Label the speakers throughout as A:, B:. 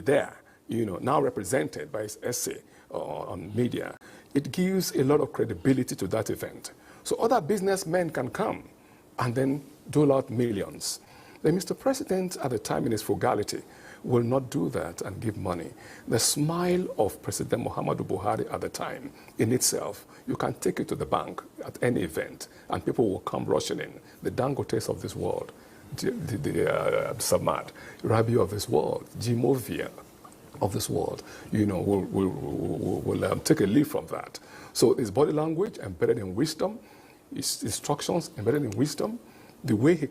A: be there, now represented by his essay on media, it gives a lot of credibility to that event. So other businessmen can come and then dole out millions. The Mr. President, at the time in his frugality, will not do that and give money. The smile of President Muhammadu Buhari at the time, in itself, you can take it to the bank at any event, and people will come rushing in. The Dangotes of this world, the Samad, Rabi of this world, Jimovia of this world, will take a leaf from that. So his body language embedded in wisdom, his instructions embedded in wisdom, the way he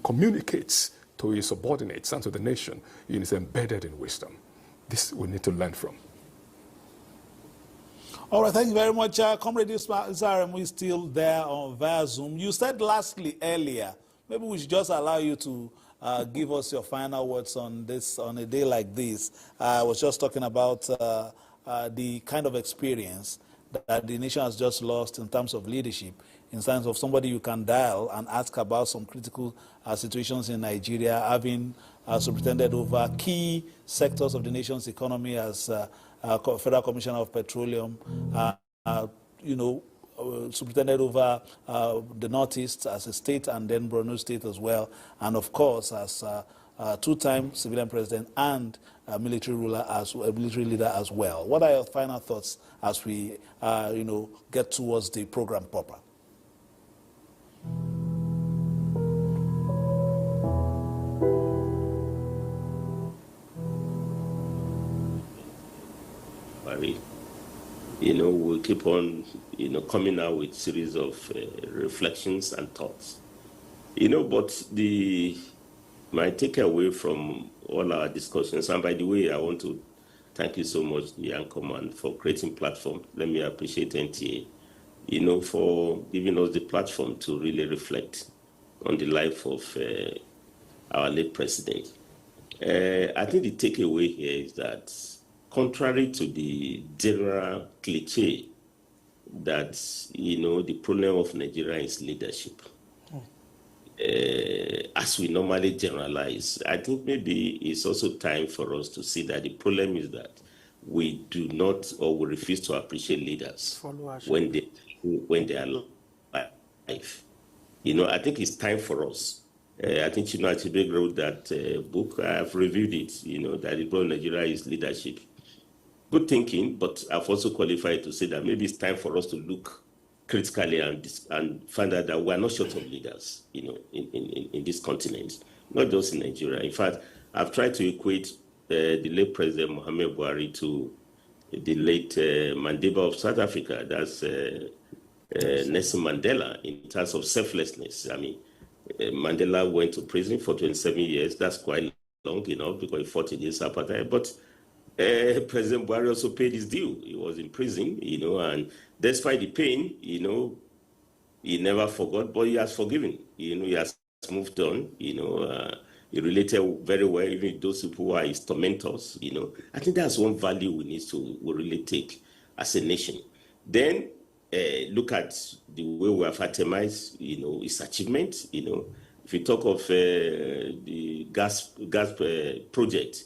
A: communicates to his subordinates and to the nation is embedded in wisdom. This we need to learn from.
B: All right, thank you very much. Comrade Ismail, we're still there via Zoom. You said lastly earlier, maybe we should just allow you to give us your final words on this, on a day like this. I was just talking about the kind of experience that the nation has just lost in terms of leadership, in terms of somebody you can dial and ask about some critical situations in Nigeria, having superintended over key sectors of the nation's economy as Federal Commissioner of Petroleum, superintended over the Northeast as a state and then Borno State as well, and of course as two-time civilian president and military ruler as military leader as well. What are your final thoughts as we get towards the program proper?
C: We'll keep on, coming out with series of reflections and thoughts. But my takeaway from all our discussions, and by the way, I want to thank you so much, the Anchorman, for creating platform. Let me appreciate NTA, for giving us the platform to really reflect on the life of our late president. I think the takeaway here is that, contrary to the general cliche that, the problem of Nigeria is leadership, as we normally generalize, I think maybe it's also time for us to see that the problem is that we do not, or we refuse to appreciate leaders when they are alive. I think it's time for us. I think Chinua Achebe wrote that book. I've reviewed it, that the problem of Nigeria is leadership. Good thinking, but I've also qualified to say that maybe it's time for us to look critically and find out that we're not short of leaders, in this continent, not just in Nigeria. In fact, I've tried to equate the late President Muhammadu Buhari to the late Mandela of South Africa. That's Nelson Mandela in terms of selflessness. I mean, Mandela went to prison for 27 years. That's quite long enough because he fought against apartheid. But President Buhari also paid his due. He was in prison, and despite the pain, he never forgot, but he has forgiven. He has moved on. He related very well, even those people who are his tormentors. I think that's one value we really take as a nation. Then look at the way we have itemized, his achievements. If you talk of the gas project,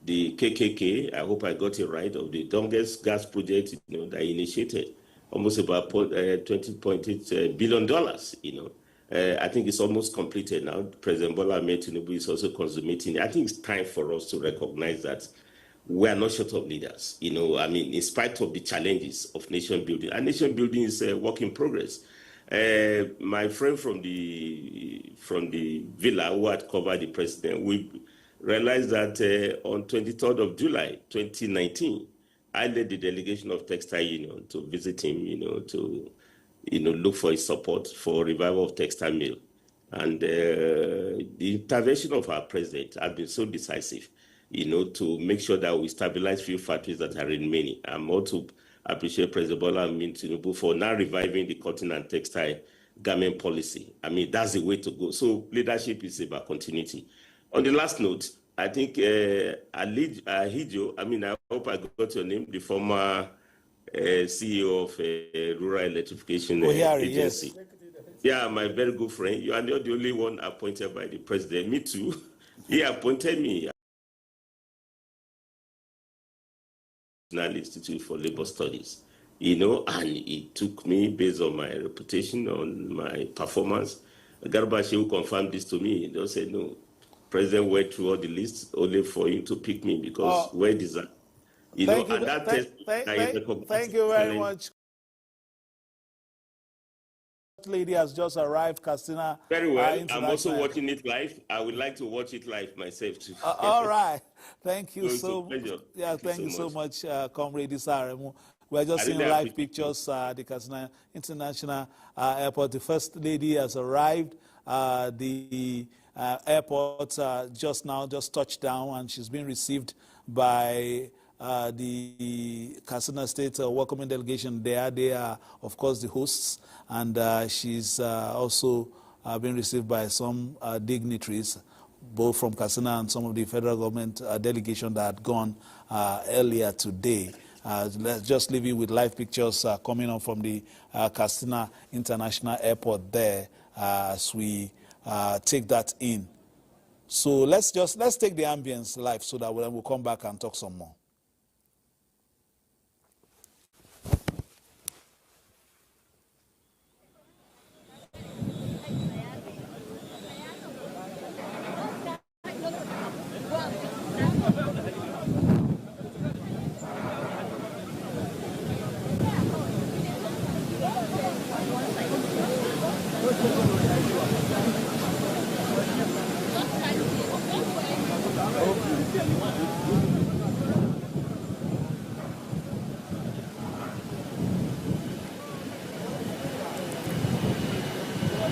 C: the KKK, I hope I got it right, of the longest gas project, that he initiated, almost about $20.8 billion, I think it's almost completed now. President Bola Ahmed Tinubu is also consummating. I think it's time for us to recognize that we are not short of leaders. In spite of the challenges of nation building, and nation building is a work in progress. My friend from the villa who had covered the president, we realized that on 23rd of July, 2019, I led the delegation of Textile Union to visit him, to look for his support for revival of textile mill. And the intervention of our president has been so decisive, to make sure that we stabilize few factories that are remaining. I'm also appreciate President Bola Ahmed Tinubu for now reviving the cotton and textile garment policy. That's the way to go. So leadership is about continuity. On the last note, I think Ahijo, I hope I got your name, the former CEO of Rural Electrification Agency. Yes. Yeah, my very good friend. You are not the only one appointed by the president. Me too. He appointed me. National Institute for Labor Studies, and it took me, based on my reputation, on my performance. Garba Shehu confirmed this to me. They said, no, President went through all the lists only for him to pick me because where is that?
B: Thank you very much. Lady has just arrived, Katsina.
C: Very well. I'm also watching it live. I would like to watch it live myself too.
B: All right. Thank you
C: so much.
B: Yeah, thank you so much, Comrade Isaremu. We're just seeing live pictures at the Katsina International Airport. The First Lady has arrived. The airport just touched down, and she's been received by the Katsina State welcoming delegation there. They are, of course, the hosts, and she's also been received by some dignitaries, both from Katsina and some of the federal government delegation that had gone earlier today. Let's just leave you with live pictures coming up from the Katsina International Airport there as we take that in. So let's take the ambience live so that we'll come back and talk some more.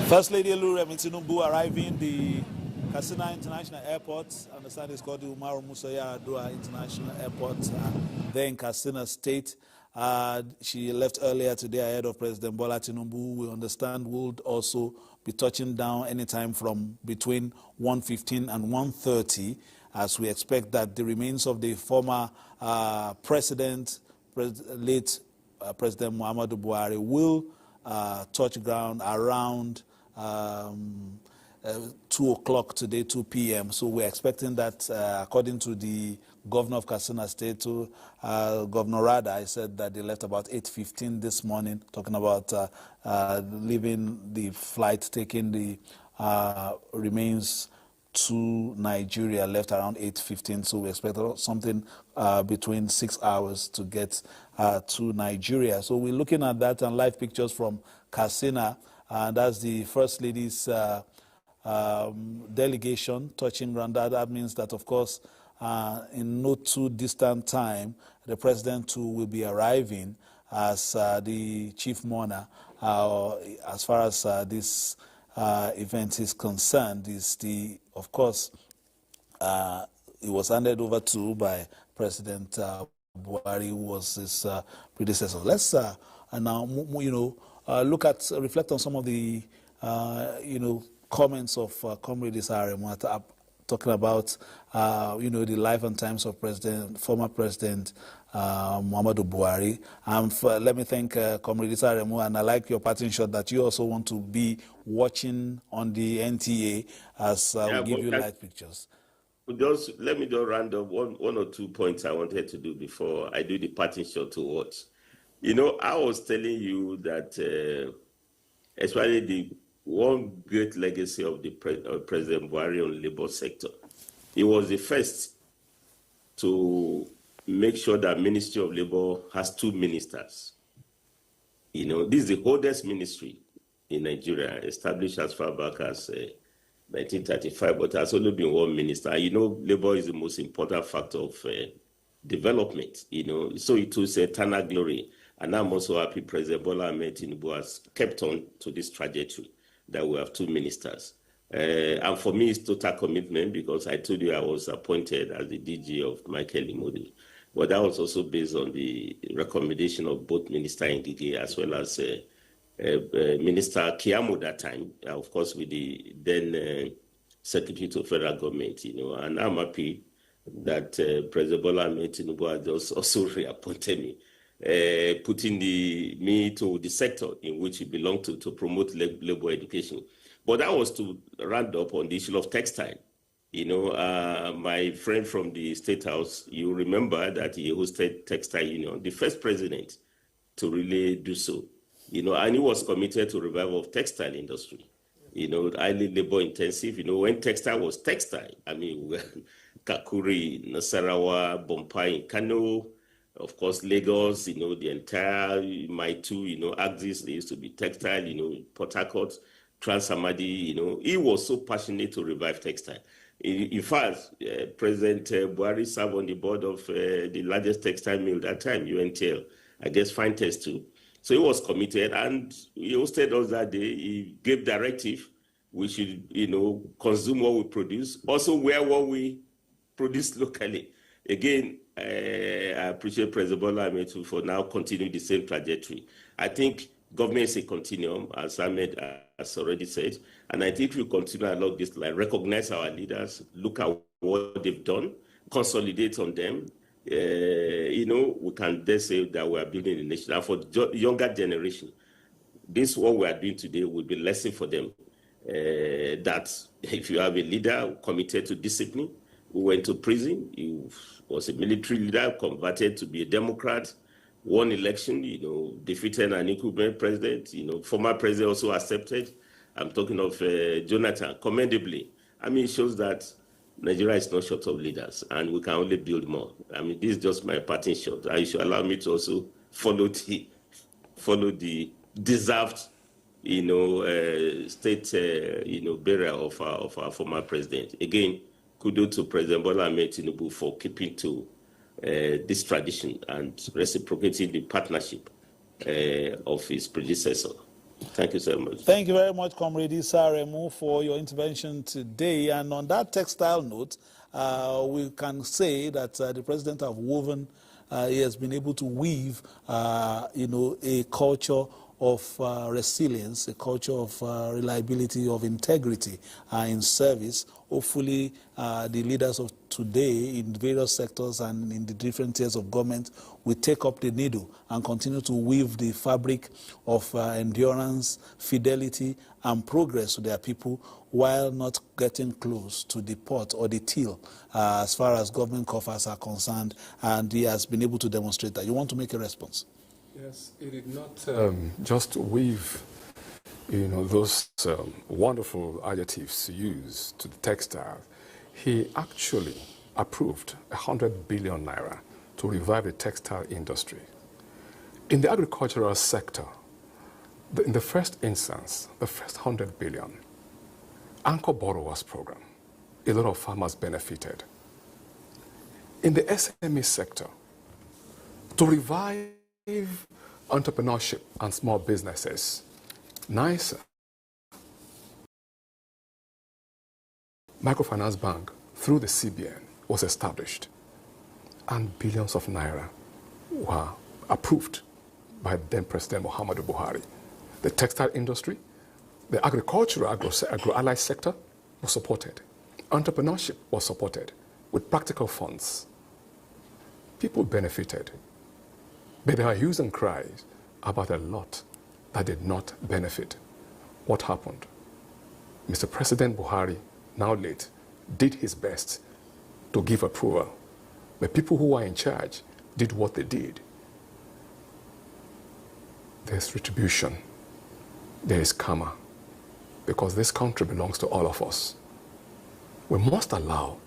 B: First Lady Oluremi Tinubu arriving the Katsina International Airport. I understand it's called the Umaru Musa Yar'Adua International Airport there in Katsina State. She left earlier today ahead of President Bola Tinubu. We understand will also be touching down anytime from between 1:15 and 1:30, as we expect that the remains of the former late President Muhammadu Buhari will touch ground around 2 o'clock today, 2 p.m. So we're expecting that, according to the governor of Katsina State, Governor Rada, I said that they left about 8:15 this morning, talking about leaving the flight, taking the remains to Nigeria, left around 8:15. So we expect something between 6 hours to get to Nigeria. So we're looking at that and live pictures from Katsina. That's the First Lady's delegation touching ground. That means that, of course, in no too distant time, the president too will be arriving as the chief mourner. As far as this event is concerned, of course, it was handed over to by President Buhari, who was his predecessor. Let's now, reflect on some of the, comments of Comrade Isaremu talking about, the life and times of former President Muhammadu Buhari. Let me thank Comrade Isaremu, and I like your parting shot that you also want to be watching on the NTA as we give you live pictures.
C: Let me just round up one or 2 points I wanted to do before I do the parting shot to watch. I was telling you that especially the one great legacy of the President Buhari on the labor sector, he was the first to make sure that Ministry of Labor has 2 ministers. This is the oldest ministry in Nigeria, established as far back as 1935, but has only been 1 minister. Labor is the most important factor of development, so it was eternal glory. And I'm also happy President Bola Ahmed Tinubu has kept on to this trajectory that we have 2 ministers. And for me, it's total commitment, because I told you I was appointed as the DG of Michael Imodi. But that was also based on the recommendation of both Minister Ngige as well as Minister Kiamu that time, of course, with the then Secretary to Federal Government, and I'm happy that President Bola Ahmed Tinubu has just also reappointed me, putting me to the sector in which he belonged to promote labor education. But that was to round up on the issue of textile. My friend from the State House, you remember that he hosted Textile Union, the first president to really do so. And he was committed to revival of textile industry. Highly labor intensive. When textile was textile, Kakuri, Nasarawa, Bompai, Kano, of course, Lagos, the entire Maitu, axis, they used to be textile, Port Harcourt, Trans-Amadi, he was so passionate to revive textile. In fact, President Buhari served on the board of the largest textile mill at that time, UNTL, I guess Fine Test too. So he was committed, and he hosted us that day. He gave directive we should, consume what we produce, also wear what we produce locally. Again, I appreciate President Bola Ahmed for now continuing the same trajectory. I think government is a continuum, as Ahmed has already said, and I think we continue along this line, recognize our leaders, look at what they've done, consolidate on them. We can then say that we are building a nation. And for younger generation, this what we are doing today will be a lesson for them. That if you have a leader committed to discipline, who went to prison, he was a military leader, converted to be a Democrat, won election, defeated an incumbent president, former president also accepted. I'm talking of Jonathan, commendably. It shows that Nigeria is not short of leaders, and we can only build more. This is just my parting shot. You should allow me to also follow the deserved, state, burial of our former president. Again, kudos to President Bola Ahmed Tinubu for keeping to this tradition and reciprocating the partnership of his predecessor. Thank you so much.
B: Thank you very much, Comrade Issa Aremu, for your intervention today. And on that textile note, we can say that the president have woven, he has been able to weave, a culture of resilience, a culture of reliability, of integrity in service. Hopefully, the leaders of today in various sectors and in the different tiers of government will take up the needle and continue to weave the fabric of endurance, fidelity, and progress to their people while not getting close to the pot or the till as far as government coffers are concerned. And he has been able to demonstrate that. You want to make a response?
A: Yes, he did not just weave, those wonderful adjectives to use to the textile. He actually approved 100 billion naira to revive the textile industry. In the agricultural sector, in the first instance, the first 100 billion, Anchor Borrowers Program, a lot of farmers benefited. In the SME sector, to revive entrepreneurship and small businesses, NICE, Microfinance Bank, through the CBN, was established, and billions of naira were approved by then President Muhammadu Buhari. The textile industry, the agricultural, agro-allied sector was supported. Entrepreneurship was supported with practical funds. People benefited. But there are hues and cries about a lot that did not benefit. What happened? Mr. President Buhari, now late, did his best to give approval. The people who were in charge did what they did. There's retribution. There is karma. Because this country belongs to all of us. We must allow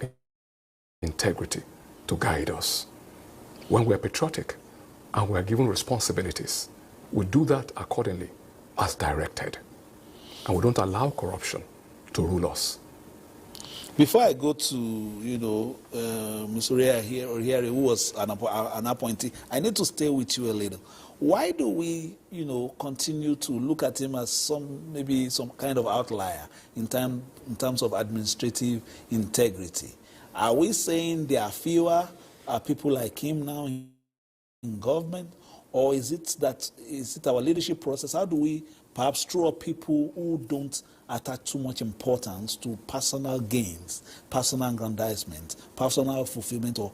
A: integrity to guide us. When we are patriotic, and we are given responsibilities, we do that accordingly as directed. And we don't allow corruption to rule us.
B: Before I go to, Ms. Uriah here, who was an appointee, I need to stay with you a little. Why do we, continue to look at him as maybe some kind of outlier in terms of administrative integrity? Are we saying there are fewer people like him now in government, or is it our leadership process? How do we perhaps throw up people who don't attach too much importance to personal gains, personal aggrandizement, personal fulfillment, or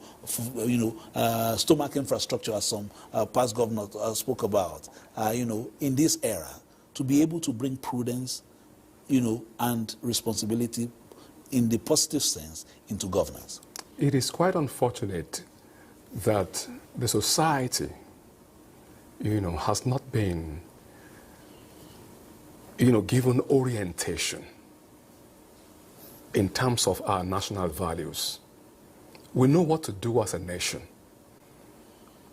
B: stomach infrastructure, as some past governors spoke about, in this era, to be able to bring prudence, and responsibility in the positive sense, into governance?
A: It is quite unfortunate that the society, has not been, given orientation in terms of our national values. We know what to do as a nation.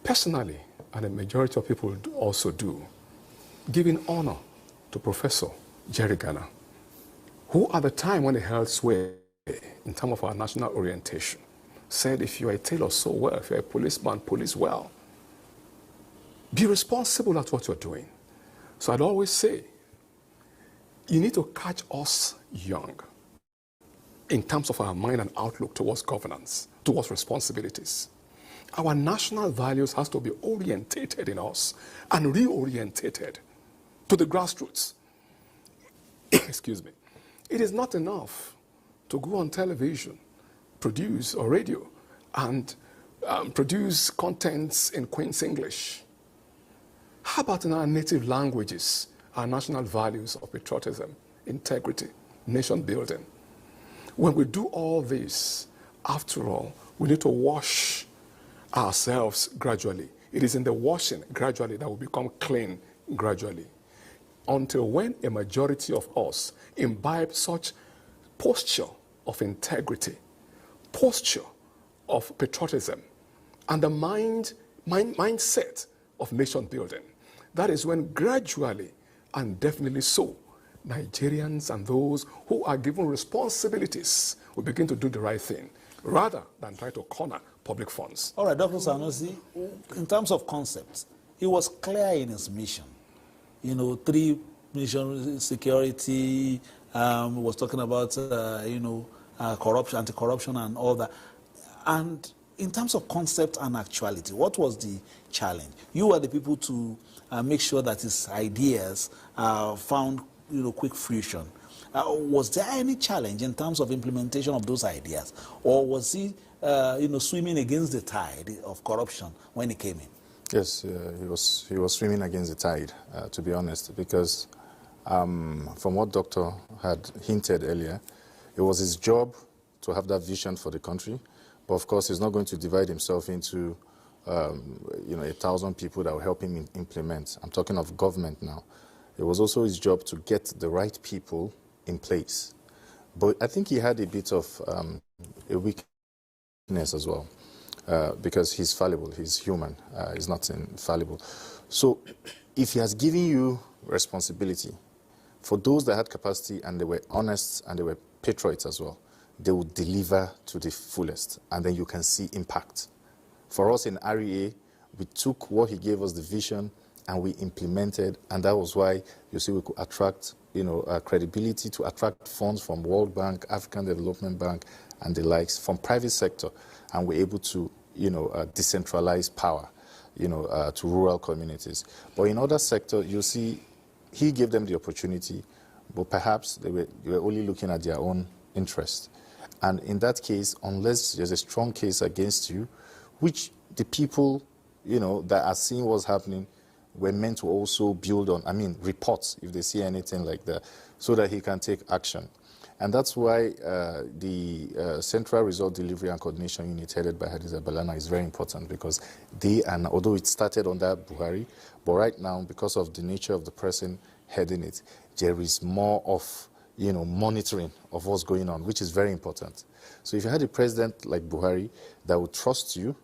A: Personally, and a majority of people also do, giving honor to Professor Jerry Garner, who at the time when he held sway in terms of our national orientation, said if you are a tailor, sew well. If you're a policeman, police well. Be responsible at what you're doing. So I'd always say, you need to catch us young in terms of our mind and outlook towards governance, towards responsibilities. Our national values has to be orientated in us and reorientated to the grassroots. Excuse me. It is not enough to go on television, produce or radio, and produce contents in Queen's English. How about in our native languages, our national values of patriotism, integrity, nation building? When we do all this, after all, we need to wash ourselves gradually. It is in the washing gradually that we become clean gradually. Until when a majority of us imbibe such posture of integrity, posture of patriotism, and the mindset of nation building, that is when gradually and definitely so, Nigerians and those who are given responsibilities will begin to do the right thing, rather than try to corner public funds.
B: All right, Dr. Sanusi, in terms of concepts, he was clear in his mission. 3 mission security, was talking about, corruption, anti-corruption and all that. And in terms of concept and actuality, what was the challenge? You were the people to make sure that his ideas found, quick fruition. Was there any challenge in terms of implementation of those ideas? Or was he, swimming against the tide of corruption when he came in?
D: Yes, he was swimming against the tide, to be honest, because from what Doctor had hinted earlier, it was his job to have that vision for the country. But of course, he's not going to divide himself into, 1,000 people that will help him implement. I'm talking of government now. It was also his job to get the right people in place. But I think he had a bit of a weakness as well, because he's fallible, he's human, he's not infallible. So if he has given you responsibility, for those that had capacity and they were honest and they were patriots as well, they would deliver to the fullest, and then you can see impact. For us in REA, we took what he gave us, the vision, and we implemented, and that was why you see we could attract, credibility to attract funds from World Bank, African Development Bank, and the likes from private sector, and we're able to, decentralize power, to rural communities. But in other sectors, you see, he gave them the opportunity, but perhaps they were only looking at their own interest. And in that case, unless there's a strong case against you, which the people, that are seeing what's happening, were meant to also build on, reports if they see anything like that, so that he can take action. And that's why the Central Result Delivery and Coordination Unit headed by Hadiza Balana is very important, because although it started under Buhari, but right now, because of the nature of the person heading it, there is more of, monitoring of what's going on, which is very important. So if you had a president like Buhari that would trust you,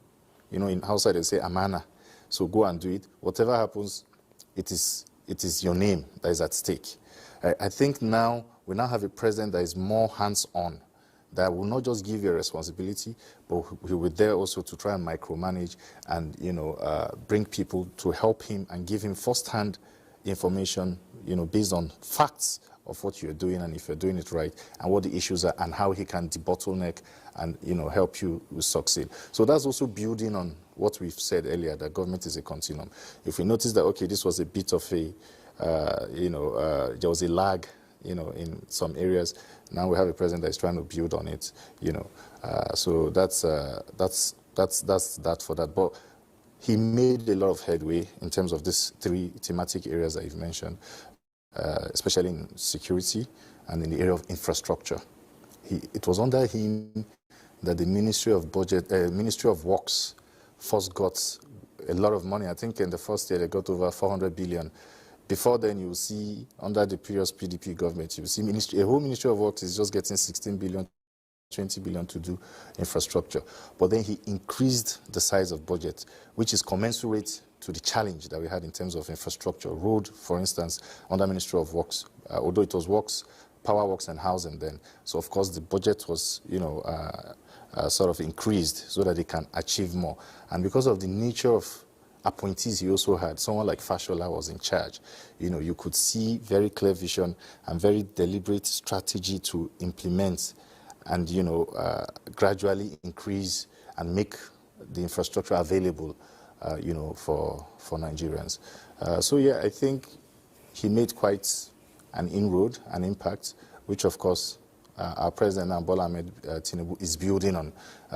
D: in outside they say amana, so go and do it. Whatever happens, it is your name that is at stake. I think now we now have a president that is more hands-on, that will not just give you a responsibility, but he will be there also to try and micromanage and bring people to help him and give him first-hand information, based on facts of what you're doing and if you're doing it right and what the issues are and how he can debottleneck and help you succeed. So that's also building on what we've said earlier, that government is a continuum. If we notice that, okay, this was a bit of a, there was a lag, in some areas, now we have a president that is trying to build on it, so that's that for that. But he made a lot of headway in terms of these 3 thematic areas that you've mentioned, especially in security and in the area of infrastructure. it was under him that the Ministry of Works first got a lot of money. I think in the first year they got over 400 billion. Before then, you will see, under the previous PDP government, you will see a whole Ministry of Works is just getting 16 billion, 20 billion to do infrastructure. But then he increased the size of budget, which is commensurate to the challenge that we had in terms of infrastructure. Road, for instance, under Ministry of Works, although it was Works, Power Works and Housing then. So, of course, the budget was, sort of increased so that they can achieve more. And because of the nature of appointees he also had, someone like Fashola was in charge. You could see very clear vision and very deliberate strategy to implement and, gradually increase and make the infrastructure available, for Nigerians. So, yeah, I think he made quite an inroad, an impact, which, of course, our president, Bola Ahmed Tinubu, is building on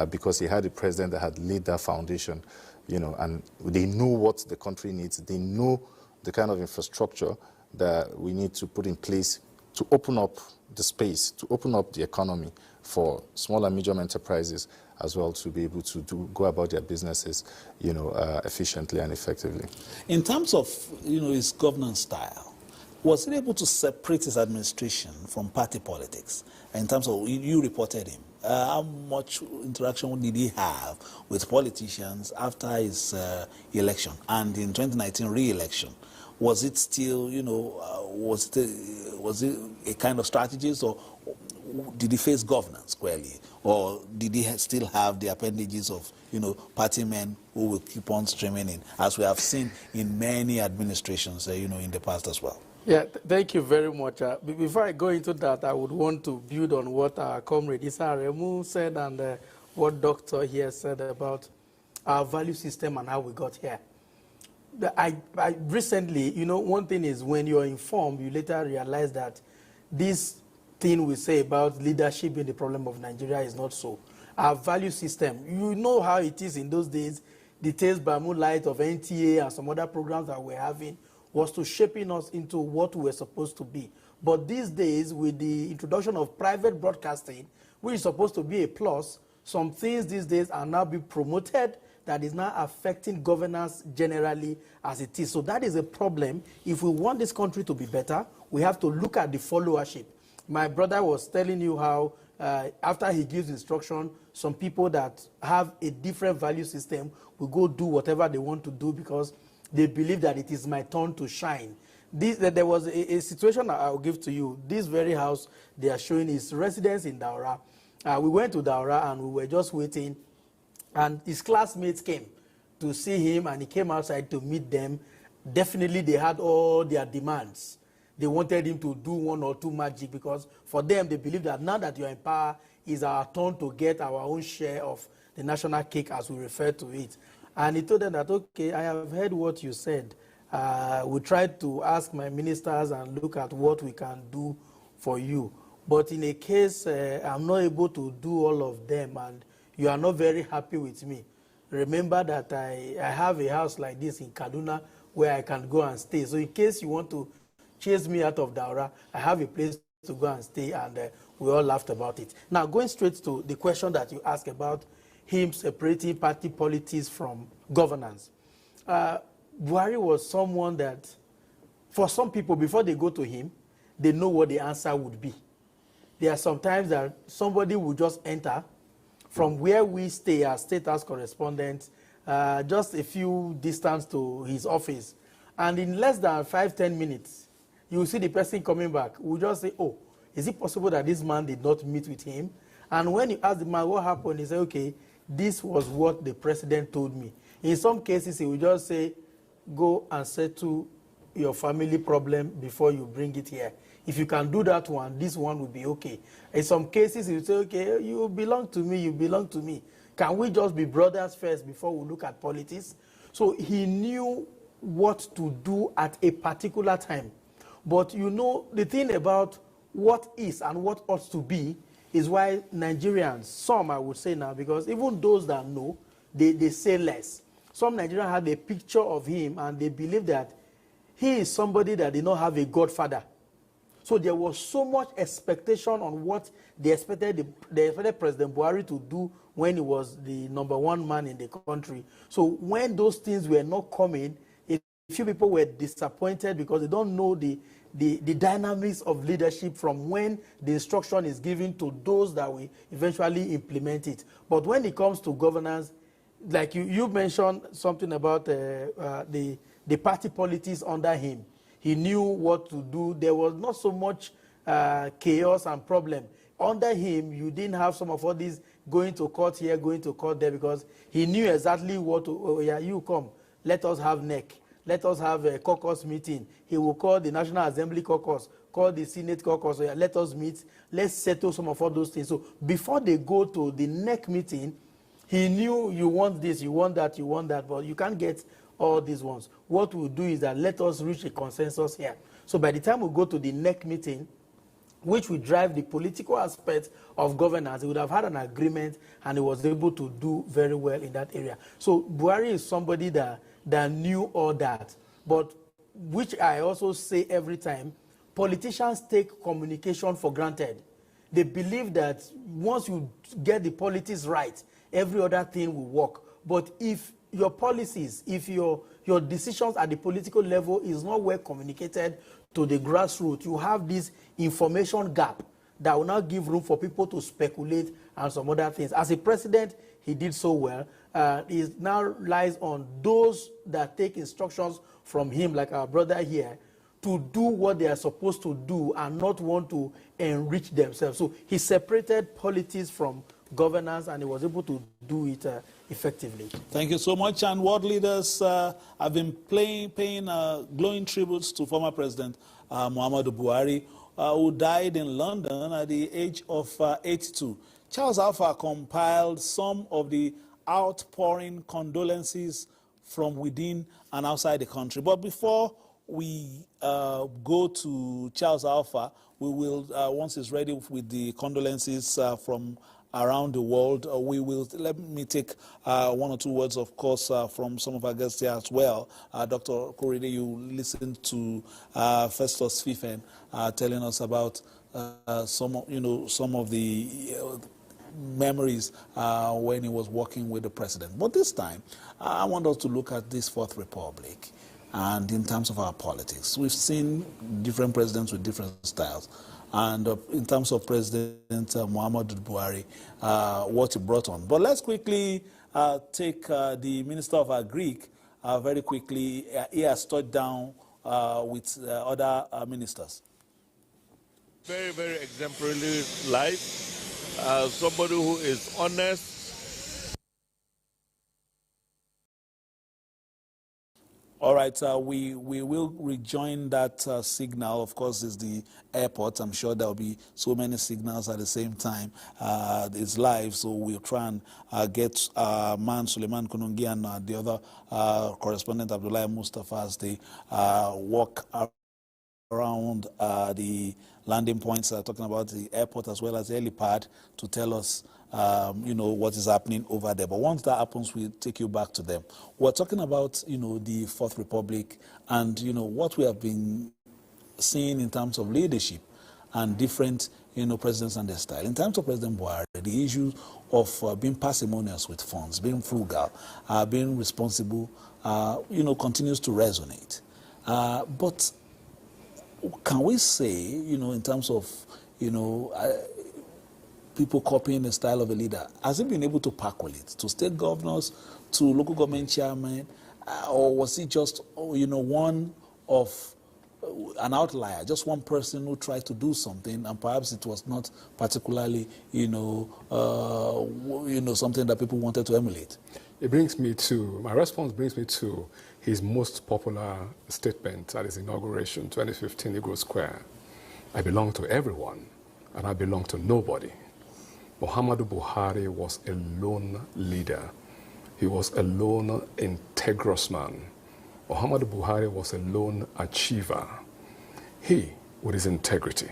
D: because he had a president that had laid that foundation, and they know what the country needs. They know the kind of infrastructure that we need to put in place to open up the space, to open up the economy for small and medium enterprises as well to be able to go about their businesses, efficiently and effectively.
B: In terms of, his governance style, was he able to separate his administration from party politics? In terms of, you reported him, how much interaction did he have with politicians after his election and in 2019 re-election? Was it still, was it a kind of strategist, or did he face governance squarely? Or did he still have the appendages of, party men who will keep on streaming in, as we have seen in many administrations, in the past as well?
E: Yeah, thank you very much. Before I go into that, I would want to build on what our comrade Issa Aremu said and what Dr. here said about our value system and how we got here. I recently, one thing is when you're informed, you later realize that this thing we say about leadership being the problem of Nigeria is not so. Our value system, you know how it is in those days, the Tales by Moonlight of NTA and some other programs that we're having was to shaping us into what we're supposed to be. But these days, with the introduction of private broadcasting, which is supposed to be a plus, some things these days are now being promoted that is now affecting governance generally as it is. So that is a problem. If we want this country to be better, we have to look at the followership. My brother was telling you how after he gives instruction, some people that have a different value system will go do whatever they want to do because they believe that it is my turn to shine. There was a situation I'll give to you. This very house they are showing is residence in Daura. We went to Daura and we were just waiting, and his classmates came to see him, and he came outside to meet them. Definitely they had all their demands. They wanted him to do one or two magic because for them they believe that now that you're in power, it's our turn to get our own share of the national cake, as we refer to it. And he told them that, okay, I have heard what you said. We tried to ask my ministers and look at what we can do for you. But in a case, I'm not able to do all of them and you are not very happy with me. Remember that I have a house like this in Kaduna where I can go and stay. So in case you want to chase me out of Daura, I have a place to go and stay, and we all laughed about it. Now, going straight to the question that you asked about him separating party politics from governance. Buhari was someone that, for some people, before they go to him, they know what the answer would be. There are sometimes that somebody will just enter from where we stay as State House correspondents, just a few distance to his office. And in less than 5-10 minutes, you will see the person coming back. We'll just say, oh, is it possible that this man did not meet with him? And when you ask the man what happened, he said, okay, this was what the president told me. In some cases, he will just say, go and settle your family problem before you bring it here. If you can do that one, this one will be okay. In some cases, he will say, okay, you belong to me, you belong to me. Can we just be brothers first before we look at politics? So he knew what to do at a particular time. But you know, the thing about what is and what ought to be is why Nigerians, some I would say now, because even those that know, they say less. Some Nigerians have a picture of him and they believe that he is somebody that did not have a godfather. So there was so much expectation on what they expected President Buhari to do when he was the #1 man in the country. So when those things were not coming, a few people were disappointed because they don't know the dynamics of leadership from when the instruction is given to those that will eventually implement it. But when it comes to governance, like you mentioned something about the party politics under him. He knew what to do. There was not so much chaos and problem. Under him, you didn't have some of all these going to court here, going to court there, because he knew exactly what to, oh yeah, you come, let us have NEC. Let us have a caucus meeting. He will call the National Assembly caucus, call the Senate caucus. So yeah, let us meet. Let's settle some of all those things. So before they go to the NEC meeting, he knew you want this, you want that, but you can't get all these ones. What we'll do is that let us reach a consensus here. So by the time we go to the NEC meeting, which will drive the political aspect of governance, he would have had an agreement and he was able to do very well in that area. So Buhari is somebody that knew all that. But which I also say every time, politicians take communication for granted. They believe that once you get the politics right, every other thing will work. But if your policies, if your decisions at the political level is not well communicated to the grassroots, you have this information gap that will not give room for people to speculate and some other things. As a president, he did so well. It now lies on those that take instructions from him, like our brother here, to do what they are supposed to do and not want to enrich themselves. So he separated politics from governance, and he was able to do it effectively.
B: Thank you so much. And world leaders have been paying glowing tributes to former President Muhammadu Buhari, who died in London at the age of 82. Charles Alpha compiled some of the outpouring condolences from within and outside the country. But before we go to Charles Alpha, we will, once he's ready with the condolences from around the world, let me take one or two words, of course, from some of our guests here as well. Dr. Korede, you listened to Festus Fifen telling us about some of the memories when he was working with the president. But this time, I want us to look at this Fourth Republic. And in terms of our politics, we've seen different presidents with different styles. And in terms of President Muhammadu Buhari, what he brought on. But let's quickly take the Minister of Agric very quickly. He has touched down with other ministers.
F: Very, very exemplary life. Somebody who is honest.
B: All right, we will rejoin that signal. Of course, it's the airport. I'm sure there will be so many signals at the same time. It's live, so we'll try and get man Suleiman Kunungi and the other correspondent Abdullah Mustafa as they walk around the landing points, talking about the airport as well as the helipad, to tell us what is happening over there. But once that happens, we'll take you back to them. We're talking about, the Fourth Republic and, what we have been seeing in terms of leadership and different, presidents and their style. In terms of President Buhari, the issue of being parsimonious with funds, being frugal, being responsible, continues to resonate. But can we say, in terms of, people copying the style of a leader, has he been able to percolate to state governors, to local government chairmen, or was he just, one of an outlier, just one person who tried to do something, and perhaps it was not particularly, something that people wanted to emulate?
A: My response brings me to his most popular statement at his inauguration, 2015, Eagle Square. I belong to everyone, and I belong to nobody. Muhammadu Buhari was a lone leader. He was a lone integrous man. Muhammadu Buhari was a lone achiever. He, with his integrity,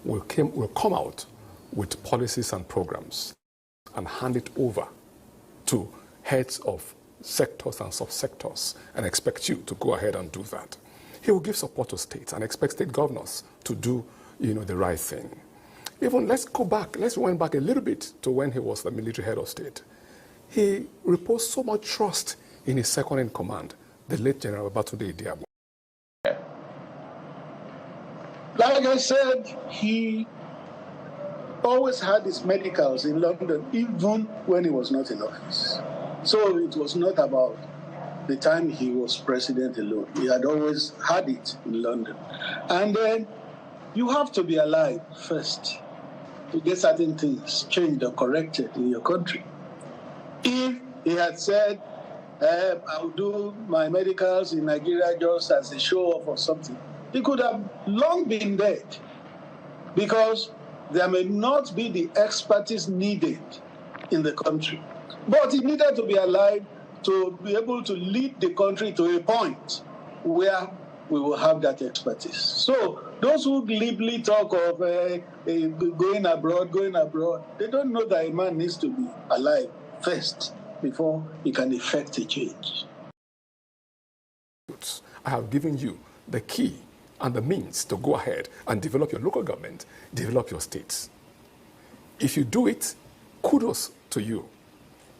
A: will come out with policies and programs and hand it over to heads of sectors and subsectors and expect you to go ahead and do that. He will give support to states and expect state governors to do the right thing. Even let's rewind back a little bit to when he was the military head of state. He reposed so much trust in his second in command, the late General Babatunde Idiabo.
G: Like I said, he always had his medicals in London, even when he was not in office. So it was not about the time he was president alone. He had always had it in London. And then you have to be alive first to get certain things changed or corrected in your country. If he had said, I'll do my medicals in Nigeria just as a show-off or something, he could have long been dead, because there may not be the expertise needed in the country. But he needed to be alive to be able to lead the country to a point where we will have that expertise. So those who glibly talk of going abroad, they don't know that a man needs to be alive first before he can effect a change.
A: I have given you the key and the means to go ahead and develop your local government, develop your states. If you do it, kudos to you.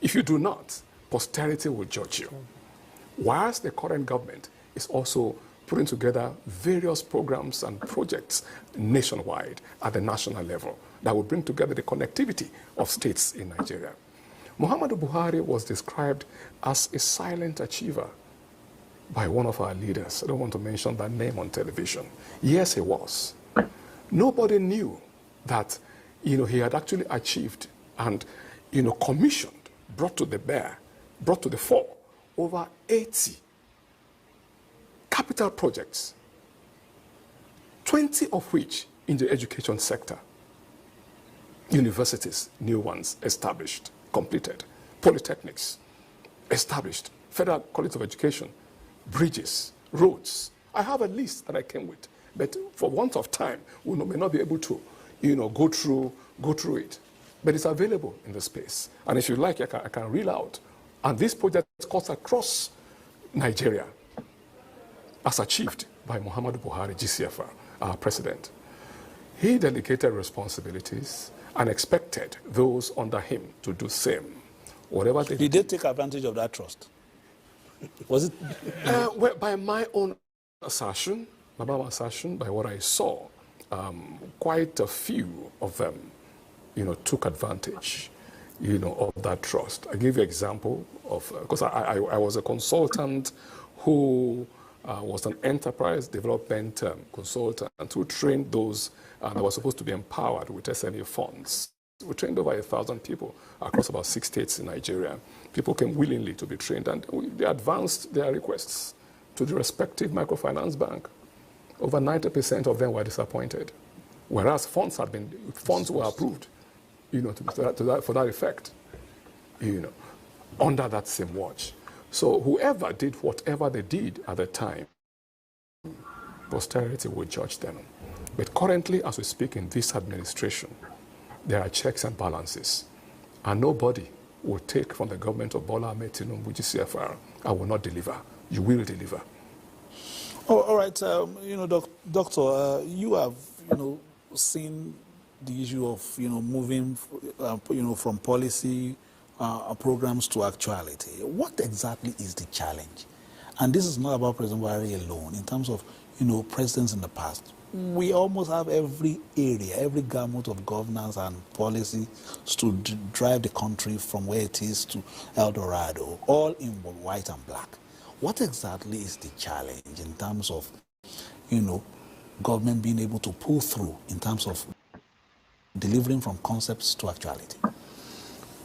A: If you do not, posterity will judge you. Whilst the current government is also putting together various programs and projects nationwide at the national level that will bring together the connectivity of states in Nigeria. Muhammadu Buhari was described as a silent achiever by one of our leaders. I don't want to mention that name on television. Yes, he was. Nobody knew that, he had actually achieved and, commissioned, brought to the fore, over 80 capital projects, 20 of which in the education sector. Universities, new ones established, completed. Polytechnics, established. Federal College of Education, bridges, roads. I have a list that I came with, but for want of time, we may not be able to, go through it. But it's available in the space. And if you like, I can reel out. And this project cuts across Nigeria, as achieved by Muhammadu Buhari, GCFR, our president. He delegated responsibilities and expected those under him to do same. Whatever they
B: did. He did take advantage of that trust. Was it?
A: Well, by my own assertion, by what I saw, quite a few of them, took advantage, of that trust. I give you an example of, because I was a consultant who was an enterprise development consultant who trained those that were supposed to be empowered with SME funds. We trained over 1,000 people across about 6 states in Nigeria. People came willingly to be trained, and they advanced their requests to the respective microfinance bank. Over 90% of them were disappointed, whereas funds were approved, for that effect, under that same watch. So whoever did whatever they did at the time, posterity will judge them. But currently, as we speak in this administration, there are checks and balances, and nobody will take from the government of Bola Ahmed Tinubu, GCFR, I will not deliver. You will deliver.
B: Oh, all right. Doctor, you have, seen the issue of, moving, from policy programs to actuality. What exactly is the challenge? And this is not about President Buhari alone. In terms of, presidents in the past, we almost have every area, every gamut of governance and policy to drive the country from where it is to El Dorado, all in white and black. What exactly is the challenge in terms of, government being able to pull through in terms of delivering from concepts to actuality?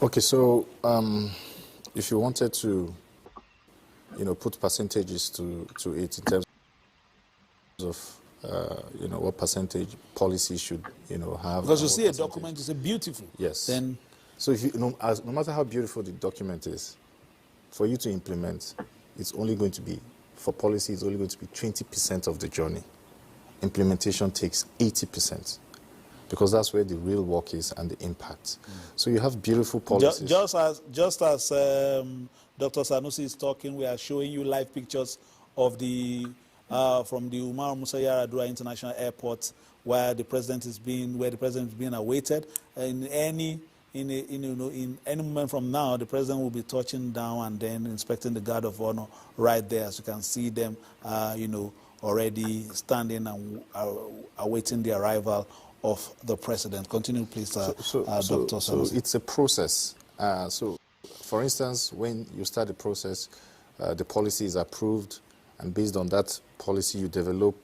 D: Okay, so if you wanted to, put percentages to it in terms of, what percentage policy should, have.
B: Because you see a document, you say beautiful.
D: Yes.
B: Then,
D: so if no matter how beautiful the document is, for you to implement, it's only going to be, for policy, it's only going to be 20% of the journey. Implementation takes 80%. Because that's where the real work is and the impact. So you have beautiful policies.
B: Just as Dr. Sanusi is talking, we are showing you live pictures of the from the Umaru Musa Yar'Adua International Airport, where the president is being awaited. In any moment from now, the president will be touching down and then inspecting the guard of honor right there, as you can see them, already standing and awaiting the arrival of the president. Continue, please, Dr.
D: So it's a process. So, for instance, when you start the process, the policy is approved, and based on that policy, you develop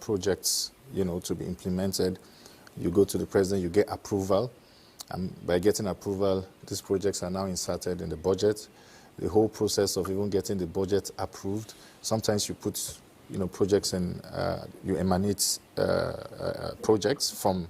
D: projects, to be implemented. You go to the president, you get approval. And by getting approval, these projects are now inserted in the budget. The whole process of even getting the budget approved, sometimes you put, projects in, you emanate projects from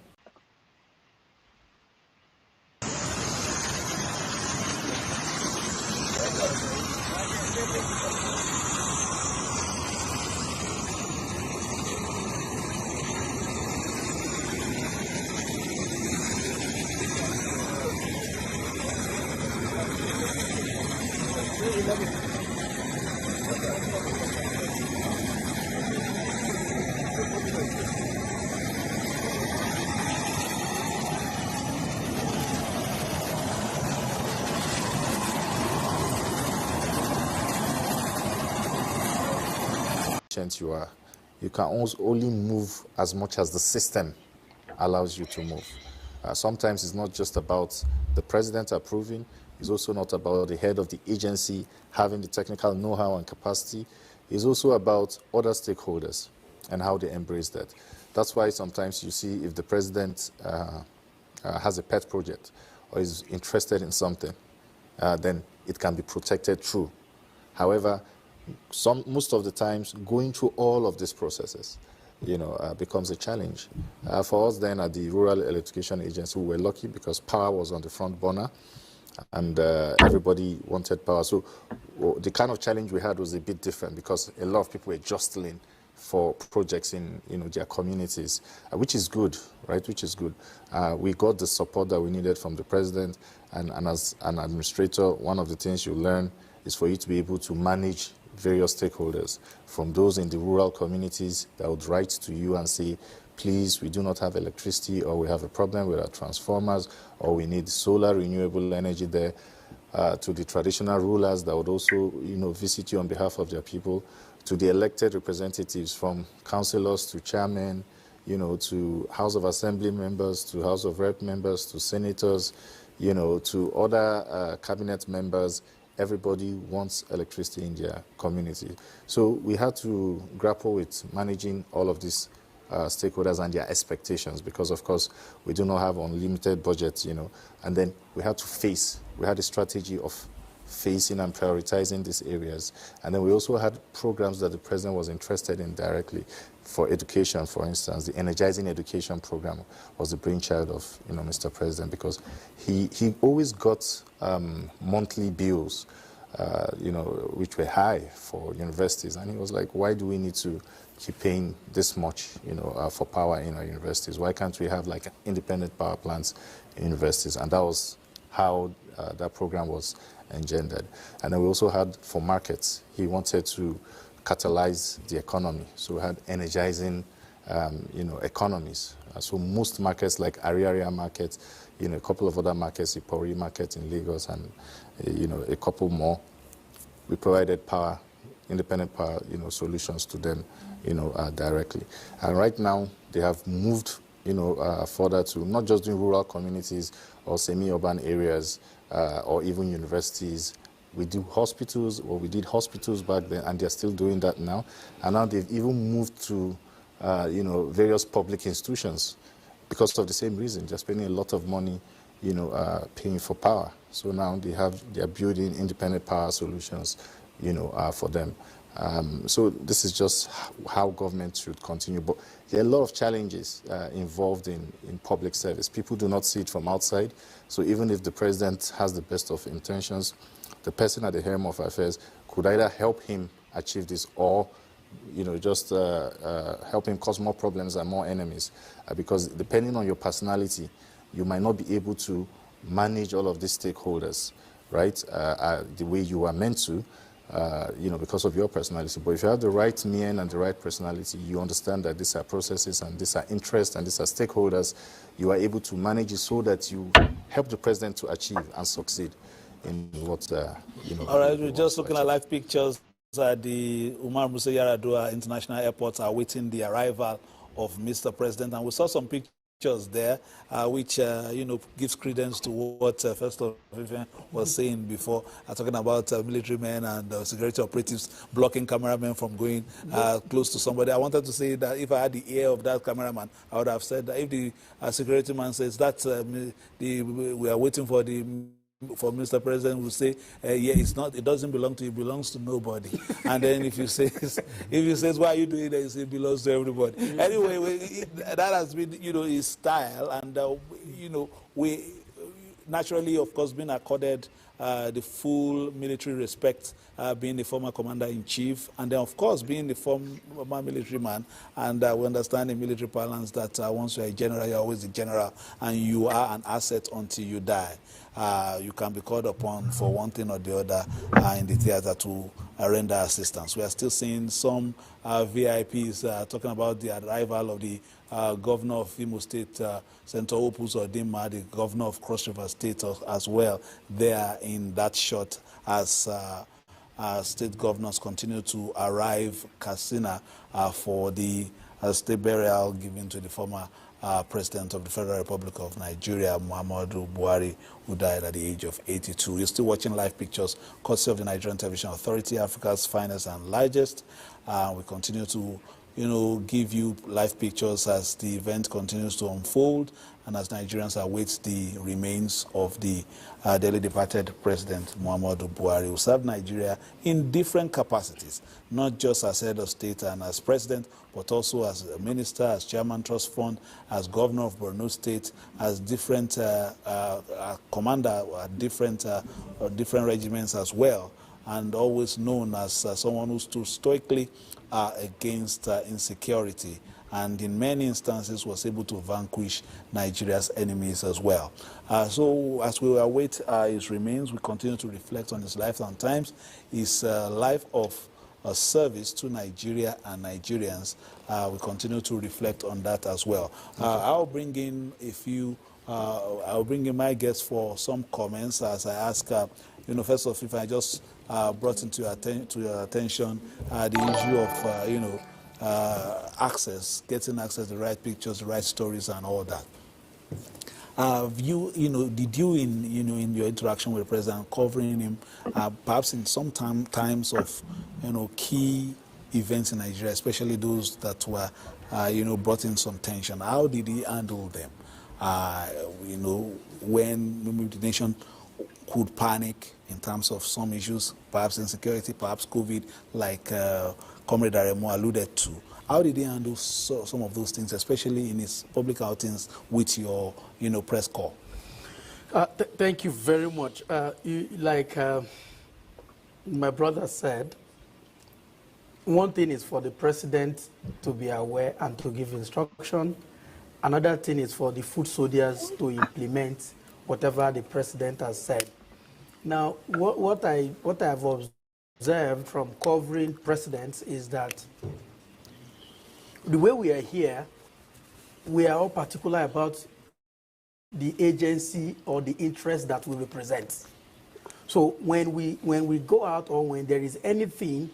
D: you are. You can only move as much as the system allows you to move. Sometimes it's not just about the president approving, it's also not about the head of the agency having the technical know-how and capacity. It's also about other stakeholders and how they embrace that. That's why sometimes you see if the president has a pet project or is interested in something, then it can be protected through. However, most of the times, going through all of these processes, becomes a challenge. For us then at the Rural Electrification Agency, we were lucky because power was on the front burner and everybody wanted power. So the kind of challenge we had was a bit different because a lot of people were jostling for projects in their communities, which is good, right? Which is good. We got the support that we needed from the president, and as an administrator, one of the things you learn is for you to be able to manage various stakeholders, from those in the rural communities that would write to you and say, please, we do not have electricity, or we have a problem with our transformers, or we need solar renewable energy there, to the traditional rulers that would also, visit you on behalf of their people, to the elected representatives, from councillors to chairmen, to House of Assembly members, to House of Rep members, to senators, to other cabinet members. Everybody wants electricity in their community. So we had to grapple with managing all of these stakeholders and their expectations because, of course, we do not have unlimited budgets, and then we had a strategy of facing and prioritizing these areas. And then we also had programs that the president was interested in directly for education, for instance. The Energizing Education program was the brainchild of, Mr. President, because he always got monthly bills, which were high for universities. And he was like, why do we need to keep paying this much, for power in our universities? Why can't we have like independent power plants in universities? And that was how that program was engendered. And then we also had for markets, he wanted to catalyze the economy. So we had energizing, economies. So most markets like Ariaria market, a couple of other markets, Ipori market in Lagos, and a couple more, we provided power, independent power, solutions to them, directly. And right now they have moved, further to not just doing rural communities or semi-urban areas, or even universities. We do hospitals, or we did hospitals back then, and they're still doing that now. And now they've even moved to, various public institutions because of the same reason. They're spending a lot of money, paying for power. So now they're building independent power solutions, for them. So this is just how government should continue. But there are a lot of challenges involved in public service. People do not see it from outside. So even if the president has the best of intentions, the person at the helm of affairs could either help him achieve this or, just help him cause more problems and more enemies. Because depending on your personality, you might not be able to manage all of these stakeholders, right, the way you are meant to. because of your personality. But if you have the right mien and the right personality, you understand that these are processes and these are interests and these are stakeholders. You are able to manage it so that you help the president to achieve and succeed in what,
B: All right, we're just looking at live pictures at the Muhammadu Buhari International Airport awaiting the arrival of Mr. President. And we saw some pictures there, which, gives credence to what First Officer was saying before, talking about military men and security operatives blocking cameramen from going close to somebody. I wanted to say that if I had the ear of that cameraman, I would have said that if the security man says that we are waiting for Mr. President, will say, yeah, it doesn't belong to you, it belongs to nobody. And then if you says, why are you doing that, it belongs to everybody. Anyway, that has been, his style, and, we naturally, of course, been accorded the full military respect, being the former commander-in-chief, and then, of course, being the former military man. And we understand in military parlance that once you're a general, you're always a general, and you are an asset until you die. You can be called upon for one thing or the other in the theater to render assistance. We are still seeing some VIPs talking about the arrival of the governor of Imo State, Senator Opus Odima, the governor of Cross River State as well, there in that shot as state governors continue to arrive Katsina for the state burial given to the former President of the Federal Republic of Nigeria, Muhammadu Buhari, who died at the age of 82. You're still watching live pictures, courtesy of the Nigerian Television Authority, Africa's finest and largest. We continue to, give you live pictures as the event continues to unfold and as Nigerians await the remains of the dearly departed President Muhammadu Buhari, who served Nigeria in different capacities, not just as head of state and as president, but also as a minister, as chairman trust fund, as governor of Borno State, as different commander at different regiments as well, and always known as someone who stood stoically against insecurity, and in many instances was able to vanquish Nigeria's enemies as well. So as we await his remains, we continue to reflect on his life and times, his life of service to Nigeria and Nigerians. We continue to reflect on that as well. I'll bring in I'll bring in my guests for some comments as I ask, first of all, if I just brought into your attention the issue of, access, getting access to the right pictures, the right stories, and all that. Did you, in your interaction with the president, covering him, perhaps in some times of, key events in Nigeria, especially those that were, brought in some tension, how did he handle them? When maybe the nation could panic in terms of some issues, perhaps insecurity, perhaps COVID, like Comrade Aremu alluded to. How did he handle some of those things, especially in his public outings with your, press call?
E: Thank you very much. Like my brother said, one thing is for the president to be aware and to give instruction. Another thing is for the foot soldiers to implement whatever the president has said. Now, what I have observed from covering presidents is that the way we are here, we are all particular about the agency or the interest that we represent. So when we go out or when there is anything,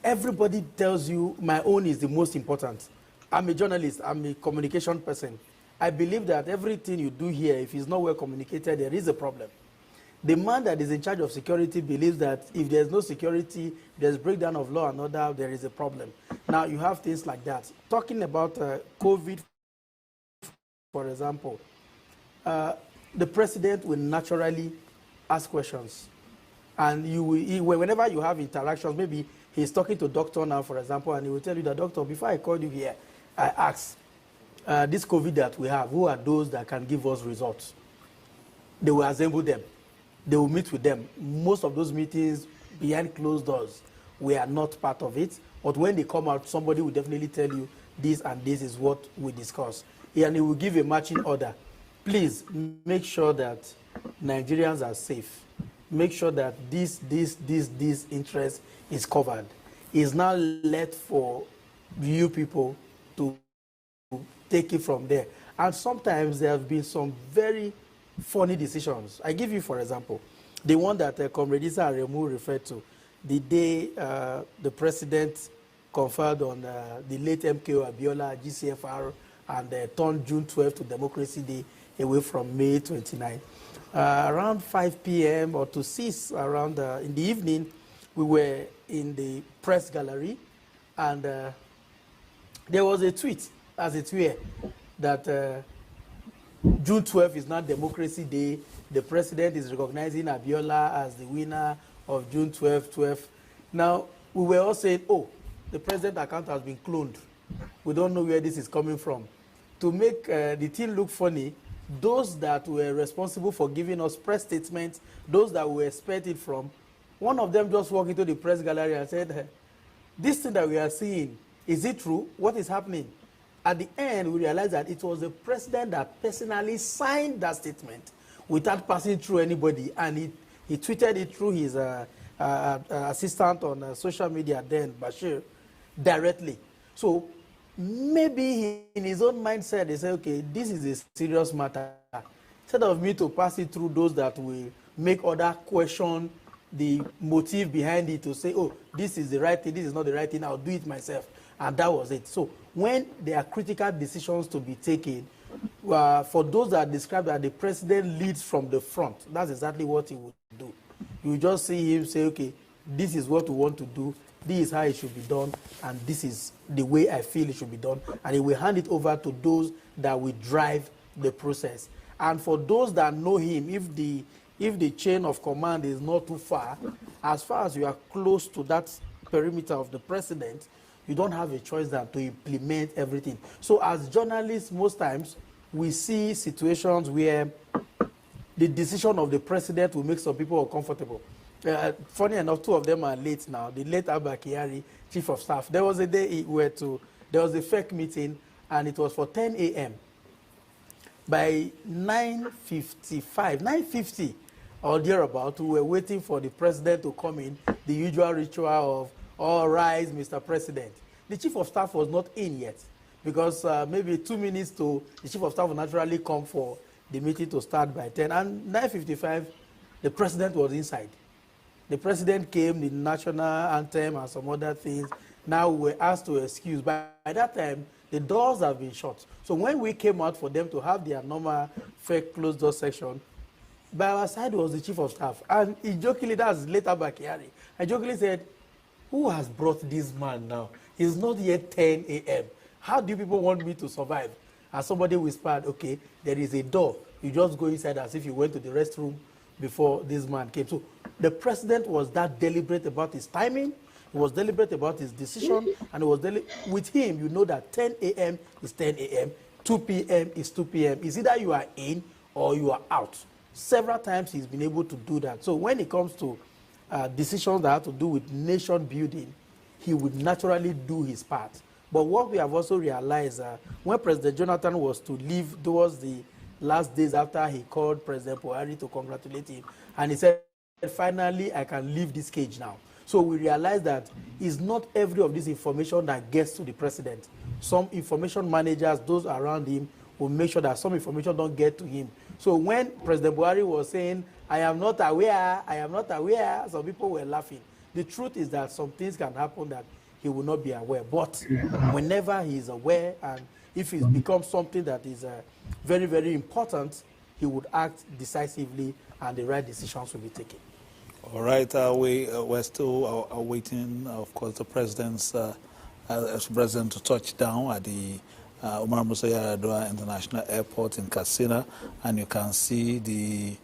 E: everybody tells you my own is the most important. I'm a journalist, I'm a communication person. I believe that everything you do here, if it's not well communicated, there is a problem. The man that is in charge of security believes that if there's no security, there's breakdown of law and order, there is a problem. Now, you have things like that. Talking about COVID, for example, the president will naturally ask questions. And whenever you have interactions, maybe he's talking to a doctor now, for example, and he will tell you that, doctor, before I called you here, I asked, this COVID that we have, who are those that can give us results? They will assemble them. They will meet with them. Most of those meetings behind closed doors, we are not part of it. But when they come out, somebody will definitely tell you this and this is what we discuss. And he will give a matching order. Please make sure that Nigerians are safe. make sure that this interest is covered. It's now left for you people to take it from there. And sometimes there have been some very funny decisions. I give you, for example, the one that Comrade Issa Aremu referred to, the day the president conferred on the late MKO Abiola, GCFR, and turned June 12 to Democracy Day away from May 29. Around 5 p.m. or to 6 around in the evening, we were in the press gallery, and there was a tweet, as it were, that June 12 is not Democracy Day. The president is recognizing Abiola as the winner of June 12. Now, we were all saying, oh, the president account has been cloned. We don't know where this is coming from. To make the thing look funny, those that were responsible for giving us press statements, those that we expected from, one of them just walked into the press gallery and said, this thing that we are seeing, is it true? What is happening? At the end, we realized that it was the president that personally signed that statement without passing through anybody, and he tweeted it through his assistant on social media then, Bashir, directly. So maybe he, in his own mindset, he said, okay, this is a serious matter. Instead of me to pass it through those that will make other question the motive behind it, to say, oh, this is the right thing, this is not the right thing, I'll do it myself. And that was it. So when there are critical decisions to be taken, for those that describe that the president leads from the front, that's exactly what he would do. You just see him say, okay, this is what we want to do, this is how it should be done, and this is the way I feel it should be done. And he will hand it over to those that will drive the process. And for those that know him, if the chain of command is not too far as you are close to that perimeter of the president, you don't have a choice than to implement everything. So as journalists, most times, we see situations where the decision of the president will make some people uncomfortable. Funny enough, two of them are late now. The late Abba Kyari, chief of staff. There was a day there was a fake meeting, and it was for 10 a.m. By 9:50 or thereabout, we were waiting for the president to come in, the usual ritual of, all rise, Mr. President. The chief of staff was not in yet, because maybe 2 minutes to the chief of staff will naturally come for the meeting to start by 10. And 9:55, the president was inside. The president came, the national anthem and some other things. Now we were asked to excuse. By that time, the doors have been shut. So when we came out for them to have their normal fake closed door section, by our side was the chief of staff. And he jokingly, that's later Bakiari, I jokingly said, who has brought this man now? It's not yet 10 a.m. How do you people want me to survive? And somebody whispered, okay, there is a door. You just go inside as if you went to the restroom before this man came. So the president was that deliberate about his timing. He was deliberate about his decision. And it was with him, you know that 10 a.m. is 10 a.m., 2 p.m. is 2 p.m. It's either you are in or you are out. Several times he's been able to do that. So when it comes to decisions that have to do with nation building, he would naturally do his part. But what we have also realized, when President Jonathan was to leave towards the last days after he called President Buhari to congratulate him, and he said, finally, I can leave this cage now. So we realized that it's not every of this information that gets to the president. Some information managers, those around him, will make sure that some information don't get to him. So when President Buhari was saying, I am not aware, some people were laughing. The truth is that some things can happen that he will not be aware. But whenever he is aware, and if it becomes something that is very, very important, he would act decisively and the right decisions will be taken.
B: All right, we're still awaiting, of course, the president's president to touch down at the Muhammadu Buhari International Airport in Katsina, and you can see the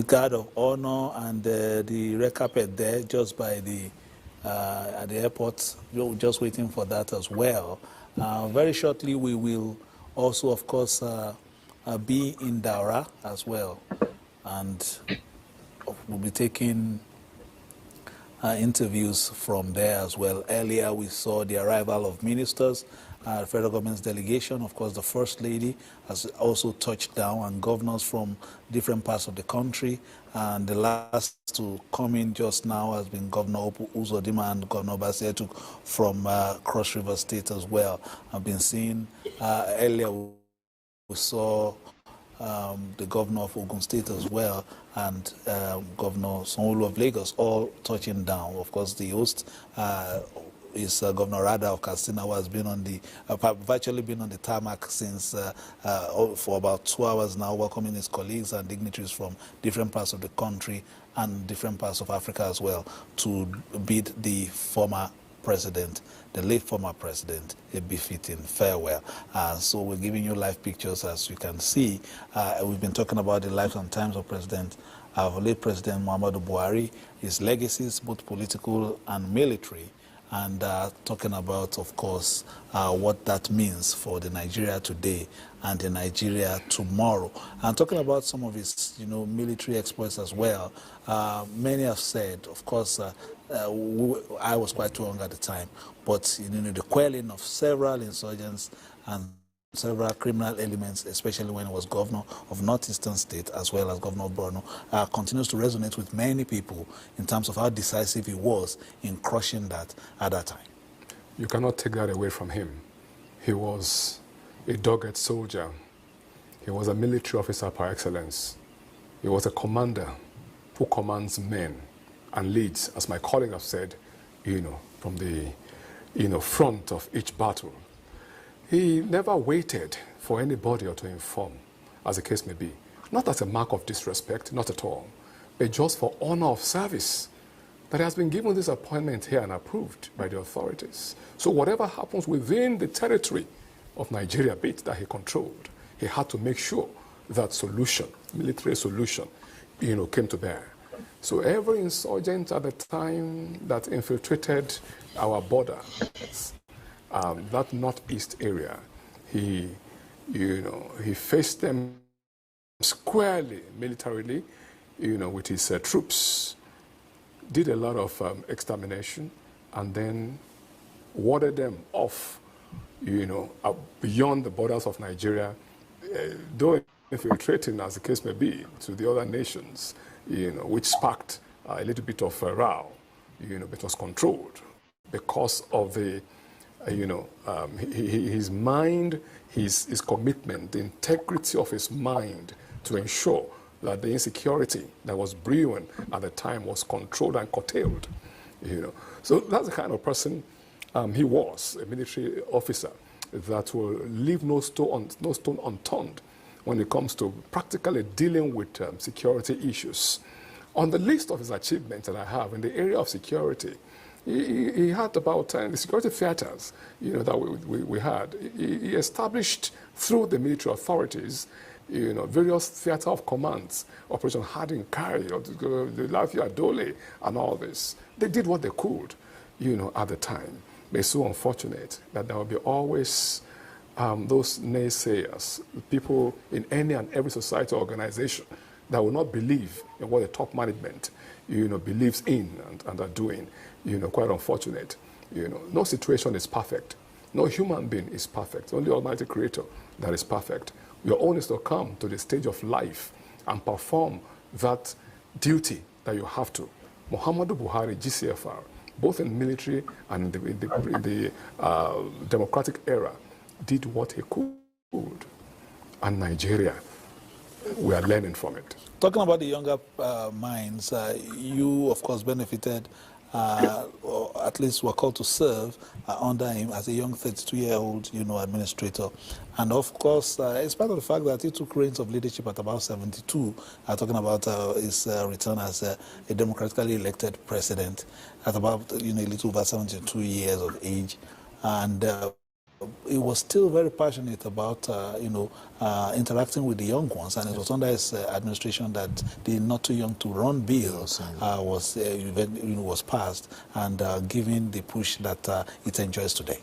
B: guard of honor and the red carpet there just by at the airport. We're just waiting for that as well. Very shortly, we will also, of course, be in Daura as well, and we'll be taking interviews from there as well. Earlier, we saw the arrival of ministers federal government's delegation. Of course, the First Lady has also touched down, and governors from different parts of the country. And the last to come in just now has been Governor Uzodimma and Governor Basietu from Cross River State as well. I've been seeing earlier we saw the governor of Ogun State as well, and Governor Sanwo-Olu of Lagos, all touching down. Of course, the host is Governor Rada of Katsina, who has been on the virtually been on the tarmac since for about 2 hours now, welcoming his colleagues and dignitaries from different parts of the country and different parts of Africa as well, to bid the former president, the late former president, a befitting farewell. So we're giving you live pictures, as you can see. We've been talking about the life and times of our late President Muhammadu Buhari, his legacies, both political and military, and talking about, of course, what that means for the Nigeria today and the Nigeria tomorrow. And talking about some of his, military exploits as well. Many have said, of course, I was quite young at the time, but the quelling of several insurgents and several criminal elements, especially when he was governor of Northeastern State as well as Governor of Borno, continues to resonate with many people in terms of how decisive he was in crushing that at that time.
A: You cannot take that away from him. He was a dogged soldier. He was a military officer par excellence. He was a commander who commands men and leads, as my colleague have said, from the front of each battle. He never waited for anybody or to inform, as the case may be. Not as a mark of disrespect, not at all, but just for honor of service that has been given this appointment here and approved by the authorities. So whatever happens within the territory of Nigeria bit that he controlled, he had to make sure that solution, military solution, came to bear. So every insurgent at the time that infiltrated our border, that northeast area, he faced them squarely, militarily, with his troops, did a lot of extermination, and then warded them off, beyond the borders of Nigeria, though infiltrating, as the case may be, to the other nations, which sparked a little bit of a row, but was controlled because of the his mind, his commitment, the integrity of his mind to ensure that the insecurity that was brewing at the time was controlled and curtailed. So that's the kind of person he was, a military officer that will leave no stone unturned when it comes to practically dealing with security issues. On the list of his achievements that I have in the area of security, he had about the security theaters, that we had. He established through the military authorities, various theater of commands, Operation Hardin Carry, the Lafia Dole, and all this. They did what they could, at the time. But it's so unfortunate that there will be always those naysayers, people in any and every society or organization that will not believe in what the top management, believes in and are doing. Quite unfortunate. No situation is perfect. No human being is perfect. Only Almighty Creator that is perfect. Your own is to come to the stage of life and perform that duty that you have to. Muhammadu Buhari, GCFR, both in military and in the democratic era, did what he could. And Nigeria, we are learning from it.
B: Talking about the younger minds, you, of course, benefited, or at least were called to serve under him as a young 32-year-old, administrator. And of course, in spite of the fact that he took reins of leadership at about 72, talking about his return as a democratically elected president at about, a little over 72 years of age. And he was still very passionate about, interacting with the young ones, and it was under his administration that the Not Too Young to Run bill was passed and giving the push that it enjoys today.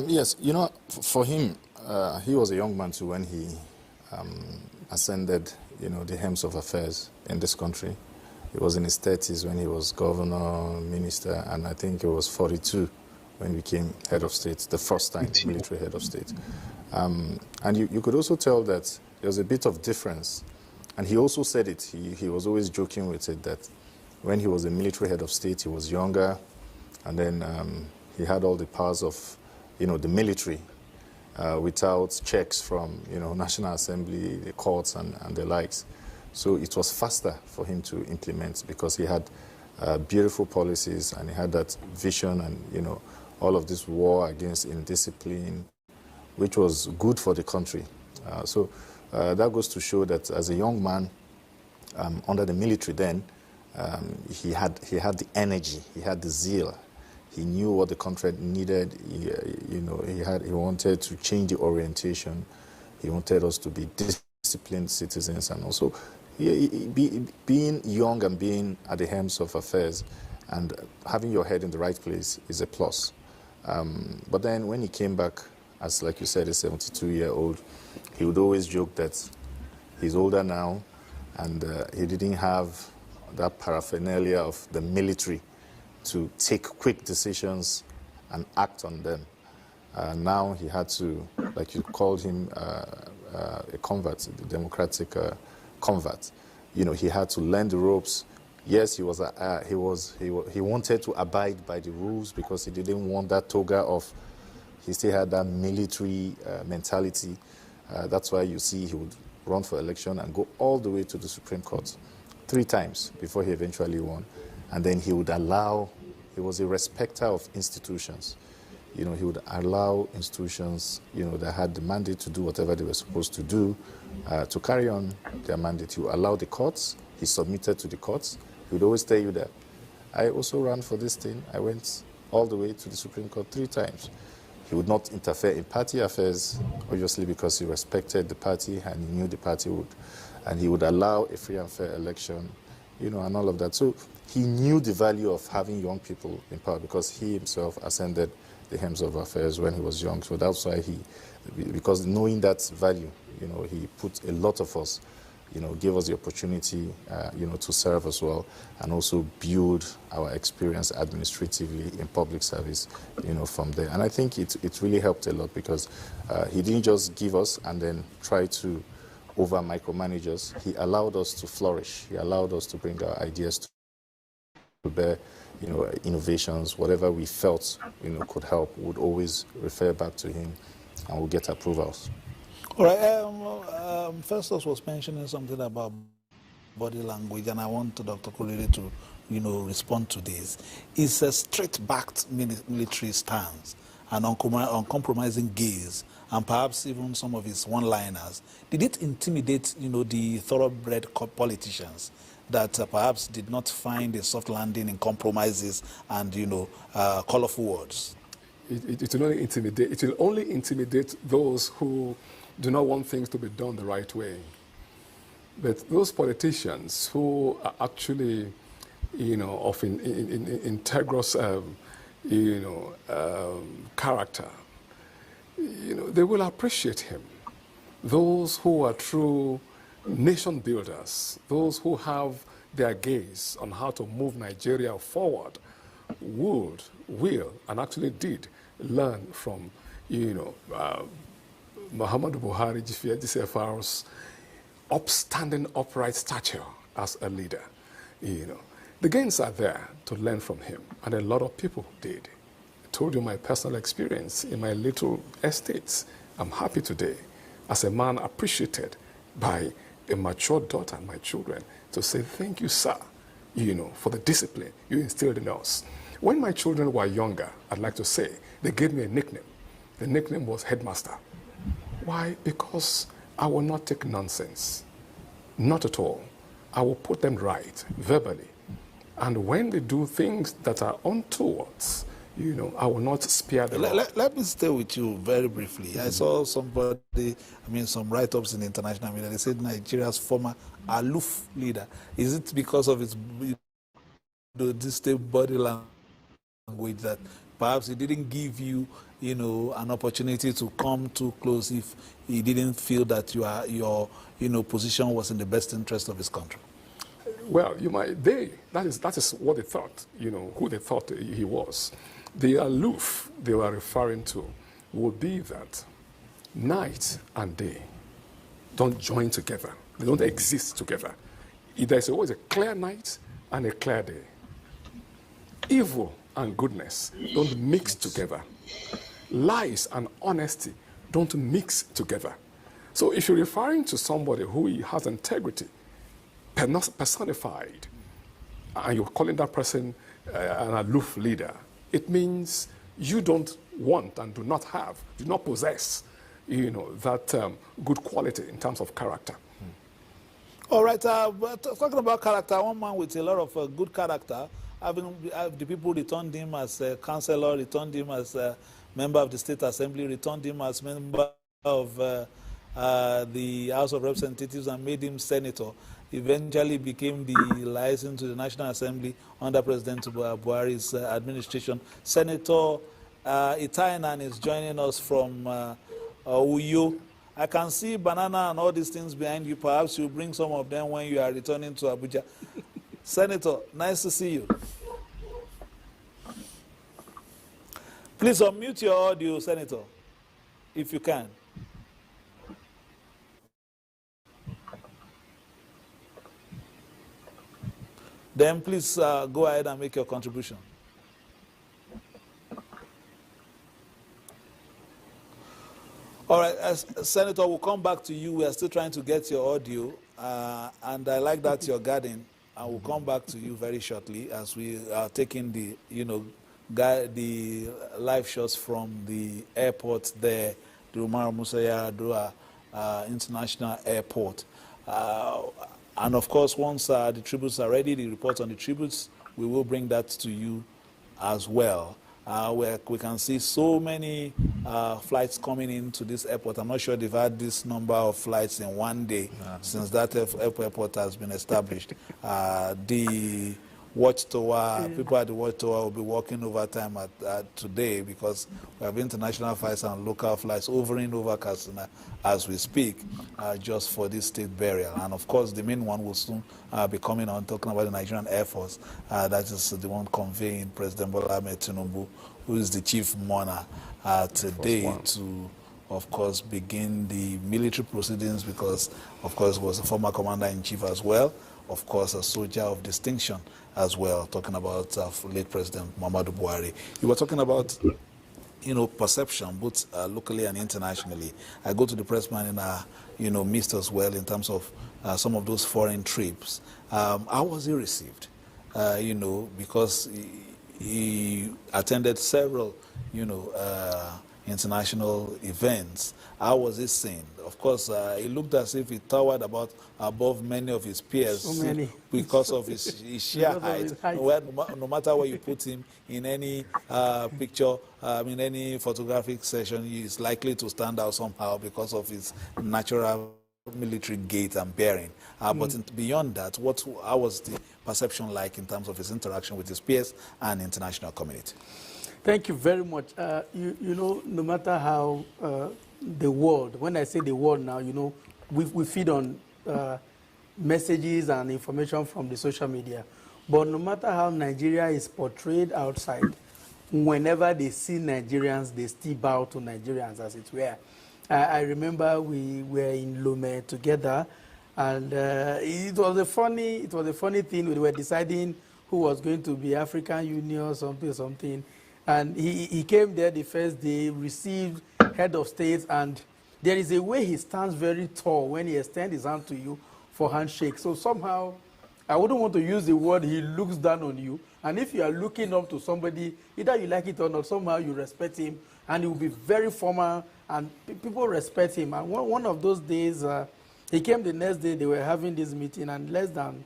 D: Yes, for him, he was a young man too when he ascended, the helms of affairs in this country. He was in his 30s when he was governor, minister, and I think he was 42 when he became head of state, the first time military head of state. And you could also tell that there was a bit of difference. And he also said it, he was always joking with it, that when he was a military head of state, he was younger, and then he had all the powers of, the military, without checks from, National Assembly, the courts, and the likes. So it was faster for him to implement because he had beautiful policies and he had that vision and, all of this war against indiscipline, which was good for the country. So that goes to show that as a young man under the military then, he had the energy, he had the zeal. He knew what the country needed. He wanted to change the orientation. He wanted us to be disciplined citizens, and also being young and being at the helms of affairs and having your head in the right place is a plus. But then when he came back, as like you said, a 72-year-old, he would always joke that he's older now and he didn't have that paraphernalia of the military to take quick decisions and act on them. Now he had to, like you called him, a convert, the democratic convert. He had to learn the ropes. Yes, he wanted to abide by the rules because he didn't want that toga of. He still had that military mentality. That's why you see he would run for election and go all the way to the Supreme Court 3 times before he eventually won. And then he would allow, he was a respecter of institutions. He would allow institutions, that had the mandate to do whatever they were supposed to do, to carry on their mandate. He would allow the courts. He submitted to the courts. He would always tell you that, I also ran for this thing. I went all the way to the Supreme Court 3 times. He would not interfere in party affairs, obviously because he respected the party and he knew the party would. And he would allow a free and fair election, and all of that. So he knew the value of having young people in power because he himself ascended the helms of affairs when he was young. So that's why because knowing that value, he put a lot of us, gave us the opportunity, to serve as well and also build our experience administratively in public service, from there. And I think it really helped a lot because he didn't just give us and then try to over micromanage us. He allowed us to flourish. He allowed us to bring our ideas to bear, innovations, whatever we felt, could help, would always refer back to him and we'll get approvals.
B: All right, Festus was mentioning something about body language, and I want Dr. Kolede to, respond to this. It's a straight-backed military stance, an uncompromising gaze, and perhaps even some of his one-liners. Did it intimidate, the thoroughbred politicians that perhaps did not find a soft landing in compromises and, colorful words?
A: It will only intimidate those who do not want things to be done the right way. But those politicians who are actually, of integrous, character, they will appreciate him. Those who are true nation builders, those who have their gaze on how to move Nigeria forward, will, and actually did learn from, Muhammadu Buhari, GCFR's upstanding, upright stature as a leader. The gains are there to learn from him, and a lot of people did. I told you my personal experience in my little estates. I'm happy today, as a man appreciated by a mature daughter and my children, to say, thank you, sir, for the discipline you instilled in us. When my children were younger, I'd like to say, they gave me a nickname. The nickname was Headmaster. Why? Because I will not take nonsense. Not at all. I will put them right, verbally. And when they do things that are untoward, I will not spare them.
B: Let me stay with you very briefly. I saw some write-ups in the international media. They said Nigeria's former aloof leader. Is it because of his this body language that perhaps he didn't give you, an opportunity to come too close if he didn't feel that your position was in the best interest of his country?
A: Well, that is what they thought, who they thought he was. The aloof they were referring to would be that night and day don't join together. They don't exist together. There's always a clear night and a clear day. Evil and goodness don't mix together. Lies and honesty don't mix together. So if you're referring to somebody who has integrity personified, and you're calling that person an aloof leader, it means you don't want and do not have, do not possess, that good quality in terms of character.
B: All right, but talking about character, one man with a lot of good character, the people returned him as a councillor, returned him as a member of the State Assembly, returned him as member of the House of Representatives and made him senator. Eventually became the liaison to the National Assembly under President Buhari's administration. Senator Itainan is joining us from Uyo. I can see banana and all these things behind you. Perhaps you'll bring some of them when you are returning to Abuja. Senator, nice to see you. Please unmute your audio, Senator, if you can. Then please go ahead and make your contribution. All right, Senator, we'll come back to you. We are still trying to get your audio, and I like that you're guarding. And we'll come back to you very shortly as we are taking the, the live shots from the airport there, the Umar Musa Yar'Adua International Airport. And of course, once the tributes are ready, the report on the tributes, we will bring that to you as well. Where we can see so many flights coming into this airport. I'm not sure they've had this number of flights in one day since that airport has been established. The watchtower, people at the watchtower will be working overtime today because we have international flights and local flights hovering over Katsina as we speak, just for this state burial. And of course, the main one will soon be coming on, talking about the Nigerian Air Force. That is the one conveying President Bola Ahmed Tinubu, who is the chief mourner today, to, of course, begin the military proceedings because, of course, he was a former commander-in-chief as well. Of course, a soldier of distinction as well, talking about late President Muhammadu Buhari. You were talking about, perception, both locally and internationally. I go to the pressman in midst as well in terms of some of those foreign trips. How was he received? Because he attended several, international events. How was he seen? Of course, it looked as if he towered above many of his peers because of his sheer height. No matter where you put him in any picture, in any photographic session, he is likely to stand out somehow because of his natural military gait and bearing. But beyond that, how was the perception like in terms of his interaction with his peers and international community?
E: Thank you very much. No matter how the world, when I say the world now, we feed on messages and information from the social media. But no matter how Nigeria is portrayed outside, whenever they see Nigerians, they still bow to Nigerians, as it were. I remember we were in Lome together, and it was a funny thing. We were deciding who was going to be African Union or something. And he came there the first day, received head of state, and there is a way he stands very tall when he extends his hand to you for handshake. So somehow, I wouldn't want to use the word he looks down on you. And if you are looking up to somebody, either you like it or not, somehow you respect him, and he will be very formal, and people respect him. And one of those days, he came the next day, they were having this meeting, and less than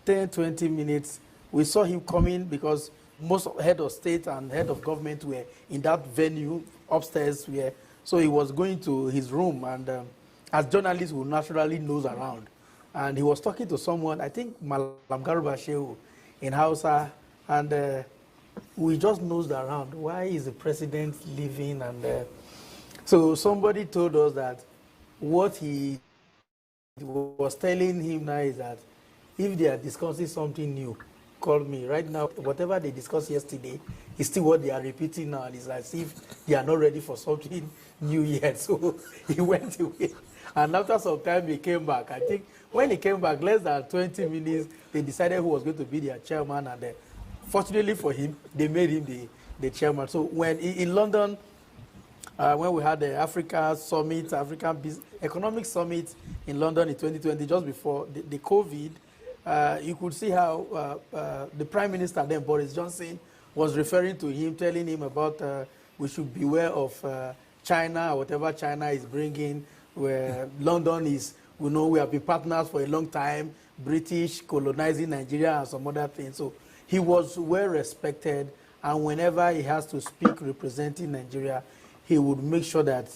E: 10, 20 minutes, we saw him coming because most head of state and head of government were in that venue upstairs. So he was going to his room, and as journalists will naturally nose around. And he was talking to someone, I think Malam Garuba Shehu in Hausa, and we just nosed around. Why is the president leaving? And so somebody told us that what he was telling him now is that if they are discussing something new, called me. Right now, whatever they discussed yesterday is still what they are repeating now. And it's as if they are not ready for something new yet. So he went away. And after some time, he came back. I think when he came back, less than 20 minutes, they decided who was going to be their chairman. And fortunately for him, they made him the chairman. So when in London, when we had the Africa Summit, Economic Summit in London in 2020, just before the COVID, you could see how the Prime Minister then, Boris Johnson, was referring to him, telling him about we should beware of China, whatever China is bringing, where London is, we know we have been partners for a long time, British colonizing Nigeria and some other things. So he was well respected, and whenever he has to speak representing Nigeria, he would make sure that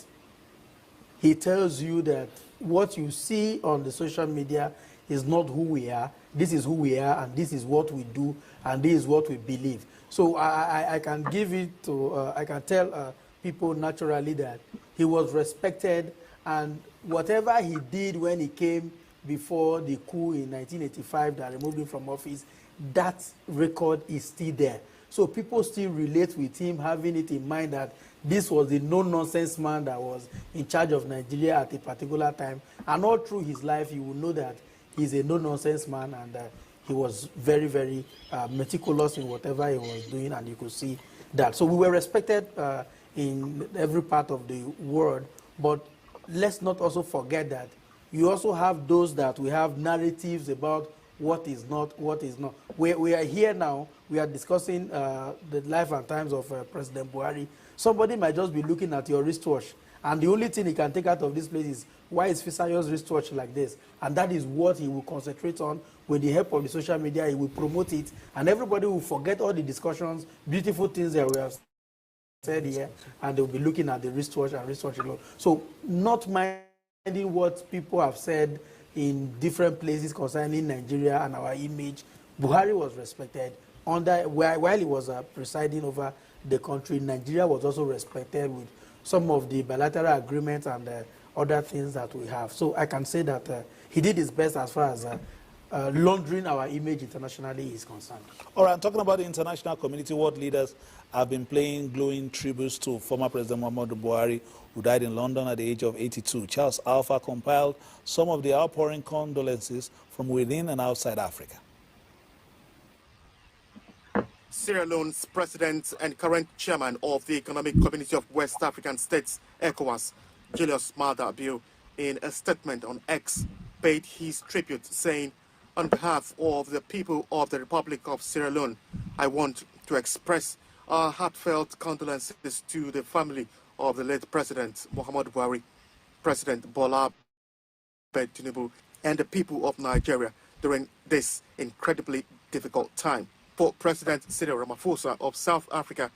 E: he tells you that what you see on the social media is not who we are. This is who we are, and this is what we do, and this is what we believe. So I can give it to, I can tell people naturally that he was respected, and whatever he did when he came before the coup in 1985 that removed him from office, that record is still there. So people still relate with him, having it in mind that this was the no-nonsense man that was in charge of Nigeria at a particular time. And all through his life, you will know that he's a no-nonsense man, and he was very, very meticulous in whatever he was doing, and you could see that. So we were respected in every part of the world, but let's not also forget that you also have those that we have narratives about what is not, what is not. We are here now, we are discussing the life and times of President Buhari. Somebody might just be looking at your wristwatch, and the only thing he can take out of this place is, why is Fisayo's wristwatch like this? And that is what he will concentrate on. With the help of the social media, he will promote it, and everybody will forget all the discussions, beautiful things that we have said here, and they'll be looking at the wristwatch and wristwatch alone. So not minding what people have said in different places concerning Nigeria and our image, Buhari was respected. While he was presiding over the country, Nigeria was also respected with some of the bilateral agreements and other things that we have. So I can say that he did his best as far as laundering our image internationally is concerned.
B: All right, talking about the international community, world leaders have been paying glowing tributes to former President Muhammadu Buhari, who died in London at the age of 82. Charles Alpha compiled some of the outpouring condolences from within and outside Africa.
H: Sierra Leone's president and current chairman of the Economic Community of West African States, ECOWAS, Julius Maada Bio, in a statement on X, paid his tribute, saying, "On behalf of the people of the Republic of Sierra Leone, I want to express our heartfelt condolences to the family of the late President Muhammadu Buhari, President Bola Tinubu, and the people of Nigeria during this incredibly difficult time." For President Cyril Ramaphosa of South Africa,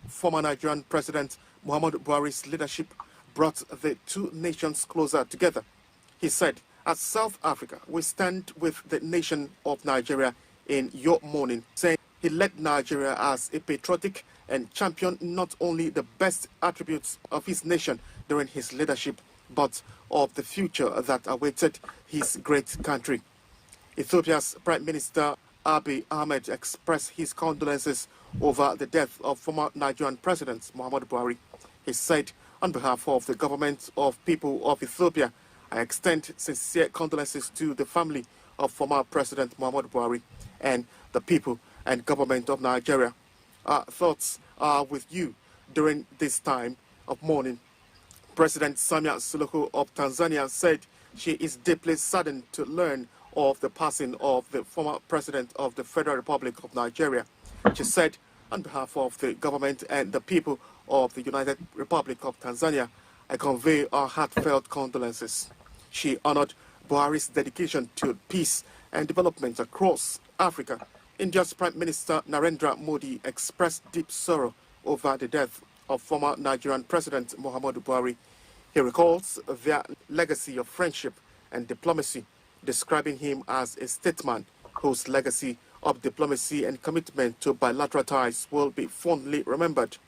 H: former Nigerian President Muhammadu Buhari's leadership brought the two nations closer together. He said, "As South Africa, we stand with the nation of Nigeria in your mourning," saying he led Nigeria as a patriotic and championed not only the best attributes of his nation during his leadership, but of the future that awaited his great country. Ethiopia's Prime Minister Abiy Ahmed expressed his condolences over the death of former Nigerian President Muhammadu Buhari. He said, "On behalf of the government of people of Ethiopia, I extend sincere condolences to the family of former President Muhammadu Buhari and the people and government of Nigeria. Our thoughts are with you during this time of mourning." President Samia Suluhu of Tanzania said she is deeply saddened to learn of the passing of the former president of the Federal Republic of Nigeria. She said, "On behalf of the government and the people of the United Republic of Tanzania, I convey our heartfelt condolences." She honored Buhari's dedication to peace and development across Africa. India's Prime Minister Narendra Modi expressed deep sorrow over the death of former Nigerian President Muhammadu Buhari. He recalls their legacy of friendship and diplomacy, describing him as a statesman whose legacy of diplomacy and commitment to bilateral ties will be fondly remembered.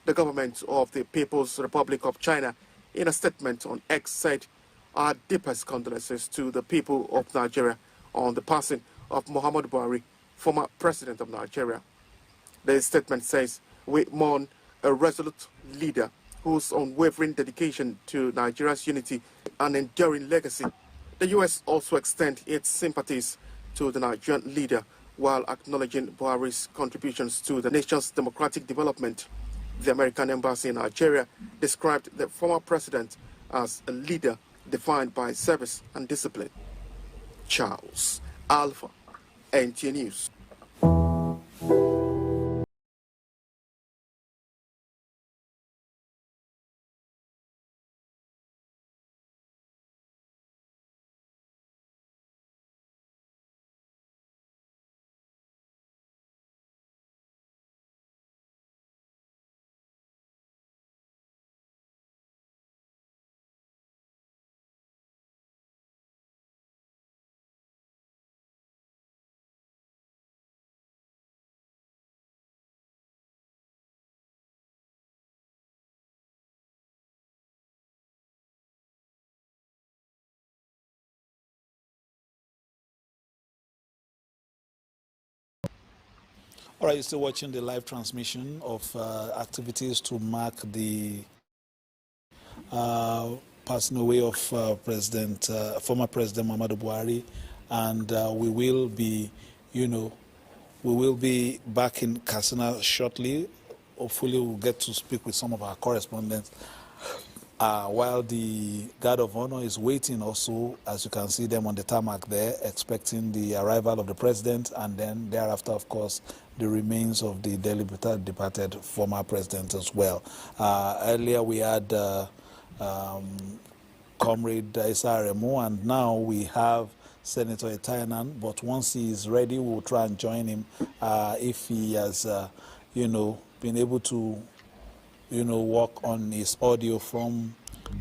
H: The government of the People's Republic of China, in a statement on X, said, "Our deepest condolences to the people of Nigeria on the passing of Muhammadu Buhari. former president of Nigeria. The statement says, "We mourn a resolute leader whose unwavering dedication to Nigeria's unity and enduring legacy." The U.S. also extends its sympathies to the Nigerian leader while acknowledging Buhari's contributions to the nation's democratic development. The American embassy in Nigeria described the former president as a leader defined by service and discipline. Charles Alpha, NTA News.
B: All right, you're still watching the live transmission of activities to mark the passing away of former President Muhammadu Buhari, and we will be, we will be back in Katsina shortly. Hopefully, we'll get to speak with some of our correspondents. While the guard of honor is waiting also, as you can see them on the tarmac there, expecting the arrival of the president, and then thereafter, of course, the remains of the departed former president as well. Earlier we had Comrade Issa Remo, and now we have Senator Etayanan, but once he is ready, we'll try and join him if he has, been able to work on his audio from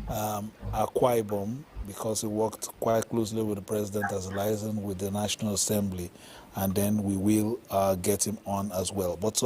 B: Akwa Ibom, because he worked quite closely with the president as a liaison with the National Assembly, and then we will get him on as well. But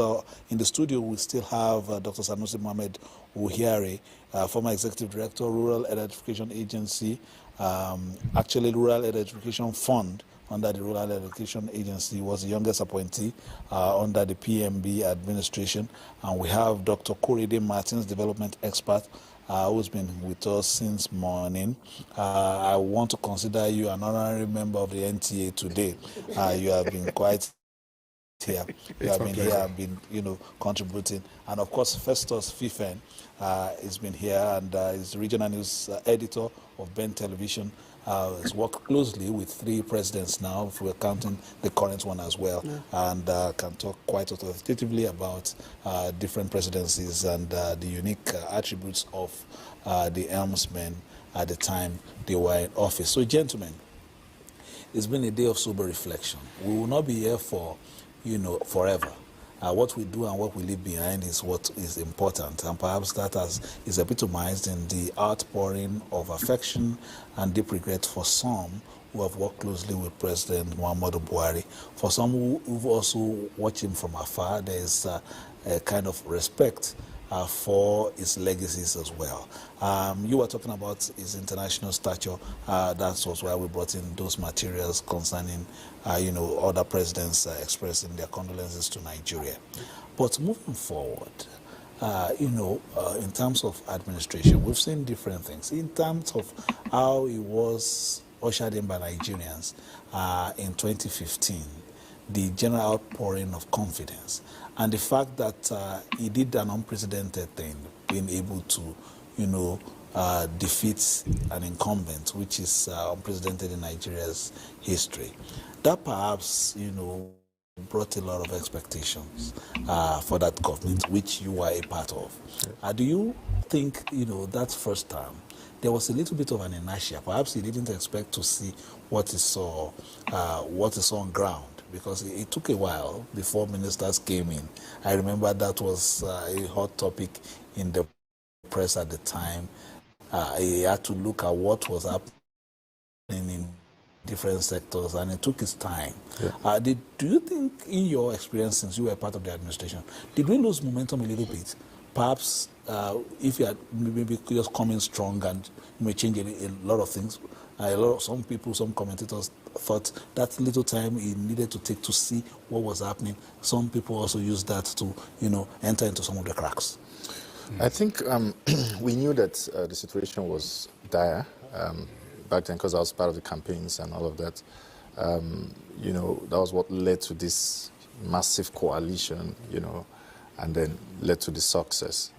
B: in the studio, we still have Dr. Sanusi Mohammed Buhari, former Executive Director, Rural Electrification Agency, actually Rural Electrification Fund, under the Rural Education Agency, was the youngest appointee under the PMB administration. And we have Dr. Korede Martins, development expert, who's been with us since morning. I want to consider you an honorary member of the NTA today. You have been quite here. You have been here and been, contributing. And of course, Festus Fifen has been here and is the regional news editor of Ben Television. Has worked closely with 3 presidents now, if we're counting the current one as well, and can talk quite authoritatively about different presidencies and the unique attributes of the helmsmen at the time they were in office. So, gentlemen, it's been a day of sober reflection. We will not be here for, forever. What we do and what we leave behind is what is important, and perhaps that is epitomized in the outpouring of affection and deep regret for some who have worked closely with President Muhammadu Buhari. For some who've also watched him from afar, there's a kind of respect for his legacies as well. You were talking about his international stature. That was why we brought in those materials concerning, other presidents expressing their condolences to Nigeria. But moving forward, in terms of administration, we've seen different things. In terms of how he was ushered in by Nigerians in 2015, the general outpouring of confidence, and the fact that he did an unprecedented thing, being able to, defeat an incumbent, which is unprecedented in Nigeria's history. That perhaps, brought a lot of expectations for that government, which you were a part of. Do you think, that first time, there was a little bit of an inertia? Perhaps he didn't expect to see what he saw on ground, because it took a while before ministers came in. I remember that was a hot topic in the press at the time. He had to look at what was happening in different sectors, and it took its time. Yeah. Do you think, in your experience, since you were part of the administration, did we lose momentum a little bit? Perhaps if you had maybe just coming strong and may change a lot of things, Some people, some commentators thought that little time he needed to take to see what was happening. Some people also used that to, enter into some of the cracks.
D: I think we knew that the situation was dire back then because I was part of the campaigns and all of that. That was what led to this massive coalition, and then led to the success.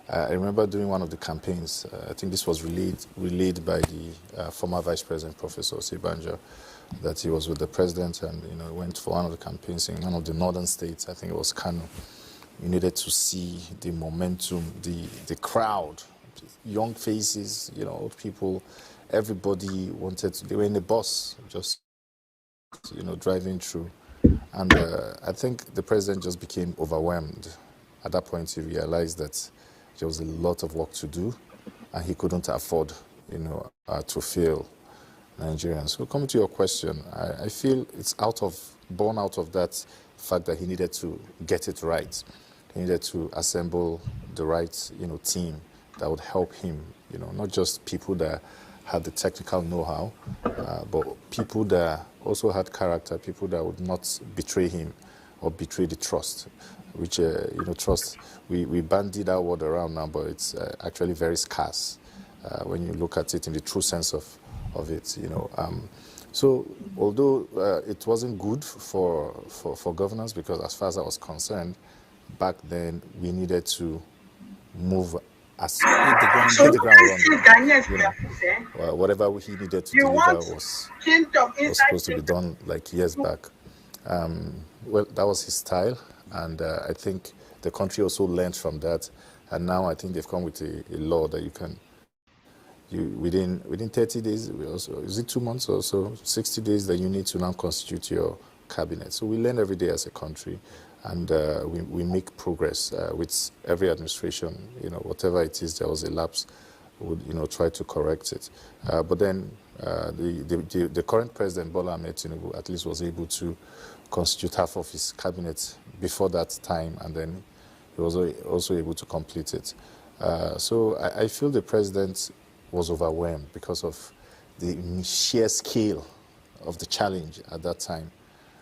D: I remember during one of the campaigns, I think this was relayed by the former Vice President, Professor Osibanjo, that he was with the president and, went for one of the campaigns in one of the northern states. I think it was Kano. You needed to see the momentum, the crowd, young faces, old people. Everybody they were in the bus, just, driving through. And I think the president just became overwhelmed. At that point, he realized that there was a lot of work to do, and he couldn't afford, to fail Nigerians. So coming to your question, I feel it's born out of that fact that he needed to get it right. He needed to assemble the right, team that would help him, not just people that had the technical know-how, but people that also had character, people that would not betray him or betray the trust, which, trust, we bandy that word around now, but it's actually very scarce when you look at it in the true sense of it, So although it wasn't good for governance, because as far as I was concerned, back then we needed to move hit the ground running. Whatever he needed to deliver was supposed to be done like years back. Well, that was his style, and I think the country also learned from that. And now I think they've come with a law that within 30 days, is it 2 months or so, 60 days that you need to now constitute your cabinet. So we learn every day as a country, and we make progress with every administration. Whatever it is, there was a lapse, we would try to correct it. But then the current president, Bola Ahmed Tinubu, at least was able to constitute half of his cabinet before that time, and then he was also able to complete it. So I feel the president was overwhelmed because of the sheer scale of the challenge at that time,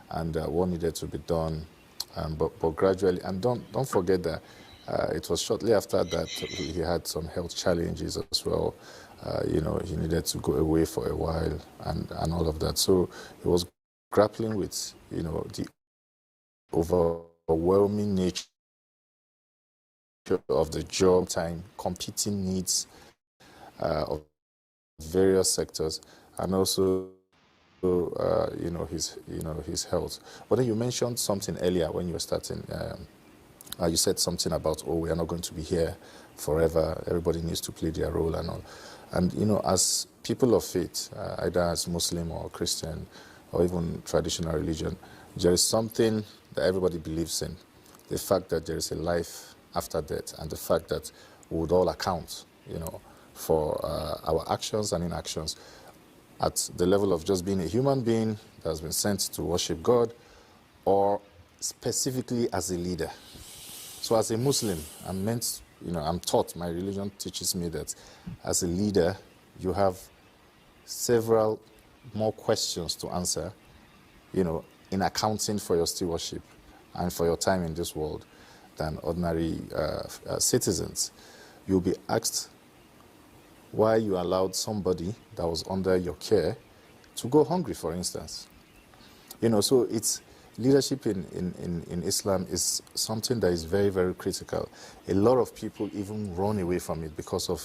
D: and what needed to be done. But gradually, and don't forget that it was shortly after that he had some health challenges as well. He needed to go away for a while and all of that. So he was grappling with, the overwhelming nature of the job time, competing needs of various sectors, and also his health. But then you mentioned something earlier when you were starting. You said something about, we are not going to be here forever. Everybody needs to play their role and all. And as people of faith, either as Muslim or Christian or even traditional religion, there is something that everybody believes in. The fact that there is a life after death, and the fact that we would all account, for our actions and inactions, at the level of just being a human being that has been sent to worship God, or specifically as a leader. So as a Muslim, I'm taught, my religion teaches me that as a leader, you have several more questions to answer, in accounting for your stewardship and for your time in this world than ordinary citizens. You'll be asked why you allowed somebody that was under your care to go hungry, for instance. So it's leadership in Islam is something that is very, very critical. A lot of people even run away from it because of,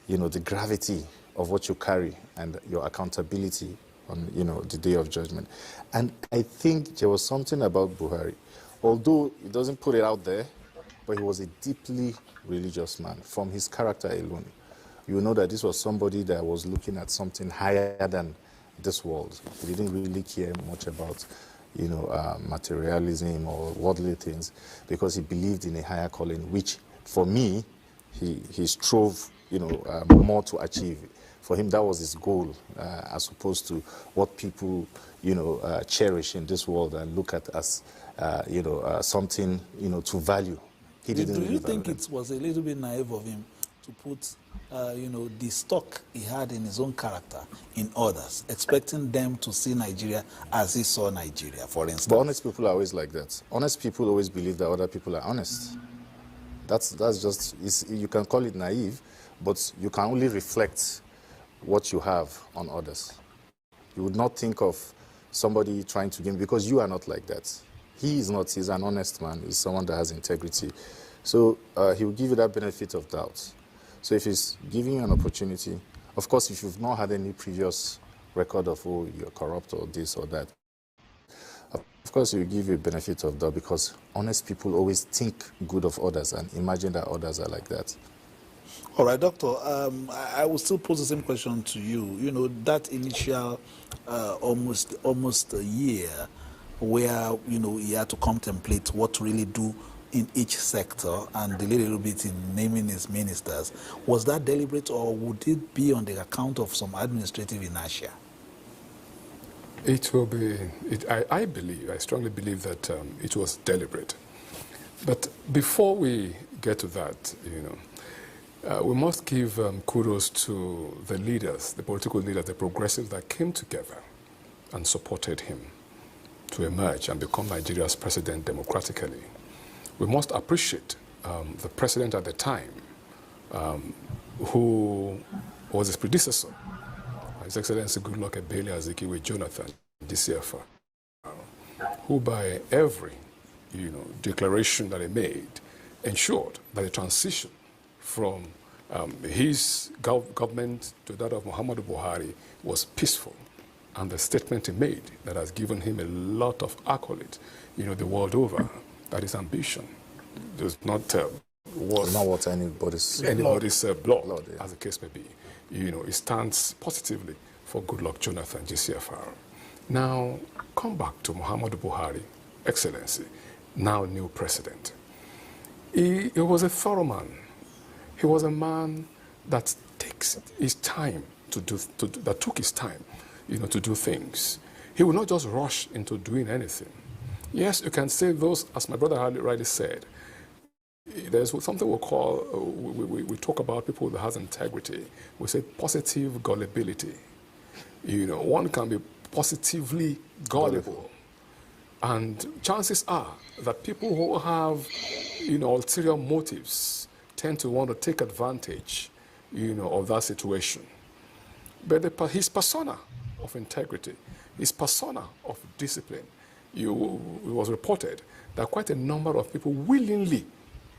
D: the gravity of what you carry and your accountability on, the day of judgment. And I think there was something about Buhari, although he doesn't put it out there, but he was a deeply religious man. From his character alone, you know that this was somebody that was looking at something higher than this world. He didn't really care much about, materialism or worldly things, because he believed in a higher calling, which for me, he strove, more to achieve. For him, that was his goal, as opposed to what people, cherish in this world and look at as, something, to value. He didn't.
B: Do you think it was a little bit naive of him to put, the stock he had in his own character in others, expecting them to see Nigeria as he saw Nigeria, for instance.
D: But honest people are always like that. Honest people always believe that other people are honest. That's just, you can call it naive, but you can only reflect what you have on others. You would not think of somebody trying to give, because you are not like that. He is not, he's an honest man, he's someone that has integrity. So he will give you that benefit of doubt. So if he's giving you an opportunity, of course, if you've not had any previous record of, oh, you're corrupt or this or that, of course, he will give you a benefit of doubt, because honest people always think good of others and imagine that others are like that.
B: All right, Doctor, I will still pose the same question to you. You know, that initial almost a year where, he had to contemplate what to really do in each sector and delay a little bit in naming his ministers, was that deliberate, or would it be on the account of some administrative inertia?
A: It will be, I strongly believe that it was deliberate. But before we get to that, we must give kudos to the leaders, the political leaders, the progressives that came together and supported him to emerge and become Nigeria's president democratically. We must appreciate the president at the time, who was his predecessor, His Excellency Goodluck Ebele Azikiwe Jonathan, DCFR, who by every declaration that he made ensured that the transition from his government to that of Muhammadu Buhari was peaceful. And the statement he made that has given him a lot of accolades, the world over, that his ambition does not
D: what anybody's
A: blood, as the case may be. It stands positively for Goodluck Jonathan, GCFR. Now, come back to Muhammadu Buhari, Excellency, now new president. He was a thorough man. He was a man that takes his time that took his time, to do things. He will not just rush into doing anything. Yes, you can say those, as my brother rightly said, there's something we call, we talk about people that has integrity. We say positive gullibility. One can be positively gullible. And chances are that people who have, ulterior motives tend to want to take advantage, of that situation. But his persona of integrity, his persona of discipline, it was reported that quite a number of people willingly,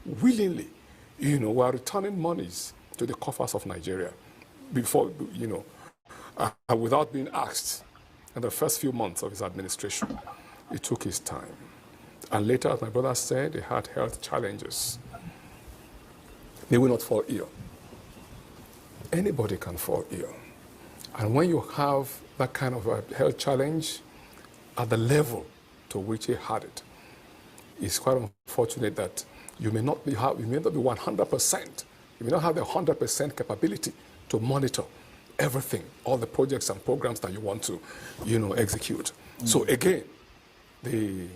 A: were returning monies to the coffers of Nigeria before, without being asked in the first few months of his administration. It took his time. And later, as my brother said, he had health challenges. They will not fall ill. Anybody can fall ill. And when you have that kind of a health challenge at the level to which he had it, it's quite unfortunate that you may not be 100%. You may not have the 100% capability to monitor everything, all the projects and programs that you want to, execute. So again, the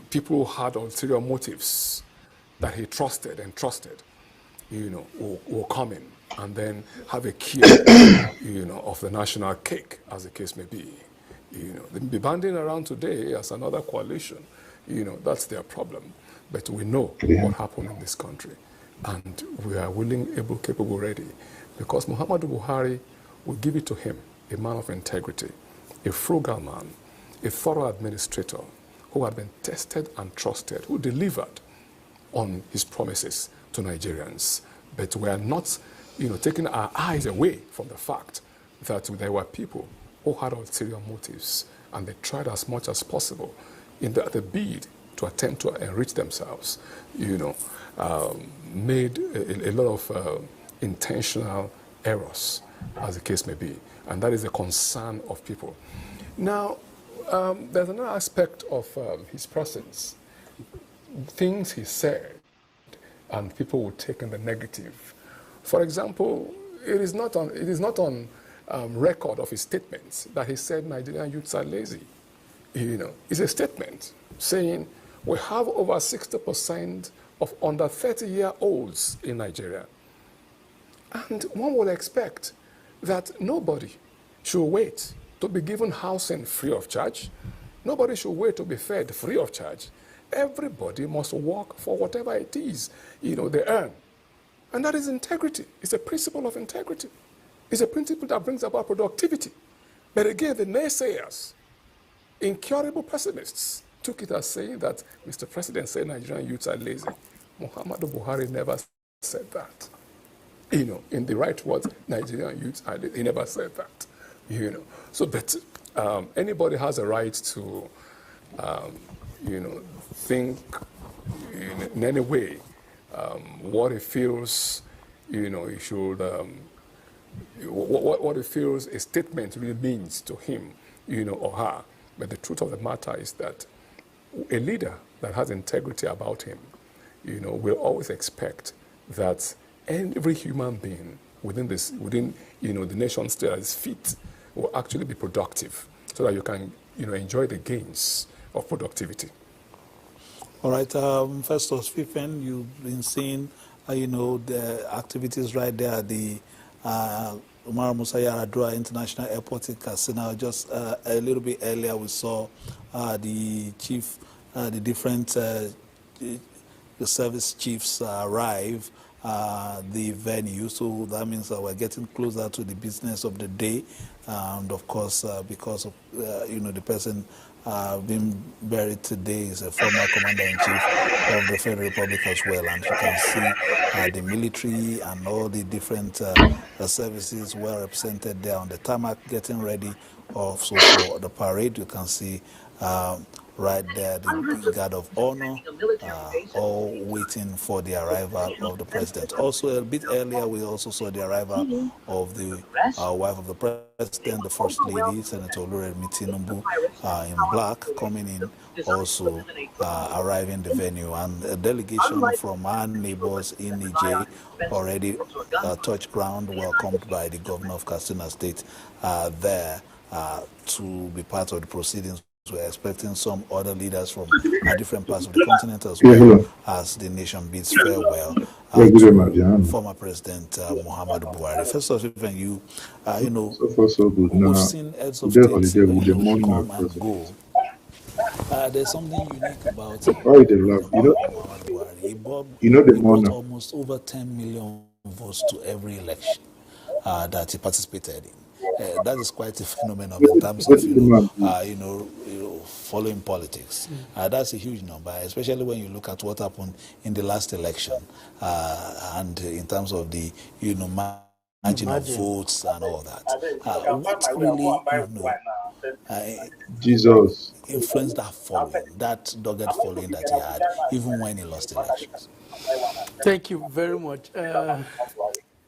A: people who had ulterior motives that he trusted and trusted, will come in and then have a kill, of the national cake, as the case may be. They may be banding around today as another coalition. That's their problem. But we know what happened in this country. And we are willing, able, capable, ready. Because Muhammadu Buhari will give it to him, a man of integrity, a frugal man, a thorough administrator who had been tested and trusted, who delivered on his promises to Nigerians. But we are not, taking our eyes away from the fact that there were people who had ulterior motives, and they tried as much as possible in the bid to attempt to enrich themselves, made a lot of intentional errors, as the case may be. And that is a concern of people. Now, there's another aspect of his presence. Things he said, and people would take in the negative. For example, it is not on record of his statements that he said Nigerian youths are lazy. It's a statement saying we have over 60% of under 30-year-olds in Nigeria. And one would expect that nobody should wait to be given housing free of charge. Nobody should wait to be fed free of charge. Everybody must work for whatever it is, they earn. And that is integrity. It's a principle of integrity. It's a principle that brings about productivity. But again, the naysayers, incurable pessimists, took it as saying that Mr. President said Nigerian youths are lazy. Muhammadu Buhari never said that. In the right words, Nigerian youths are lazy. He never said that. So, but anybody has a right to, think in any way what he feels, he should, what he feels a statement really means to him, or her. But the truth of the matter is that a leader that has integrity about him, will always expect that every human being within the nation state at his feet will actually be productive, so that you can, enjoy the gains of productivity.
B: All right, Festus Fifen, you've been seeing, the activities right there at the Umar Musa Yar'Adua International Airport in Katsina. Just a little bit earlier, we saw the chief, the different the service chiefs arrive the venue. So that means that we're getting closer to the business of the day. And of course, because of the person being buried today is a former commander-in-chief of the Federal Republic as well. And you can see the military and all the different services well represented there on the tarmac, getting ready also for the parade. You can see right there the guard of honor, all waiting for the arrival of the president. Also, a bit earlier, we also saw the arrival of the wife of the president, the first lady, Senator Oluremi Tinubu, in black, coming in, also arriving the venue. And a delegation from our neighbors in Niger already touched ground, welcomed by the governor of Katsina State there to be part of the proceedings. We're expecting some other leaders from different parts of the continent as well, as the nation bids farewell to former President Muhammadu Buhari. First of all, you, we've seen heads of states come and go. There's something unique about Muhammadu Buhari. He brought almost over 10 million votes to every election that he participated in. That is quite a phenomenon in terms of following politics. That's a huge number, especially when you look at what happened in the last election, and in terms of the margin of votes and all that. What really
I: Jesus
B: influenced that following, that dogged following that he had, even when he lost elections?
E: Thank you very much.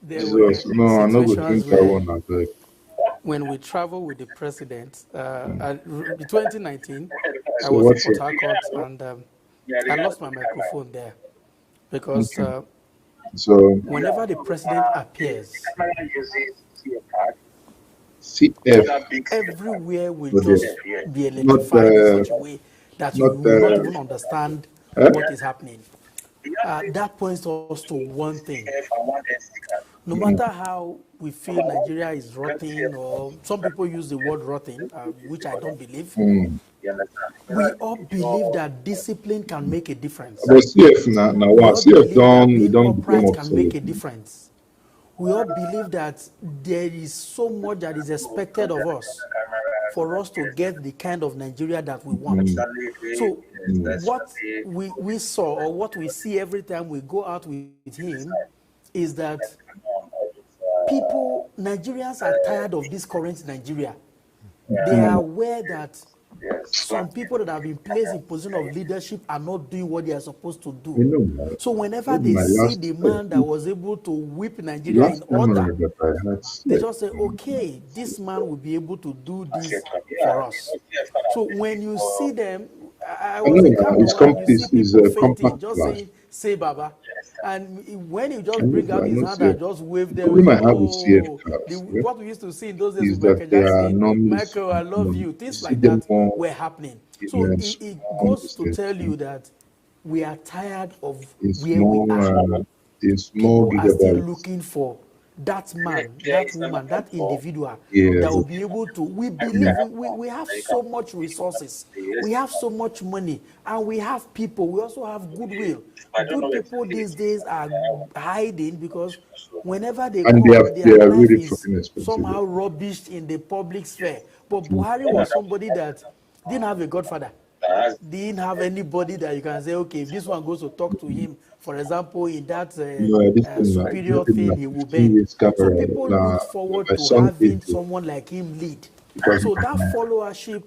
I: Jesus, no, I'm not going to drink that one. I beg.
E: When we travel with the president, in 2019, I
I: So
E: was
I: what's
E: in
I: it?
E: Port Harcourt, and I lost my microphone there because
I: So
E: whenever the president appears,
I: CF,
E: everywhere will
I: Okay.
E: just be electrified in such a way that you
I: not,
E: will not even understand
I: eh?
E: what is happening. That points us to one thing. No matter how we feel Nigeria is rotting, or some people use the word rotting, which I don't believe, we all believe that discipline can make a difference.
I: But CF now
E: We
I: what?
E: all
I: CF
E: believe that
I: don't
E: being
I: become
E: upright can make a
I: obsolete.
E: difference. We all believe that there is so much that is expected of us for us to get the kind of Nigeria that we want. So what we saw, or what we see every time we go out with him, is that people, Nigerians are tired of this current Nigeria. They are aware that some people that have been placed in position of leadership are not doing what they are supposed to do.
I: You know,
E: So whenever
I: maybe
E: they
I: my
E: see
I: last
E: the man that was able to whip Nigeria in order,
I: that I had
E: they
I: CF.
E: just say, okay, this man will be able to do this for us. So when you see them, I was
I: know
E: in
I: now, his
E: Kano, and you see
I: his
E: people fainting,
I: compact
E: just
I: class.
E: saying, say Baba. And when he
I: I
E: just bring
I: know,
E: out
I: I
E: his
I: know
E: hand and
I: CF.
E: just wave
I: The
E: them,
I: problem I
E: say,
I: have with CF
E: oh,
I: class yeah,
E: what we used to see in those days
I: is
E: with
I: that
E: Michael
I: they are
E: Jackson,
I: normally,
E: Michael, I love you,
I: you
E: things
I: see
E: like
I: them
E: that
I: more
E: were happening. So it goes to tell you that we are tired of
I: It's
E: where we are.
I: more
E: People
I: big
E: are still
I: about
E: looking for that man, that woman, that individual
I: yeah.
E: that will be able to, we believe, we have so much resources, we have so much money, and we have people, we also have goodwill. Good people these days are hiding because whenever they
I: And
E: come,
I: they
E: their
I: are
E: life
I: really
E: is
I: fucking expensive.
E: somehow rubbished in the public sphere. But Buhari was somebody that didn't have a godfather. Didn't have anybody that you can say, okay, if this one goes to talk to him, for example, in that
I: This thing like
E: superior thing, he will
I: 15
E: bend.
I: years
E: So
I: camera.
E: people look forward
I: My
E: to
I: son
E: having
I: is
E: someone like him lead.
I: because
E: So that followership,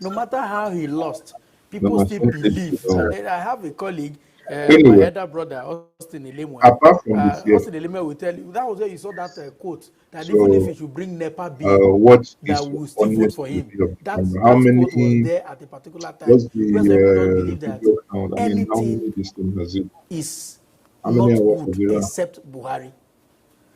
E: no matter how he lost,
I: no,
E: people
I: my
E: still
I: son is
E: believe. And then I have a colleague, my
I: anyway.
E: elder brother, Austin Elimwe.
I: Apart from this, yeah.
E: Austin Elimwe will tell you, that was where you saw that quote, that even if
I: So
E: he should bring NEPA bill,
I: what
E: that
I: is
E: will still vote
I: honest
E: for
I: review
E: him.
I: of the
E: That,
I: camera? How
E: that
I: many?
E: quote was there at a particular time.
I: What's
E: Because everybody
I: the
E: believe that
I: video count? I mean, how
E: anything
I: many this thing has it?
E: is
I: How many
E: not
I: hours
E: good
I: have you run?
E: except Buhari.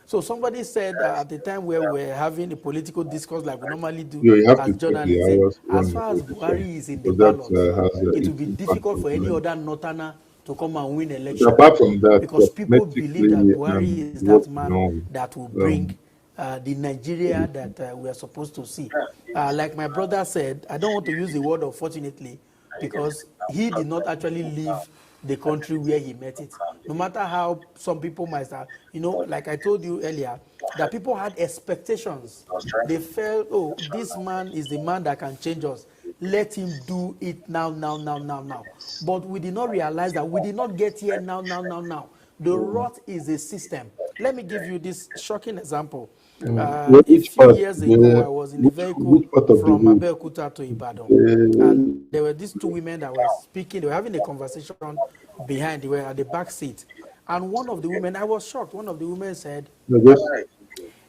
E: So somebody said at the time where we're having a political discourse like we normally do
I: You have
E: as
I: to check the
E: journalists, say,
I: hours
E: as
I: run
E: far as
I: for this one
E: Buhari is in the
I: because that
E: ballot,
I: has
E: it will
I: its
E: be
I: impact
E: difficult
I: on
E: for any
I: the
E: other northerner to come and win
I: But
E: election.
I: apart from that,
E: Because people believe that
I: cosmetically
E: Buhari
I: and
E: is
I: what
E: that
I: you
E: man
I: know,
E: that will bring the Nigeria that we are supposed to see. Like my brother said, I don't want to use the word unfortunately because he did not actually leave the country where he met it. No matter how some people might have, like I told you earlier, that people had expectations. They felt, oh, this man is the man that can change us. Let him do it now, now, now, now, now. But we did not realize that we did not get here now, now, now, now. The rot is a system. Let me give you this shocking example. A
I: which
E: few
I: part,
E: years ago, I was in a vehicle
I: which part of the
E: from
I: road?
E: Abeokuta to Ibadan. And there were these two women that were speaking. They were having a conversation behind. They were at the back seat. And one of the women, I was shocked. One of the women said,
I: No, just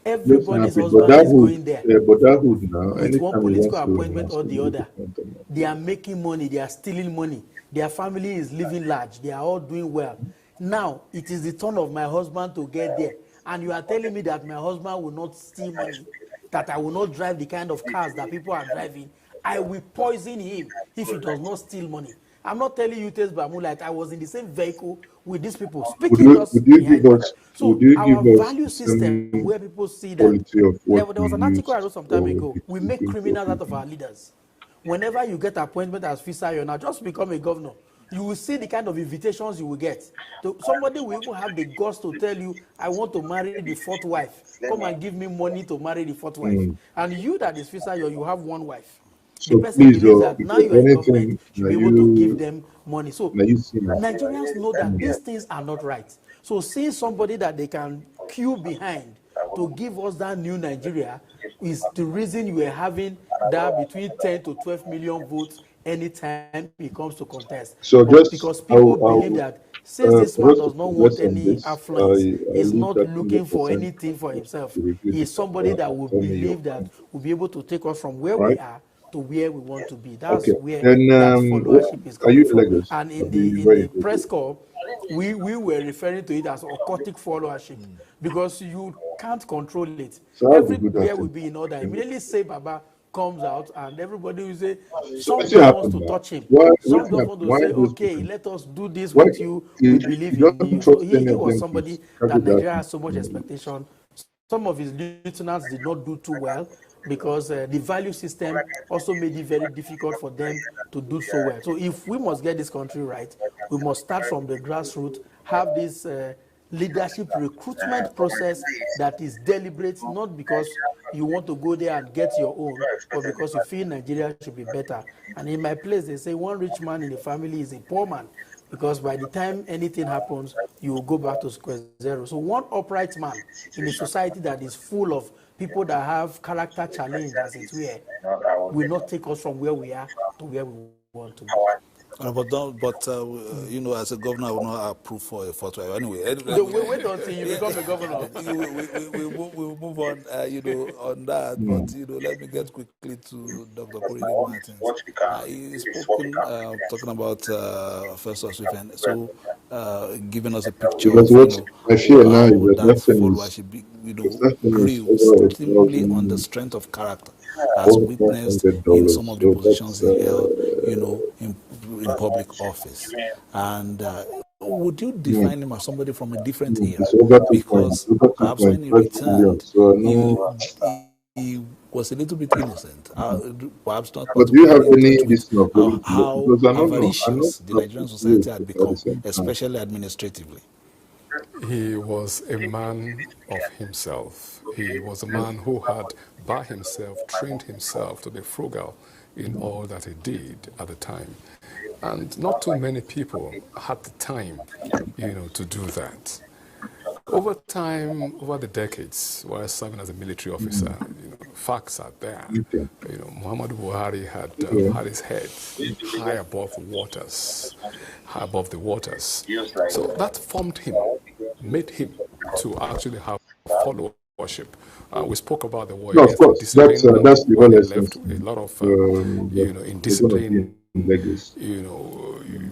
E: everybody's
I: happy.
E: husband is going there
I: But that hood now,
E: with one
I: anytime he
E: political
I: wants to
E: appointment or the other.
I: them.
E: They are making money, they are stealing money. Their family is living large, they are all doing well. Now, it is the turn of my husband to get there. And you are telling me that my husband will not steal money, that I will not drive the kind of cars that people are driving. I will poison him if he does not steal money. I'm not telling you this, but like I was in the same vehicle with these people, speaking just behind me. So our value system, where people see that, there was an article I wrote some time ago, we make criminals out of our leaders. Whenever you get appointment as Fisayo now, just become a governor, you will see the kind of invitations you will get. So somebody will even have the guts to tell you, I want to marry the fourth wife. Come and give me money to marry the fourth wife. And you that is Fisayo, you have one wife.
I: So
E: The person
I: please,
E: believes that now you are in government, you should be able to give
I: you,
E: them money. So
I: you see now.
E: Nigerians know that these things are not right. So seeing somebody that they can queue behind to give us that new Nigeria is the reason you are having that between 10 to 12 million votes anytime it comes to contest.
I: So just
E: because people believe that since this man does not want
I: progress on
E: any
I: this,
E: affluence, he's
I: leave
E: not
I: that
E: looking for
I: 100%
E: anything for himself.
I: to review
E: He is
I: this,
E: somebody that will
I: tell me your
E: believe that will be able to take us from where
I: right?
E: we are to where we want to be. That's
I: Okay.
E: where
I: Then
E: that followership is
I: are
E: coming
I: you
E: from.
I: Lagos?
E: And in
I: Very
E: the
I: good.
E: press call, we were referring to it as occultic followership because you can't control it.
I: So I'll be good at
E: Everywhere
I: it.
E: will be in order. Immediately say Baba comes out and everybody will say,
I: So
E: some
I: what's
E: just wants
I: happened
E: to
I: now?
E: touch him.
I: Why
E: Some just want to
I: why
E: say,
I: those
E: okay,
I: people?
E: let us do this
I: Why
E: with you. We believe
I: you
E: in
I: don't
E: you. So
I: trust
E: he
I: any of
E: was
I: them
E: somebody
I: to
E: that
I: carry
E: Nigeria
I: that?
E: has so much expectation. Some of his lieutenants did not do too well because the value system also made it very difficult for them to do so well. So if we must get this country right, we must start from the grassroots, have this leadership recruitment process that is deliberate, not because you want to go there and get your own, but because you feel Nigeria should be better. And in my place, they say one rich man in the family is a poor man, because by the time anything happens, you will go back to square zero. So one upright man in a society that is full of people that have character challenge, as it were, will not take us from where we are to where we want to be.
B: As a governor, I will not approve for a fourth wife. Anyway,
E: wait until you become a governor.
B: We'll move on, on that. But let me get quickly to Dr. Korede Martins. He's spoken, talking about Festus Swift. So giving us a picture
I: Because
B: of,
I: what I fear now
B: how
I: is that
B: that
I: thing is,
B: followership,
I: if that thing is
B: grew
I: over
B: simply on the
I: $1,000,
B: strength of character, as witnessed in some
I: $1,400.
B: of the
I: So
B: positions
I: that's
B: he held, in public office. And would you define him as somebody from a different era?
I: it's over
B: Because
I: over
B: perhaps when he
I: 2.5 billion.
B: returned,
I: So
B: he was a little bit innocent, perhaps not
I: but do you have
B: particularly in
I: any
B: touch with
I: this of politics?
B: how
I: Because I don't know. I'm not
B: avaricious the
I: up
B: Nigerian
I: to date,
B: society had
I: but at the
B: become,
I: same time,
B: especially administratively.
A: He was a man of himself. He was a man who had, by himself, trained himself to be frugal in all that he did at the time. And not too many people had the time, to do that. Over time, over the decades, while serving as a military officer, facts are there. Muhammadu Buhari had had his head high above waters, high above the waters. So that formed him, made him to actually have followership. We spoke about the war
I: no, of
A: against
I: course,
A: indiscipline
I: that's the
A: when
I: whole
A: he left
I: essence.
A: a lot of,
I: That we're going to be
A: indiscipline,
I: in Lagos.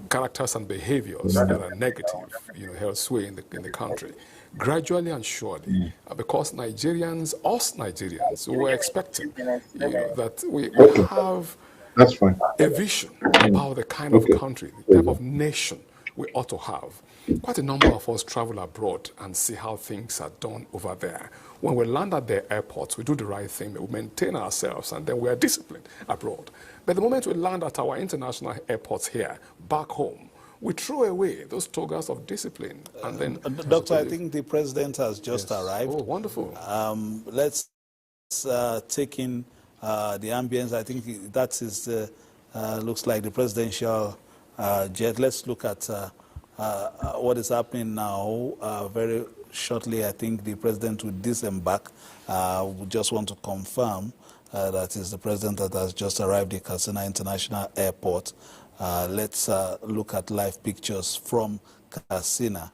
A: characters and behaviors that are negative, held sway in the country. Gradually and surely, because us Nigerians, were expecting, that we have
I: That's fine.
A: a vision about the kind of country, the type of nation we ought to have. Quite a number of us travel abroad and see how things are done over there. When we land at their airports, we do the right thing, we maintain ourselves, and then we are disciplined abroad. But the moment we land at our international airports here, back home, we throw away those togas of discipline. And then,
B: Doctor, I think the president has just arrived.
A: Oh, wonderful.
B: Let's take in the ambience. I think that is looks like the presidential jet. Let's look at what is happening now. Very shortly, I think the president will disembark. We just want to confirm that is the president that has just arrived at Katsina International Airport. Let's look at live pictures from Katsina.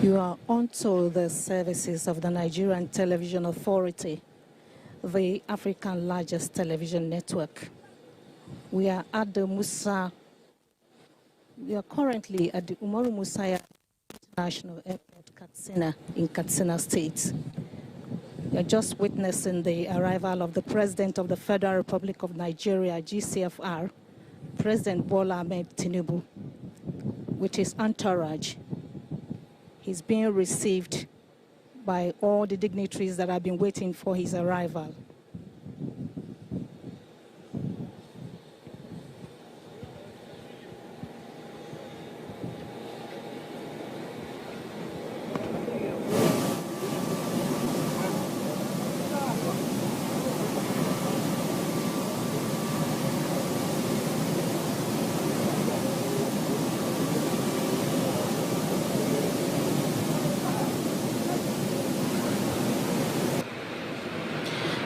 J: You are onto the services of the Nigerian Television Authority, the African largest television network. We are at the we are currently at the Umaru Musa International Airport, Katsina, in Katsina State. We are just witnessing the arrival of the President of the Federal Republic of Nigeria, GCFR, President Bola Ahmed Tinubu, with his entourage. He's being received by all the dignitaries that have been waiting for his arrival.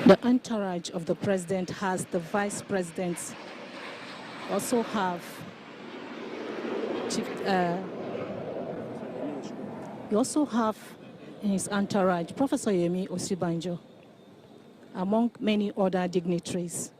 J: The entourage of the president has the vice presidents, also have you also have in his entourage Professor Yemi Osibanjo, among many other dignitaries.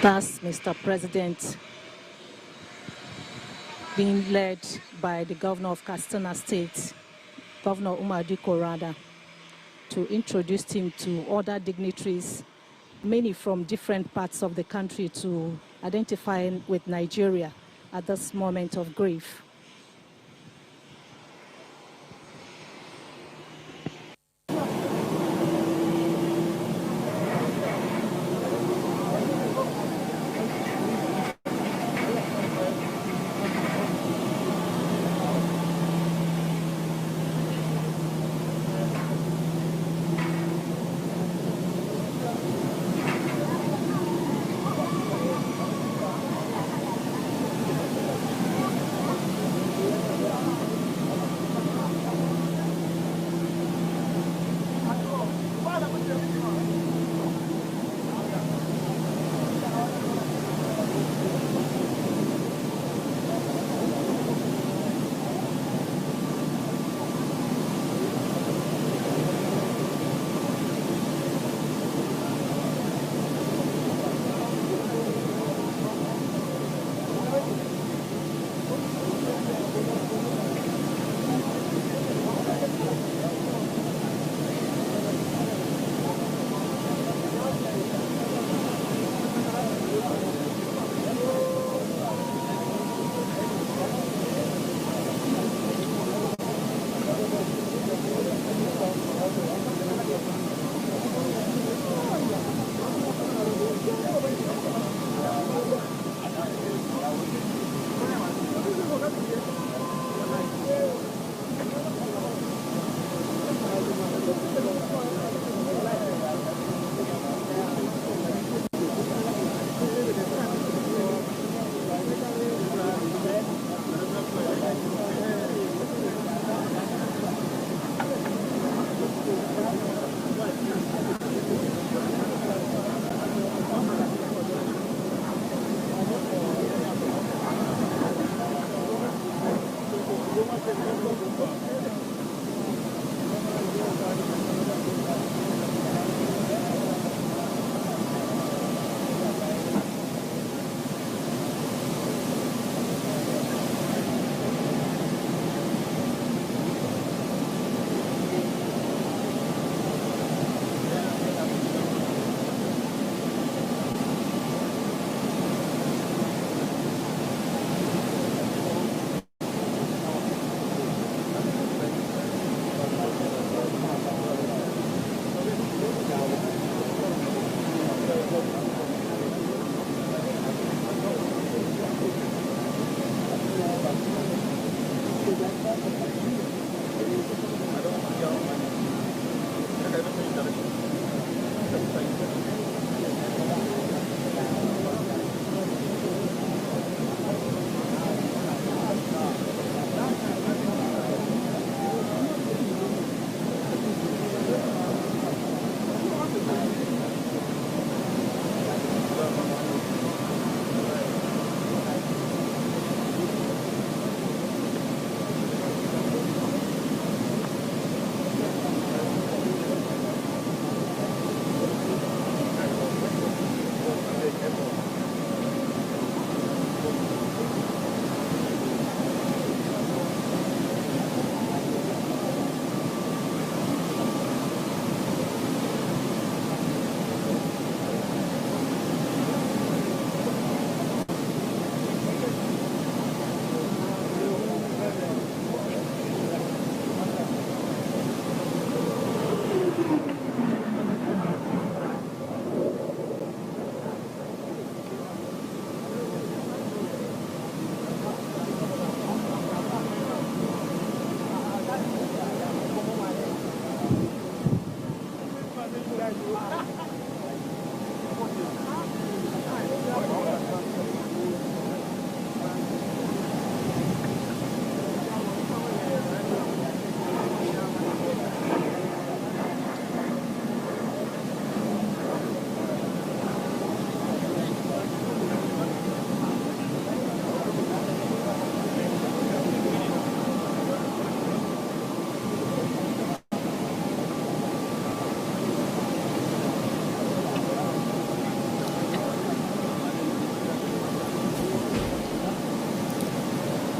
J: Thus, Mr. President, being led by the governor of Katsina State, Governor Muhammadu Buhari, to introduce him to other dignitaries, many from different parts of the country, to identify with Nigeria at this moment of grief.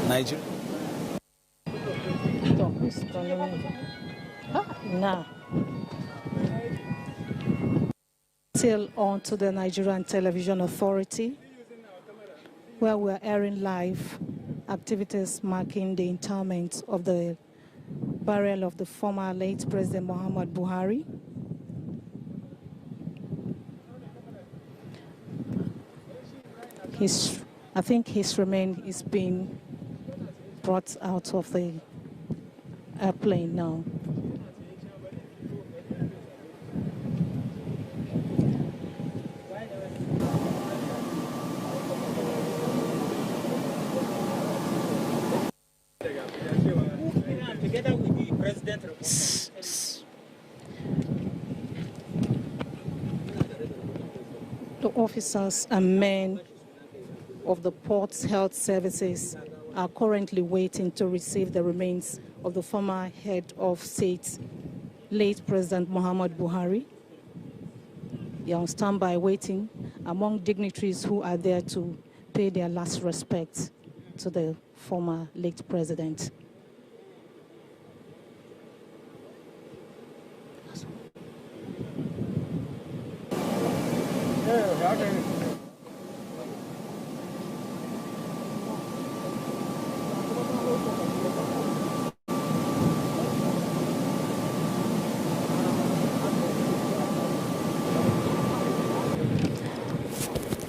B: Nigeria.
J: Now, still on to the Nigerian Television Authority, where we're airing live activities marking the interment of the burial of the former late President Muhammadu Buhari. I think his remains is being brought out of the airplane now.
K: Together with the president.
J: The officers and men of the Ports Health Services are currently waiting to receive the remains of the former head of state, late President Muhammadu Buhari. They are on standby waiting among dignitaries who are there to pay their last respect to the former late president.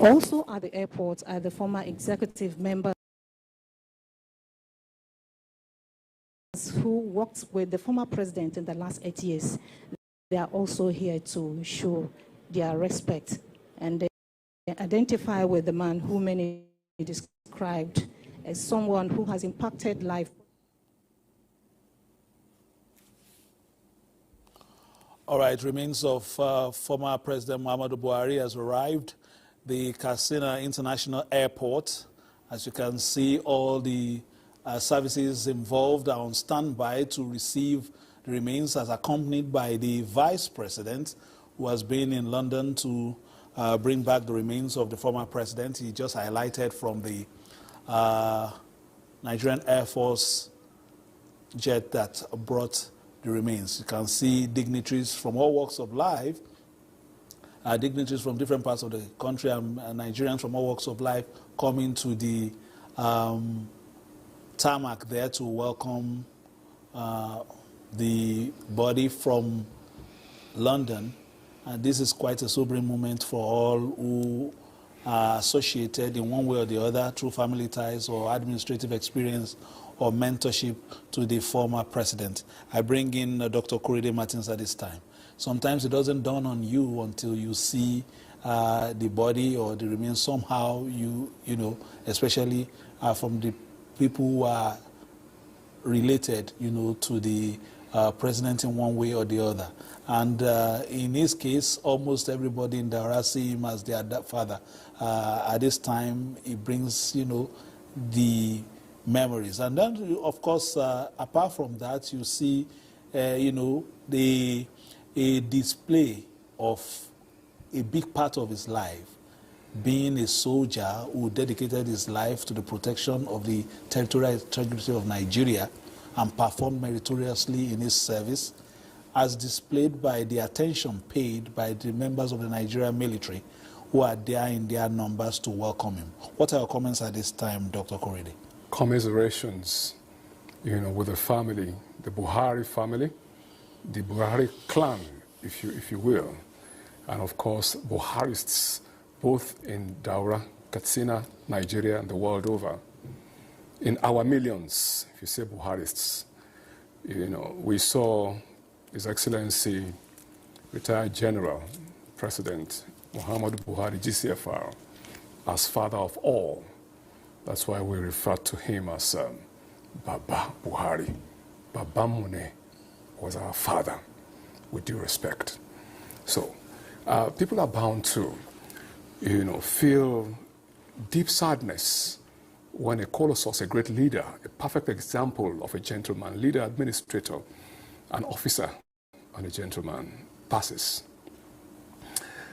J: Also at the airport are the former executive members who worked with the former president in the last 8 years. They are also here to show their respect, and they identify with the man who many described as someone who has impacted life.
B: All right, remains of former President Muhammadu Buhari has arrived. The Katsina International Airport. As you can see, all the services involved are on standby to receive the remains, as accompanied by the Vice President, who has been in London to bring back the remains of the former president. He just highlighted from the Nigerian Air Force jet that brought the remains. You can see dignitaries from all walks of life, dignitaries from different parts of the country, and Nigerians from all walks of life coming to the tarmac there to welcome the body from London. And this is quite a sobering moment for all who are associated in one way or the other through family ties or administrative experience or mentorship to the former president. I bring in Dr. Korede Martins at this time. Sometimes it doesn't dawn on you until you see the body or the remains. Somehow you know, especially from the people who are related, to the president in one way or the other. And in his case, almost everybody in Daura see him as their father. At this time, it brings, the memories. And then, of course, apart from that, you see, a display of a big part of his life, being a soldier who dedicated his life to the protection of the territorial integrity of Nigeria and performed meritoriously in his service, as displayed by the attention paid by the members of the Nigerian military who are there in their numbers to welcome him. What are your comments at this time, Dr. Korede?
A: Commiserations, with the family, the Buhari family, the Buhari clan, if you will, and of course Buharists, both in Daura, Katsina, Nigeria, and the world over. In our millions, if you say Buharists, we saw His Excellency, retired General President Muhammadu Buhari, GCFR, as father of all. That's why we refer to him as Baba Buhari. Baba Mune was our father, with due respect. So people are bound to, feel deep sadness when a colossus, a great leader, a perfect example of a gentleman, leader, administrator, an officer, and a gentleman passes.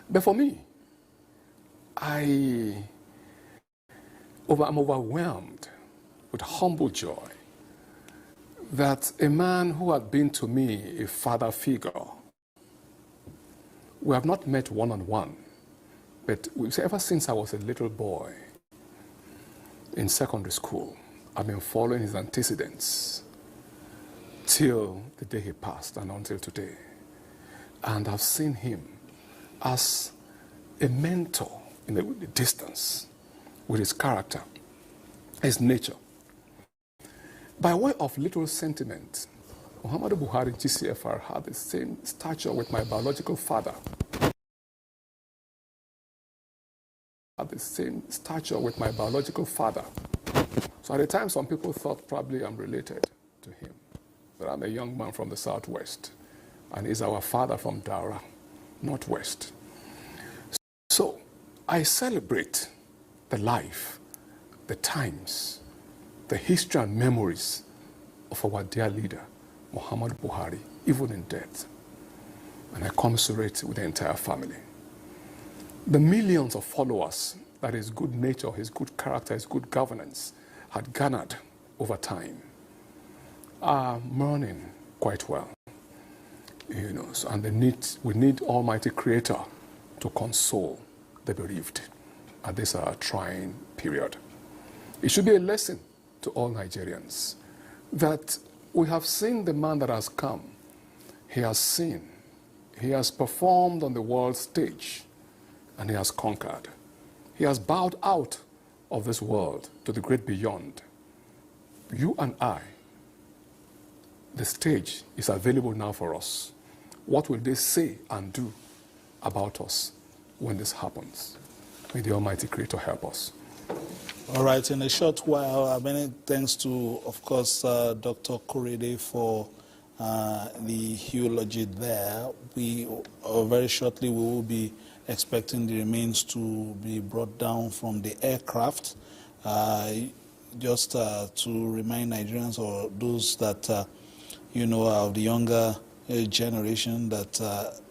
A: But for me, I'm overwhelmed with humble joy that a man who had been to me a father figure, we have not met one-on-one, but ever since I was a little boy in secondary school, I've been following his antecedents till the day he passed and until today. And I've seen him as a mentor in the distance with his character, his nature. By way of little sentiment, Muhammadu Buhari, GCFR, had the same stature with my biological father. Had the same stature with my biological father. So at the time, some people thought probably I'm related to him. But I'm a young man from the southwest, and he's our father from Daura, northwest. So I celebrate the life, the times, the history and memories of our dear leader, Muhammadu Buhari, even in death. And I commiserate with the entire family. The millions of followers that his good nature, his good character, his good governance had garnered over time are mourning quite well. So, and we need Almighty Creator to console the bereaved at this trying period. It should be a lesson to all Nigerians that we have seen the man that has come. He has seen, he has performed on the world stage, and he has conquered. He has bowed out of this world to the great beyond. You and I, the stage is available now for us. What will they say and do about us when this happens? May the Almighty Creator help us.
B: All right, in a short while, many thanks to, of course, Dr. Korede for the eulogy there. Very shortly, we will be expecting the remains to be brought down from the aircraft. Just to remind Nigerians or those that, of the younger generation, that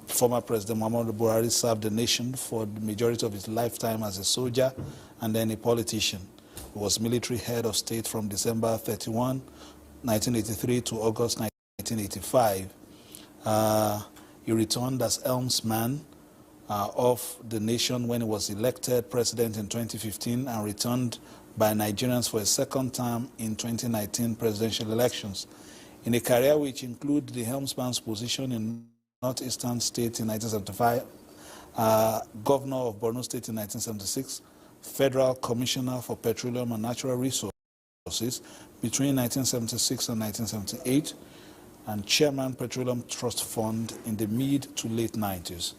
B: former President Muhammadu Buhari served the nation for the majority of his lifetime as a soldier and then a politician. He was military head of state from December 31, 1983 to August 1985. He returned as helmsman of the nation when he was elected president in 2015 and returned by Nigerians for a second term in 2019 presidential elections. In a career which included the helmsman's position in Northeastern State in 1975, Governor of Borno State in 1976, Federal Commissioner for Petroleum and Natural Resources between 1976 and 1978, and Chairman Petroleum Trust Fund in the mid to late 90s.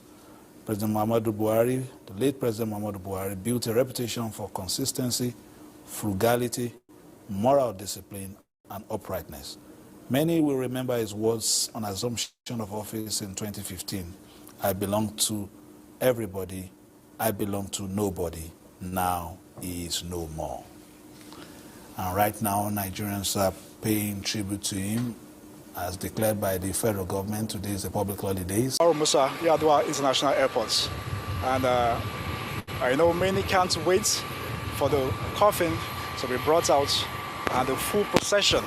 B: President Muhammadu Buhari, the late President Muhammadu Buhari, built a reputation for consistency, frugality, moral discipline, and uprightness. Many will remember his words on assumption of office in 2015. I belong to everybody, I belong to nobody. Now he is no more. And right now, Nigerians are paying tribute to him as declared by the federal government. Today is the public holidays.
K: Musa Yadwa International Airport. And I know many can't wait for the coffin to be brought out and the full procession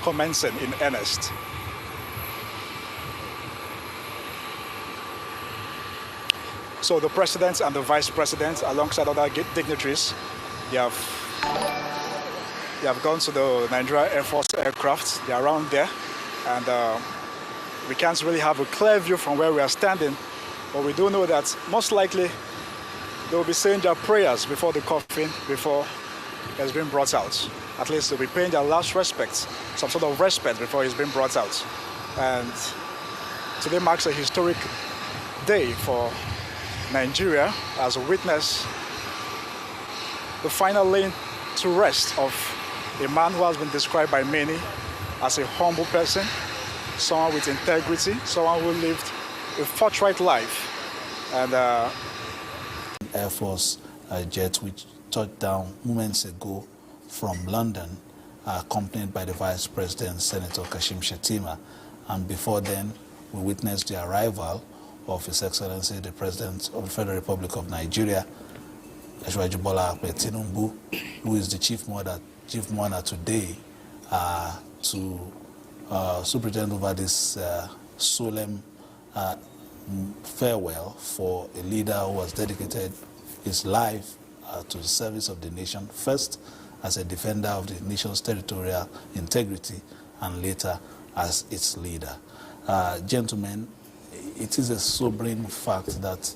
K: commencing in earnest. So the president and the vice president, alongside other dignitaries, they have gone to the Nigeria Air Force aircraft. They are around there, and we can't really have a clear view from where we are standing, but we do know that most likely they will be saying their prayers before the coffin, before it's been brought out. At least they'll be paying their last respects, some sort of respect before it's been brought out. And today marks a historic day for Nigeria as we witness the final laying to rest of a man who has been described by many as a humble person, someone with integrity, someone who lived a forthright life. And
B: Air Force jet which touched down moments ago from London, accompanied by the Vice President, Senator Kashim Shettima. And before then, we witnessed the arrival of His Excellency, the President of the Federal Republic of Nigeria, Ashwaji Bola Ahmed Tinubu, who is the chief mourner today, to superintend over this solemn farewell for a leader who has dedicated his life to the service of the nation, first as a defender of the nation's territorial integrity and later as its leader. Gentlemen, it is a sobering fact that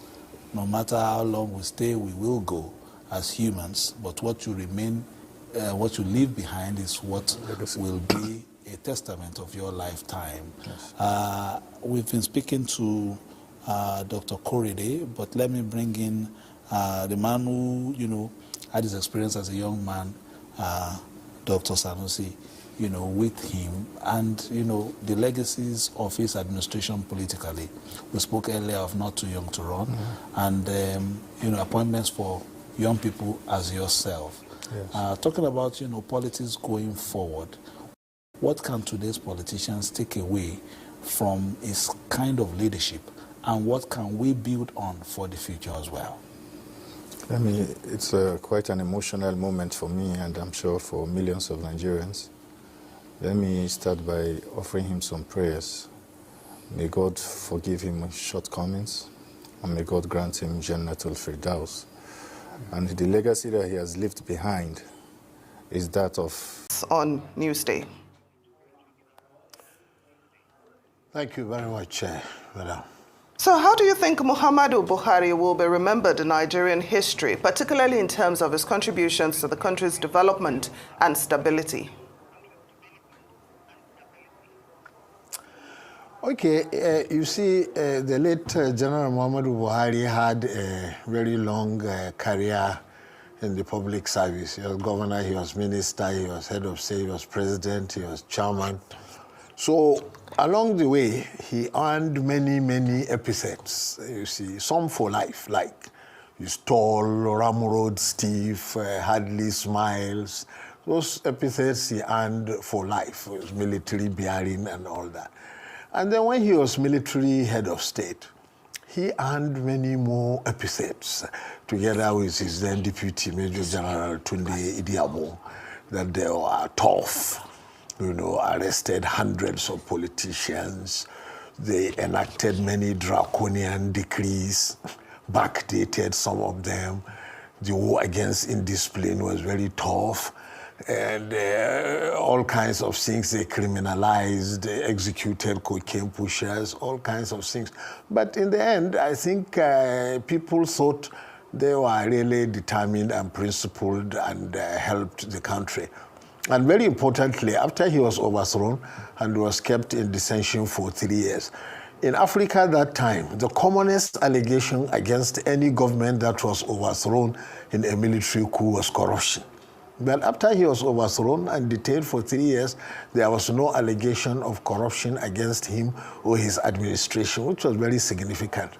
B: no matter how long we stay, we will go as humans, but what you leave behind is what will be a testament of your lifetime. Yes. We've been speaking to Dr. Korede, but let me bring in the man who, had his experience as a young man, Dr. Sanusi, with him, and, the legacies of his administration politically. We spoke earlier of not too young to run, and, appointments for young people as yourself. Yes. Talking about, politics going forward, what can today's politicians take away from his kind of leadership, and what can we build on for the future as well?
D: It's quite an emotional moment for me, and I'm sure for millions of Nigerians. Let me start by offering him some prayers. May God forgive him his shortcomings, and may God grant him Jannatul Firdaus. And the legacy that he has left behind is that of...
L: On Newsday.
M: Thank you very much, Madam.
L: So how do you think Muhammadu Buhari will be remembered in Nigerian history, particularly in terms of his contributions to the country's development and stability?
M: Okay, you see, the late General Muhammadu Buhari had a very long career in the public service. He was governor, he was minister, he was head of state, he was president, he was chairman. So along the way, he earned many, many epithets, you see, some for life, like he's tall, ramrod, stiff, hardly smiles. Those epithets he earned for life, was military bearing and all that. And then when he was military head of state, he earned many more epithets, together with his then deputy Major General Tunde Idiamo, that they were tough, arrested hundreds of politicians. They enacted many draconian decrees, backdated some of them. The war against indiscipline was very tough. And all kinds of things, they criminalized, they executed cocaine pushers, all kinds of things. But in the end, I think people thought they were really determined and principled and helped the country. And very importantly, after he was overthrown and was kept in detention for 3 years, in Africa at that time, the commonest allegation against any government that was overthrown in a military coup was corruption. But after he was overthrown and detained for 3 years, there was no allegation of corruption against him or his administration, which was very significant.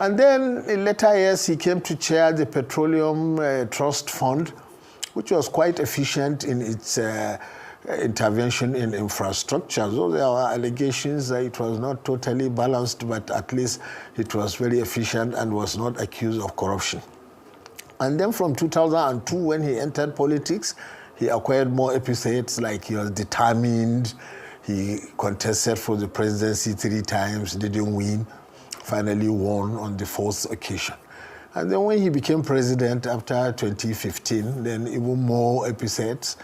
M: And then in later years, he came to chair the Petroleum Trust Fund, which was quite efficient in its intervention in infrastructure. So there were allegations that it was not totally balanced, but at least it was very efficient and was not accused of corruption. And then from 2002, when he entered politics, he acquired more epithets, like he was determined. He contested for the presidency 3 times, didn't win, finally won on the 4th occasion. And then when he became president after 2015, then even more epithets,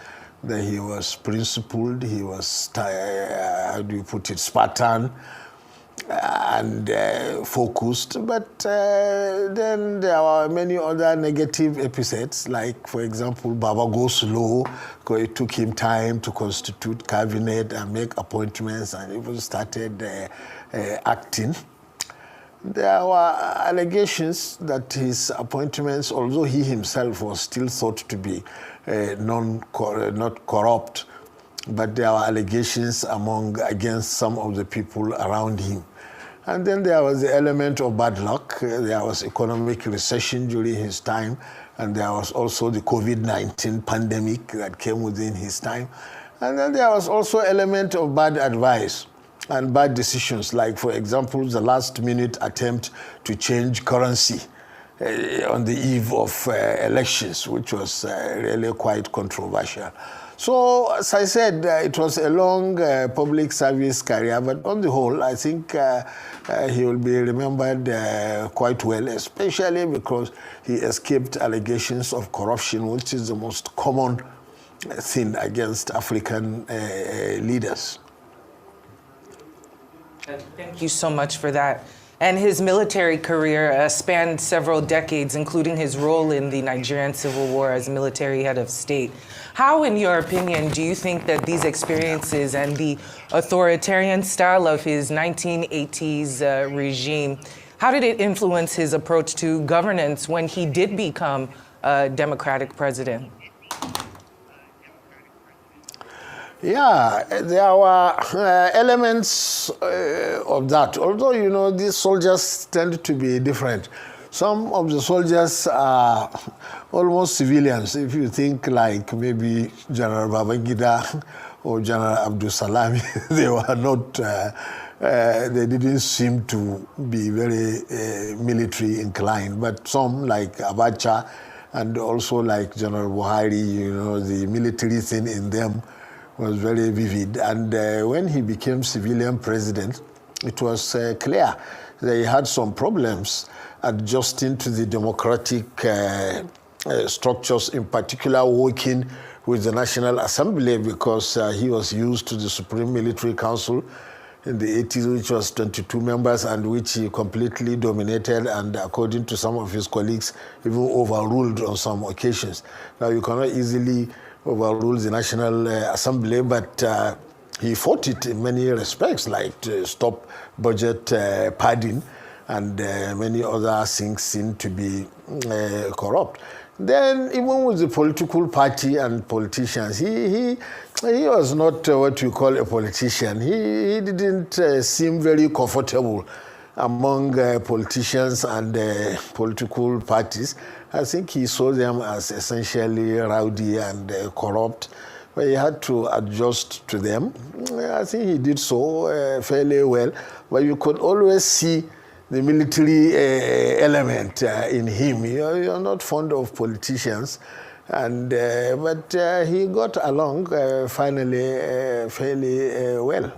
M: that he was principled, he was, how do you put it, Spartan, and focused, but then there are many other negative epithets, like, for example, Baba go slow, because it took him time to constitute cabinet and make appointments, and even started acting. There were allegations that his appointments, although he himself was still thought to be not corrupt, but there were allegations against some of the people around him. And then there was the element of bad luck. There was economic recession during his time, and there was also the COVID-19 pandemic that came within his time. And then there was also element of bad advice and bad decisions, like, for example, the last-minute attempt to change currency on the eve of elections, which was really quite controversial. So, as I said, it was a long public service career, but on the whole, I think he will be remembered quite well, especially because he escaped allegations of corruption, which is the most common thing against African leaders.
N: Thank you so much for that. And his military career spanned several decades, including his role in the Nigerian Civil War as military head of state. How, in your opinion, do you think that these experiences and the authoritarian style of his 1980s regime, how did it influence his approach to governance when he did become a democratic president?
M: Yeah, there were elements of that. Although, you know, these soldiers tend to be different. Some of the soldiers are almost civilians. If you think like maybe General Babangida or General Abdul Salami, they were not, they didn't seem to be very military inclined. But some like Abacha and also like General Buhari, you know, the military thing in them was very vivid. And when he became civilian president, it was clear that he had some problems adjusting to the democratic structures, in particular working with the National Assembly, because he was used to the Supreme Military Council in the 80s, which was 22 members and which he completely dominated and, according to some of his colleagues, even overruled on some occasions. Now, you cannot easily overrule the National Assembly, but he fought it in many respects, like to stop budget padding and many other things seem to be corrupt. Then, even with the political party and politicians, he was not what you call a politician. He didn't seem very comfortable among politicians and political parties. I think he saw them as essentially rowdy and corrupt, but he had to adjust to them. I think he did so fairly well, but you could always see the military element in him. You're not fond of politicians, and but he got along finally fairly well.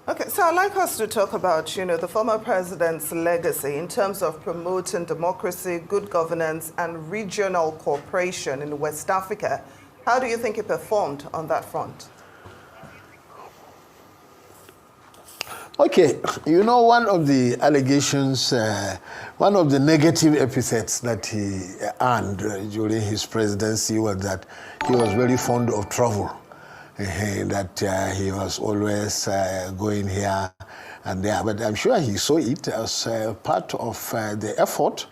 L: Okay, so I'd like us to talk about, you know, the former president's legacy in terms of promoting democracy, good governance, and regional cooperation in West Africa. How do you think he performed on that front?
M: Okay, you know, one of the allegations, one of the negative epithets that he earned during his presidency was that he was very fond of travel. That he was always going here and there. But I'm sure he saw it as part of the effort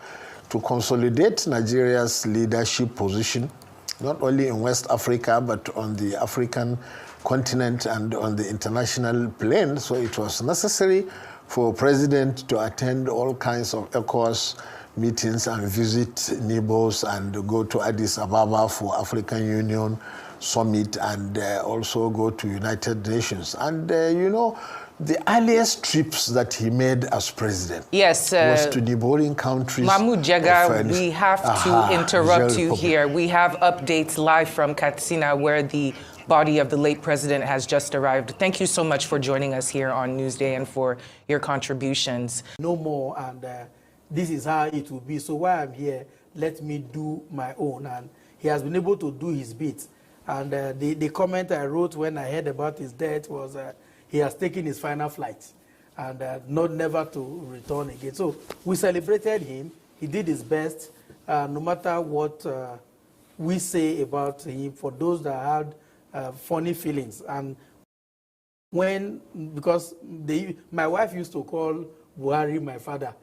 M: to consolidate Nigeria's leadership position, not only in West Africa, but on the African continent and on the international plane. So it was necessary for a president to attend all kinds of ECOWAS meetings and visit neighbors and go to Addis Ababa for African Union Summit and also go to United Nations. And, you know, the earliest trips that he made as president was to neighboring countries.
N: Mahmoud Jaga, we have to interrupt you here. We have updates live from Katsina where the body of the late president has just arrived. Thank you so much for joining us here on Newsday and for your contributions.
E: No more, and this is how it will be. So while I'm here, let me do my own. And he has been able to do his bit. And the comment I wrote when I heard about his death was he has taken his final flight and never to return again. So we celebrated him. He did his best, no matter what we say about him, for those that had funny feelings. And because my wife used to call Buhari my father.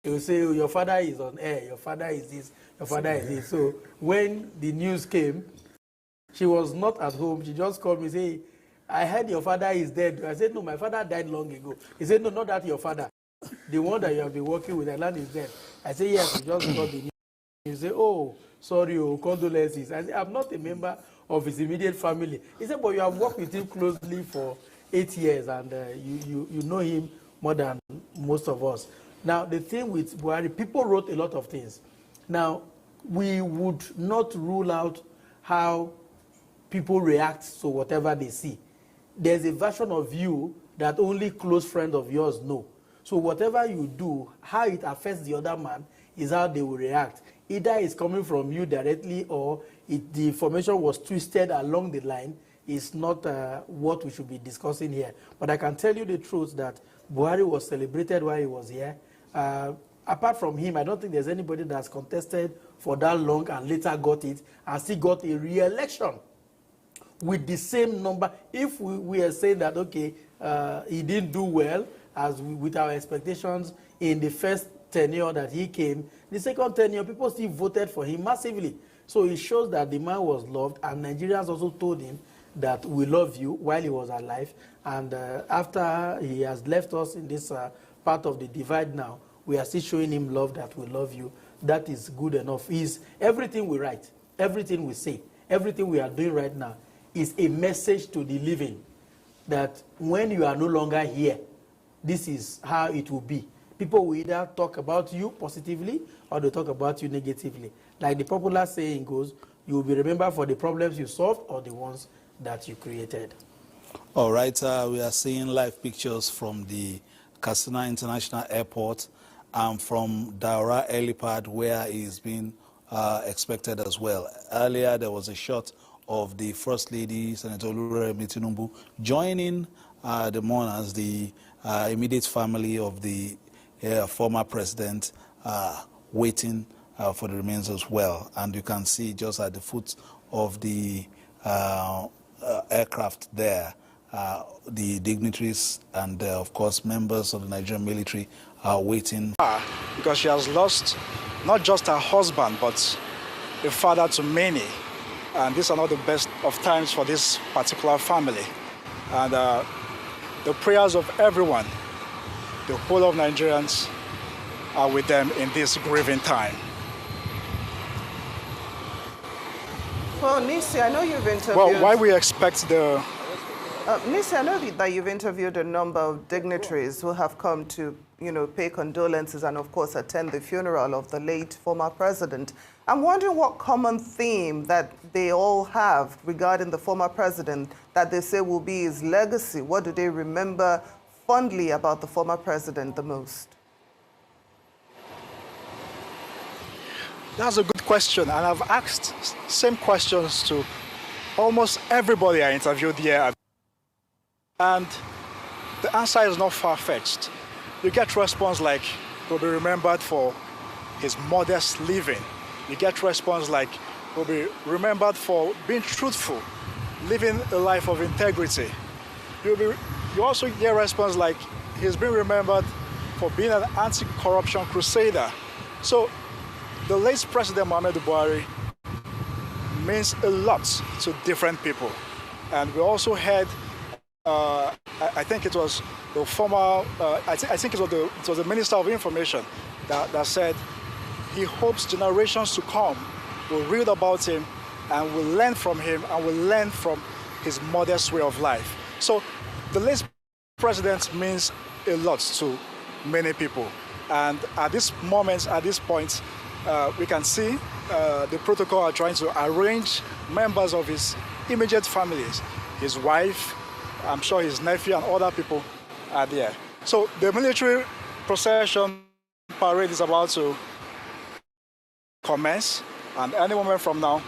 E: He would say, oh, your father is on air, your father is this, your father is this. So when the news came, she was not at home. She just called me and said, I heard your father is dead. I said, no, my father died long ago. He said, no, not that your father. The one that you have been working with, Alan, is dead. I said, yes, we just got the news. He said, oh, sorry, condolences. I said, I'm not a member of his immediate family. He said, but you have worked with him closely for 8 years, and you know him more than most of us. Now, the thing with Buhari, people wrote a lot of things. Now, we would not rule out how people react to whatever they see. There's a version of you that only close friends of yours know. So whatever you do, how it affects the other man is how they will react. Either it's coming from you directly or the information was twisted along the line. Is not what we should be discussing here. But I can tell you the truth that Buhari was celebrated while he was here. Apart from him, I don't think there's anybody that's contested for that long and later got it and still got a re-election with the same number. If we are saying that, okay, he didn't do well as with our expectations in the first tenure that he came, the second tenure, people still voted for him massively. So it shows that the man was loved, and Nigerians also told him that we love you while he was alive. And after he has left us in this part of the divide now, we are still showing him love, that we love you. That is good enough. Everything we write, everything we say, everything we are doing right now is a message to the living that when you are no longer here, this is how it will be. People will either talk about you positively or they talk about you negatively. Like the popular saying goes, you will be remembered for the problems you solved or the ones that you created.
B: All right, we are seeing live pictures from the Katsina International Airport and from Daura helipad, where he is being expected as well. Earlier, there was a shot of the First Lady, Senator Oluremi Tinubu, joining the mourners, the immediate family of the former president, waiting for the remains as well. And you can see just at the foot of the aircraft there, the dignitaries and, of course, members of the Nigerian military are waiting.
K: Because she has lost not just her husband, but a father to many. And these are not the best of times for this particular family. And the prayers of everyone, the whole of Nigerians, are with them in this grieving time.
L: Well, Nisi, I know you've interviewed...
K: Well, why we expect the...
L: Nisi, I know that you've interviewed a number of dignitaries who have come to, pay condolences and, of course, attend the funeral of the late former president. I'm wondering what common theme that they all have regarding the former president that they say will be his legacy. What do they remember fondly about the former president the most?
K: That's a good question, and I've asked same questions to almost everybody I interviewed here. And the answer is not far-fetched. You get response like, he'll be remembered for his modest living. You get response like, he'll be remembered for being truthful, living a life of integrity. You also get response like, he's been remembered for being an anti-corruption crusader. So the late President Muhammadu Buhari means a lot to different people. And we also had, I think it was the former, I think it was the Minister of Information that said he hopes generations to come will read about him and will learn from him and will learn from his modest way of life. So the late president means a lot to many people. And at this moment, at this point, we can see the protocol are trying to arrange members of his immediate families, his wife, I'm sure his nephew and other people are there. So the military procession parade is about to commence, and any moment from now,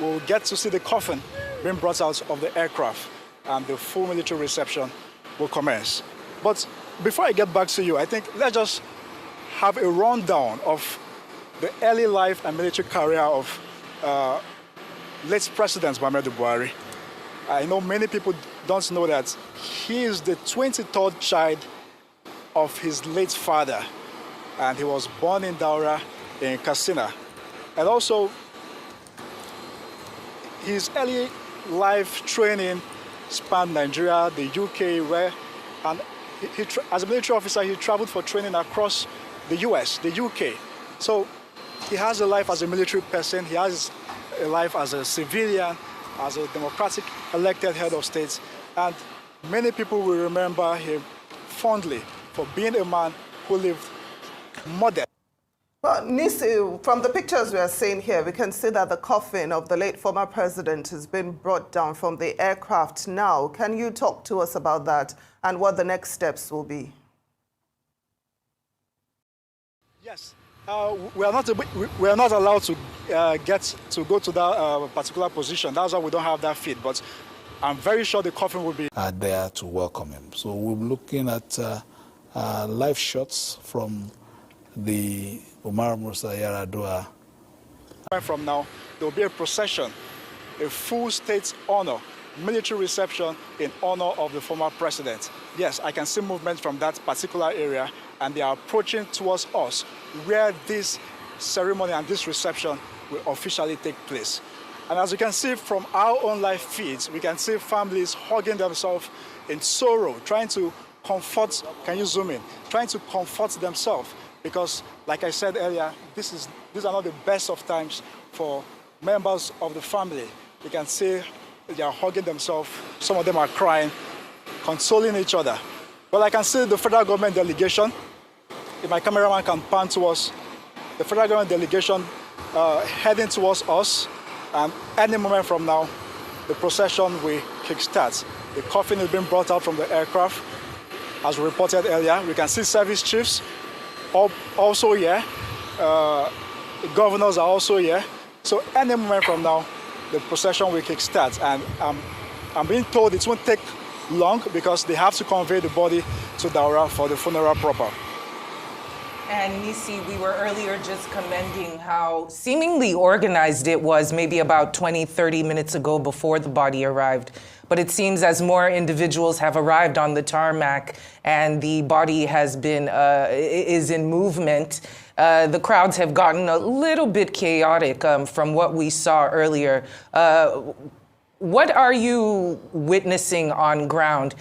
K: we'll get to see the coffin being brought out of the aircraft, and the full military reception will commence. But before I get back to you, I think let's just have a rundown of the early life and military career of late President Muhammadu Buhari. I know many people don't know that he is the 23rd child of his late father, and he was born in Daura in Katsina. And also, his early life training spanned Nigeria, the UK, and as a military officer, he traveled for training across the US, the UK. So he has a life as a military person, he has a life as a civilian, as a democratic elected head of state, and many people will remember him fondly for being a man who lived modest.
L: Well, Nisi, from the pictures we are seeing here, we can see that the coffin of the late former president has been brought down from the aircraft now. Can you talk to us about that and what the next steps will be?
K: Yes, we are not allowed to go to that particular position. That's why we don't have that feed. But I'm very sure the coffin will be
B: there to welcome him. So we're looking at live shots from the Muhammadu Buhari.
K: From now, there will be a procession, a full state honor, military reception in honor of the former president. Yes, I can see movement from that particular area, and they are approaching towards us where this ceremony and this reception will officially take place. And as you can see from our own live feeds, we can see families hugging themselves in sorrow, trying to comfort, can you zoom in? Trying to comfort themselves because, like I said earlier, these are not the best of times for members of the family. You can see they are hugging themselves, some of them are crying, consoling each other. Well, I can see the federal government delegation. If my cameraman can pan to us, the federal government delegation heading towards us, and any moment from now, the procession will kickstart. The coffin is being brought out from the aircraft. As we reported earlier, we can see service chiefs also here. The governors are also here. So any moment from now, the procession will kickstart. And I'm being told it won't take long because they have to convey the body to Daura for the funeral proper.
N: And Nisi, we were earlier just commending how seemingly organized it was maybe about 20, 30 minutes ago before the body arrived. But it seems as more individuals have arrived on the tarmac and the body has been, is in movement, the crowds have gotten a little bit chaotic from what we saw earlier. What are you witnessing on ground?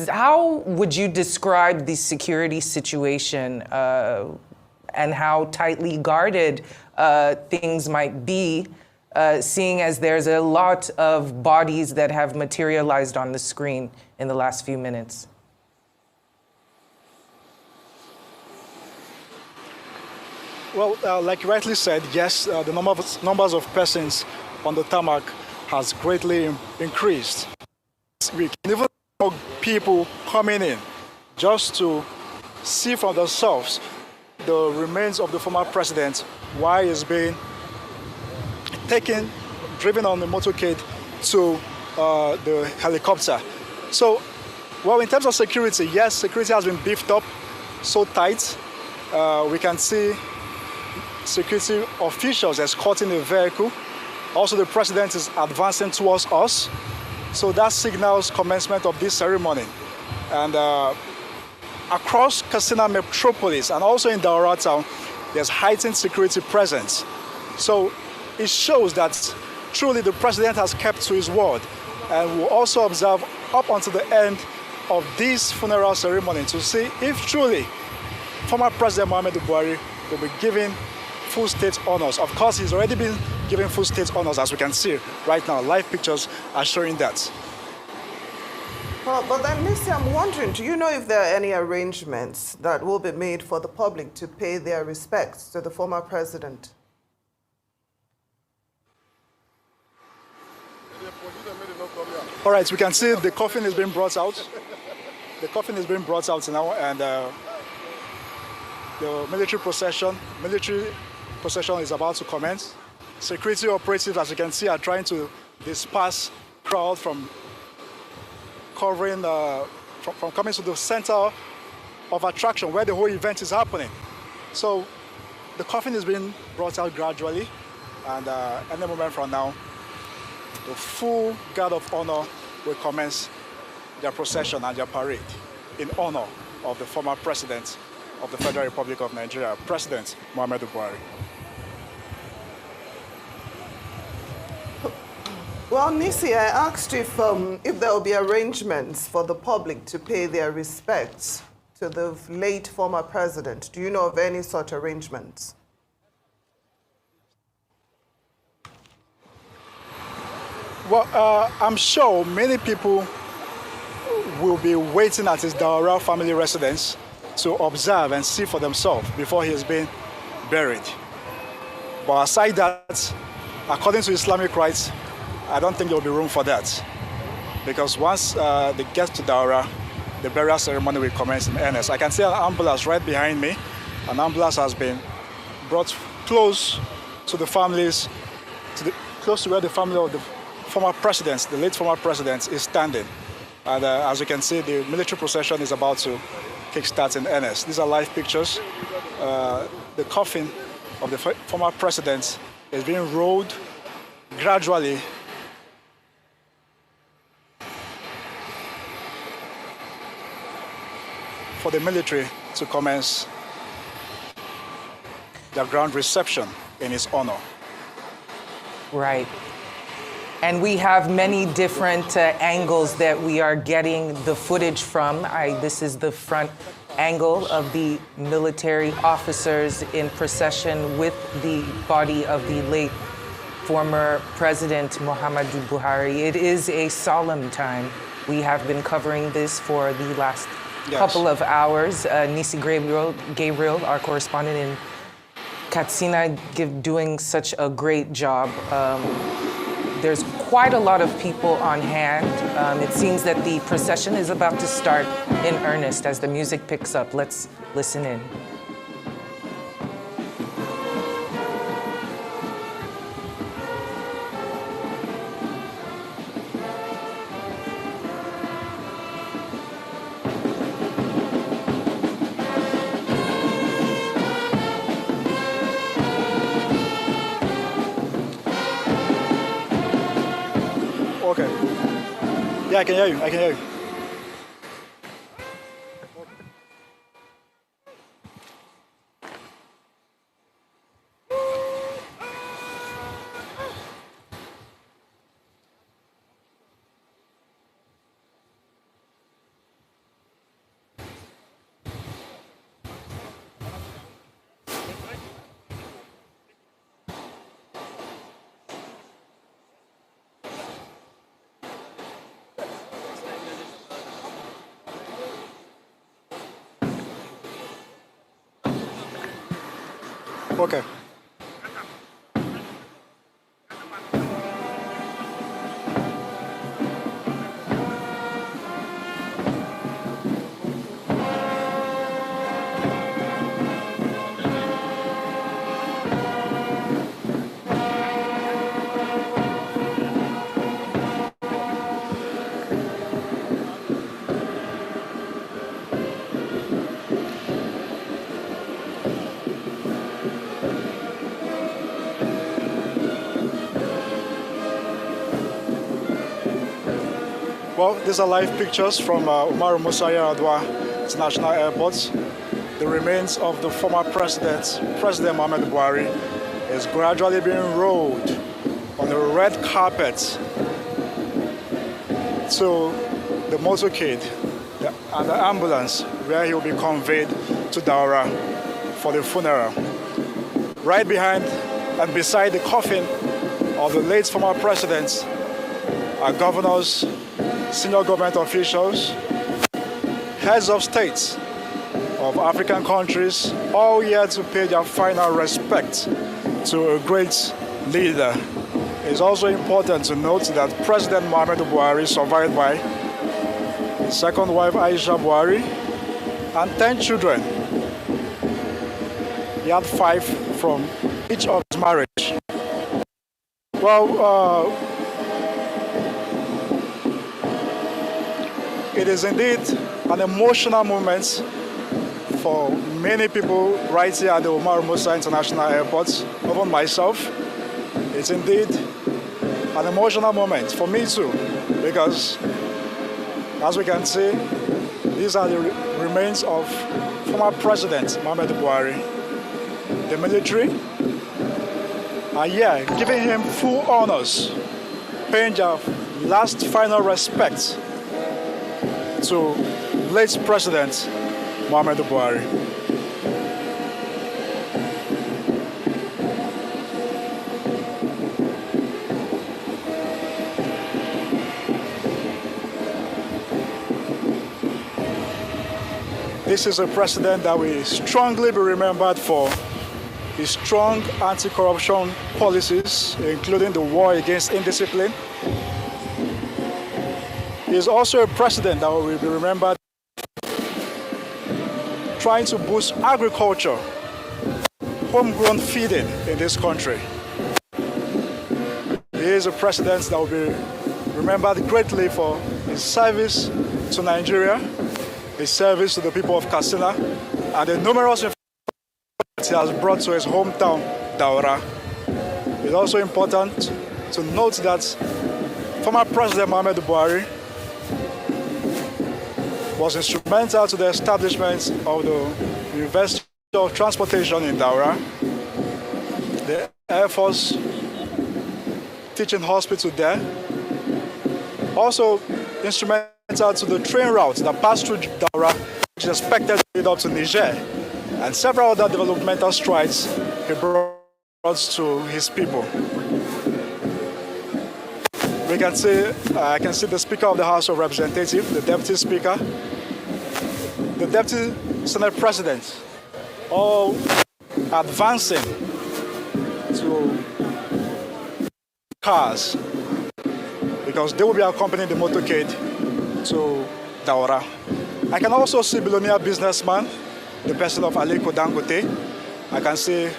N: How would you describe the security situation and how tightly guarded things might be, seeing as there's a lot of bodies that have materialized on the screen in the last few minutes?
K: Well, like you rightly said, yes, the numbers of persons on the tarmac has greatly increased. We can even see people coming in just to see for themselves the remains of the former president while he's being driven on the motorcade to the helicopter. So, well, in terms of security, yes, security has been beefed up so tight. We can see security officials escorting the vehicle. Also, the president is advancing towards us. So that signals commencement of this ceremony. And across Katsina metropolis and also in Daura town, there's heightened security presence. So it shows that truly the president has kept to his word. And we'll also observe up until the end of this funeral ceremony to see if truly former President Muhammadu Buhari will be given full state honors. Of course, he's already been given full state honors, as we can see right now. Live pictures are showing that.
L: Well, but then, Nisi, I'm wondering, do you know if there are any arrangements that will be made for the public to pay their respects to the former president?
K: All right, we can see the coffin is being brought out. The coffin is being brought out now, and the military procession is about to commence. Security operatives, as you can see, are trying to disperse crowd from covering, from coming to the center of attraction where the whole event is happening. So the coffin is being brought out gradually, and any moment from now, the full guard of honor will commence their procession and their parade in honor of the former president of the Federal Republic of Nigeria, President Muhammadu Buhari.
L: Well, Nisi, I asked if there will be arrangements for the public to pay their respects to the late former president. Do you know of any such arrangements?
K: Well, I'm sure many people will be waiting at his Daura family residence to observe and see for themselves before he is being buried. But aside that, according to Islamic rites, I don't think there will be room for that. Because once they get to Daura, the burial ceremony will commence in earnest. I can see an ambulance right behind me. An ambulance has been brought close to the families, close to where the family of the former president, the late former president, is standing. And as you can see, the military procession is about to kickstart in earnest. These are live pictures. The coffin of the former president is being rolled gradually for the military to commence their grand reception in his honor.
N: Right. And we have many different angles that we are getting the footage from. This is the front angle of the military officers in procession with the body of the late former President Muhammadu Buhari. It is a solemn time. We have been covering this for the last couple of hours. Nisi Gabriel, our correspondent in Katsina, doing such a great job. There's quite a lot of people on hand. It seems that the procession is about to start in earnest as the music picks up. Let's listen in.
K: Okay. Yeah, I can hear you. I can hear you. Okay. Well, these are live pictures from Umaru Musa Yar'Adua International Airport. The remains of the former President Muhammadu Buhari, is gradually being rolled on the red carpet to the motorcade and the ambulance where he will be conveyed to Daura for the funeral. Right behind and beside the coffin of the late former president are governors, senior government officials, heads of states of African countries, all here to pay their final respect to a great leader. It's also important to note that President Muhammadu Buhari is survived by his second wife Aisha Buhari and 10 children. He had 5 from each of his marriage. Well, it is indeed an emotional moment for many people right here at the Umaru Musa International Airport, even myself. It's indeed an emotional moment for me too, because as we can see, these are the remains of former President Muhammadu Buhari. The military are here giving him full honors, paying their last final respect to late President Muhammadu Buhari. This is a president that will strongly be remembered for his strong anti-corruption policies, including the war against indiscipline. He is also a president that will be remembered trying to boost agriculture, homegrown feeding in this country. He is a president that will be remembered greatly for his service to Nigeria, his service to the people of Katsina, and the numerous he has brought to his hometown, Daura. It's also important to note that former President Muhammadu Buhari was instrumental to the establishment of the University of Transportation in Daura, the Air Force Teaching Hospital there, also instrumental to the train routes that pass through Daura, which is expected to lead up to Niger, and several other developmental strides he brought to his people. We can see, I can see the Speaker of the House of Representatives, the Deputy Speaker, the Deputy Senate President, all advancing to cars because they will be accompanying the motorcade to Daura. I can also see billionaire businessman, the person of Aliko Dangote. I can see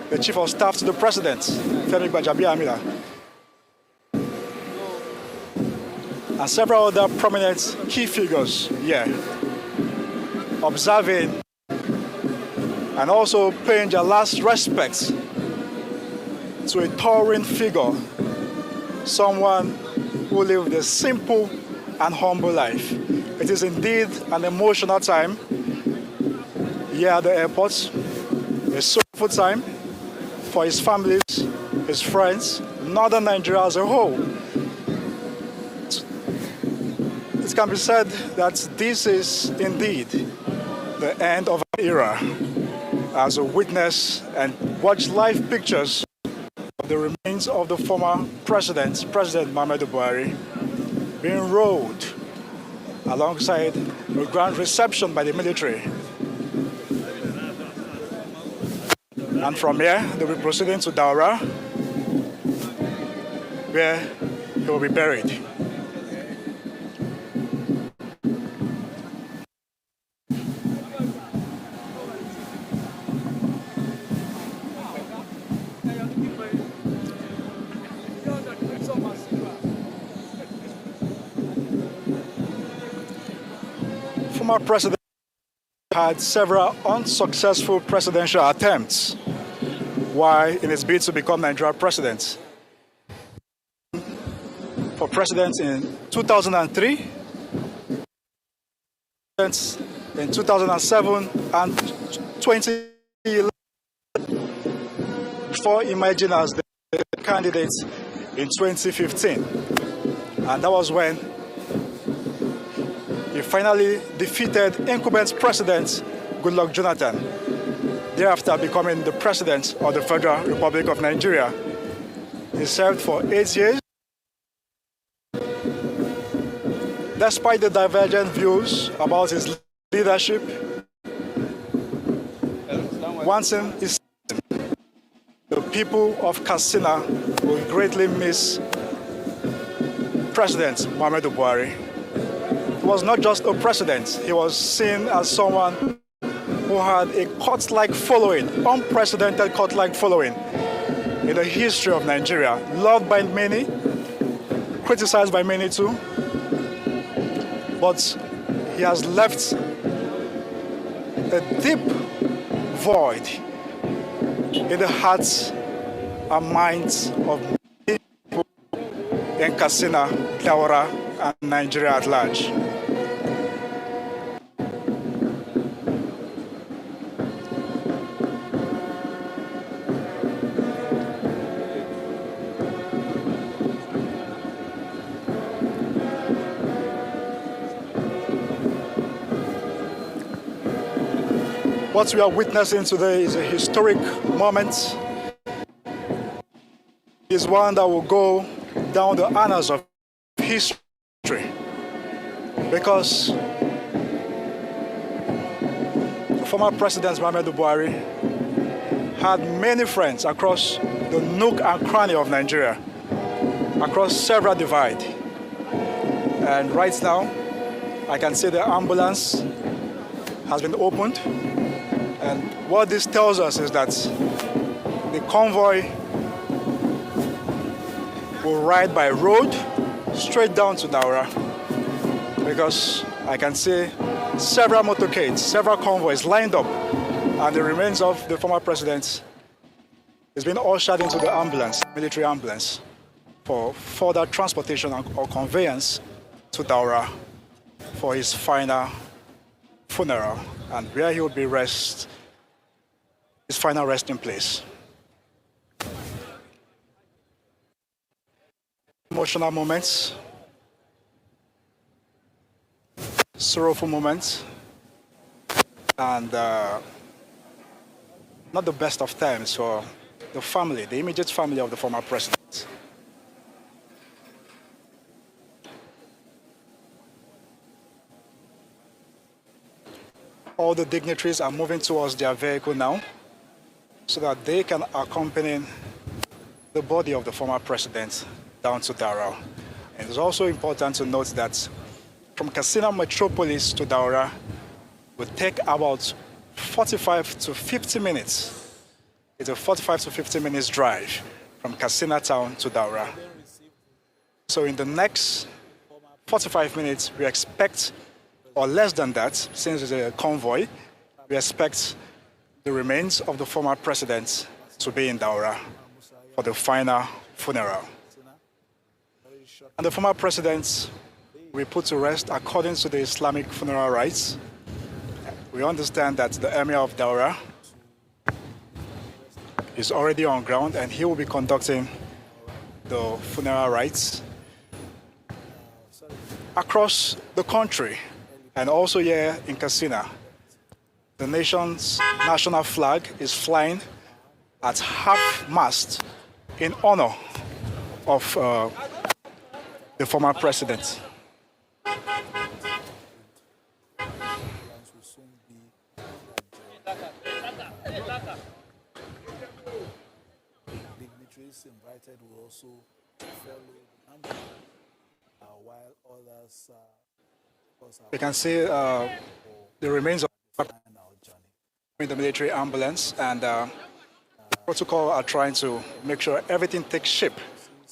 K: the Chief of Staff to the President, Femi Gbajabiamila, and several other prominent key figures here, observing and also paying their last respects to a towering figure, someone who lived a simple and humble life. It is indeed an emotional time here at the airport, a soulful time for his families, his friends, northern Nigeria as a whole. It can be said that this is indeed the end of an era, as a witness and watch live pictures of the remains of the former President Muhammadu Buhari, being rolled alongside a grand reception by the military. And from here, they'll be proceeding to Daura, where he will be buried. Former president had several unsuccessful presidential attempts while in his bid to become Nigerian president. For president in 2003, in 2007 and 2011, before emerging as the candidate in 2015. And that was when he finally defeated incumbent President Goodluck Jonathan, thereafter becoming the President of the Federal Republic of Nigeria. He served for 8 years. Despite the divergent views about his leadership, one thing is the people of Katsina will greatly miss President Muhammadu Buhari. He was not just a president, he was seen as someone who had a cult-like following, unprecedented cult-like following in the history of Nigeria, loved by many, criticized by many too, but he has left a deep void in the hearts and minds of many people in Katsina, Daura, and Nigeria at large. What we are witnessing today is a historic moment. It's one that will go down the annals of history because former President Muhammadu Buhari had many friends across the nook and cranny of Nigeria, across several divides. And right now, I can see the ambulance has been opened. And what this tells us is that the convoy will ride by road straight down to Daura, because I can see several motorcades, several convoys lined up, and the remains of the former president is being ushered into the ambulance, military ambulance, for further transportation or conveyance to Daura for his final funeral, and where he will be his final resting place. Emotional moments, sorrowful moments, and not the best of times for the family, the immediate family of the former president. All the dignitaries are moving towards their vehicle now so that they can accompany the body of the former president down to Daura. And it's also important to note that from Katsina metropolis to Daura will take about 45 to 50 minutes. It's a 45 to 50 minutes drive from Katsina town to Daura. So in the next 45 minutes, we expect, or less than that, since it's a convoy, we expect the remains of the former president to be in Daura for the final funeral. And the former president will be put to rest according to the Islamic funeral rites. We understand that the Emir of Daura is already on ground, and he will be conducting the funeral rites across the country and also here in Katsina. The nation's national flag is flying at half-mast in honor of the former president.
B: Dignitaries invited will also follow while others.
K: We can see the remains of in the military ambulance, and protocol are trying to make sure everything takes shape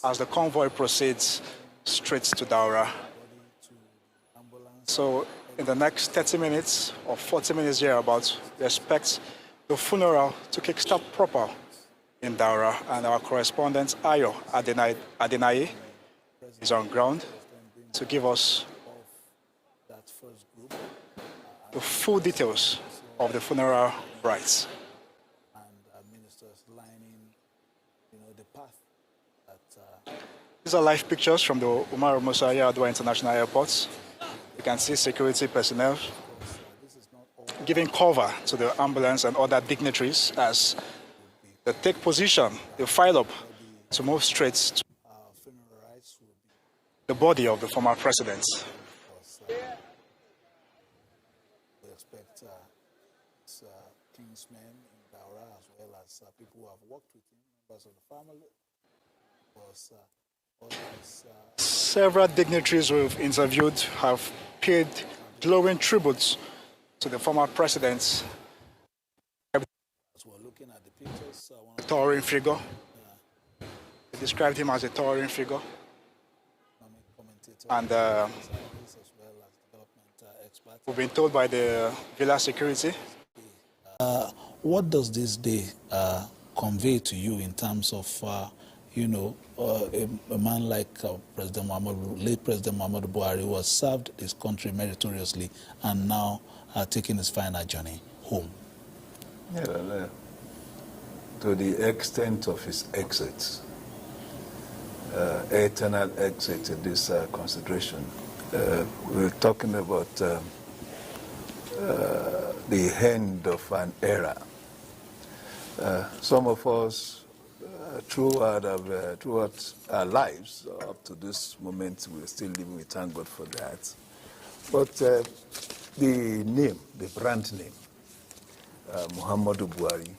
K: as the convoy proceeds straight to Daura. So in the next 30 minutes or 40 minutes thereabouts, we expect the funeral to kickstart proper in Daura, and our correspondent Ayo Adenaye is on ground to give us the full details of the funeral rites.
B: And ministers lining, the path that.
K: These are live pictures from the Muhammadu Buhari International Airport. You can see security personnel giving cover to the ambulance and other dignitaries as they take position, they file up to move straight to the body of the former president.
B: We expect kingsmen in Daura as well as people who have worked with him, members of the family.
K: Several dignitaries we've interviewed have paid glowing tributes to the former president.
B: As we're looking at the pictures,
K: a towering figure. They described him as a towering figure. And we've been told by the villa security.
B: What does this day convey to you in terms of, a man like late President Muhammadu Buhari, who has served this country meritoriously and now taking his final journey home?
O: Yeah, to the extent of his exit, eternal exit in this consideration, we're talking about the end of an era. Some of us, throughout our lives, up to this moment, we're still living. We thank God for that. But the name, the brand name, Muhammadu Buhari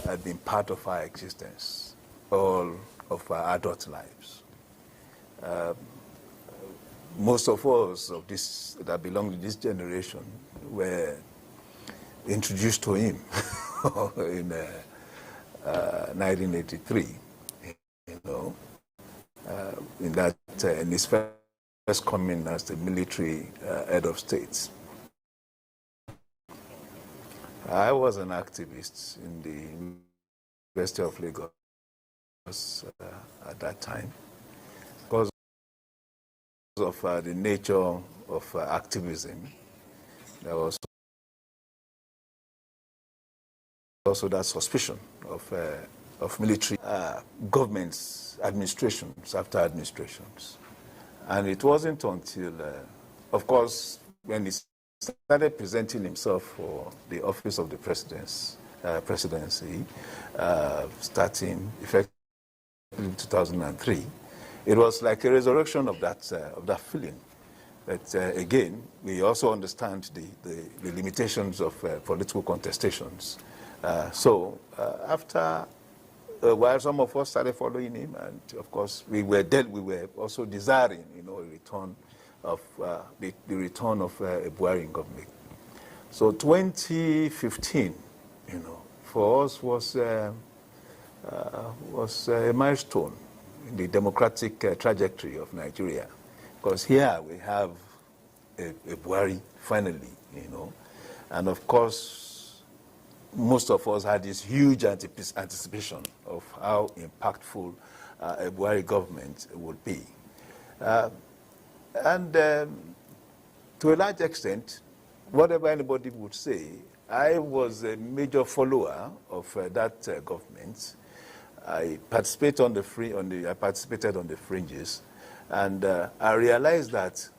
O: had been part of our existence, all of our adult lives. Most of us of this that belong to this generation were introduced to him in 1983. In his first coming as the military head of state. I was an activist in the University of Lagos at that time because of the nature of activism. There was also that suspicion of military governments, administrations after administrations. And it wasn't until, of course, when he started presenting himself for the office of the presidency, starting effectively in 2003, it was like a resurrection of that feeling. But again, we also understand the limitations of political contestations. After a while, some of us started following him, and of course, we were also desiring, a return of the return of a Buhari government. So 2015, for us was a milestone in the democratic trajectory of Nigeria, because here we have a Buhari finally, and of course, most of us had this huge anticipation of how impactful a Buhari government would be. And to a large extent, whatever anybody would say, I was a major follower of that government. I participated on the fringes, and I realized that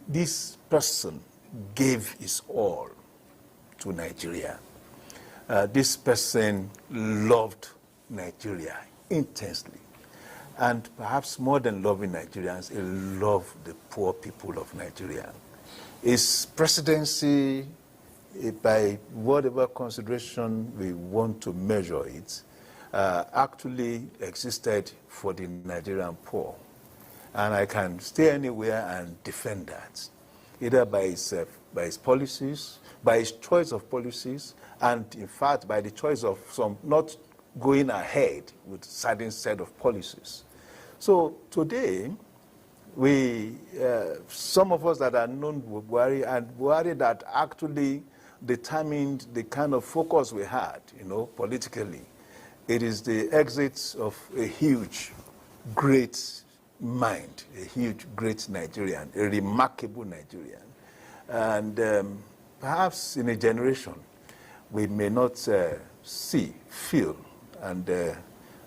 O: this person gave his all to Nigeria. This person loved Nigeria intensely. And perhaps more than loving Nigerians, he loved the poor people of Nigeria. His presidency, by whatever consideration we want to measure it, actually existed for the Nigerian poor. And I can stay anywhere and defend that, either by his policies, by his choice of policies, and in fact by the choice of some not going ahead with certain set of policies. So today, some of us that are known with Buhari, and Buhari that actually determined the kind of focus we had, politically. It is the exit of a huge, great mind, a huge, great Nigerian, a remarkable Nigerian. And perhaps in a generation, we may not see, feel, and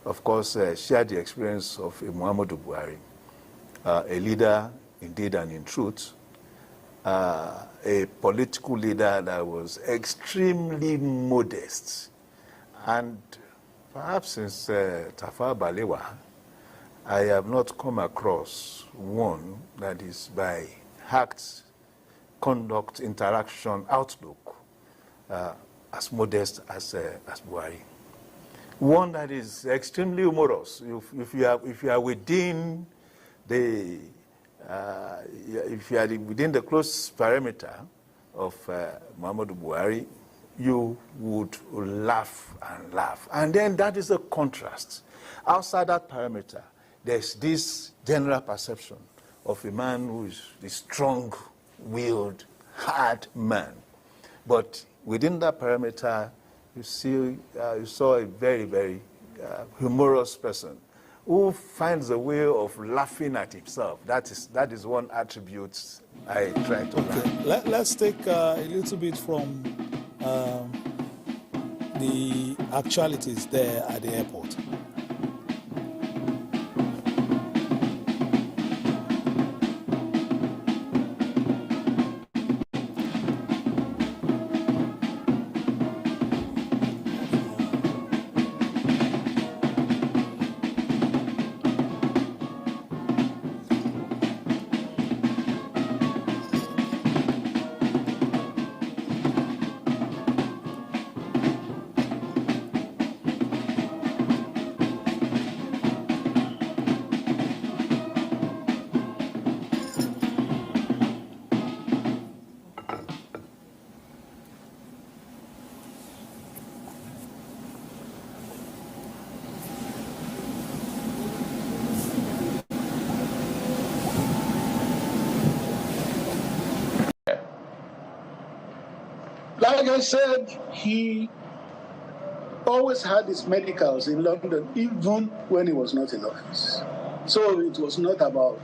O: of course, share the experience of Muhammadu Buhari, a leader indeed and in truth, a political leader that was extremely modest. And perhaps since Tafawa Balewa, I have not come across one that is by act, conduct, interaction, outlook, as modest as Buhari. One that is extremely humorous. If you are within the within the close perimeter of Muhammadu Buhari, you would laugh and laugh. And then that is a contrast. Outside that perimeter, there's this general perception of a man who is a strong-willed, hard man. But within that perimeter, you saw a very, very humorous person who finds a way of laughing at himself. That is one attribute I try to learn.
B: Let's take a little bit from the actualities there at the airport.
G: Like I said, he always had his medicals in London, even when he was not in office. So it was not about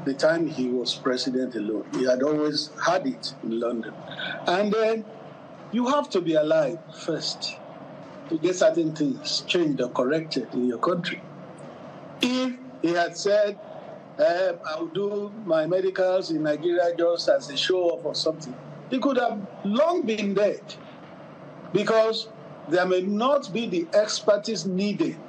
G: the time he was president alone. He had always had it in London. And then you have to be alive first to get certain things changed or corrected in your country. If he had said, I'll do my medicals in Nigeria just as a show-off or something, he could have long been dead, because there may not be the expertise needed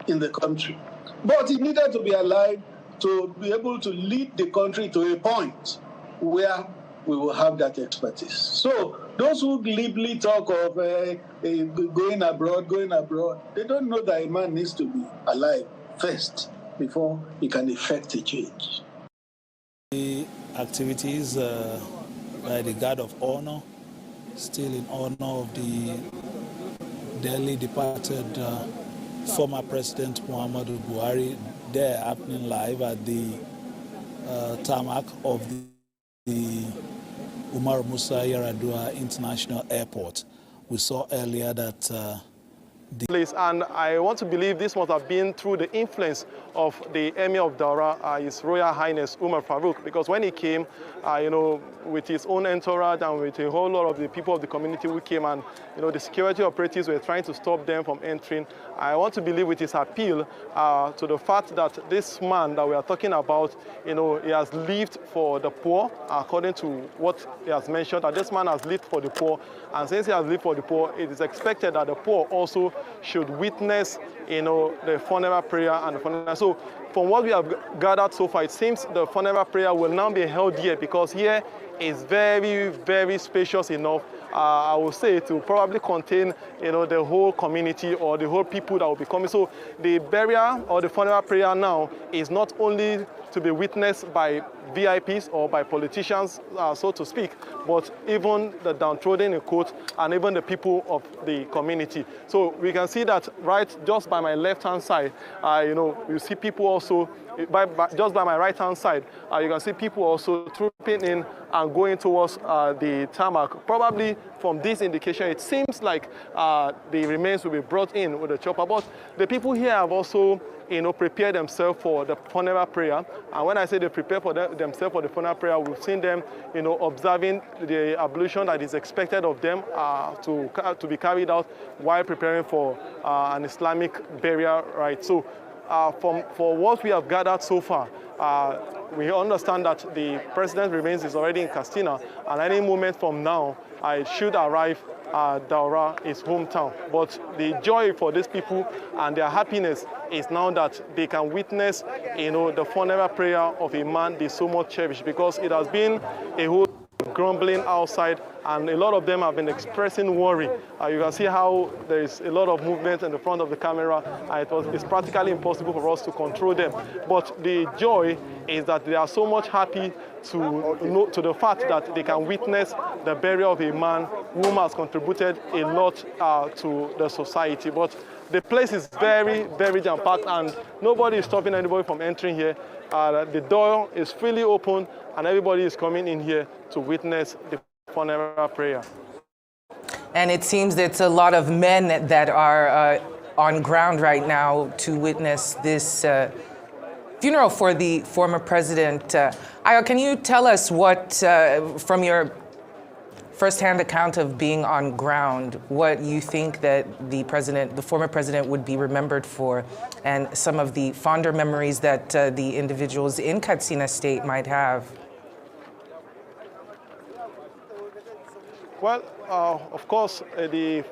G: in the country. But he needed to be alive to be able to lead the country to a point where we will have that expertise. So those who glibly talk of going abroad, they don't know that a man needs to be alive first before he can effect a change.
B: The activities by the Guard of Honor, still in honor of the dearly departed former President Muhammadu Buhari, they're happening live at the tarmac of the Umaru Musa Yar'Adua International Airport. We saw earlier that
P: place, and I want to believe this must have been through the influence of the Emir of Daura, His Royal Highness Umar Farouk, because when he came, with his own entourage and with a whole lot of the people of the community who came, and the security operatives were trying to stop them from entering. I want to believe with his appeal to the fact that this man that we are talking about, he has lived for the poor, according to what he has mentioned, that this man has lived for the poor, and since he has lived for the poor, it is expected that the poor also should witness, the funeral prayer and the funeral. So, from what we have gathered so far, it seems the funeral prayer will now be held here, because here is very, very spacious enough, I would say, to probably contain, the whole community or the whole people that will be coming. So the burial or the funeral prayer now is not only to be witnessed by VIPs or by politicians, so to speak, but even the downtrodden in quote, and even the people of the community. So we can see that just by my left-hand side, you see people also, just by my right-hand side, you can see people also trooping in and going towards the tarmac. Probably from this indication, it seems like the remains will be brought in with the chopper. But the people here have also, prepare themselves for the funeral prayer. And when I say they prepare for themselves for the funeral prayer, we've seen them, observing the ablution that is expected of them to be carried out while preparing for an Islamic burial rite. So, for what we have gathered so far, we understand that the president's remains is already in Katsina, and any moment from now, it should arrive Daura, his hometown. But the joy for these people and their happiness is now that they can witness, the funeral prayer of a man they so much cherish, because it has been a whole grumbling outside, and a lot of them have been expressing worry. You can see how there is a lot of movement in the front of the camera, and it's practically impossible for us to control them. But the joy is that they are so much happy to the fact that they can witness the burial of a man whom has contributed a lot to the society. But the place is very, very jam-packed, and nobody is stopping anybody from entering here. The door is freely open, and everybody is coming in here to witness the funeral prayer.
N: And it seems that it's a lot of men that are on ground right now to witness this funeral for the former president. Ayo, can you tell us what, from your first-hand account of being on ground, what you think that the former president would be remembered for, and some of the fonder memories that the individuals in Katsina State might have?
P: Well, of course, the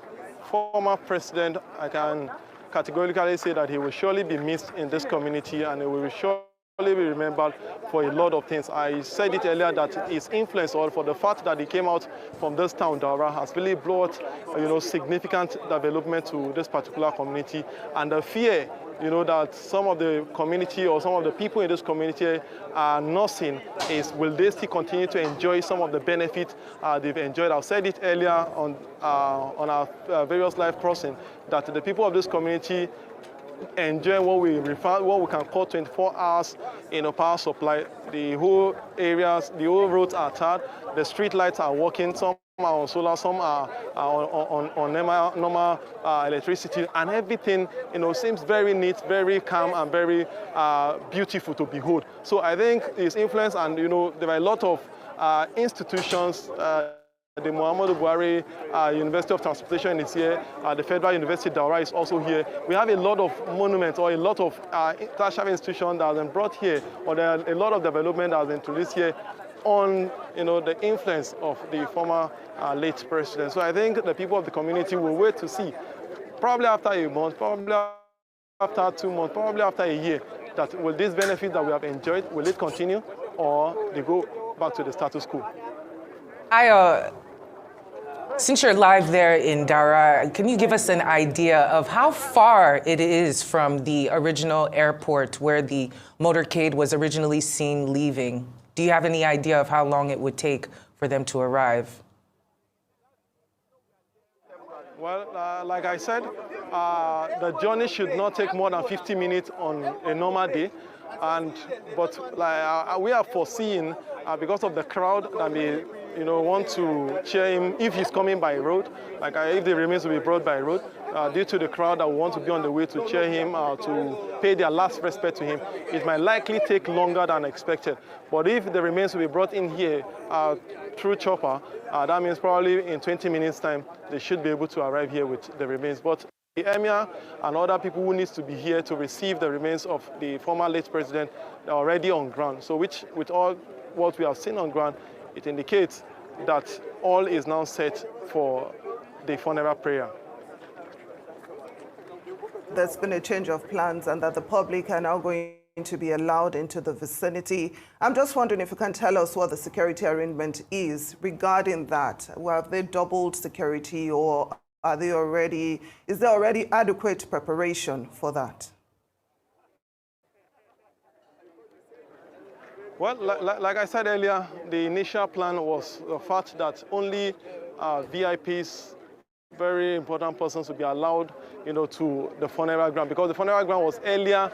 P: former president, I can categorically say that he will surely be missed in this community, and he will surely be remembered for a lot of things. I said it earlier that his influence, or for the fact that he came out from this town, Daura, has really brought, significant development to this particular community. And the fear, that some of the community or some of the people in this community are nursing is, will they still continue to enjoy some of the benefits they've enjoyed? I've said it earlier on our various live crossing, that the people of this community enjoy what we can call 24 hours power supply. The whole areas, the whole roads are tarred, the street lights are working. Some are on solar, some are on normal electricity, and everything, seems very neat, very calm, and very beautiful to behold. So I think his influence, and there are a lot of institutions. The Muhammadu Buhari University of Transportation is here. The Federal University Daura is also here. We have a lot of monuments or a lot of tertiary institutions that have been brought here, or there are a lot of development that has been introduced here on the influence of the former late president. So I think the people of the community will wait to see, probably after a month, probably after 2 months, probably after a year, that will this benefit that we have enjoyed, will it continue, or they go back to the status quo?
N: Since you're live there in Daura, can you give us an idea of how far it is from the original airport where the motorcade was originally seen leaving? Do you have any idea of how long it would take for them to arrive?
P: Well, like I said, the journey should not take more than 50 minutes on a normal day. But we are foreseeing, because of the crowd that may want to cheer him if he's coming by road, if the remains will be brought by road, due to the crowd that will want to be on the way to cheer him, to pay their last respect to him, it might likely take longer than expected. But if the remains will be brought in here through chopper, that means probably in 20 minutes time, they should be able to arrive here with the remains. But the Emir and other people who need to be here to receive the remains of the former late president are already on ground. So with all what we have seen on ground, it indicates that all is now set for the funeral prayer.
L: There's been a change of plans and that the public are now going to be allowed into the vicinity. I'm just wondering if you can tell us what the security arrangement is regarding that. Well, have they doubled security, or is there already adequate preparation for that?
P: Well, like I said earlier, the initial plan was the fact that only VIPs, very important persons, would be allowed, to the funeral ground, because the funeral ground was earlier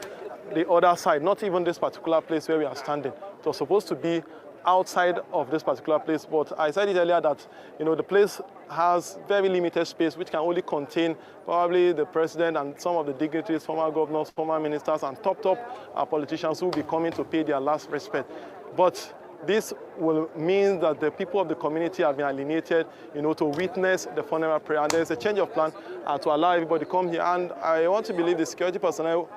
P: the other side, not even this particular place where we are standing. It was supposed to be outside of this particular place, but I said it earlier that the place has very limited space, which can only contain probably the president and some of the dignitaries, former governors, former ministers, and top politicians who will be coming to pay their last respect. But this will mean that the people of the community have been alienated, to witness the funeral prayer. And there's a change of plan to allow everybody to come here. And I want to believe the security personnel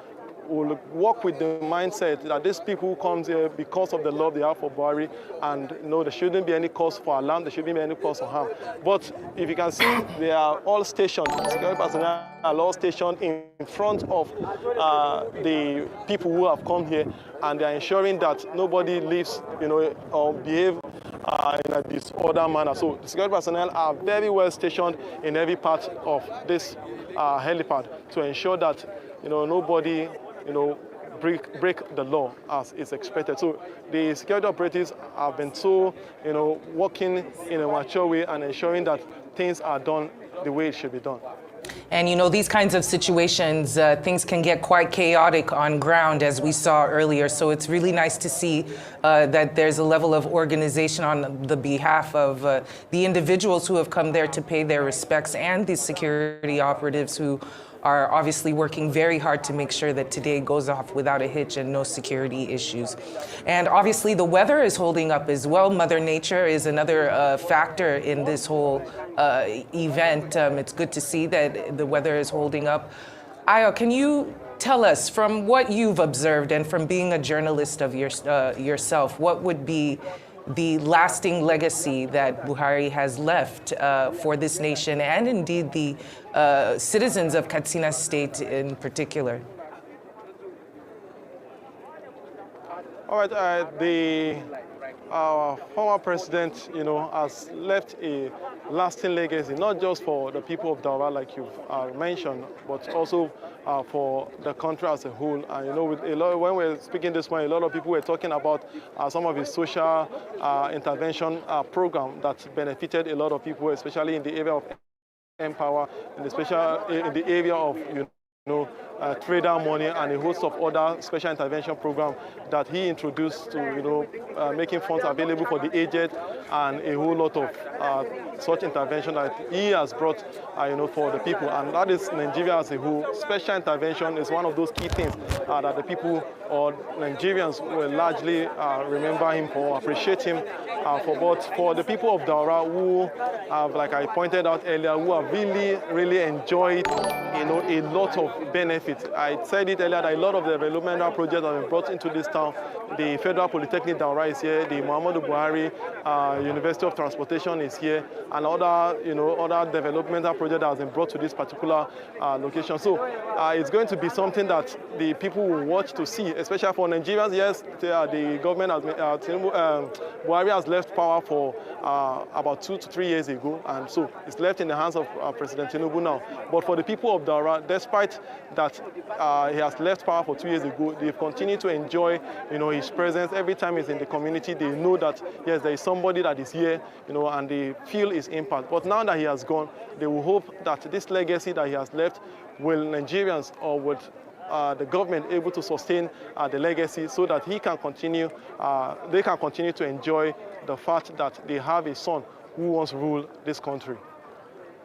P: will work with the mindset that these people who come here because of the love they have for Buhari, and there shouldn't be any cause for alarm, there shouldn't be any cause for harm. But if you can see, they are all stationed, security personnel are all stationed in front of the people who have come here, and they are ensuring that nobody leaves, or behave in a disorder manner. So the security personnel are very well stationed in every part of this helipad to ensure that nobody break the law as is expected. So the security operatives have been working in a mature way and ensuring that things are done the way it should be done.
N: And these kinds of situations, things can get quite chaotic on ground, as we saw earlier. So it's really nice to see that there's a level of organization on the behalf of the individuals who have come there to pay their respects, and the security operatives who are obviously working very hard to make sure that today goes off without a hitch and no security issues. And obviously the weather is holding up as well. Mother Nature is another factor in this whole event. It's good to see that the weather is holding up. Ayo, can you tell us, from what you've observed and from being a journalist of yourself, what would be the lasting legacy that Buhari has left for this nation, and indeed the citizens of Katsina State in particular?
P: All right, our former president, has left a lasting legacy, not just for the people of Daura, like you've mentioned, but also for the country as a whole. And with when we're speaking this morning, a lot of people were talking about some of his social intervention program that benefited a lot of people, especially in the area of Empower, in the area of trader money and a host of other special intervention programs that he introduced to, making funds available for the aged and a whole lot of such intervention that he has brought, for the people. And that is Nigeria as a whole. Special intervention is one of those key things that the people or Nigerians will largely remember him for, appreciate him for. But for the people of Daura who have, like I pointed out earlier, who have really enjoyed, a lot of benefits. I said it earlier that a lot of the developmental projects have been brought into this town. The Federal Polytechnic Daura is here, the Muhammadu Buhari University of Transportation is here, and other developmental projects that have been brought to this particular location. So it's going to be something that the people will watch to see, especially for Nigerians. Yes, the government has, Buhari has left power for about 2 to 3 years ago, and so it's left in the hands of President Tinubu now. But for the people of Daura, despite that he has left power for 2 years ago, they've continued to enjoy, his presence. Every time he's in the community, they know that, yes, there is somebody that is here, and they feel his impact. But now that he has gone, they will hope that this legacy that he has left will Nigerians or would the government able to sustain the legacy so that they can continue to enjoy the fact that they have a son who wants to rule this country.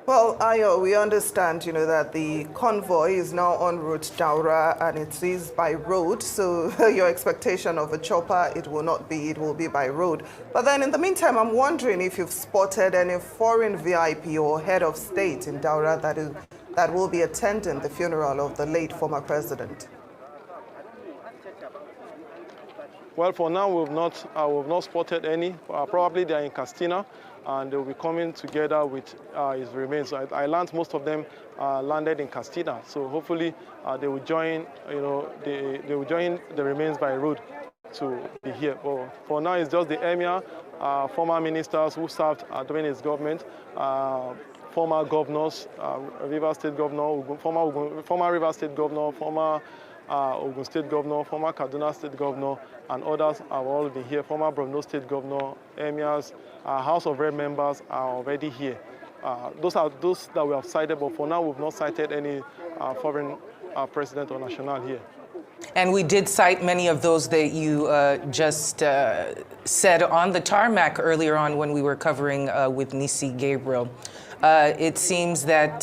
L: Well, Ayo, we understand, that the convoy is now en route Daura and it is by road. So your expectation of a chopper, it will not be, it will be by road. But then in the meantime, I'm wondering if you've spotted any foreign VIP or head of state in Daura that will be attending the funeral of the late former president.
P: Well, for now, we've not spotted any. Probably they are in Katsina, and they'll be coming together with his remains. So I learned most of them landed in Katsina. So hopefully they will join, they will join the remains by road to be here. But for now, it's just the emir, former ministers who served during his government, former governors, Rivers State Governor, former Rivers State Governor, former Ogun State Governor, former Kaduna State Governor, and others have all been here. Former Borno State Governor, emirs, House of Rep members are already here. Those are those that we have cited, but for now we've not cited any foreign president or national here.
N: And we did cite many of those that you just said on the tarmac earlier on when we were covering with Nisi Gabriel. It seems that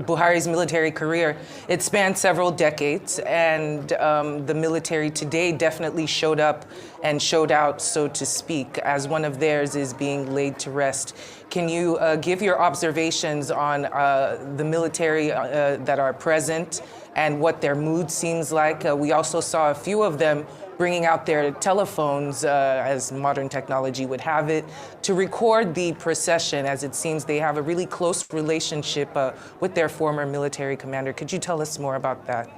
N: Buhari's military career, it spanned several decades, and the military today definitely showed up and showed out, so to speak, as one of theirs is being laid to rest. Can you give your observations on the military that are present and what their mood seems like? We also saw a few of them bringing out their telephones, as modern technology would have it, to record the procession, as it seems they have a really close relationship with their former military commander. Could you tell us more about that?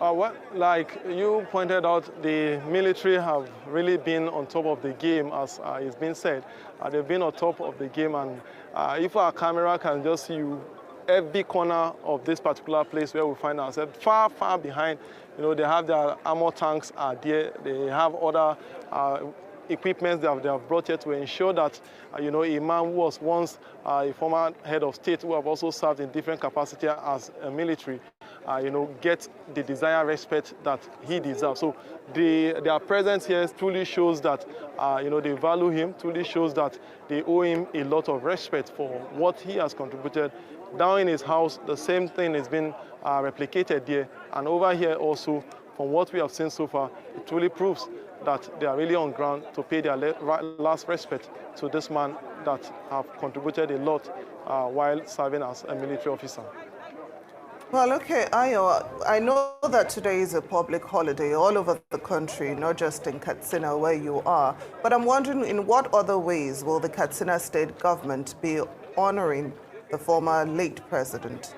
P: Well, like you pointed out, the military have really been on top of the game, as it's been said. They've been on top of the game, and if our camera can just see you, every corner of this particular place where we find ourselves, far, far behind, they have their armor tanks are there. They have other equipment that they have brought here to ensure that, a man who was once a former head of state, who have also served in different capacity as a military, get the desired respect that he deserves. So their presence here truly shows that, they value him, truly shows that they owe him a lot of respect for what he has contributed. Down in his house, the same thing has been replicated there. And over here also, from what we have seen so far, it truly proves that they are really on ground to pay their last respect to this man that have contributed a lot while serving as a military officer.
L: Well, okay, Ayo, I know that today is a public holiday all over the country, not just in Katsina where you are, but I'm wondering in what other ways will the Katsina state government be honoring the former late president?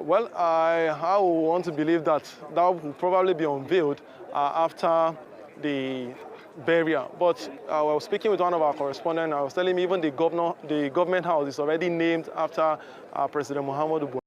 P: Well, I want to believe that will probably be unveiled after the burial. But I was speaking with one of our correspondents. I was telling him even the government house is already named after President Muhammadu Buhari.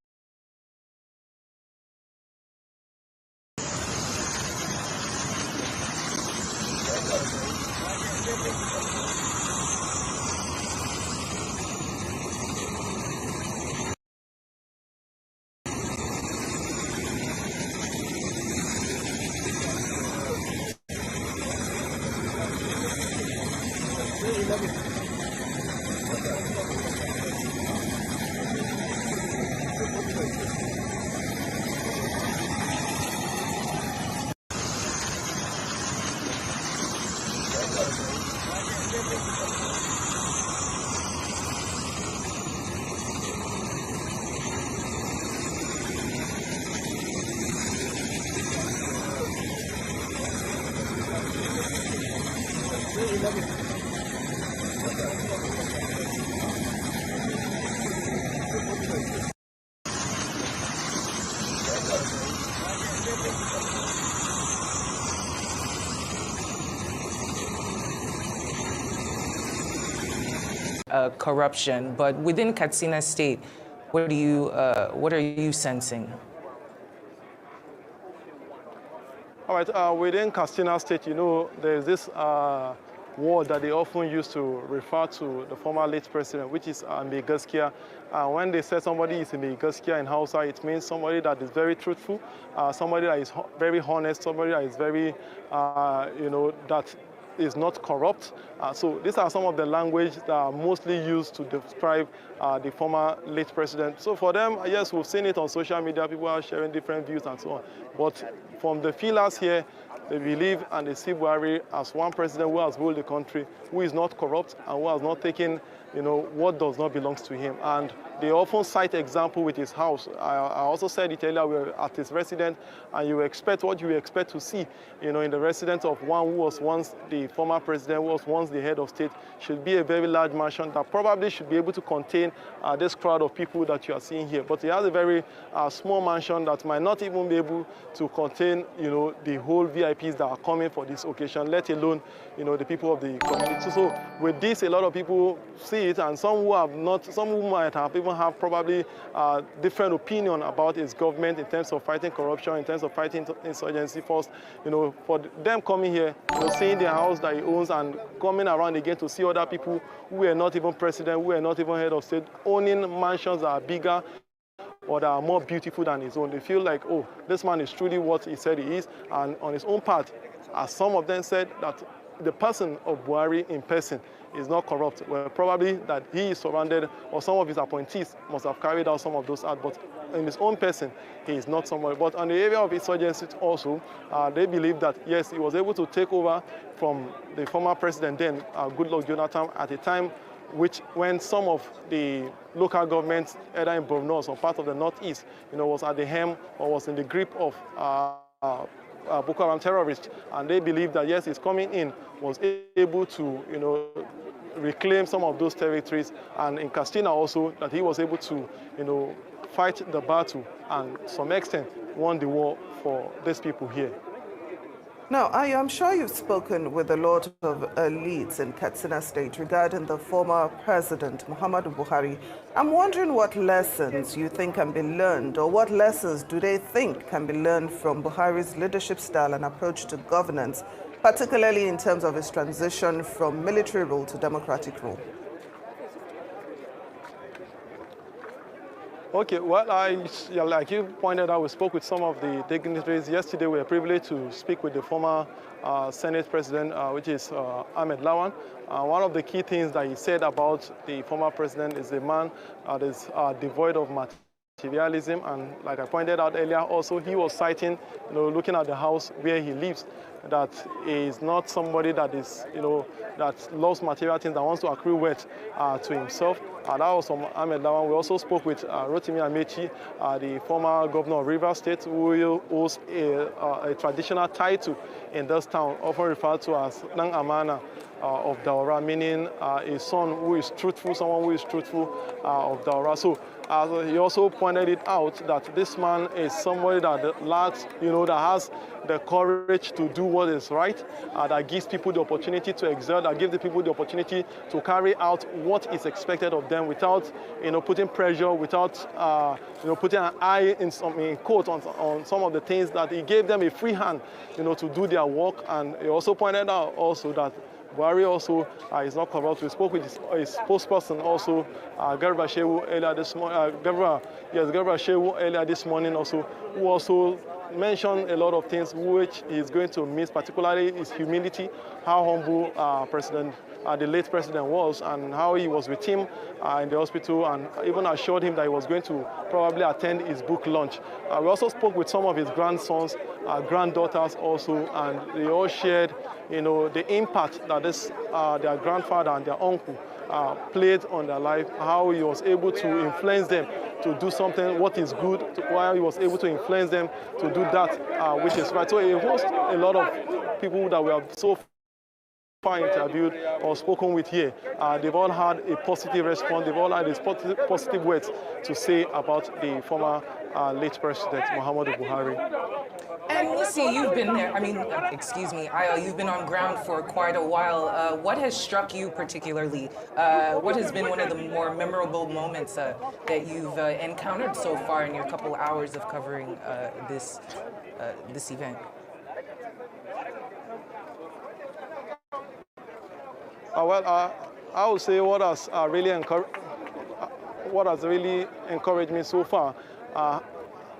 N: corruption. But within Katsina State, what are you sensing?
P: All right, within Katsina State, you know, there's this word that they often use to refer to the former late president, which is mai gaskiya. When they say somebody is mai gaskiya in Hausa, it means somebody that is very truthful, somebody that is very honest, somebody that is very, you know, that is not corrupt. So these are some of the language that are mostly used to describe the former late president. So for them, yes, we've seen it on social media, people are sharing different views and so on. But from the feelers here, they believe and they see Buhari as one president who has ruled the country, who is not corrupt and who has not taken, you know, what does not belong to him. And they often cite example with his house. I also said it earlier, we're at his residence, and you expect what you expect to see, you know, in the residence of one who was once the former president, who was once the head of state, should be a very large mansion that probably should be able to contain this crowd of people that you are seeing here. But he has a very small mansion that might not even be able to contain, you know, the whole VIPs that are coming for this occasion, let alone, you know, the people of the community. So with this, a lot of people see it, and some who have not, some who might have even have probably different opinion about his government in terms of fighting corruption, in terms of fighting insurgency force. You know, for them coming here, you know, seeing the house that he owns and coming around again to see other people who are not even president, who are not even head of state, owning mansions that are bigger or that are more beautiful than his own. They feel like, oh, this man is truly what he said he is. And on his own part, as some of them said, that the person of Buhari in person is not corrupt. Well, probably that he is surrounded, or some of his appointees must have carried out some of those acts, but in his own person, he is not somebody. But on the area of insurgency also, they believe that, yes, he was able to take over from the former president then, Goodluck Jonathan, at a time when some of the local governments, either in Borno or some part of the northeast, you know, was at the helm or was in the grip of Boko Haram terrorists, and they believe that, yes, his coming in was able to, you know, reclaim some of those territories, and in Katsina also, that he was able to, you know, fight the battle and to some extent won the war for these people here.
L: Now, I'm sure you've spoken with a lot of elites in Katsina State regarding the former president, Muhammadu Buhari. I'm wondering what lessons you think can be learned, or what lessons do they think can be learned from Buhari's leadership style and approach to governance, particularly in terms of his transition from military rule to democratic rule?
P: Okay, well, like you pointed out, we spoke with some of the dignitaries. Yesterday, we were privileged to speak with the former Senate president, which is Ahmed Lawan. One of the key things that he said about the former president is a man that is devoid of materialism, and like I pointed out earlier, also he was citing, you know, looking at the house where he lives, that he is not somebody that is, you know, that loves material things, that wants to accrue wealth to himself. That was from Ahmed Lawan. We also spoke with Rotimi Amechi, the former governor of Rivers State, who holds a traditional title in this town, often referred to as Nang Amana of Daura, meaning a son who is truthful, someone who is truthful of Daura. So he also pointed it out that this man is somebody that lacks, you know, that has the courage to do what is right, that gives people the opportunity to excel, that gives the people the opportunity to carry out what is expected of them without, you know, putting pressure, without, you know, putting an eye in quote on some of the things, that he gave them a free hand, you know, to do their work. And he also pointed out also that Buhari also is not corrupt. We spoke with his spokesperson also, Garba Shehu earlier this morning. Garba Shehu earlier this morning also, who also mentioned a lot of things which he's going to miss, particularly his humility, how humble the late president was, and how he was with him in the hospital, and even assured him that he was going to probably attend his book launch. We also spoke with some of his grandsons, granddaughters also, and they all shared, you know, the impact that their grandfather and their uncle played on their life, how he was able to influence them to do something what is good, while he was able to influence them to do that which is right. So he hosts a lot of people that we have so far interviewed or spoken with here. They've all had a positive response. They've all had a positive words to say about the former late president, Muhammadu Buhari.
N: And Missy, you've been there, excuse me, Ayo, you've been on ground for quite a while. What has struck you particularly? What has been one of the more memorable moments that you've encountered so far in your couple hours of covering this event?
P: I would say what has really encouraged me so far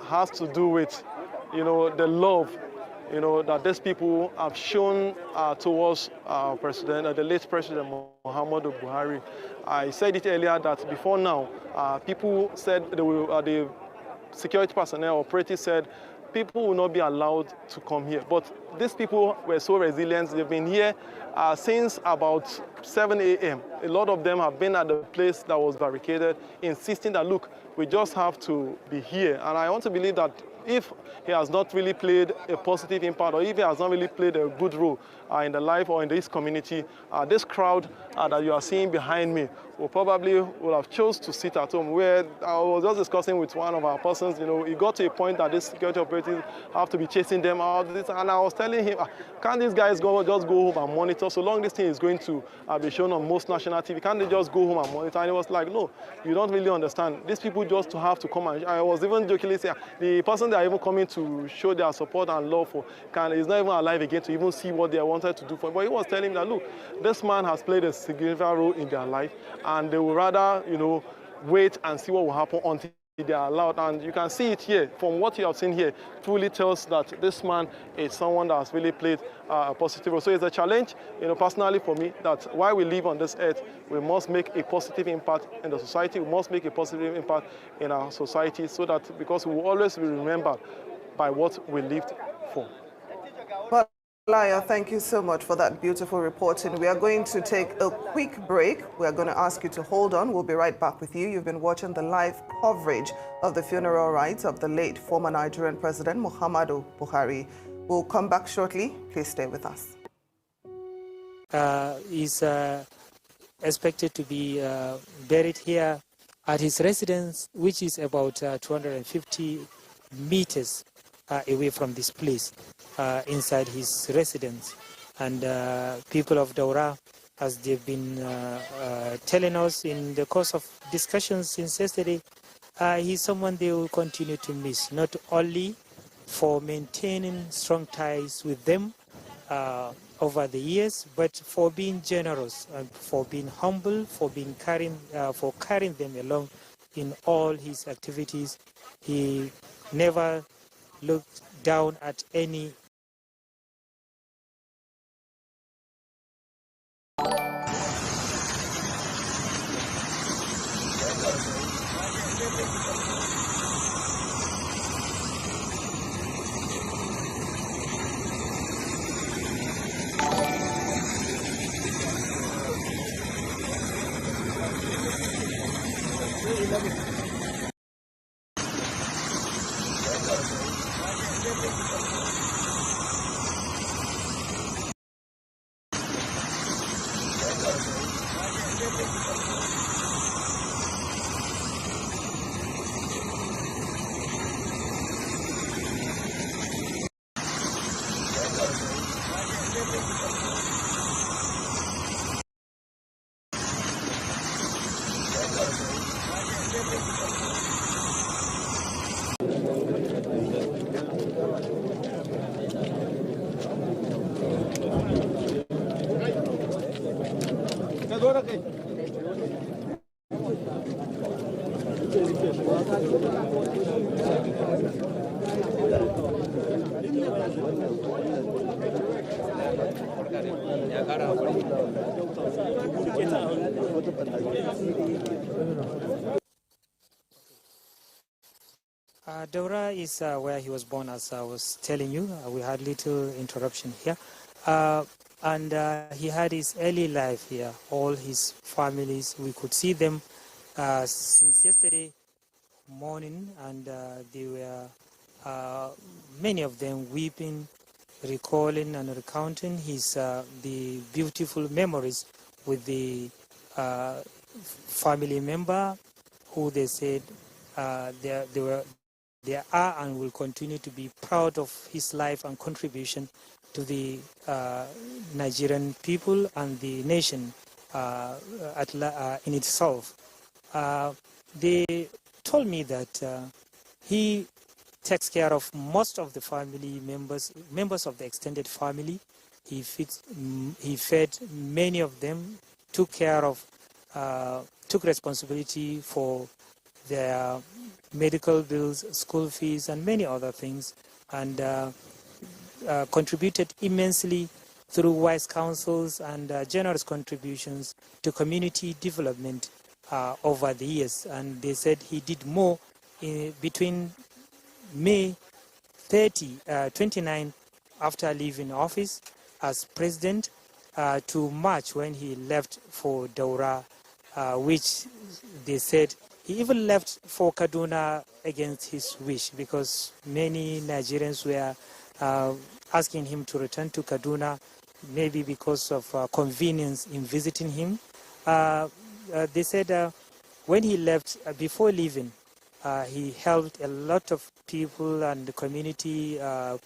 P: has to do with, the love, that these people have shown towards the late President Muhammadu Buhari. I said it earlier that before now, people said the security personnel operatives said people will not be allowed to come here. But these people were so resilient. They've been here since about 7 a.m. A lot of them have been at the place that was barricaded, insisting that, look, we just have to be here. And I want to believe that if he has not really played a positive impact, or if he has not really played a good role in the life or in this community, this crowd that you are seeing behind me will have chose to sit at home. Where I was just discussing with one of our persons, it got to a point that these security operatives have to be chasing them out. And I was telling him, can't these guys just go home and monitor? So long this thing is going to be shown on most national TV, can't they just go home and monitor? And he was like, no, you don't really understand. These people just have to come. And I was even jokingly saying, the person they are even coming to show their support and love for is not even alive again to even see what they wanted to do for him. But he was telling me that, look, this man has played a significant role in their life, and they will rather, wait and see what will happen until they are allowed. And you can see it here. From what you have seen here, truly tells that this man is someone that has really played a positive role. So it's a challenge, personally for me, that while we live on this earth, we must make a positive impact in the society. We must make a positive impact in our society, so that, because we will always be remembered by what we lived for.
L: Laya, thank you so much for that beautiful reporting. We are going to take a quick break. We are going to ask you to hold on. We'll be right back with you. You've been watching the live coverage of the funeral rites of the late former Nigerian President Muhammadu Buhari. We'll come back shortly. Please stay with us.
Q: Is expected to be buried here at his residence, which is about 250 meters away from this place, inside his residence. And people of Daura, as they've been telling us in the course of discussions since yesterday, he's someone they will continue to miss, not only for maintaining strong ties with them over the years, but for being generous and for being humble, for carrying them along in all his activities. He never looked down at any Daura is where he was born, as I was telling you. We had little interruption here. And he had his early life here. All his families, we could see them since yesterday morning, and they were, many of them, weeping, recalling and recounting the beautiful memories with the family member who they said they were they are and will continue to be proud of his life and contribution to the Nigerian people and the nation in itself. They told me that he takes care of most of the family members of the extended family. He fed many of them, took responsibility for their medical bills, school fees, and many other things, and contributed immensely through wise counsels and generous contributions to community development over the years. And they said he did more between May 29 after leaving office as president to March when he left for Daura, which they said he even left for Kaduna against his wish, because many Nigerians were asking him to return to Kaduna, maybe because of convenience in visiting him. They said when he left, before leaving, he helped a lot of people and community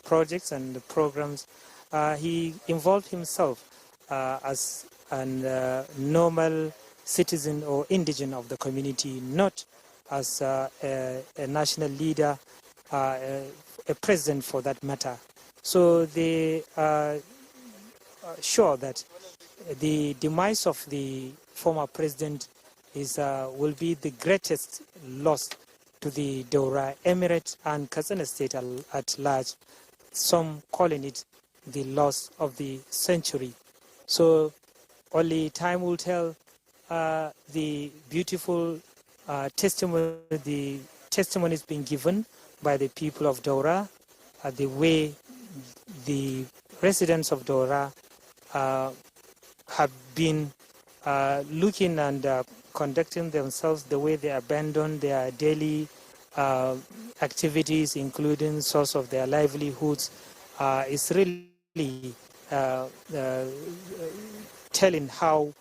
Q: projects and programs. He involved himself as a normal citizen or indigent of the community, not as a national leader, a president for that matter. So they are sure that the demise of the former president will be the greatest loss to the Daura Emirate and Katsina State at large, some calling it the loss of the century. So only time will tell the beautiful testimonies being given by the people of Daura, the way the residents of Daura have been looking and conducting themselves, the way they abandon their daily activities, including source of their livelihoods, is really telling how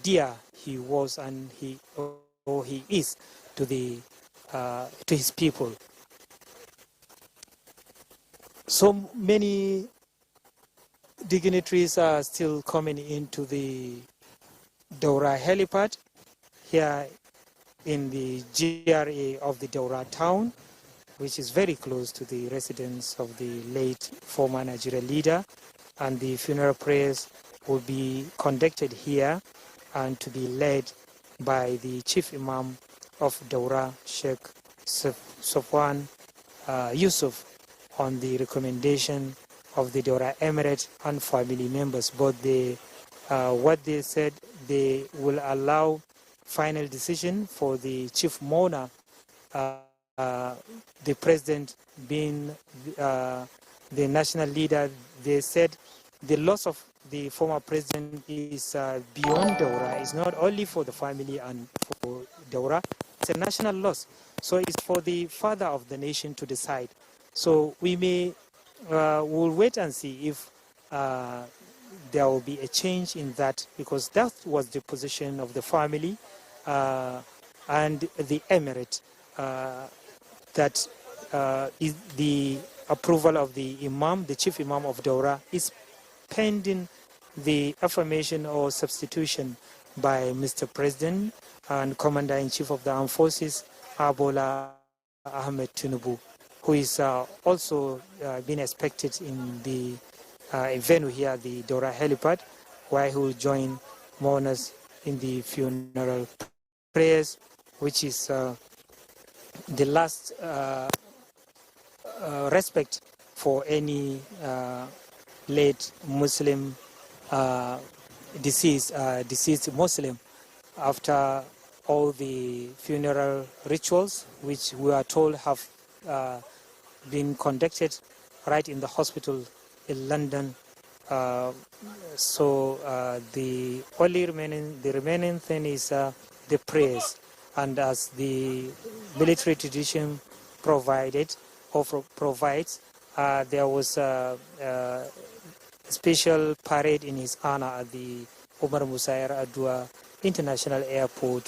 Q: dear he was and he is to his people. So many dignitaries are still coming into the Daura helipad here in the GRA of the Daura town, which is very close to the residence of the late former Nigeria leader, and the funeral prayers will be conducted here and to be led by the chief imam of Daura, Sheikh Sofwan Yusuf, on the recommendation of the Daura Emirate and family members. But what they said, they will allow final decision for the chief mourner, the president being the national leader. They said the loss of the former president is beyond Daura. It's not only for the family and for Daura. It's a national loss. So it's for the father of the nation to decide. So we'll wait and see if there will be a change in that, because that was the position of the family and the emirate, that is the approval of the imam, the chief imam of Daura, is pending the affirmation or substitution by Mr. President and Commander-in-Chief of the Armed Forces, Bola Ahmed Tinubu, who is also being expected in the venue here, the Daura helipad, where he will join mourners in the funeral prayers, which is the last respect for any late Muslim deceased Muslim, after all the funeral rituals, which we are told have been conducted right in the hospital in London. So the remaining thing is the prayers, and as the military tradition provides, there was a special parade in his honor at the Umar Musa Yar'Adua International Airport,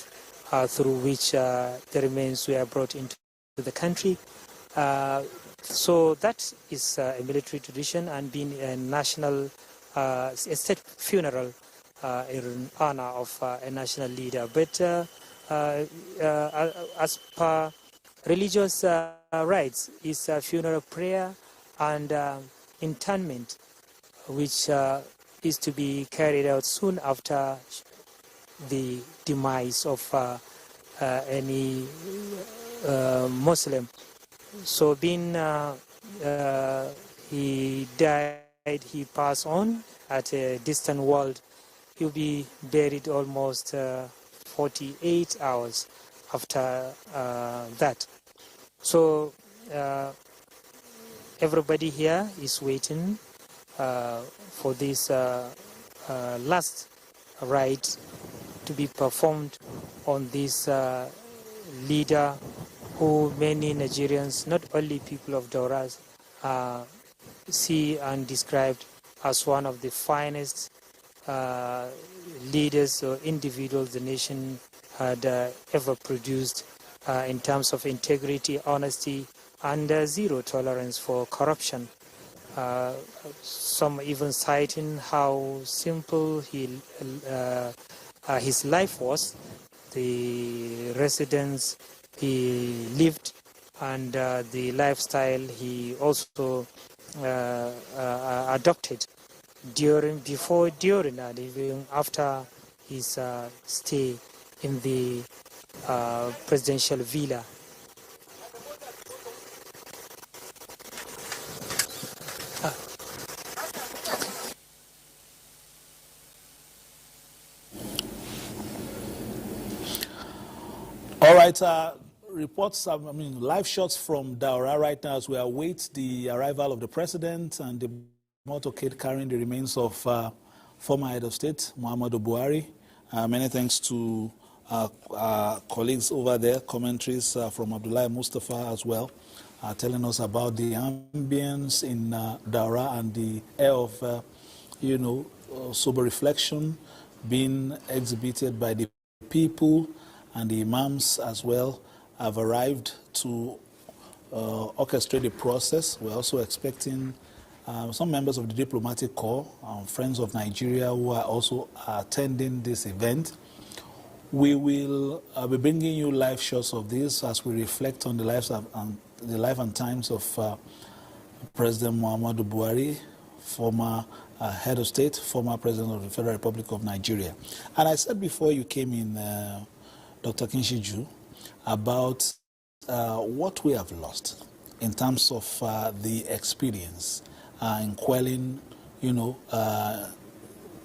Q: through which the remains were brought into the country. So that is a military tradition, and being a national a state funeral in honor of a national leader. But as per religious rites, is funeral prayer and interment, which is to be carried out soon after the demise of any Muslim. So being he died, he passed on at a distant world, he'll be buried almost 48 hours after that. So everybody here is waiting for this last rite to be performed on this leader who many Nigerians, not only people of Daura, see and described as one of the finest leaders or individuals the nation had ever produced in terms of integrity, honesty, and zero tolerance for corruption. Some even citing how simple his life was, the residence he lived, and the lifestyle he also adopted before, during, and even after his stay in the presidential villa.
B: All right, reports, live shots from Daura right now as we await the arrival of the president and the motorcade carrying the remains of former head of state, Muhammadu Buhari. Many thanks to our colleagues over there, commentaries from Abdullahi Mustafa as well, telling us about the ambience in Daura and the air of, sober reflection being exhibited by the people, and the imams as well have arrived to orchestrate the process. We're also expecting some members of the diplomatic corps, friends of Nigeria, who are also attending this event. We will be bringing you live shots of this as we reflect on the life and times of President Muhammadu Buhari, former head of state, former president of the Federal Republic of Nigeria. And I said before you came in, Dr. Kinshiju, about what we have lost in terms of the experience in quelling,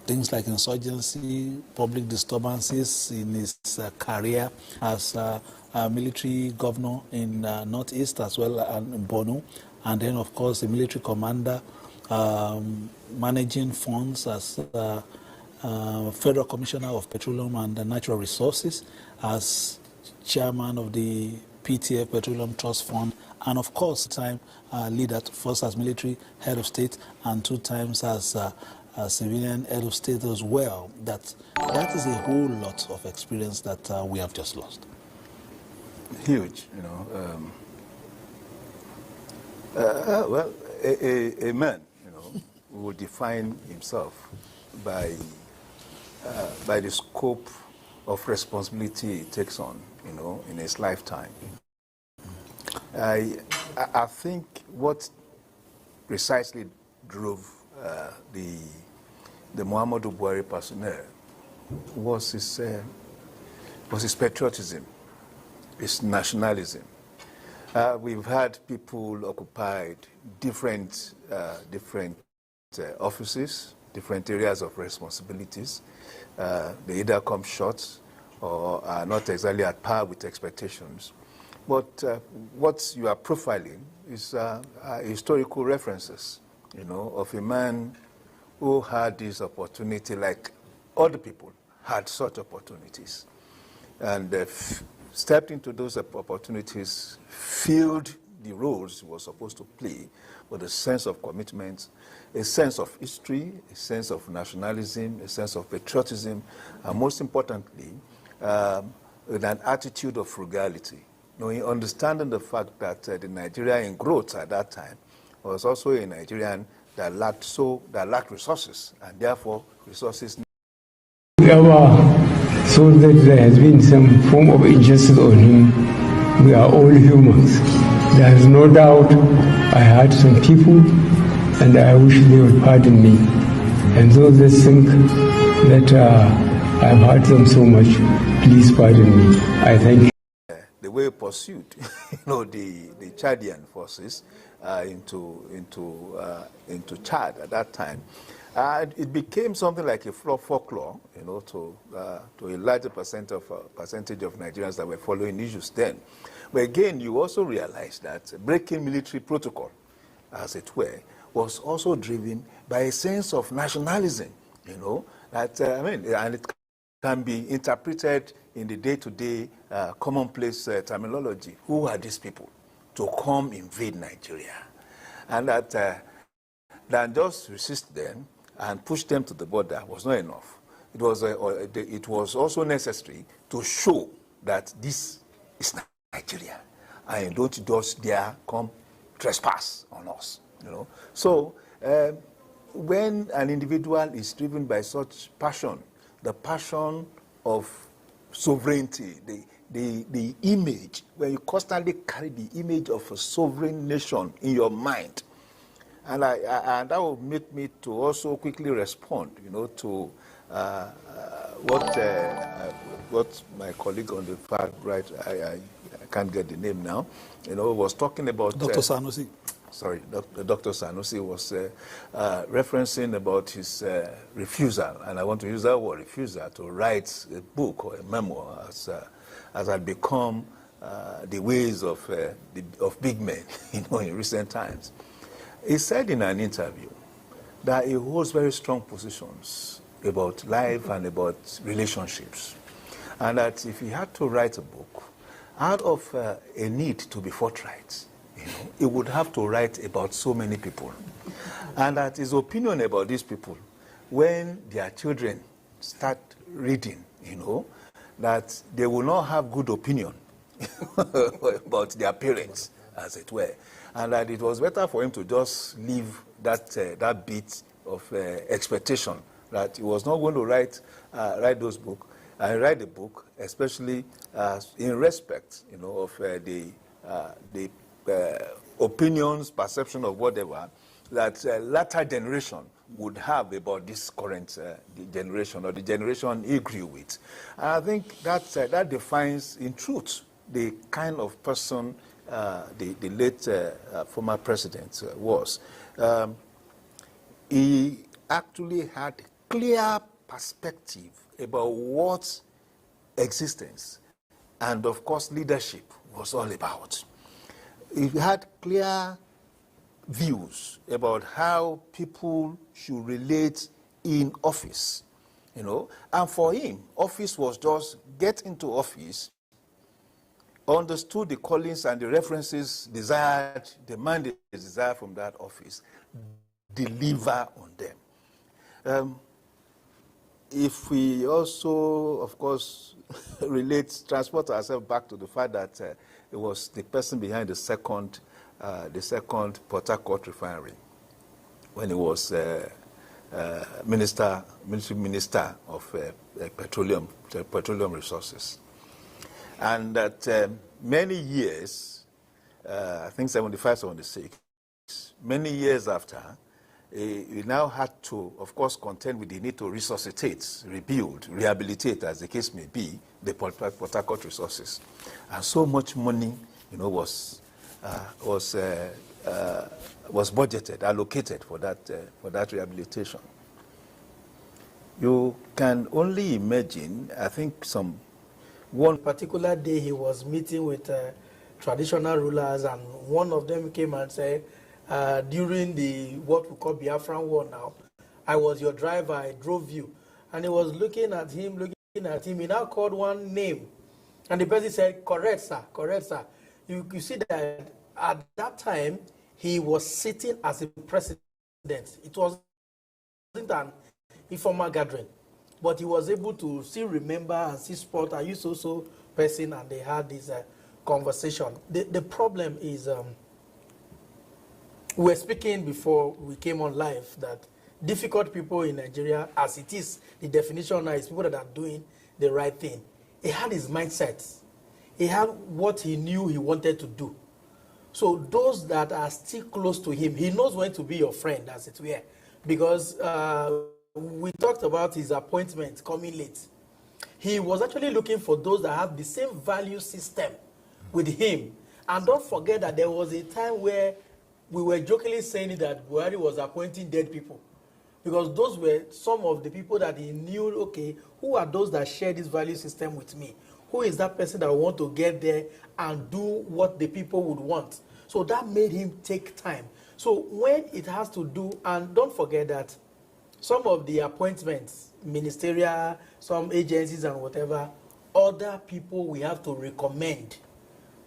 B: things like insurgency, public disturbances in his career as a military governor in Northeast as well and in Borno, and then of course the military commander managing funds as Federal Commissioner of Petroleum and Natural Resources, as chairman of the PTF Petroleum Trust Fund, and of course, time leader, first as military head of state and 2 times as civilian head of state as well. That is a whole lot of experience that we have just lost.
O: Huge, well, a man, who will define himself by the scope of responsibility he takes on, in his lifetime. I think what precisely drove the Muhammadu Buhari personnel was his patriotism, his nationalism. We've had people occupied different offices, different areas of responsibilities. They either come short or are not exactly at par with expectations. But what you are profiling is historical references, of a man who had this opportunity like other people had such opportunities. And stepped into those opportunities, filled the roles he was supposed to play with a sense of commitment, a sense of history, a sense of nationalism, a sense of patriotism, and most importantly, with an attitude of frugality. understanding the fact that the Nigeria in growth at that time was also a Nigerian that lacked resources, and therefore resources.
R: Whoever thought that there has been some form of injustice on him, we are all humans. There is no doubt I hurt some people, and I wish they would pardon me. And those that think that I've hurt them so much, please pardon me. I thank you.
O: The way pursued, the Chadian forces into Chad at that time, it became something like a folklore, to a larger percentage of Nigerians that were following issues then. But again, you also realize that breaking military protocol, as it were, was also driven by a sense of nationalism, and it can be interpreted in the day-to-day commonplace terminology. Who are these people to come invade Nigeria? And that than just resist them and push them to the border was not enough. It was also necessary to show that this is Nigeria, and don't just dare come trespass on us. So when an individual is driven by such passion, the passion of sovereignty, the image, when you constantly carry the image of a sovereign nation in your mind, and that will make me to also quickly respond, to what my colleague on the far right, I can't get the name now, was talking about.
B: Dr. Sanusi.
O: Sorry, Dr. Sanusi was referencing about his refusal, and I want to use that word, refusal, to write a book or a memoir as had become the ways of big men, in recent times. He said in an interview that he holds very strong positions about life and about relationships, and that if he had to write a book out of a need to be forthright, he would have to write about so many people. And that his opinion about these people, when their children start reading, that they will not have good opinion about their parents, as it were. And that it was better for him to just leave that bit of expectation, that he was not going to write those books, and write the book, especially in respect, of the opinions, perception of whatever that latter generation would have about this current generation, or the generation he grew with. And I think that defines, in truth, the kind of person the late former president was. He actually had clear perspective about what existence and, of course, leadership was all about. He had clear views about how people should relate in office, And for him, office was just get into office, understood the callings and the references desired, the mandate desired from that office, deliver on them. If we also, of course, transport ourselves back to the fact that it was the person behind the second Port Harcourt refinery, when he was military minister of petroleum resources, and that many years, I think 75, 76, many years after, we now had to, of course, contend with the need to resuscitate, rebuild, rehabilitate, as the case may be, the Port Harcourt resources, and so much money, was budgeted, allocated for that rehabilitation. You can only imagine. I think one
E: particular day he was meeting with traditional rulers, and one of them came and said, during what we call Biafran War now, I was your driver, I drove you. And he was looking at him, he now called one name. And the person said, correct, sir, correct, sir. You see that at that time, he was sitting as a president. It wasn't an informal gathering, but he was able to still remember and see spot, are you so person, and they had this conversation. The problem is, we were speaking before we came on live that difficult people in Nigeria, as it is, the definition now is people that are doing the right thing. He had his mindset. He had what he knew he wanted to do. So those that are still close to him, he knows when to be your friend, as it were. Because we talked about his appointment coming late. He was actually looking for those that have the same value system with him. And don't forget that there was a time where we were jokingly saying that Buhari was appointing dead people. Because those were some of the people that he knew, okay, who are those that share this value system with me? Who is that person that want to get there and do what the people would want? So that made him take time. So when it has to do, and don't forget that some of the appointments, ministerial, some agencies and whatever, other people we have to recommend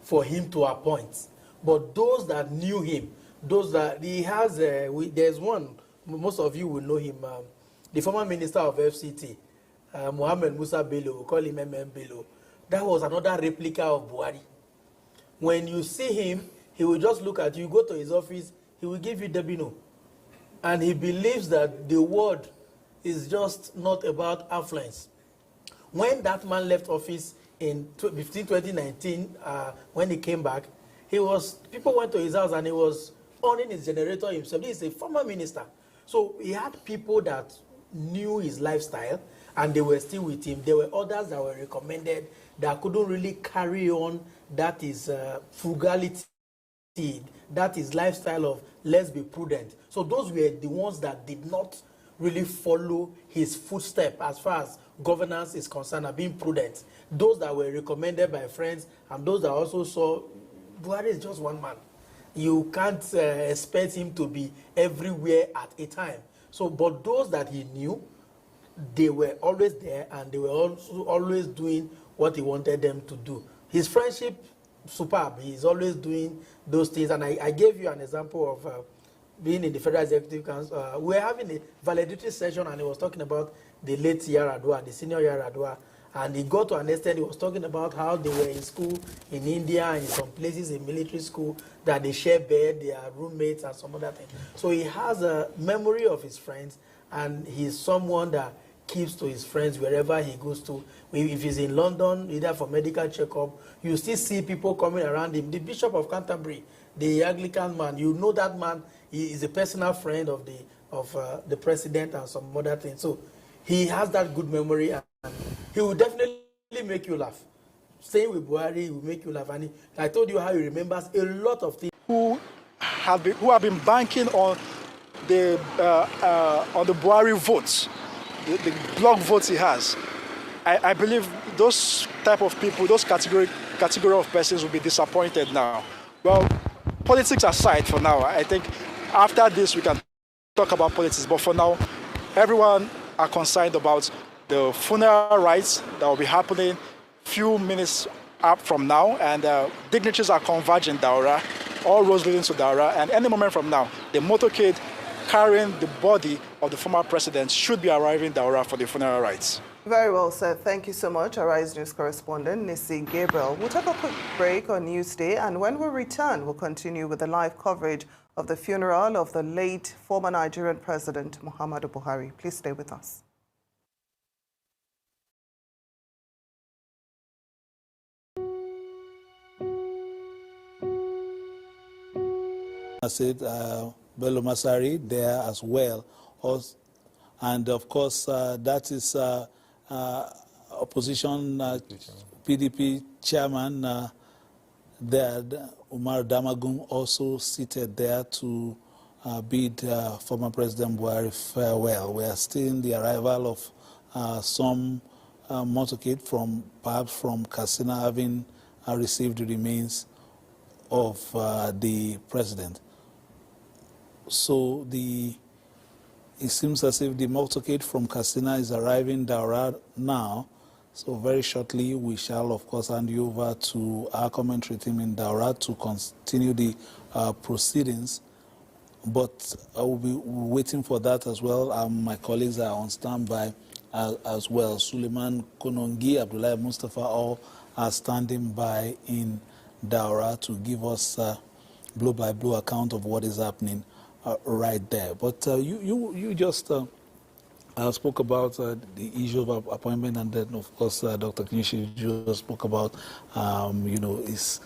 E: for him to appoint. But those that knew him, those that he has, there's one, most of you will know him, the former minister of FCT, Muhammadu Buhari, we call him Bello. That was another replica of Buhari. When you see him, he will just look at you, go to his office, he will give you Debino. And he believes that the world is just not about affluence. When that man left office in 2019, when he came back, people went to his house and he was owning his generator himself. He is a former minister. So he had people that knew his lifestyle and they were still with him. There were others that were recommended that couldn't really carry on. That is frugality. That is lifestyle of let's be prudent. So those were the ones that did not really follow his footstep as far as governance is concerned and being prudent. Those that were recommended by friends and those that also saw Buhari is just one man. You can't expect him to be everywhere at a time. So, but those that he knew, they were always there and they were also always doing what he wanted them to do. His friendship, superb. He's always doing those things. And I gave you an example of being in the Federal Executive Council. We were having a valedictory session and he was talking about the late Yaradua, the senior Yaradua. And he got to an extent, he was talking about how they were in school in India and in some places in military school, that they share bed, they are roommates and some other things. So he has a memory of his friends and he's someone that keeps to his friends wherever he goes to. If he's in London, either for medical checkup, you still see people coming around him. The Bishop of Canterbury, the Anglican man, you know that man, he is a personal friend of the president and some other things. So he has that good memory and he will definitely make you laugh. Staying with Buhari will make you laugh. And I told you how he remembers a lot of things.
K: Who have been banking on the Buhari votes, the block votes he has. I believe those type of people, those category of persons will be disappointed now. Well, politics aside for now, I think after this we can talk about politics. But for now, everyone are concerned about the funeral rites that will be happening few minutes up from now, and dignitaries are converging Daura, all roads leading to Daura, and any moment from now, the motorcade carrying the body of the former president should be arriving Daura for the funeral rites.
L: Very well said. Thank you so much, Arise News correspondent Nisi Gabriel. We'll take a quick break on Newsday, and when we return, we'll continue with the live coverage of the funeral of the late former Nigerian president, Muhammadu Buhari. Please stay with us.
B: I said Bello Masari there as well. And of course, that is opposition PDP chairman there, Umar Damagum, also seated there to bid former President Buhari farewell. We are still in the arrival of some motorcade perhaps from Katsina, having received the remains of the president. So it seems as if the motorcade from Katsina is arriving Daura now. So very shortly, we shall, of course, hand you over to our commentary team in Daura to continue the proceedings. But I will be waiting for that as well. My colleagues are on standby as well. Suleiman Konongi, Abdullahi Mustafa, all are standing by in Daura to give us blow-by-blow account of what is happening right there. But you just spoke about the issue of appointment, and then, of course, Dr. Kinishi just spoke about, his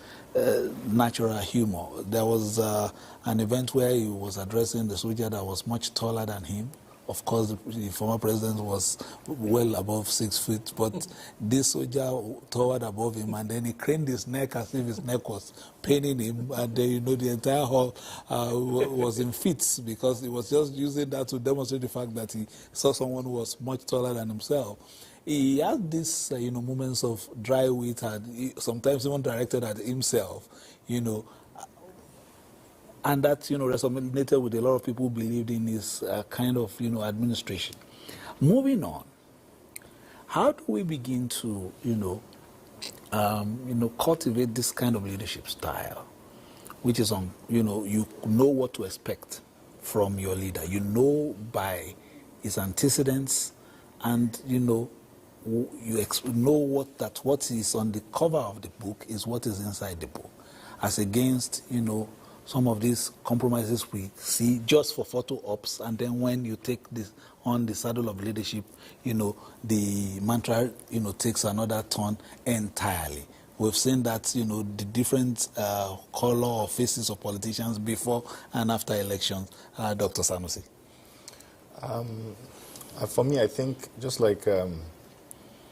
B: natural humor. There was an event where he was addressing the soldier that was much taller than him. Of course, the former president was well above 6 feet, but this soldier towered above him, and then he craned his neck as if his neck was paining him, and the entire hall was in fits because he was just using that to demonstrate the fact that he saw someone who was much taller than himself. He had these, moments of dry wit, and sometimes even directed at himself, and that, resonated with a lot of people who believed in his kind of, administration. Moving on, how do we begin to, cultivate this kind of leadership style, which is on, you know what to expect from your leader. You know by his antecedents, and, you know what is on the cover of the book is what is inside the book, as against, some of these compromises we see just for photo ops, and then when you take this on the saddle of leadership, the mantra, takes another turn entirely. We've seen that, the different color or faces of politicians before and after elections. Dr. Sanusi.
D: For me, I think just like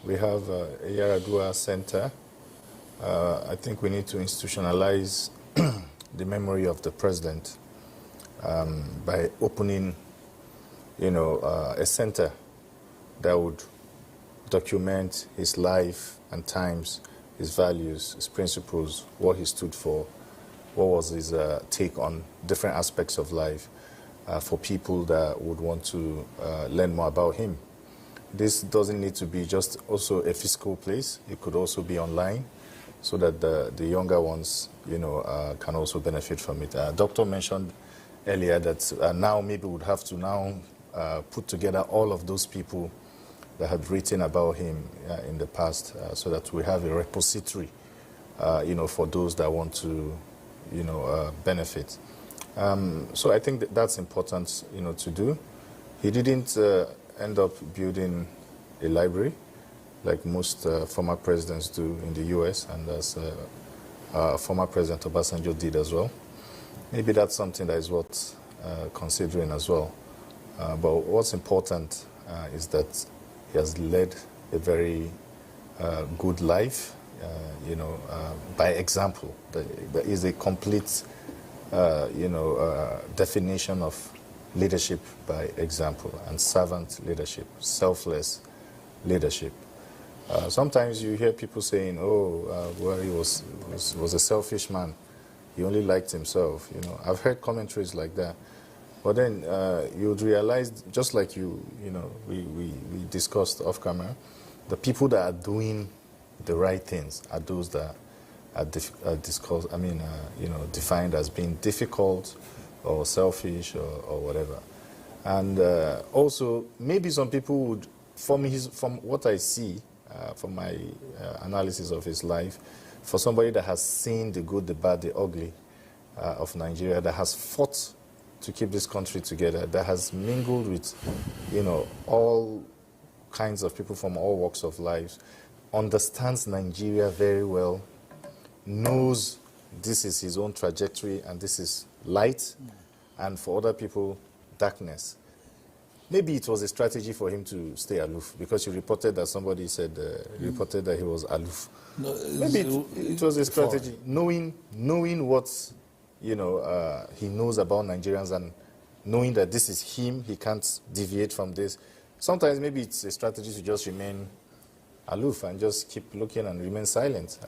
D: we have a Yaradua Center, I think we need to institutionalize the memory of the president by opening, a center that would document his life and times, his values, his principles, what he stood for, what was his take on different aspects of life for people that would want to learn more about him. This doesn't need to be just also a physical place. It could also be online, so that the younger ones, can also benefit from it. Doctor mentioned earlier that now maybe we would have to now put together all of those people that had written about him in the past, so that we have a repository, for those that want to, benefit. So I think that's important, to do. He didn't end up building a library like most former presidents do in the U.S., and as former President Obasanjo did as well. Maybe that's something that is worth considering as well. But what's important is that he has led a very good life, by example. There is a complete, definition of leadership by example, and servant leadership, selfless leadership. Sometimes you hear people saying, Buhari was a selfish man. He only liked himself. I've heard commentaries like that. But then you'd realize, just like we discussed off camera, the people that are doing the right things are those that are defined as being difficult or selfish or whatever. And also, maybe some people would, from what I see, from my analysis of his life, for somebody that has seen the good, the bad, the ugly of Nigeria, that has fought to keep this country together, that has mingled with, all kinds of people from all walks of life, understands Nigeria very well, knows this is his own trajectory and this is light, and for other people, darkness. Maybe it was a strategy for him to stay aloof, because you reported that somebody said, reported that he was aloof. No, maybe it was a strategy, knowing what, he knows about Nigerians, and knowing that this is him, he can't deviate from this. Sometimes maybe it's a strategy to just remain aloof and just keep looking and remain silent,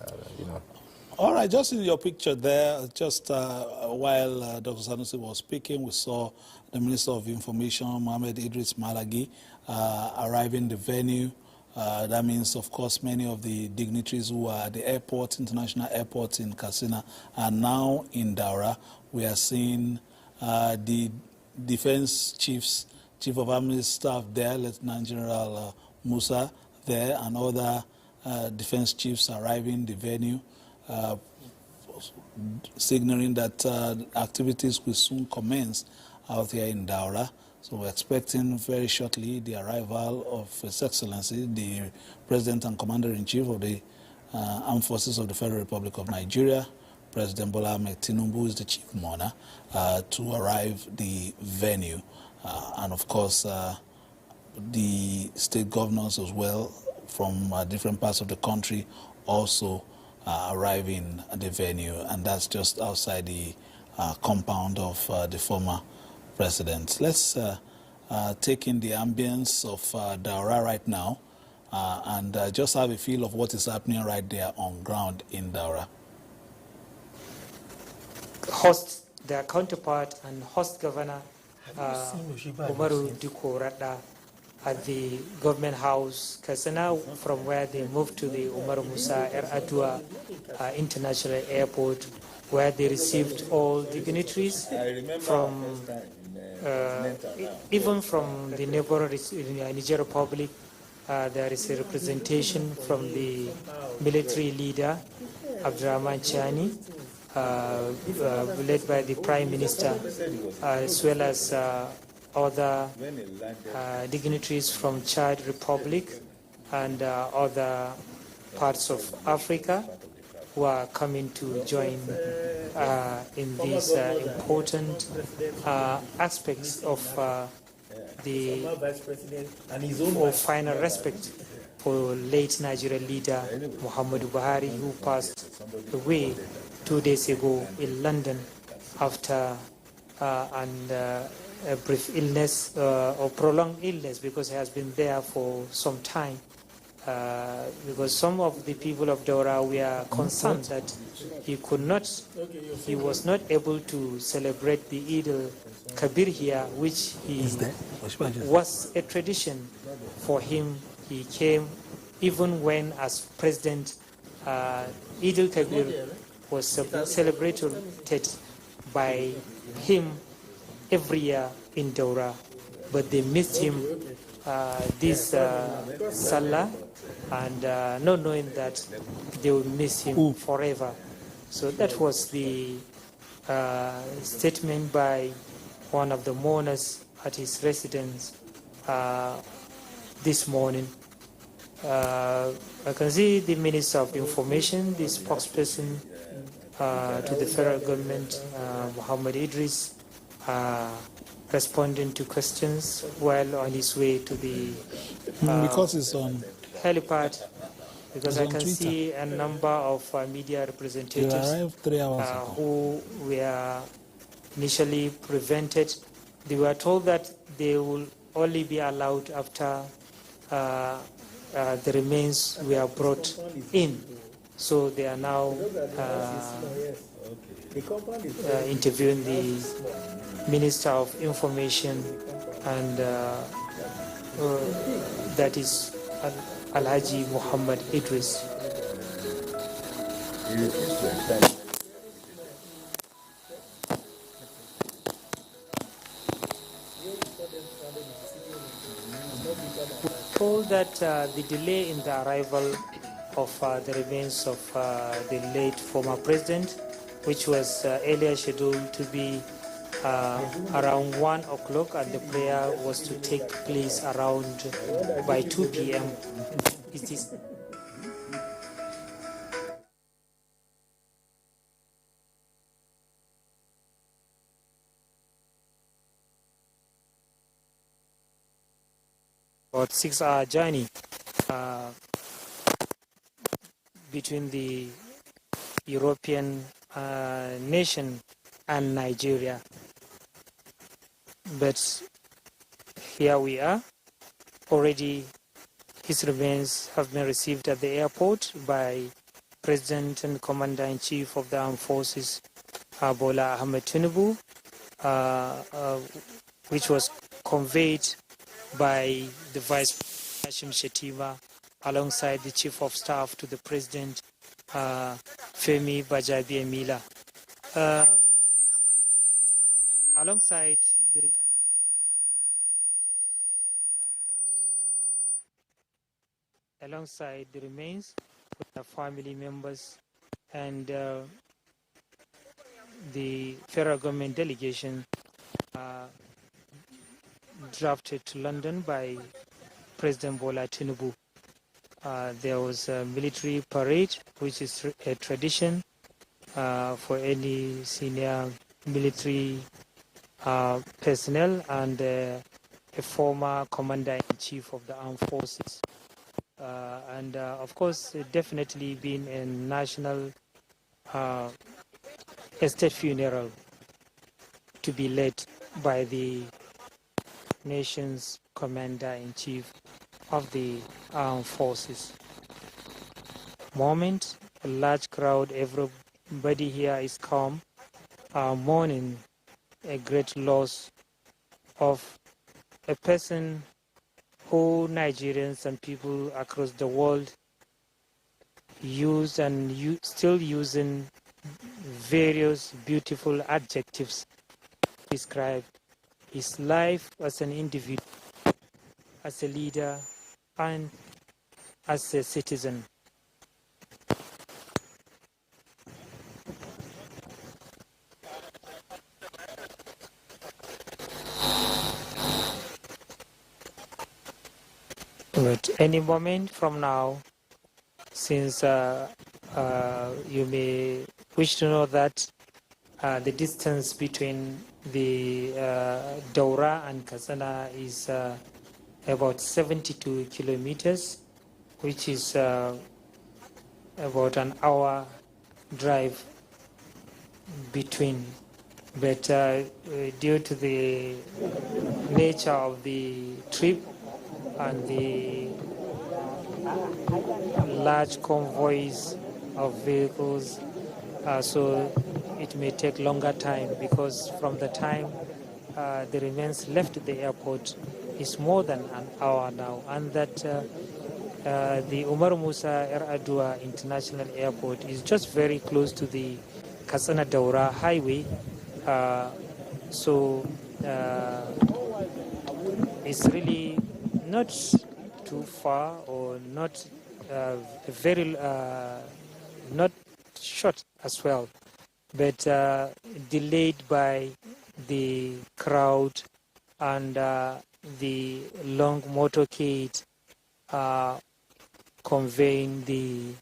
B: All right, just in your picture there, just while Dr. Sanusi was speaking, we saw the Minister of Information, Mohammed Idris Malagi, arriving the venue. That means, of course, many of the dignitaries who are at the airport, international airport in Katsina, are now in Daura. We are seeing the defense chiefs, Chief of Army Staff there, Lieutenant General Musa there, and other defense chiefs arriving the venue. signaling that activities will soon commence out here in Daura. So we're expecting very shortly the arrival of His Excellency, the President and Commander-in-Chief of the Armed Forces of the Federal Republic of Nigeria, President Bola Ahmed Tinubu, who is the chief mourner, to arrive the venue. And of course, the state governors as well from different parts of the country also arriving at the venue, and that's just outside the compound of the former president. Let's take in the ambience of Daura right now and just have a feel of what is happening right there on ground in Daura.
Q: Host, their counterpart and host governor, Umaru Duko at the government house, Katsina, from where they moved to the Umaru Musa Adua International Airport, where they received all dignitaries from, even from the neighboring Niger Republic. There is a representation from the military leader, Abdurrahman Chani, led by the Prime Minister, as well as other dignitaries from Chad Republic and other parts of Africa who are coming to join in these important aspects of the final respect for late Nigerian leader Muhammadu Buhari, who passed away 2 days ago in London after a brief illness or prolonged illness, because he has been there for some time. Because some of the people of Daura were concerned that he was not able to celebrate the Eid al-Kabir here, which was a tradition for him. He came even when, as president, Eid al-Kabir was celebrated by him every year in Daura, but they missed him this Salah, and not knowing that they will miss him forever. So that was the statement by one of the mourners at his residence this morning. I can see the Minister of Information, the spokesperson to the federal government, Muhammad Idris, responding to questions while on his way to the
B: because it's on
Q: helipad, because I can
B: Twitter.
Q: see a number of media representatives who were initially prevented. They were told that they will only be allowed after the remains were brought in. So they are now interviewing the Minister of Information, and that is Alhaji Muhammad Idris. Told that the delay in the arrival of the remains of the late former president, which was earlier scheduled to be around 1 o'clock, and the prayer was to take place around by 2 p.m. It is about 6-hour journey between the European nation and Nigeria. But here we are. Already his remains have been received at the airport by President and Commander-in-Chief of the Armed Forces, Bola Ahmed Tinubu, which was conveyed by the Vice Hashim Shetima alongside the Chief of Staff to the President, Femi Bajabiamila. Alongside the remains with the family members and the federal government delegation drafted to London by President Bola Tinubu. There was a military parade, which is a tradition for any senior military personnel and a former commander-in-chief of the armed forces. And of course, definitely being a national state funeral to be led by the nation's commander-in-chief of the armed forces. Moment, a large crowd, everybody here is calm, mourning a great loss of a person who Nigerians and people across the world use and still using various beautiful adjectives to describe his life as an individual, as a leader, and as a citizen. At any moment from now, since you may wish to know that the distance between the Daura and Katsina is about 72 kilometers, which is about an hour drive between. But due to the nature of the trip and the large convoys of vehicles, so it may take longer time, because from the time the remains left the airport is more than an hour now, and that the Umar Musa Yar'Adua International Airport is just very close to the Katsina Daura highway, so it's really not too far or not very not short as well, but delayed by the crowd and the long motorcade conveying the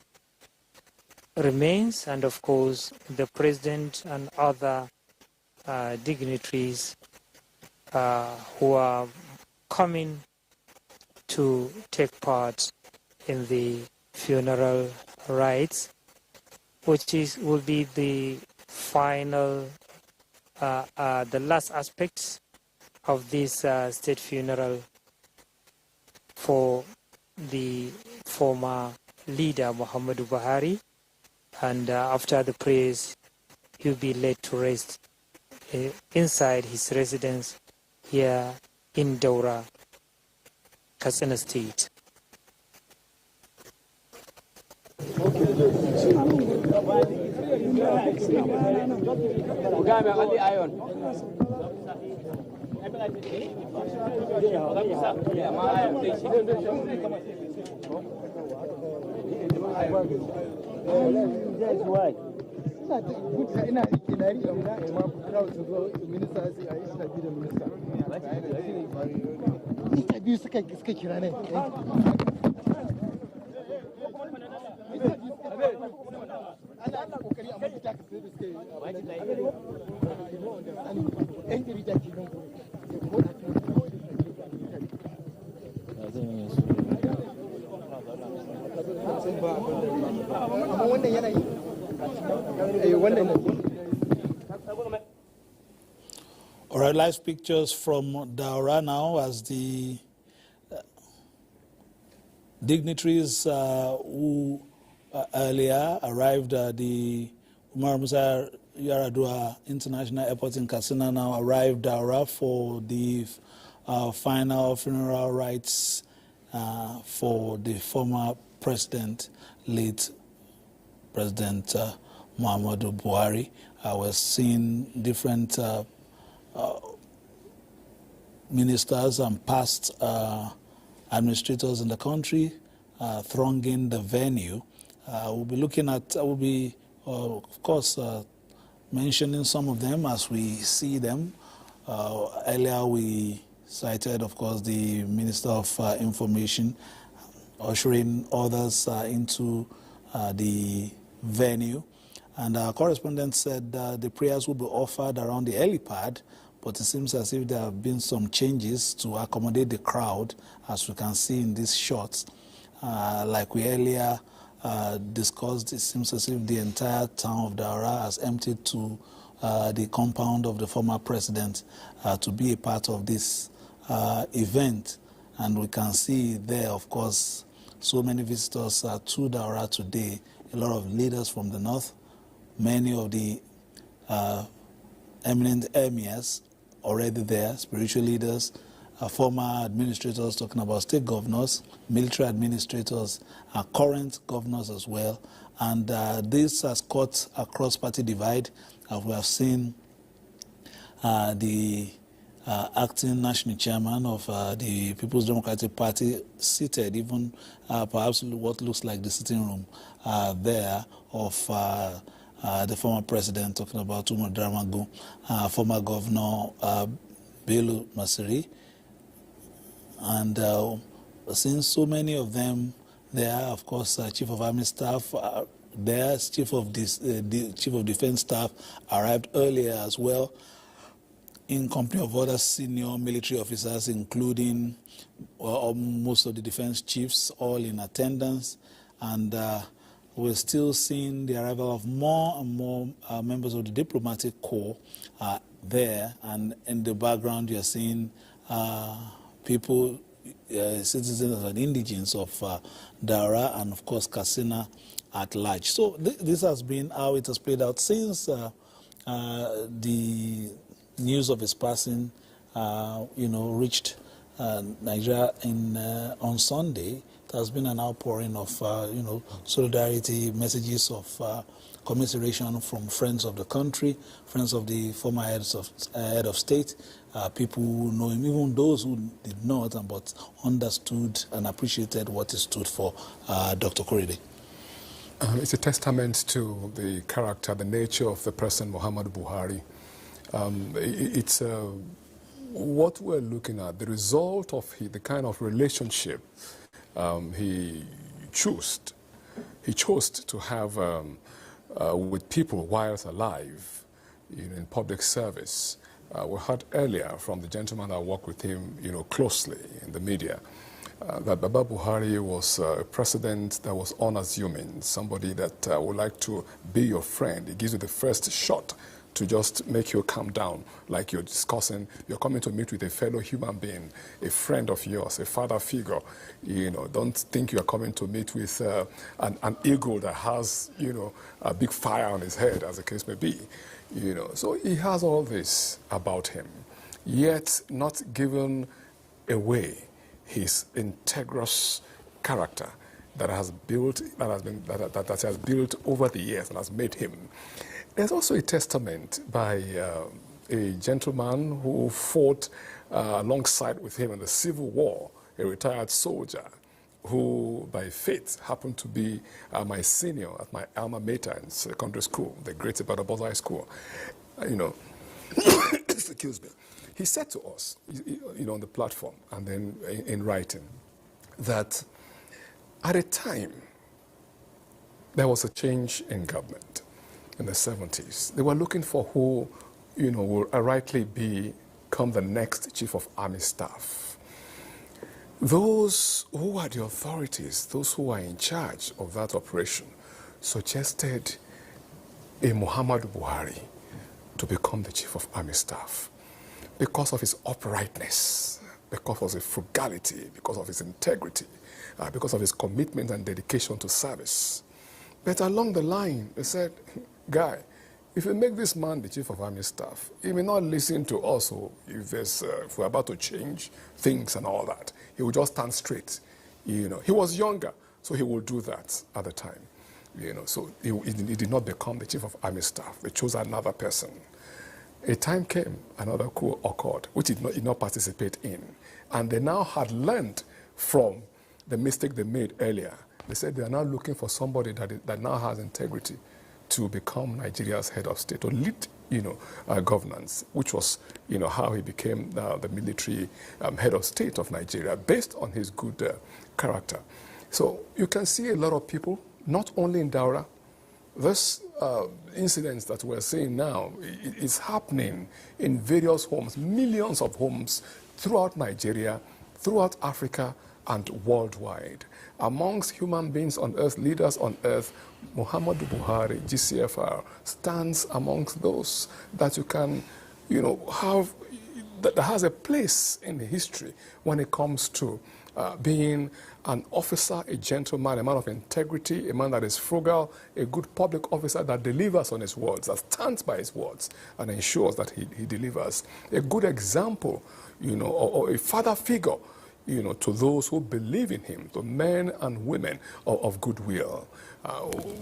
Q: remains, and of course the president and other dignitaries who are coming to take part in the funeral rites, which will be the final, the last aspects of this state funeral for the former leader Muhammadu Buhari, and after the prayers he'll be laid to rest inside his residence here in Daura, Katsina State.
B: All right, live pictures from Daura now as the dignitaries who earlier arrived at the Umar Musa Yar'Adua International Airport in Katsina now arrived Daura for the final funeral rites for the former president, late President Muhammadu Buhari. We're seeing different ministers and past administrators in the country thronging the venue. We'll be looking at, of course, mentioning some of them as we see them. Earlier we cited, of course, the Minister of Information ushering others into the venue. And our correspondent said the prayers will be offered around the helipad, but it seems as if there have been some changes to accommodate the crowd, as we can see in these shots. Like we earlier discussed, it seems as if the entire town of Daura has emptied to the compound of the former president to be a part of this event. And we can see there, of course, so many visitors to Daura today, a lot of leaders from the north, many of the eminent emirs already there, spiritual leaders, former administrators, talking about state governors, military administrators, current governors as well. And this has cut across party divide. We have seen the acting national chairman of the People's Democratic Party seated, even perhaps what looks like the sitting room there of the former president, talking about Muhammadu Buhari, former governor Bello Masiri, and since so many of them there, of course, Chief of Army Staff there, Chief of Defense Staff arrived earlier as well, in company of other senior military officers, including most of the defense chiefs, all in attendance. And we're still seeing the arrival of more and more members of the diplomatic corps there. And in the background, you're seeing people, citizens and indigents of Daura and, of course, Katsina at large. So this has been how it has played out since the news of his passing, reached Nigeria on Sunday. There has been an outpouring of, solidarity, messages of commiseration from friends of the country, friends of the former head of state, people who know him, even those who did not, but understood and appreciated what he stood for, Dr. Korede.
A: It's a testament to the character, the nature of the person, Muhammadu Buhari. It's what we're looking at, the result of the kind of relationship he chose to have with people whilst alive in public service. We heard earlier from the gentleman that worked with him closely in the media that Baba Buhari was a president that was unassuming, somebody that would like to be your friend. He gives you the first shot to just make you calm down, like you're discussing, you're coming to meet with a fellow human being, a friend of yours, a father figure. Don't think you're coming to meet with an eagle that has, a big fire on his head, as the case may be. So he has all this about him, yet not given away his integrous character that has built over the years and has made him. There's also a testament by a gentleman who fought alongside with him in the Civil War, a retired soldier who, by fate, happened to be my senior at my alma mater in secondary school, the Great Ibadan High School. Excuse me. He said to us, on the platform and then in writing, that at a time there was a change in government. In the 70s, they were looking for who, will rightly become the next Chief of Army Staff. Those who are the authorities, those who are in charge of that operation, suggested a Muhammadu Buhari to become the Chief of Army Staff because of his uprightness, because of his frugality, because of his integrity, because of his commitment and dedication to service. But along the line, they said, guy, if you make this man the Chief of Army Staff, he may not listen to us if we're about to change things and all that. He will just stand straight. He was younger, so he will do that at the time. So he did not become the Chief of Army Staff. They chose another person. A time came, another coup occurred, which he did not participate in. And they now had learned from the mistake they made earlier. They said they are now looking for somebody that now has integrity to become Nigeria's head of state, to lead, governance, which was, how he became the military head of state of Nigeria, based on his good character. So you can see a lot of people, not only in Daura. This incidents that we're seeing now is happening in various homes, millions of homes throughout Nigeria, throughout Africa, and worldwide. Amongst human beings on earth, leaders on earth, Muhammadu Buhari, GCFR, stands amongst those that you can, have, that has a place in history when it comes to being an officer, a gentleman, a man of integrity, a man that is frugal, a good public officer that delivers on his words, that stands by his words and ensures that he delivers. A good example, or a father figure, to those who believe in him, to men and women of goodwill.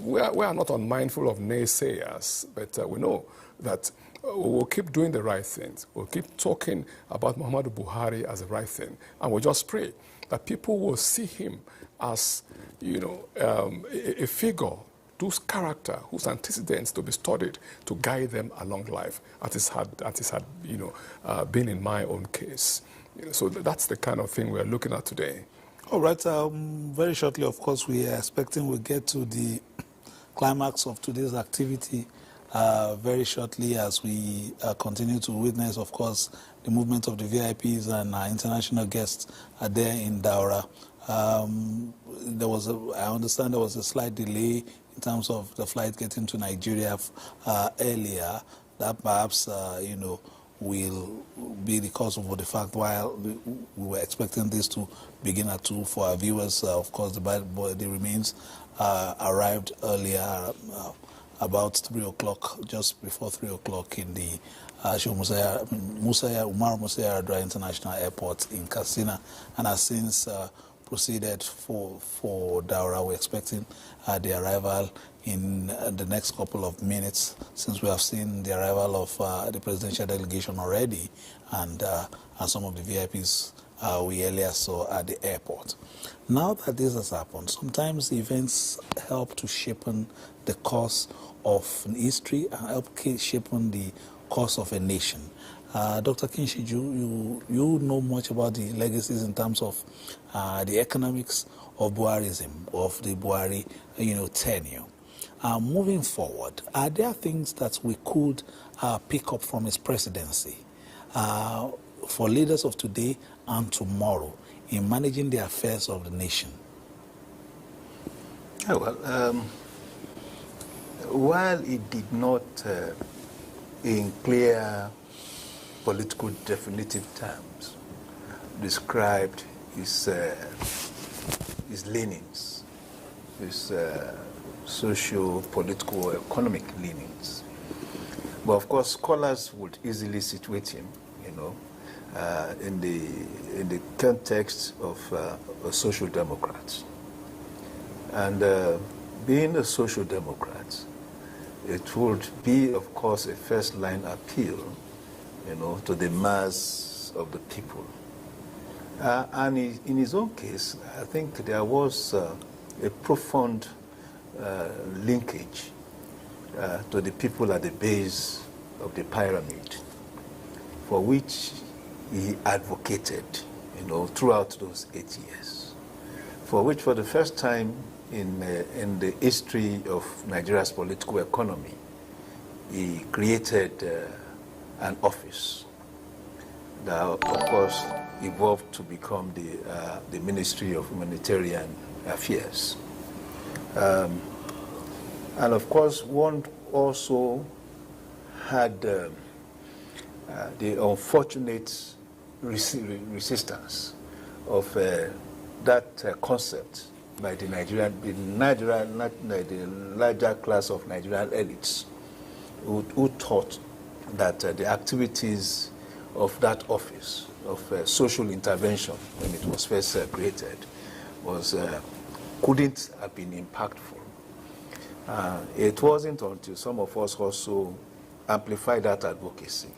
A: We are not unmindful of naysayers, but we know that we'll keep doing the right things. We'll keep talking about Muhammadu Buhari as the right thing. And we'll just pray that people will see him as, a figure whose character, whose antecedents to be studied to guide them along life, as it had been in my own case. So that's the kind of thing we're looking at today.
B: All right. Very shortly, of course, we are expecting we'll get to the climax of today's activity very shortly as we continue to witness, of course, the movement of the VIPs and our international guests are there in Daura. I understand there was a slight delay in terms of the flight getting to Nigeria earlier. That perhaps, will be the cause of the fact while we were expecting this to begin at 2 for our viewers. Of course, the remains arrived earlier, about 3 o'clock, just before 3 o'clock in the Umaru Musa Yar'Adua International Airport in Katsina, and has since proceeded for Daura. We're expecting the arrival in the next couple of minutes, since we have seen the arrival of the presidential delegation already, and some of the VIPs we earlier saw at the airport. Now that this has happened, sometimes events help to shapen the course of an history and help shapen the course of a nation. Dr. Kinshiju, you know much about the legacies in terms of the economics of Buharism, of the Buhari, tenure. Moving forward, are there things that we could pick up from his presidency for leaders of today and tomorrow in managing the affairs of the nation?
O: While it did not, in clear political definitive terms, described his leanings, his socio-political, economic leanings. But of course, scholars would easily situate him, in the context of a social democrat. And being a social democrat, it would be, of course, a first-line appeal, to the mass of the people. And in his own case, I think there was a profound linkage to the people at the base of the pyramid, for which he advocated, throughout those 8 years, for which, for the first time in the history of Nigeria's political economy, he created an office that, of course, evolved to become the Ministry of Humanitarian Affairs. And of course, one also had the unfortunate resistance of that concept by the larger class of Nigerian elites who thought that the activities of that office of social intervention, when it was first created, couldn't have been impactful. It wasn't until some of us also amplified that advocacy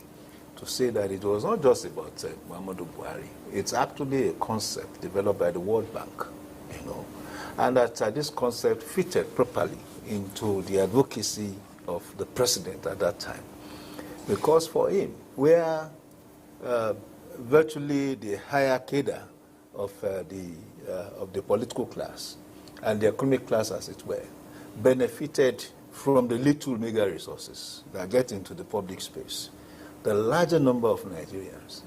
O: to say that it was not just about Muhammadu Buhari. It's actually a concept developed by the World Bank, and that this concept fitted properly into the advocacy of the president at that time. Because for him, where virtually the higher cadre of the political class and the economic class, as it were, benefited from the little meager resources that get into the public space, the larger number of Nigerians,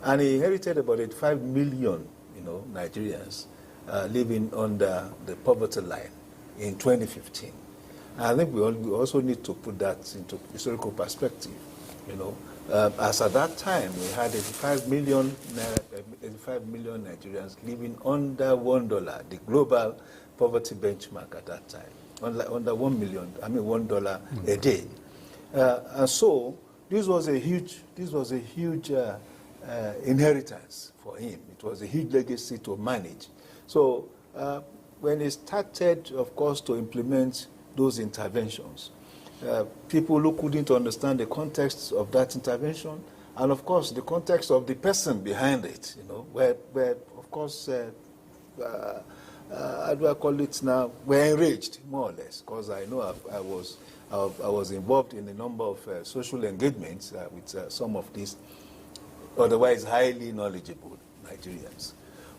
O: and he inherited about 85 million, Nigerians living under the poverty line in 2015. And I think we also need to put that into historical perspective, as at that time we had 85 million Nigerians living under $1, the global poverty benchmark at that time, under $1 a day. And so this was a huge inheritance for him. It was a huge legacy to manage. So when he started, of course, to implement those interventions, people who couldn't understand the context of that intervention, and of course the context of the person behind it, where of course, how do I call it now? We're enraged, more or less, because I know I was involved in a number of social engagements with some of these otherwise highly knowledgeable Nigerians.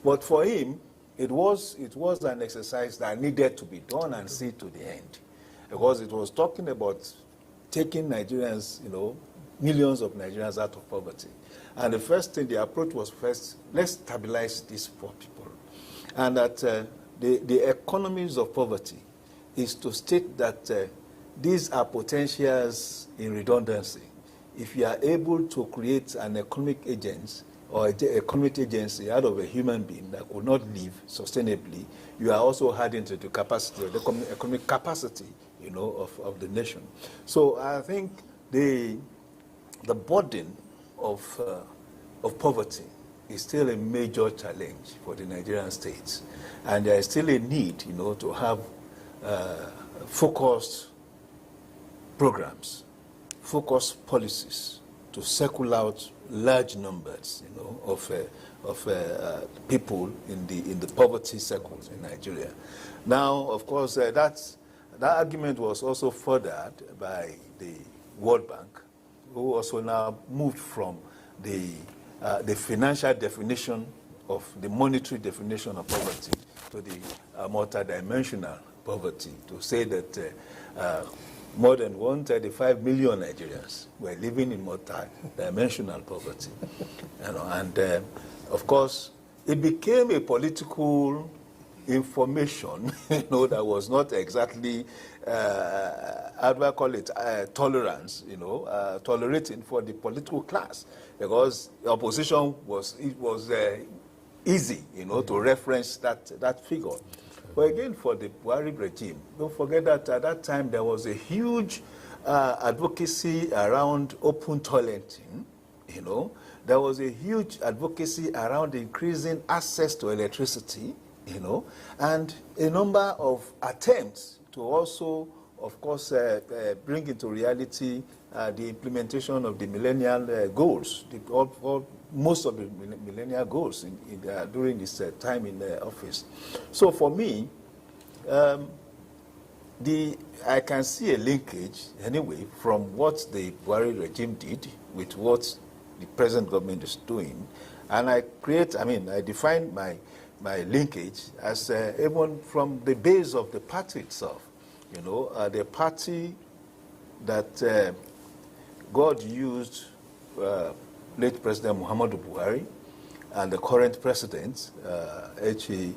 O: But for him, it was an exercise that needed to be done and see to the end, because it was talking about taking Nigerians, millions of Nigerians out of poverty. And the first thing, the approach was first, let's stabilize these poor people. And that the economies of poverty is to state that these are potentials in redundancy. If you are able to create an economic agent or economic agency out of a human being that could not live sustainably, you are also adding to the capacity, the economic capacity, of the nation. So I think the burden of poverty is still a major challenge for the Nigerian states, and there is still a need, to have focused programs, focused policies to circle out large numbers, of people in the poverty circles in Nigeria. Now, of course, that argument was also furthered by the World Bank, who also now moved from the financial definition of the monetary definition of poverty to the multidimensional poverty, to say that more than 135 million Nigerians were living in multidimensional poverty. And of course, it became a political information, that was not exactly, how do I call it, tolerance, tolerating for the political class, because the opposition was easy, to reference that figure. But again, for the Buhari regime, don't forget that at that time there was a huge advocacy around open toileting, There was a huge advocacy around increasing access to electricity, and a number of attempts to also, of course, bring into reality the implementation of the millennial goals, most of the millennial goals during this time in office. So for me, I can see a linkage, anyway, from what the Buhari regime did with what the present government is doing. And I define my linkage as even from the base of the party itself. The party that God used late President Muhammadu Buhari and the current president, H.E.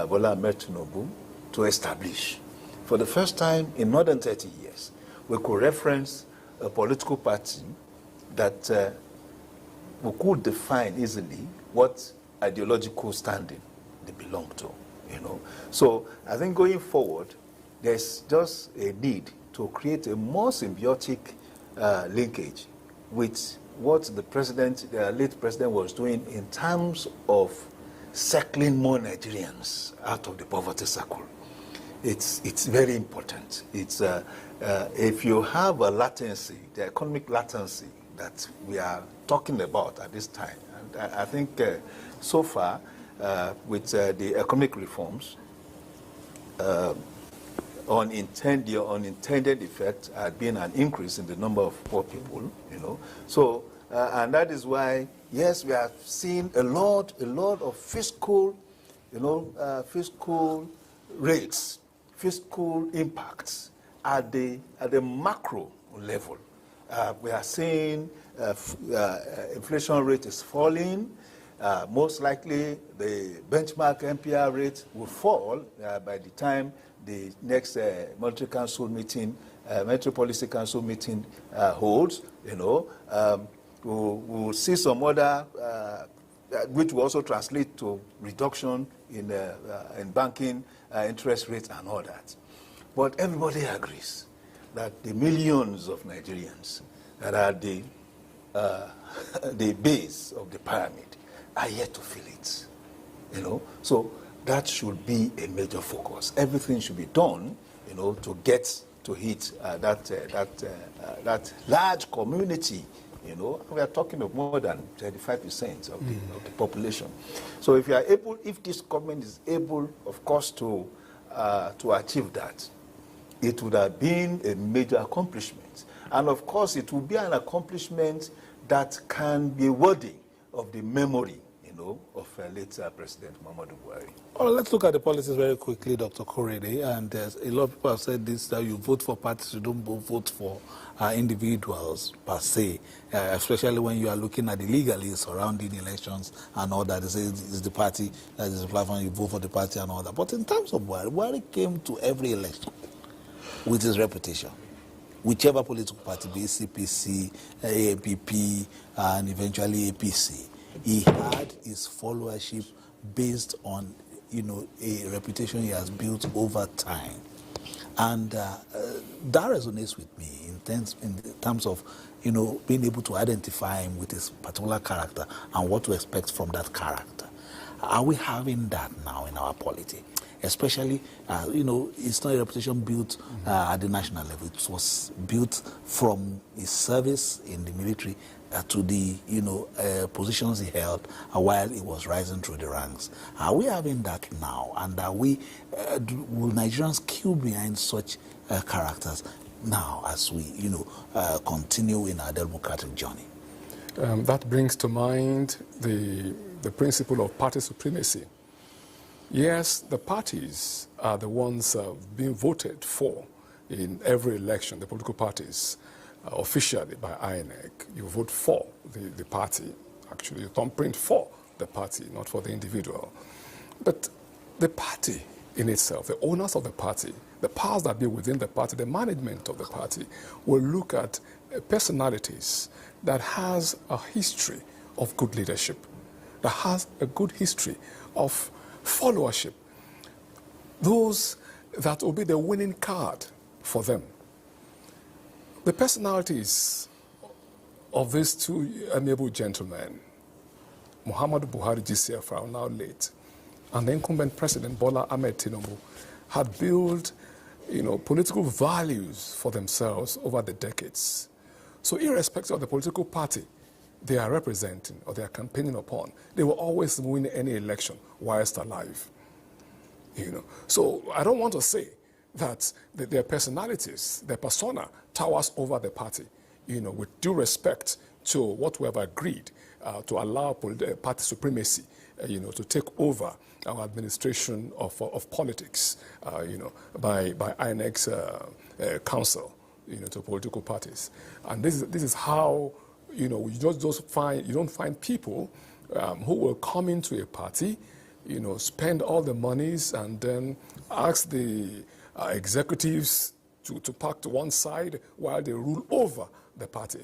O: Bola Ahmed Tinubu, to establish. For the first time in more than 30 years, we could reference a political party that we could define easily what ideological standing they belong to, So I think going forward, there's just a need to create a more symbiotic linkage with what the late president was doing in terms of circling more Nigerians out of the poverty circle. It's very important. If you have a latency, the economic latency that we are talking about at this time, and I think so far with the economic reforms, unintended effect had been an increase in the number of poor people, So, and that is why, yes, we have seen a lot of fiscal, fiscal rates, fiscal impacts at the macro level. We are seeing inflation rate is falling. Most likely, the benchmark MPR rate will fall by the time the next Monetary Council meeting, Monetary Policy Council meeting holds. We'll see some other, which will also translate to reduction in banking interest rates and all that. But everybody agrees that the millions of Nigerians that are the base of the pyramid are yet to feel it. So that should be a major focus. Everything should be done, to get to hit that large community. We are talking of more than 35% of the population. So if this government is able, of course, to achieve that, it would have been a major accomplishment. And of course, it will be an accomplishment that can be worthy of the memory, of late President Muhammadu Buhari.
B: Well, let's look at the policies very quickly, Dr. Korede. And a lot of people have said this, that you vote for parties, you don't vote for individuals per se, especially when you are looking at the legalese surrounding elections and all that. They say it's the party, that is the platform, you vote for the party and all that. But in terms of Buhari came to every election with his reputation. Whichever political party, be it CPC, AAPP, and eventually APC, he had his followership based on, a reputation he has built over time. And that resonates with me in terms of, being able to identify him with his particular character and what to expect from that character. Are we having that now in our polity? Especially, it's not a reputation built at the national level. It was built from his service in the military to the, positions he held while he was rising through the ranks. Are we having that now? And will Nigerians queue behind such characters now as we, continue in our democratic journey?
A: That brings to mind the principle of party supremacy. Yes, the parties are the ones being voted for in every election, the political parties, officially by INEC. You vote for the party. Actually, you thumbprint for the party, not for the individual. But the party in itself, the owners of the party, the powers that be within the party, the management of the party, will look at personalities that has a history of good leadership, that has a good history of followership, those that will be the winning card for them. The personalities of these two amiable gentlemen, Muhammadu Buhari, GCFR, now late, and the incumbent President Bola Ahmed Tinubu, had built, political values for themselves over the decades. So irrespective of the political party they are representing or they are campaigning upon, they will always win any election whilst alive. So I don't want to say that their personalities, their persona, towers over the party, with due respect to what we have agreed to allow party supremacy, to take over our administration of politics, by INEC's council, to political parties. And this is how, you don't find people who will come into a party, spend all the monies and then ask the executives to park to one side while they rule over the party.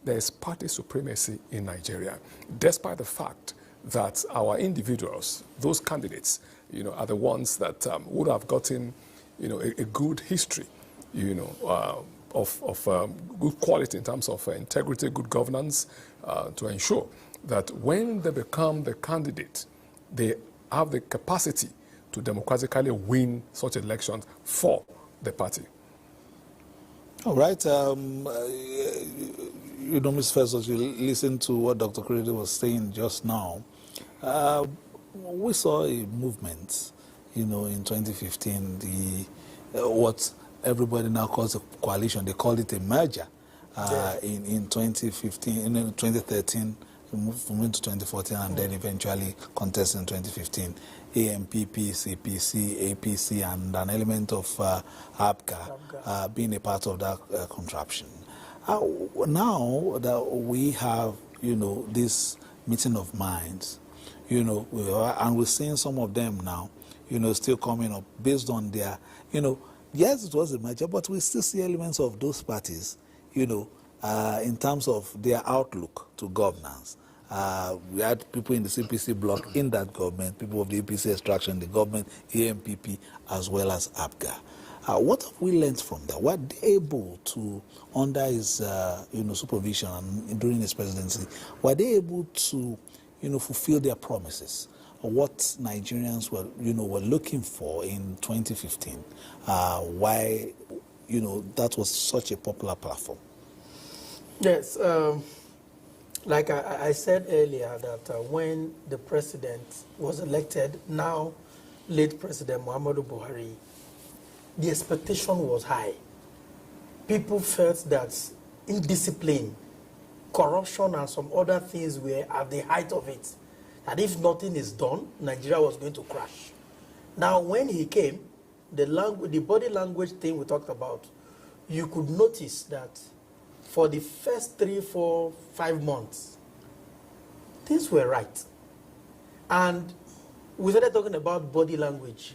A: There is party supremacy in Nigeria, despite the fact that our individuals, those candidates, are the ones that would have gotten, a good history, of good quality in terms of integrity, good governance, to ensure that when they become the candidate, they have the capacity to democratically win such elections for the party.
B: All right. Ms. Festus, you listened to what Dr. Korede was saying just now. We saw a movement, in 2015, what everybody now calls a coalition. They called it a merger in 2015, in 2013, moved into 2014, and then eventually contested in 2015. AMPP, CPC, APC, and an element of APGA being a part of that contraption. Now that we have, this meeting of minds, and we're seeing some of them now, still coming up based on their, yes, it was a merger, but we still see elements of those parties, in terms of their outlook to governance. We had people in the CPC bloc in that government, people of the APC extraction in the government, AMPP, as well as APGA. What have we learned from that? Were they able to, under his supervision and during his presidency, were they able to fulfill their promises? Or what Nigerians were looking for in 2015? Why that was such a popular platform?
E: Yes, like I said earlier, that when the president was elected, now late President Muhammadu Buhari, the expectation was high. People felt that indiscipline, corruption, and some other things were at the height of it. That if nothing is done, Nigeria was going to crash. Now, when he came, the body language thing we talked about, you could notice that for the first 3, 4, 5 months, things were right. And we started talking about body language.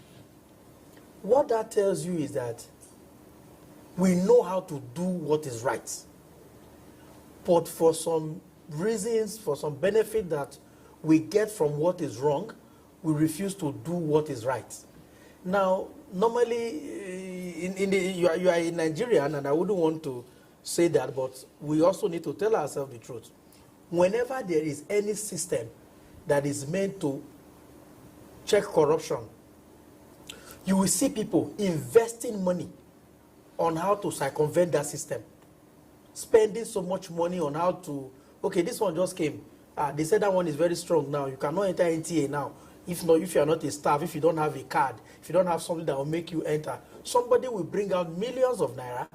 E: What that tells you is that we know how to do what is right. But for some reasons, for some benefit that we get from what is wrong, we refuse to do what is right. Now, normally, you are a Nigerian, and I wouldn't want to say that, but we also need to tell ourselves the truth. Whenever there is any system that is meant to check corruption, you will see people investing money on how to circumvent that system, spending so much money on how to, okay, this one just came. They said that one is very strong now. You cannot enter NTA now. If you are not a staff, if you don't have a card, if you don't have something that will make you enter, somebody will bring out millions of naira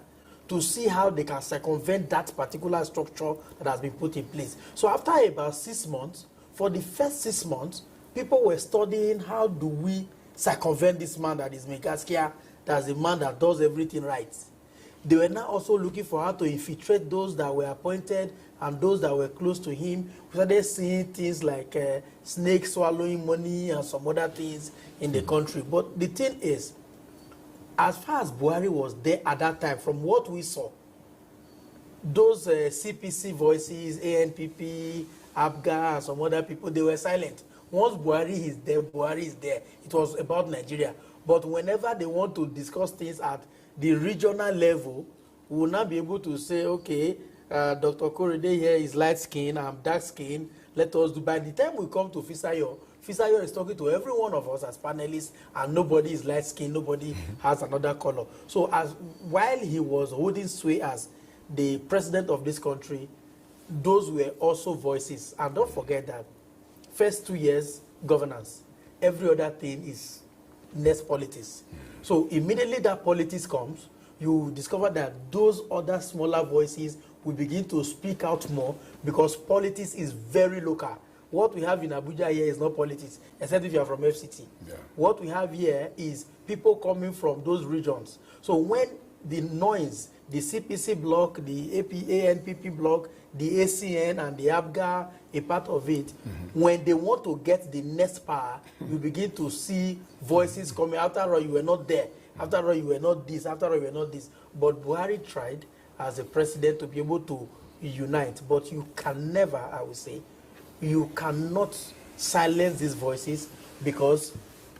E: to see how they can circumvent that particular structure that has been put in place. So after about 6 months, for the first 6 months, people were studying how do we circumvent this man that is Megaskia, that's the man that does everything right. They were now also looking for how to infiltrate those that were appointed and those that were close to him. We started seeing things like snakes swallowing money and some other things in the country. But the thing is, as far as Buhari was there at that time, from what we saw, those CPC voices, ANPP, APGA, and some other people, they were silent. Once Buhari is there, Buhari is there. It was about Nigeria. But whenever they want to discuss things at the regional level, we will not be able to say, okay, Dr. Korede here is light skin, I'm dark skin, let us do. By the time we come to Fisayo is talking to every one of us as panelists, and nobody is light skin, nobody has another color. So while he was holding sway as the president of this country, those were also voices. And don't forget that first 2 years, governance. Every other thing is next politics. So immediately that politics comes, you discover that those other smaller voices will begin to speak out more, because politics is very local. What we have in Abuja here is not politics, except if you are from FCT. Yeah. What we have here is people coming from those regions. So when the noise, the CPC block, the ANPP block, the ACN and the APGA, a part of it, when they want to get the next power, you begin to see voices coming. After all, you were not there. After all, you were not this. After all, you were not this. But Buhari tried as a president to be able to unite. But you can never, I would say, you cannot silence these voices, because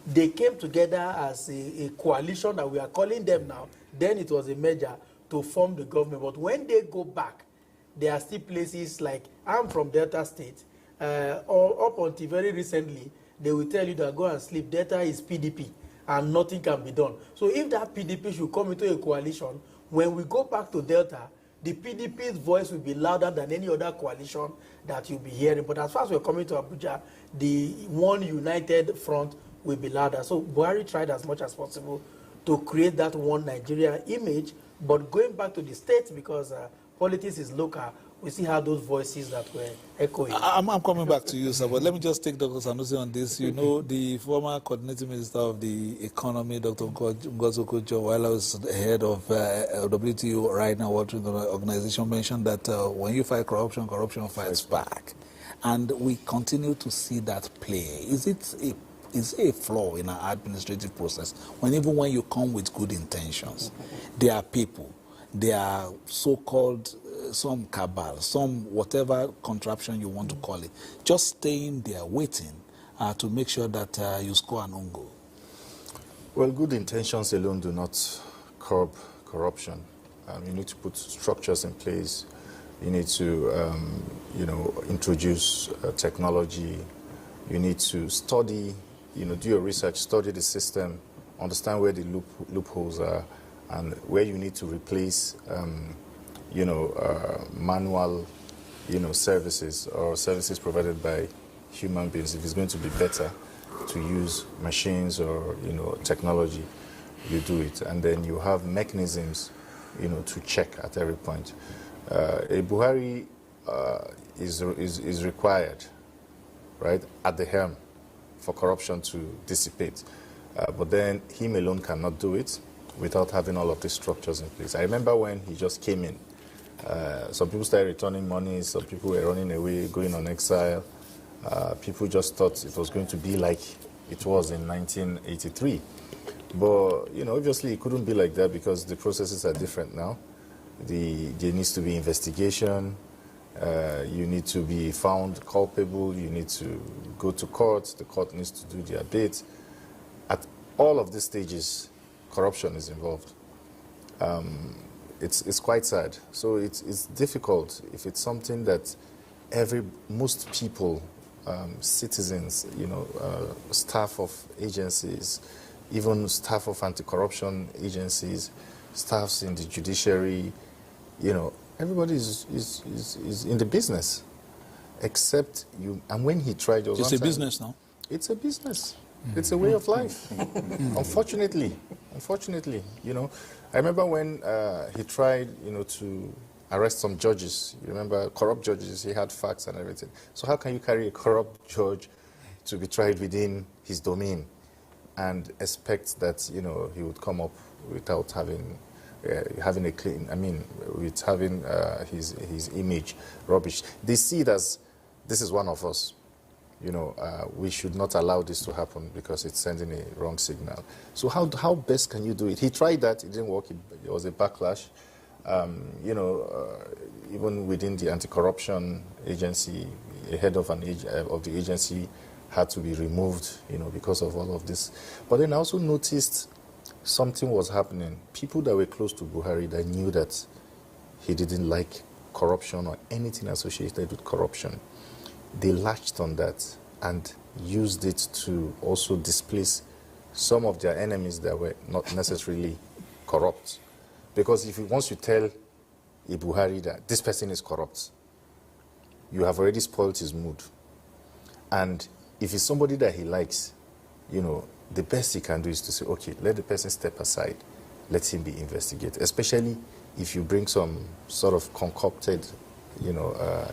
E: they came together as a coalition that we are calling them now. Then it was a merger to form the government. But when they go back, there are still places like, I'm from Delta State, or up until very recently, they will tell you that go and sleep. Delta is PDP, and nothing can be done. So if that PDP should come into a coalition, when we go back to Delta, the PDP's voice will be louder than any other coalition that you'll be hearing. But as far as we're coming to Abuja, the one united front will be louder. So Buhari tried as much as possible to create that one Nigeria image. But going back to the states, because politics is local, we see how those voices that were echoing.
B: I'm coming back to you, sir, but let me just take Dr. Sanusi on this. You know, the former coordinating minister of the economy, Dr. Ngozi Okonjo, while I was head of WTO right now, World Trade Organization, mentioned that when you fight corruption, corruption fights back. And we continue to see that play. Is it a flaw in our administrative process when even when you come with good intentions, there are people, there are so-called some cabal, some whatever contraption you want to call it, just staying there waiting to make sure that you score an own goal?
D: Well, good intentions alone do not curb corruption. You need to put structures in place. You need to, introduce technology. You need to study, do your research, study the system, understand where the loopholes are, and where you need to replace, manual, services or services provided by human beings. If it's going to be better to use machines or, technology, you do it. And then you have mechanisms, to check at every point. A Buhari is required, right, at the helm for corruption to dissipate. But then him alone cannot do it without having all of these structures in place. I remember when he just came in, some people started returning money, some people were running away, going on exile. People just thought it was going to be like it was in 1983. But, obviously it couldn't be like that because the processes are different now. There needs to be investigation. You need to be found culpable. You need to go to court. The court needs to do their bit. At all of these stages, corruption is involved. It's quite sad. So it's difficult if it's something that most people, citizens, staff of agencies, even staff of anti-corruption agencies, staffs in the judiciary, everybody is in the business, except you. And when he tried,
B: it's a business now.
D: It's a business. It's a way of life. Unfortunately, I remember when he tried, to arrest some judges. You remember corrupt judges? He had facts and everything. So how can you carry a corrupt judge to be tried within his domain and expect that he would come up without having a clean? I mean, with having his image rubbish. They see it as this is one of us. We should not allow this to happen because it's sending a wrong signal. So how best can you do it? He tried that, it didn't work. It was a backlash. Even within the anti-corruption agency, a head of the agency had to be removed, because of all of this. But then I also noticed something was happening. People that were close to Buhari that knew that he didn't like corruption or anything associated with corruption, they latched on that and used it to also displace some of their enemies that were not necessarily corrupt. Because once you tell a Buhari that this person is corrupt, you have already spoiled his mood. And if it's somebody that he likes, the best he can do is to say, okay, let the person step aside, let him be investigated, especially if you bring some sort of concocted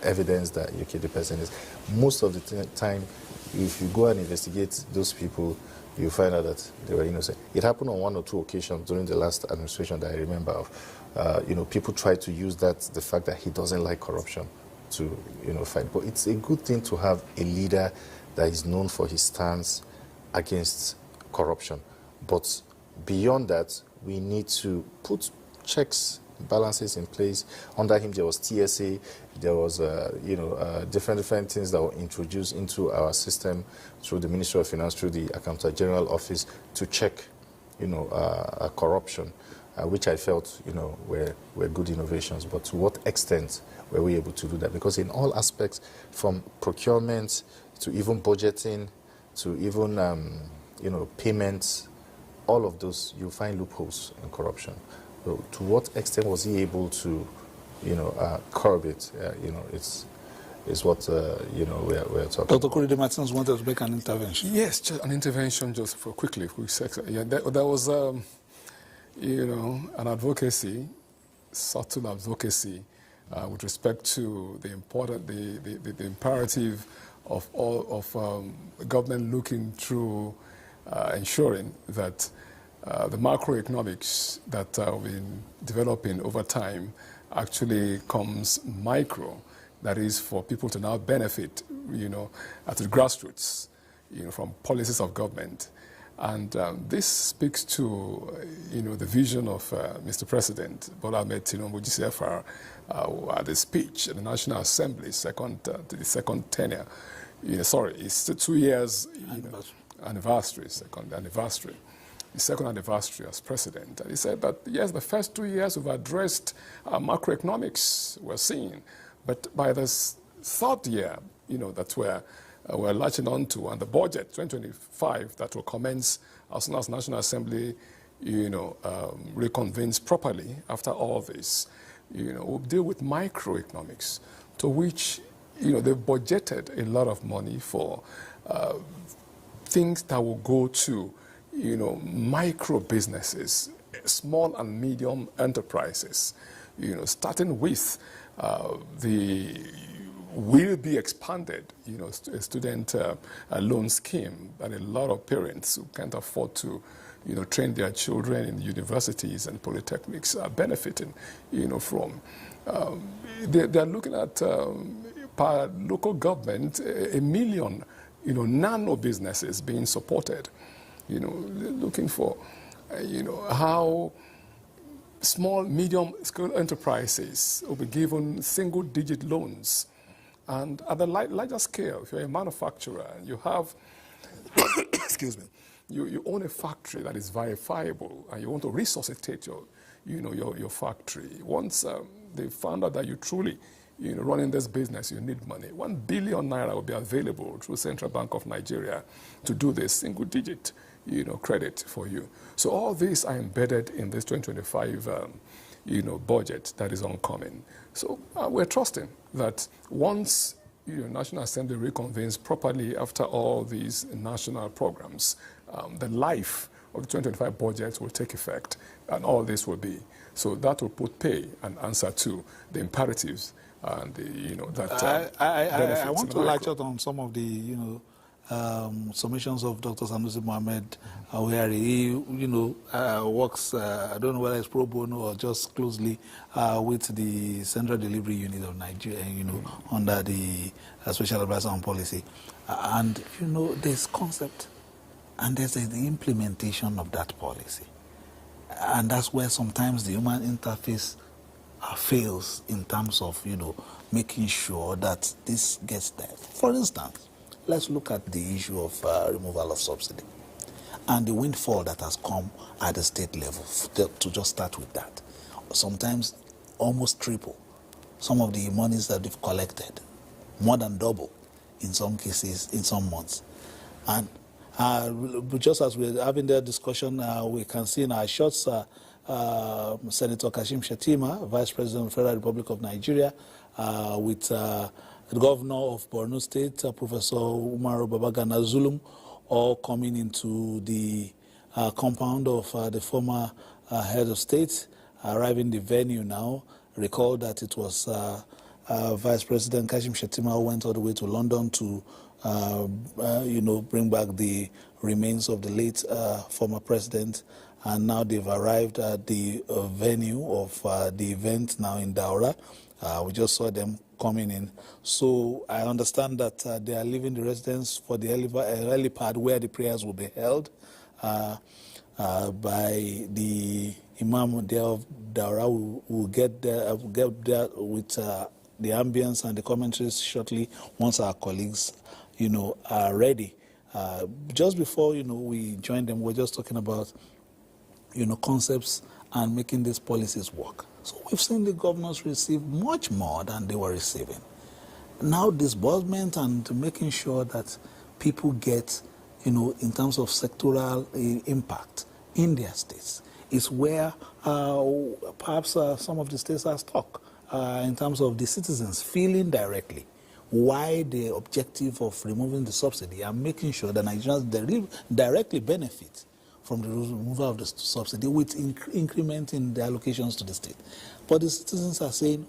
D: evidence that, okay, the person is. Most of the time, if you go and investigate those people, you find out that they were innocent. It happened on 1 or 2 occasions during the last administration that I remember of. People try to use the fact that he doesn't like corruption to, fight. But it's a good thing to have a leader that is known for his stance against corruption. But beyond that, we need to put balances in place. Under him, there was TSA, there was, different things that were introduced into our system through the Ministry of Finance, through the Accountant General Office to check, corruption, which I felt, were good innovations. But to what extent were we able to do that? Because in all aspects, from procurement to even budgeting, to even, payments, all of those, you find loopholes in corruption. So to what extent was he able to, curb it? Is what, we're talking
B: Dr. Korede Martins wanted to make an intervention.
A: Yes, just an intervention just for quickly. Yeah, there was an advocacy, subtle advocacy, with respect to the imperative of the government looking through ensuring that the macroeconomics that we've been developing over time actually comes micro, that is for people to now benefit, at the grassroots, from policies of government. And this speaks to, the vision of Mr. President Bola Ahmed Tinubu, GCFR, at the speech at the National Assembly, the second tenure. It's 2 years anniversary, second anniversary. The second anniversary as president. And he said that, yes, the first 2 years we've addressed macroeconomics, we're seeing. But by the third year, that we're latching on to, and the budget, 2025, that will commence as soon as National Assembly, reconvenes properly after all this, we'll deal with microeconomics, to which, they've budgeted a lot of money for things that will go to, micro businesses, small and medium enterprises, starting with the will be expanded, student loan scheme that a lot of parents who can't afford to, train their children in universities and polytechnics are benefiting, from. They're looking at per local government, 1 million, nano businesses being supported, looking for, how small, medium-scale enterprises will be given single-digit loans. And at the larger scale, if you're a manufacturer and you have, excuse me, you own a factory that is verifiable and you want to resuscitate your factory. Once they found out that you truly, running this business, you need money. 1 billion naira will be available through Central Bank of Nigeria to do this single-digit, credit for you. So all these are embedded in this 2025, budget that is oncoming. So we're trusting that once National Assembly reconvenes properly after all these national programs, the life of the 2025 budget will take effect, and all this will be. So that will put pay and answer to the imperatives and that
B: I want to latch out on some of the submissions of Dr. Sanusi Mohammed, where he works, I don't know whether it's pro bono or just closely with the Central Delivery Unit of Nigeria, under the Special Advisor on Policy. And, there's concept and there's the implementation of that policy. And that's where sometimes the human interface fails in terms of, making sure that this gets there. For instance, let's look at the issue of removal of subsidy and the windfall that has come at the state level, to just start with that. Sometimes almost triple some of the monies that they've collected, more than double in some cases, in some months. And just as we're having that discussion, we can see in our shots Senator Kashim Shettima, Vice President of the Federal Republic of Nigeria, with the Governor of Borno State, Professor Umaru Babagana Zulum, all coming into the compound of the former head of state, arriving the venue now. Recall that it was Vice President Kashim Shettima who went all the way to London to bring back the remains of the late former president, and now they've arrived at the venue of the event now in Daura. We just saw them coming in. So I understand that they are leaving the residence for the helipad where the prayers will be held by the Imam there of Daura. Will get there with the ambience and the commentaries shortly once our colleagues are ready. Just before we join them, we're just talking about concepts and making these policies work. So we've seen the governors receive much more than they were receiving. Now disbursement and making sure that people get, in terms of sectoral impact in their states is where perhaps some of the states are stuck in terms of the citizens feeling directly why the objective of removing the subsidy and making sure that Nigerians directly benefit from the removal of the subsidy with increment in the allocations to the state. But the citizens are saying,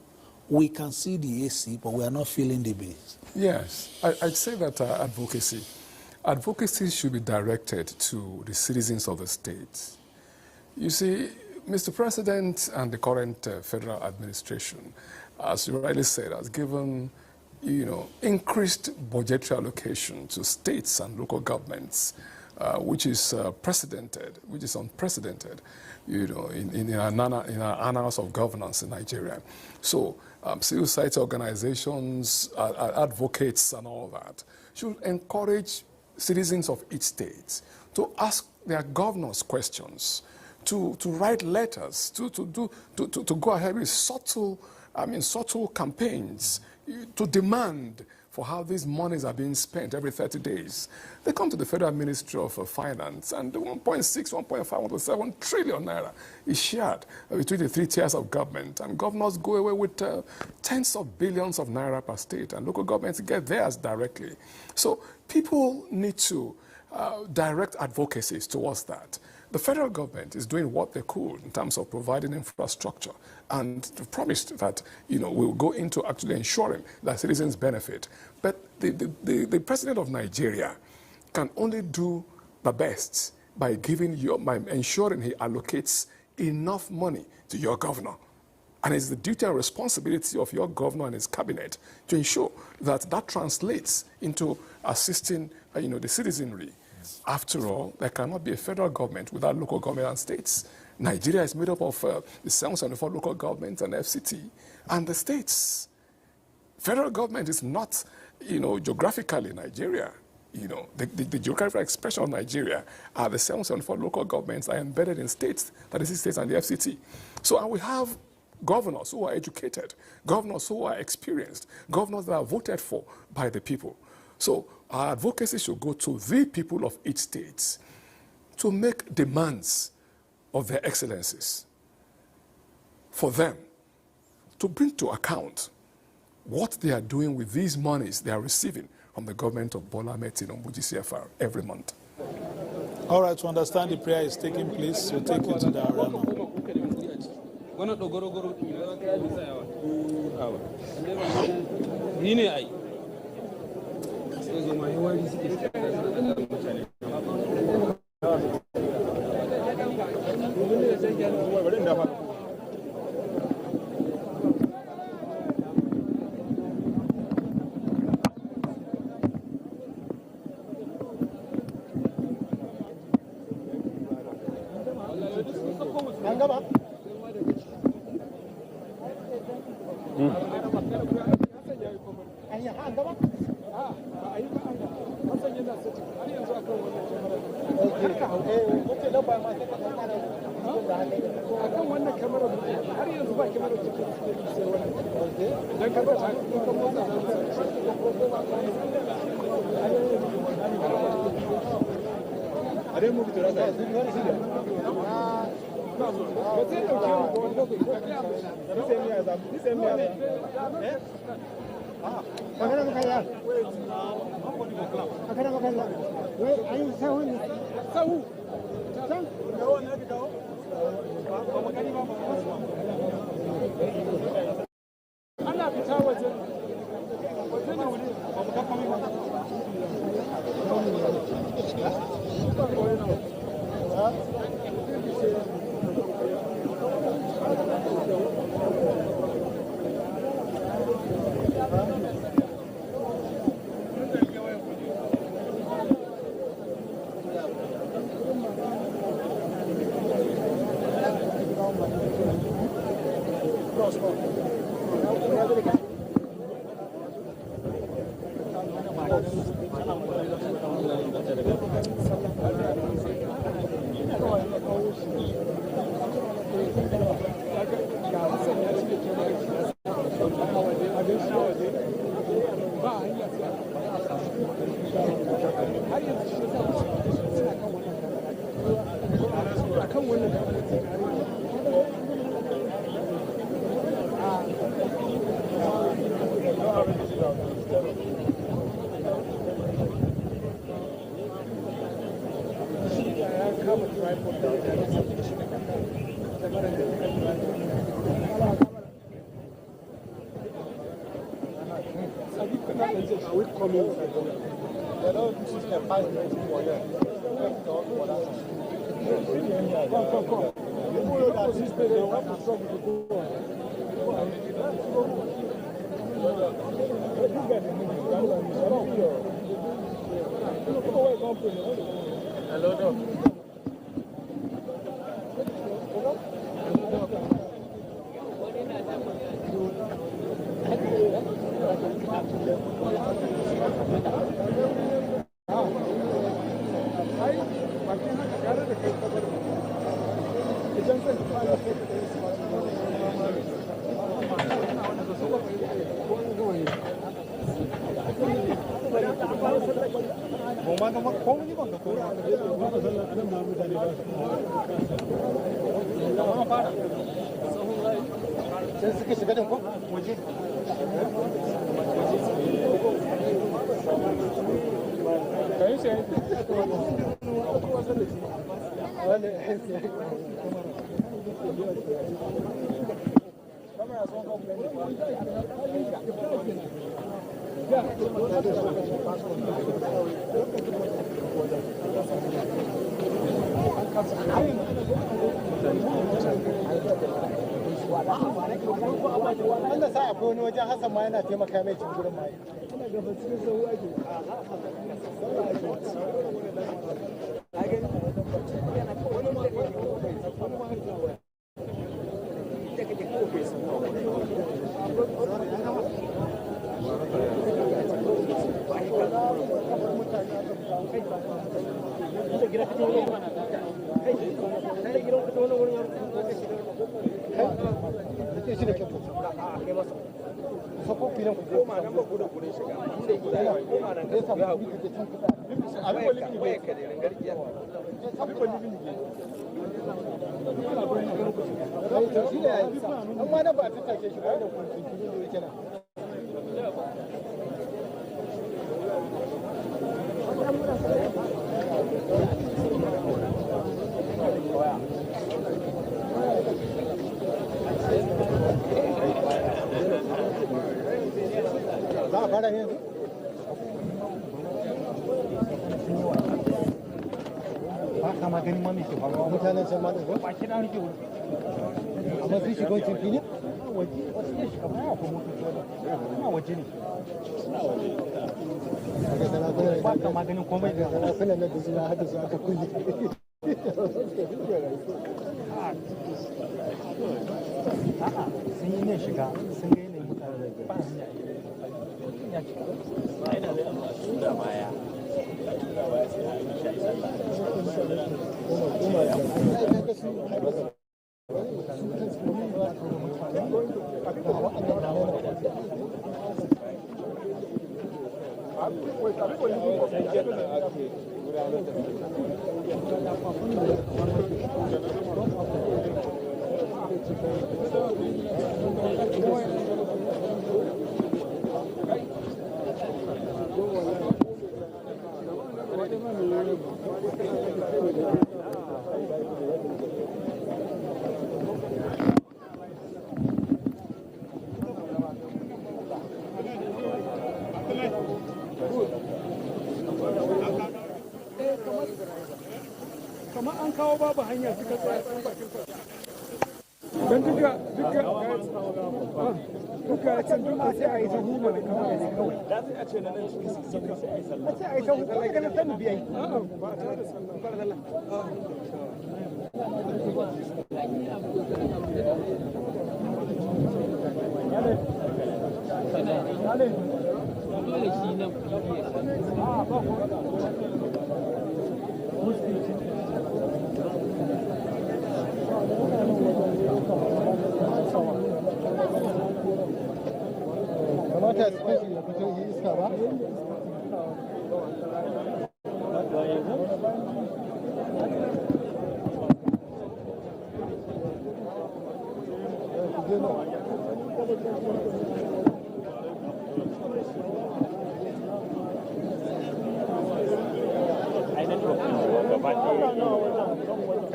B: we can see the AC, but we are not feeling the base.
A: Yes, I'd say that advocacy should be directed to the citizens of the state. You see, Mr. President and the current federal administration, as you rightly said, has given, increased budgetary allocation to states and local governments, which is unprecedented, in our annals of governance in Nigeria. So civil society organizations, advocates and all that should encourage citizens of each state to ask their governors questions, to write letters, to go ahead with subtle campaigns, to demand for how these monies are being spent every 30 days. They come to the Federal Ministry of Finance, and the 1.6, 1.5, 1.7 trillion naira is shared between the three tiers of government, and governors go away with tens of billions of naira per state, and local governments get theirs directly. So people need to direct advocacies towards that. The federal government is doing what they could in terms of providing infrastructure and promised that, we'll go into actually ensuring that citizens benefit. But the president of Nigeria can only do the best by ensuring he allocates enough money to your governor. And it's the duty and responsibility of your governor and his cabinet to ensure that that translates into assisting, the citizenry. After all, there cannot be a federal government without local government and states. Nigeria is made up of the 774 local governments and FCT and the states. Federal government is not, geographically Nigeria. The geographical expression of Nigeria are the 774 local governments are embedded in states, that is the states and the FCT. So, and we have governors who are educated, governors who are experienced, governors that are voted for by the people. So our advocacy should go to the people of each state to make demands of their excellencies, for them to bring to account what they are doing with these monies they are receiving from the government of Bola Ahmed Tinubu GCFR every month.
B: All right, to understand the prayer is taking place, we'll take you to the arena.
S: wanda sa akwai wani wajen Hassan ma yana taimaka mai cin gurin mai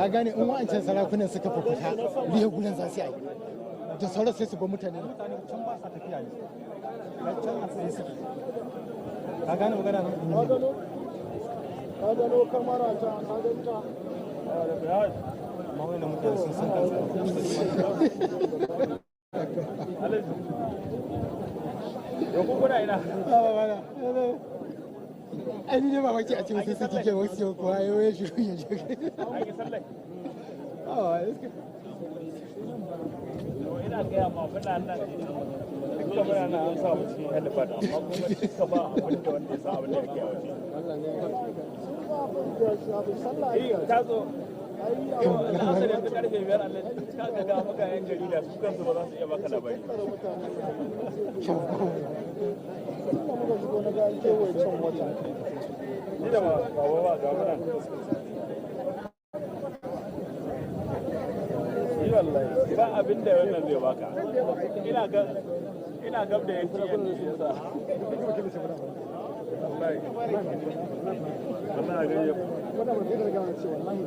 S: ka gane in wa'ancan sarakunan suka fita biye gurin za su yi da sauran sai su ba mutane can ba sa tafiya ne can a tsaye suke ka gane magana nan ka gano kamara ta ka ganta amma wani mutane sun san kansa yau kuna ina ai ni ne ba wace a cikin sai kike wasu ko ayo ya shiru ya je ai sallai ina ga ma fada nan kamar na an sa mu cikin helifat amma kuma duka ba abin da wanda ya sa abin da yake a waje ka zo karfe 5 Allah ka ga maka yan jarida su kansu ba za su iya baka labari ba abin da wannan zai baka ina gab da NTA ne yasa wallahi wannan ga yau wannan ba zai ga cewa wallahi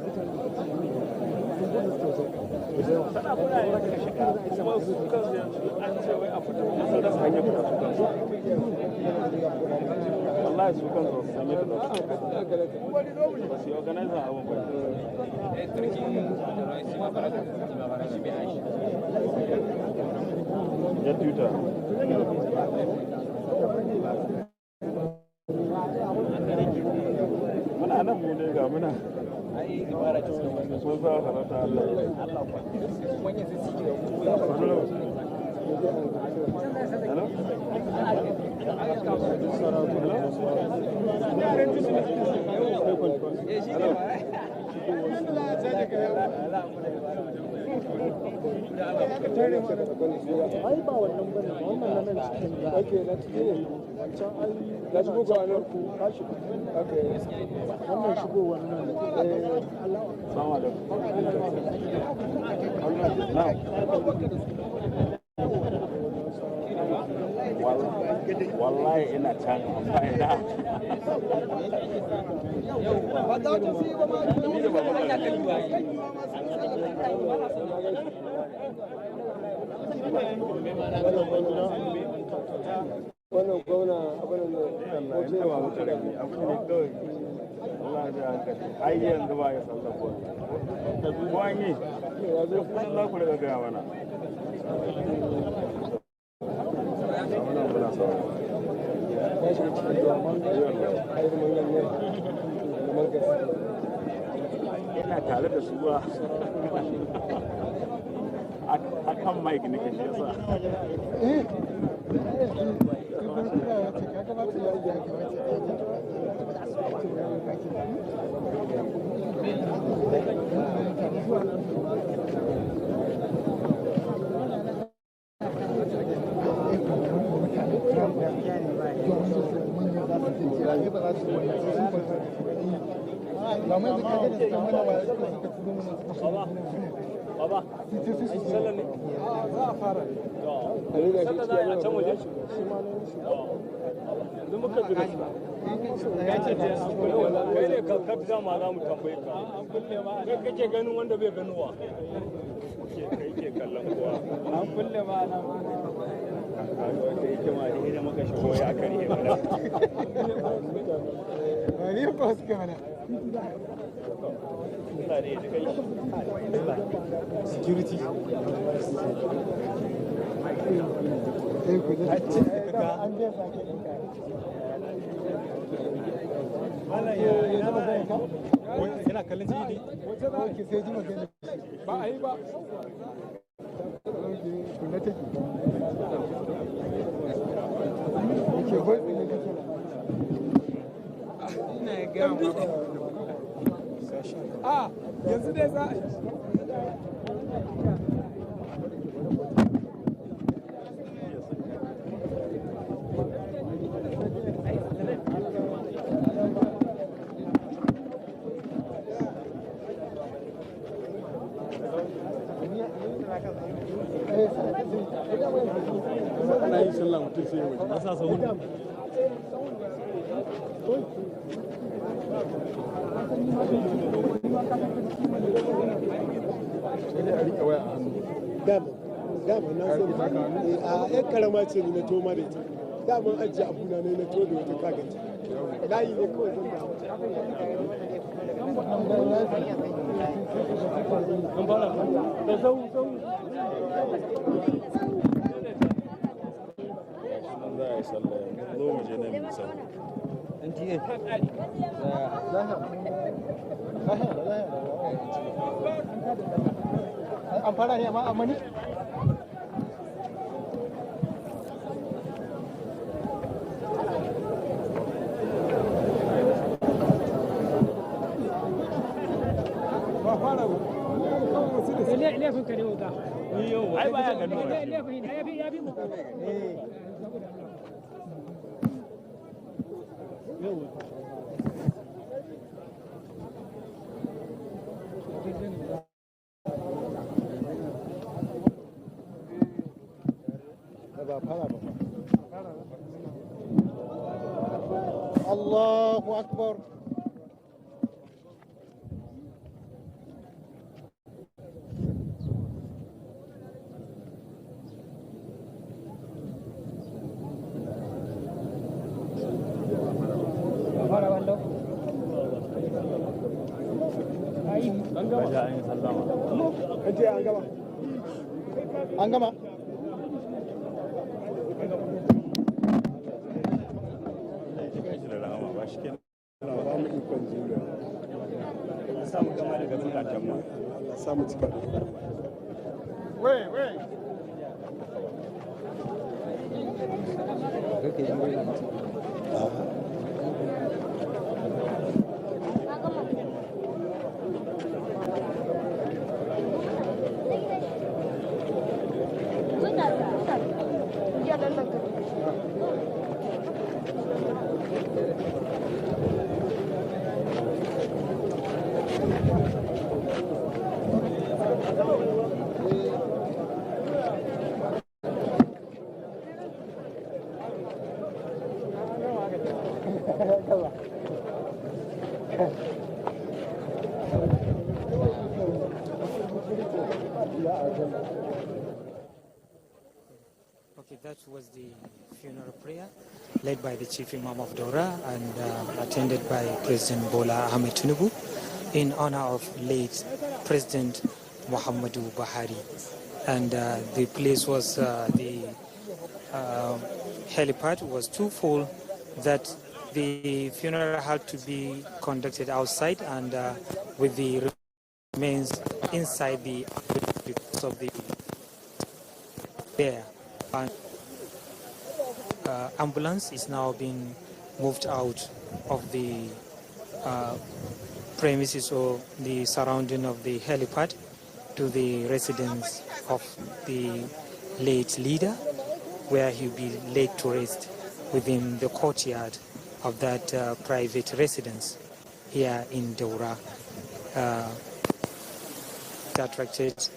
S: sana kuna yin shiga kuma su kansu an ce wai a fita sun rasa hanyar fita su kansu wallahi su kansu su hanyar fita ba su yi organizer abin ba ya tuta muna nan mu ne ga muna sun sa harata Allah ai ba wannan bane wannan nan cikin da ake na cikin wancan ai da shigo ga nan ku kashi aka wannan shigo wannan assalamu alaikum wallahi ina can amma ina ba za ta fi ba ma ni da baba kan wannan gwamna abin da wajen ba mu tare abin ne kawai Allah da hankali ai yanzu ba ya sallafo da duwan yi yanzu kun za ku daga gaya mana ina tare da su ba a kan mic nake shi yasa Baba, ai sallar ne? Za a fara ne. Sallar za a yi a can waje? Yanzu muka jira shi. Ya ce ce an kulle wa kai ne ka fi ma za mu tambaye ka. An kulle ma. Kai kake ganin wanda bai ganuwa. Kai ke kallon kowa. An kulle ma na ma. Wanda yake ma ne da muka shigo ya karye mana. Ni ba su kana. Security. Yana kallon TV sai ji magana ba a yi ba. Kuna take. Ina ga yanzu dai za a yi. Ana yin sallah mutum sai waje, ba sa sahun. Thank you. dama na sani a yan karama ce ne na toma da ita dama ajiye abuna ne na to da wata kagaci layi ne kawai zan da sau an fara ne amma ni ai baya gano الله أكبر Anggama.
Q: Okay, that was the funeral prayer led by the Chief Imam of Daura and attended by President Bola Ahmed Tinubu in honor of late President Muhammadu Buhari. And the place was, the helipad was too full that the funeral had to be conducted outside and with the remains inside the because of the there. And ambulance is now being moved out of the premises or the surrounding of the helipad to the residence of the late leader, where he'll be laid to rest within the courtyard of that private residence here in Daura. That attracted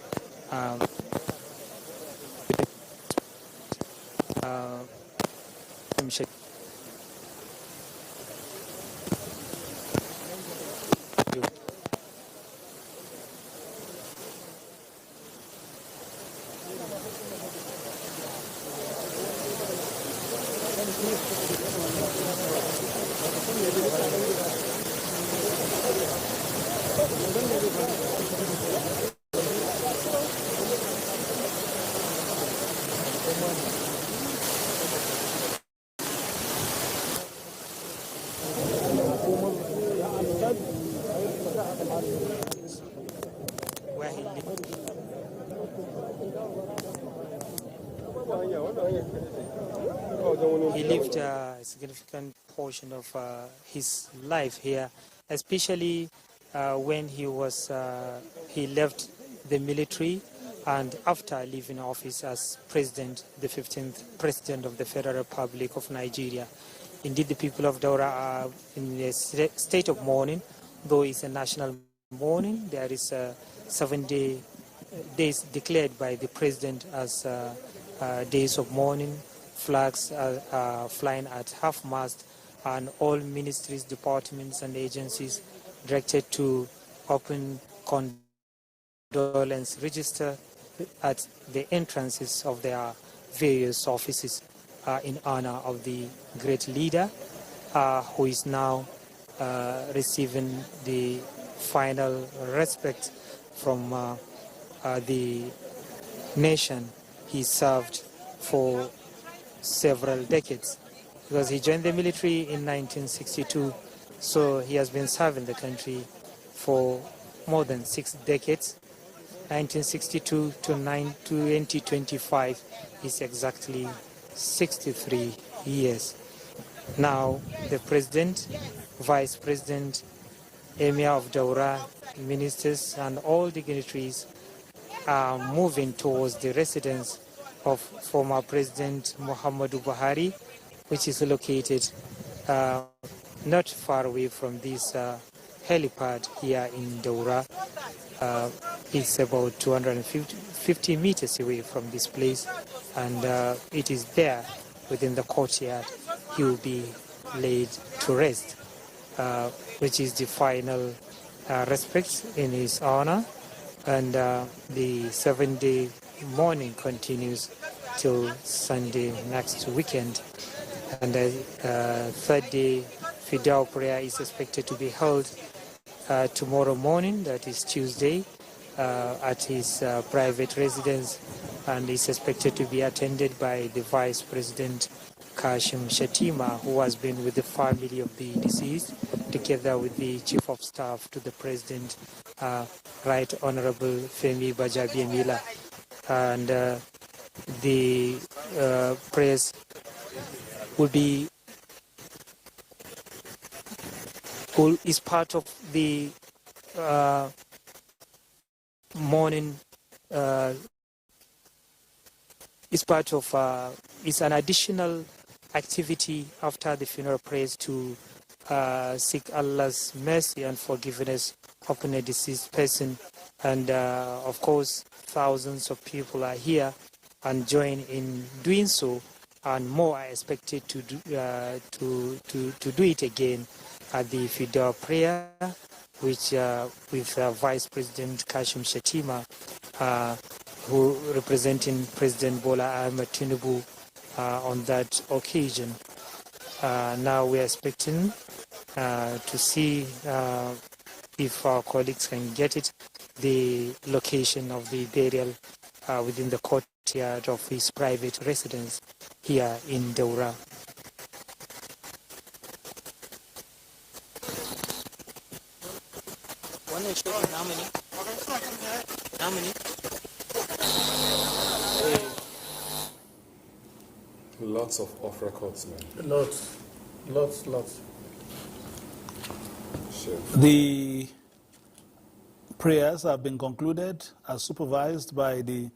Q: where he lived. He lived a significant portion of his life here, especially when he left the military and after leaving office as president, the 15th president of the Federal Republic of Nigeria. Indeed, the people of Daura are in a state of mourning, though it's a national mourning. There is 7 days declared by the president as days of mourning. Flags are flying at half-mast, and all ministries, departments, and agencies directed to open condolence register at the entrances of their various offices in honor of the great leader who is now receiving the final respect from the nation he served for several decades, because he joined the military in 1962, so he has been serving the country for more than 6 decades. 1962 to 2025 is exactly 63 years. Now the president, vice president, emir of Daura, ministers and all dignitaries are moving towards the residence of former President Muhammadu Buhari, which is located not far away from this helipad here in Daura. It's about 250 meters away from this place, and it is there within the courtyard he will be laid to rest, which is the final respect in his honor. And the 7-day mourning continues till Sunday next weekend. And the third day fidel prayer is expected to be held tomorrow morning, that is Tuesday, at his private residence, and is expected to be attended by the Vice President Kashim Shettima, who has been with the family of the deceased, together with the Chief of Staff to the President, Right Honorable Femi Bajabiamila. And the prayers is part of the morning, it's an additional activity after the funeral prayers to seek Allah's mercy and forgiveness upon a deceased person. And of course, thousands of people are here and join in doing so, and more are expected to do it again at the fidel prayer, which with Vice President Kashim Shettima, who representing President Bola Ahmed Tinubu on that occasion. Now we are expecting to see if our colleagues can get it, the location of the burial within the courtyard of his private residence here in Daura.
A: Lots of off records, man.
E: Lots.
A: Sure.
B: The prayers have been concluded as supervised by the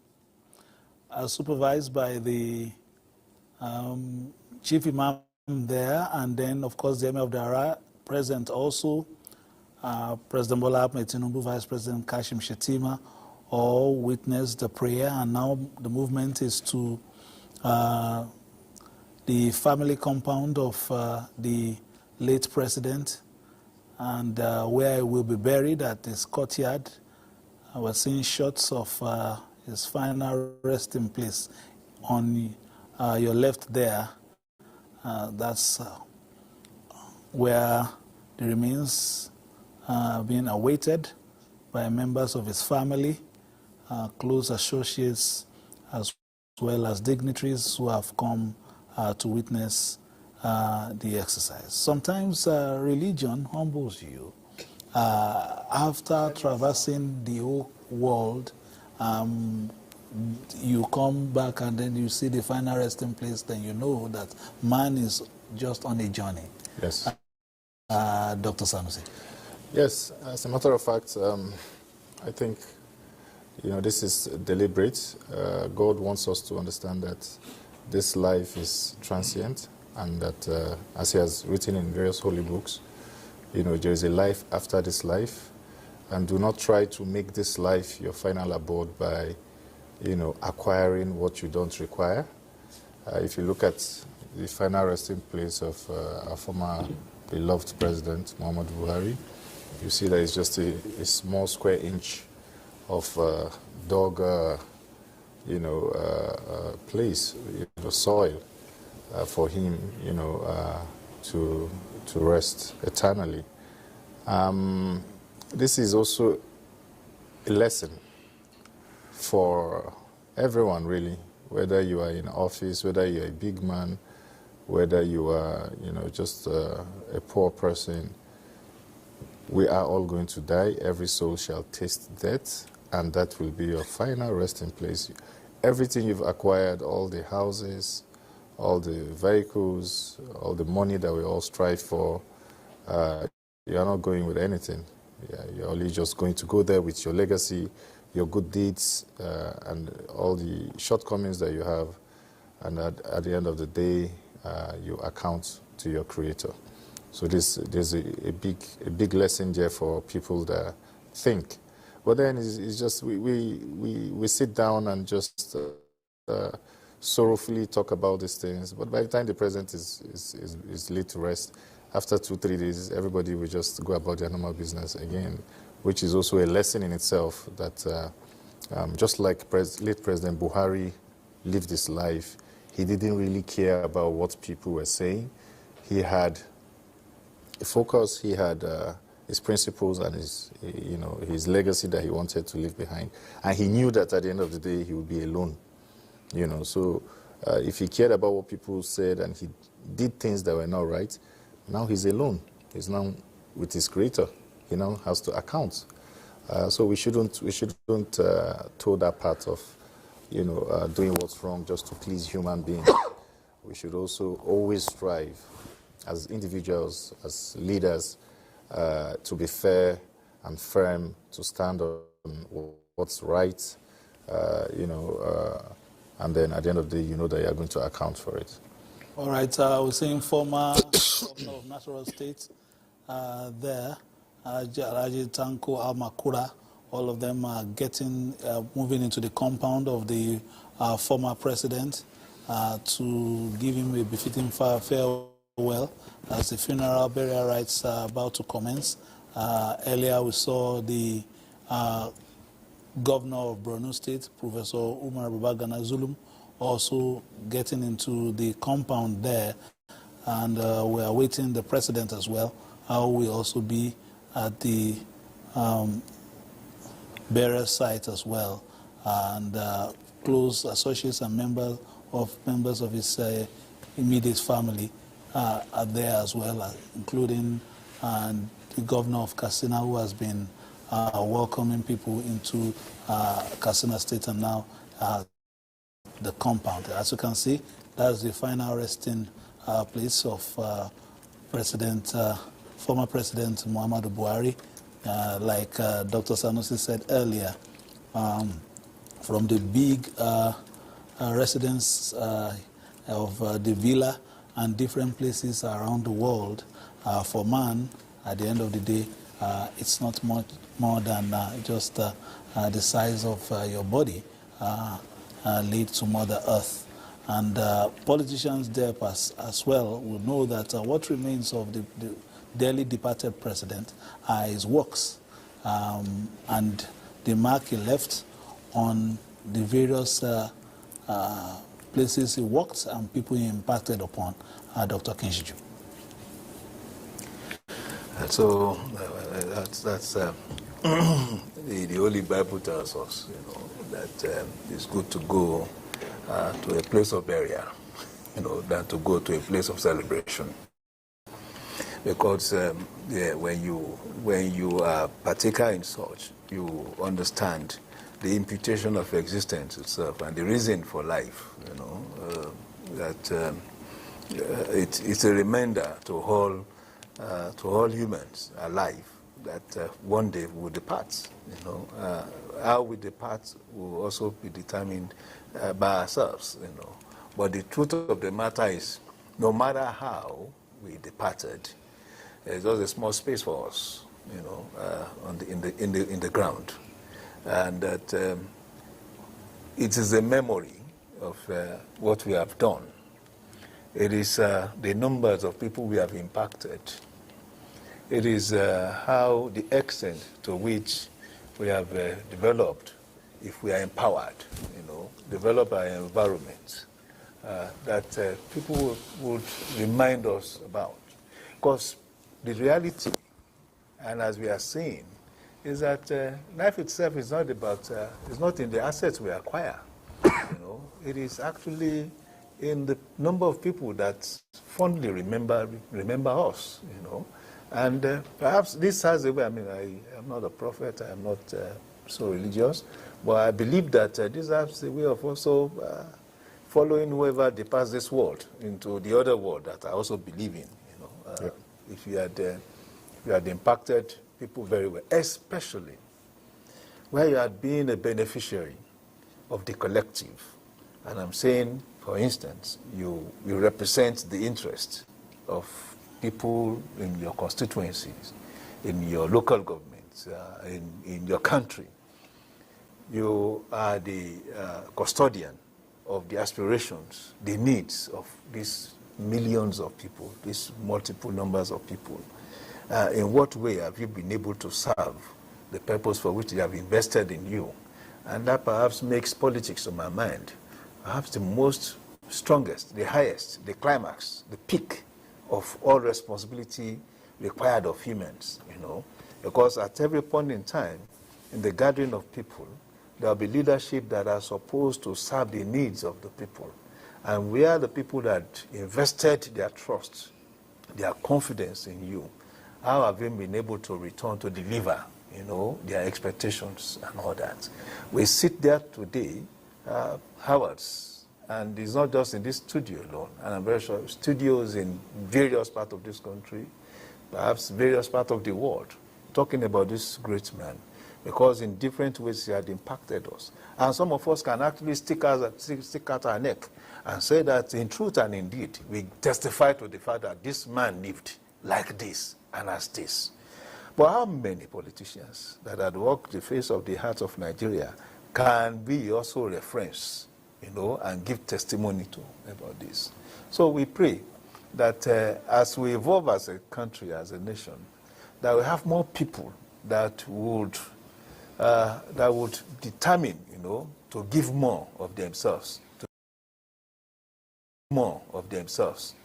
B: chief imam there, and then of course the Emir of Daura present also, President Bola Ahmed Tinubu, Vice President Kashim Shettima, all witnessed the prayer, and now the movement is to the family compound of the late president, and where he will be buried at his courtyard. We're seeing shots of his final resting place on your left there. That's where the remains are being awaited by members of his family, close associates, as well as dignitaries who have come to witness the exercise. Sometimes religion humbles you. After traversing the whole world, you come back and then you see the final resting place, then you know that man is just on a journey.
D: Yes.
B: Dr. Sanusi.
D: Yes, as a matter of fact, I think, this is deliberate. God wants us to understand that this life is transient, and that, as he has written in various holy books, there is a life after this life, and do not try to make this life your final abode by, acquiring what you don't require. If you look at the final resting place of our former beloved president, Muhammadu Buhari, You see that it's just a small square inch of dog, place, soil for him, to rest eternally. This is also a lesson for everyone, really, whether you are in office, whether you're a big man, whether you are, just a poor person. We are all going to die. Every soul shall taste death, and that will be your final resting place. Everything you've acquired, all the houses, all the vehicles, all the money that we all strive for, you're not going with anything. You're only just going to go there with your legacy, your good deeds, and all the shortcomings that you have. And at the end of the day, you account to your Creator. So there's a big lesson there for people that think. But then it's just we sit down and just sorrowfully talk about these things. But by the time the president is laid to rest, after 2-3 days, everybody will just go about their normal business again, which is also a lesson in itself that just like late President Buhari lived his life, he didn't really care about what people were saying. He had a focus, he had his principles and his legacy that he wanted to leave behind. And he knew that at the end of the day, he would be alone. So if he cared about what people said and he did things that were not right, now he's alone. He's now with his Creator. He now has to account. So we shouldn't toe that part of, doing what's wrong just to please human beings. We should also always strive as individuals, as leaders, to be fair and firm, to stand on what's right, and then at the end of the day, you know that you are going to account for it.
B: All right, we're seeing former governor of Nasarawa State there, Alhaji Tanko Almakura. All of them are moving into the compound of the former president to give him a befitting farewell as the funeral burial rites are about to commence. Earlier we saw the governor of Borno State, Professor Umar Babagana Zulum, also getting into the compound there, and we are waiting the president as well. I will also be at the burial site as well, and close associates and members of his immediate family are there as well, including the governor of Katsina, who has been welcoming people into Katsina State and now the compound. As you can see, that's the final resting place of former President Muhammadu Buhari. Like Dr. Sanusi said earlier, from the big residence of the villa and different places around the world, for man, at the end of the day, it's not much more than just the size of your body laid to Mother Earth. And politicians there as well will know that what remains of the dearly departed president are his works and the mark he left on the various places he worked and people he impacted upon. Dr. Kinshiju.
O: So that's the Holy Bible tells us, that it's good to go to a place of burial, than to go to a place of celebration. Because when you are partaker in such, you understand the imputation of existence itself and the reason for life. That it's a reminder to all humans alive that one day we will depart. How we depart will also be determined by ourselves. But the truth of the matter is, no matter how we departed, there's just a small space for us, in the ground, and that it is a memory of what we have done. It is the numbers of people we have impacted. It is how the extent to which we have developed, if we are empowered, develop our environment that people would remind us about. Because the reality, and as we are seeing, is that life itself is not about, it's not in the assets we acquire. It is actually in the number of people that fondly remember us, And perhaps this has a way, I mean, I am not a prophet, I am not so religious, but I believe that this has a way of also following whoever departs this world into the other world that I also believe in. If you had impacted people very well, especially where you had been a beneficiary of the collective. And I'm saying, for instance, you represent the interest of people in your constituencies, in your local governments, in your country. You are the custodian of the aspirations, the needs of these millions of people, these multiple numbers of people. In what way have you been able to serve the purpose for which they have invested in you? And that perhaps makes politics, to my mind, perhaps the most strongest, the highest, the climax, the peak of all responsibility required of humans, Because at every point in time, in the gathering of people, there will be leadership that are supposed to serve the needs of the people. And we are the people that invested their trust, their confidence in you. How have you been able to return to deliver, their expectations and all that? We sit there today, Howards, and it's not just in this studio alone, and I'm very sure studios in various parts of this country, perhaps various parts of the world, talking about this great man, because in different ways he had impacted us. And some of us can actually stick out our neck and say that in truth and indeed, we testify to the fact that this man lived like this and as this. But how many politicians that had walked the face of the heart of Nigeria can we also reference, and give testimony to about this? So we pray that as we evolve as a country, as a nation, that we have more people that would determine, to give more of themselves,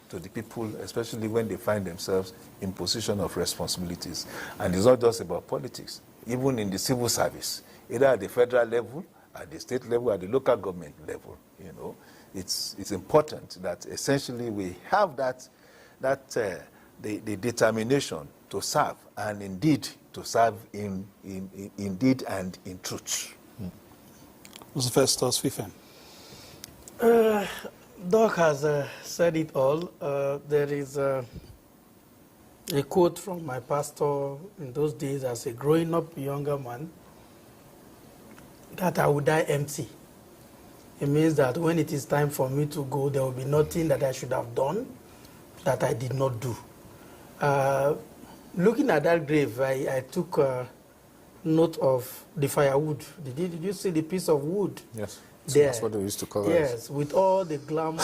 O: to the people, especially when they find themselves in position of responsibilities. And it's not just about politics. Even in the civil service, either at the federal level, at the state level, at the local government level, it's important that essentially we have the determination to serve, and indeed to serve in deed and in truth.
B: Mr. Festus Fifen.
E: Doc has said it all. There is a quote from my pastor in those days as a growing up younger man, that I would die empty. It means that when it is time for me to go, there will be nothing that I should have done that I did not do. Looking at that grave, I took note of the firewood. Did you see the piece of wood?
D: Yes.
E: There.
D: That's what they used to call it.
E: Yes, with all the glamour,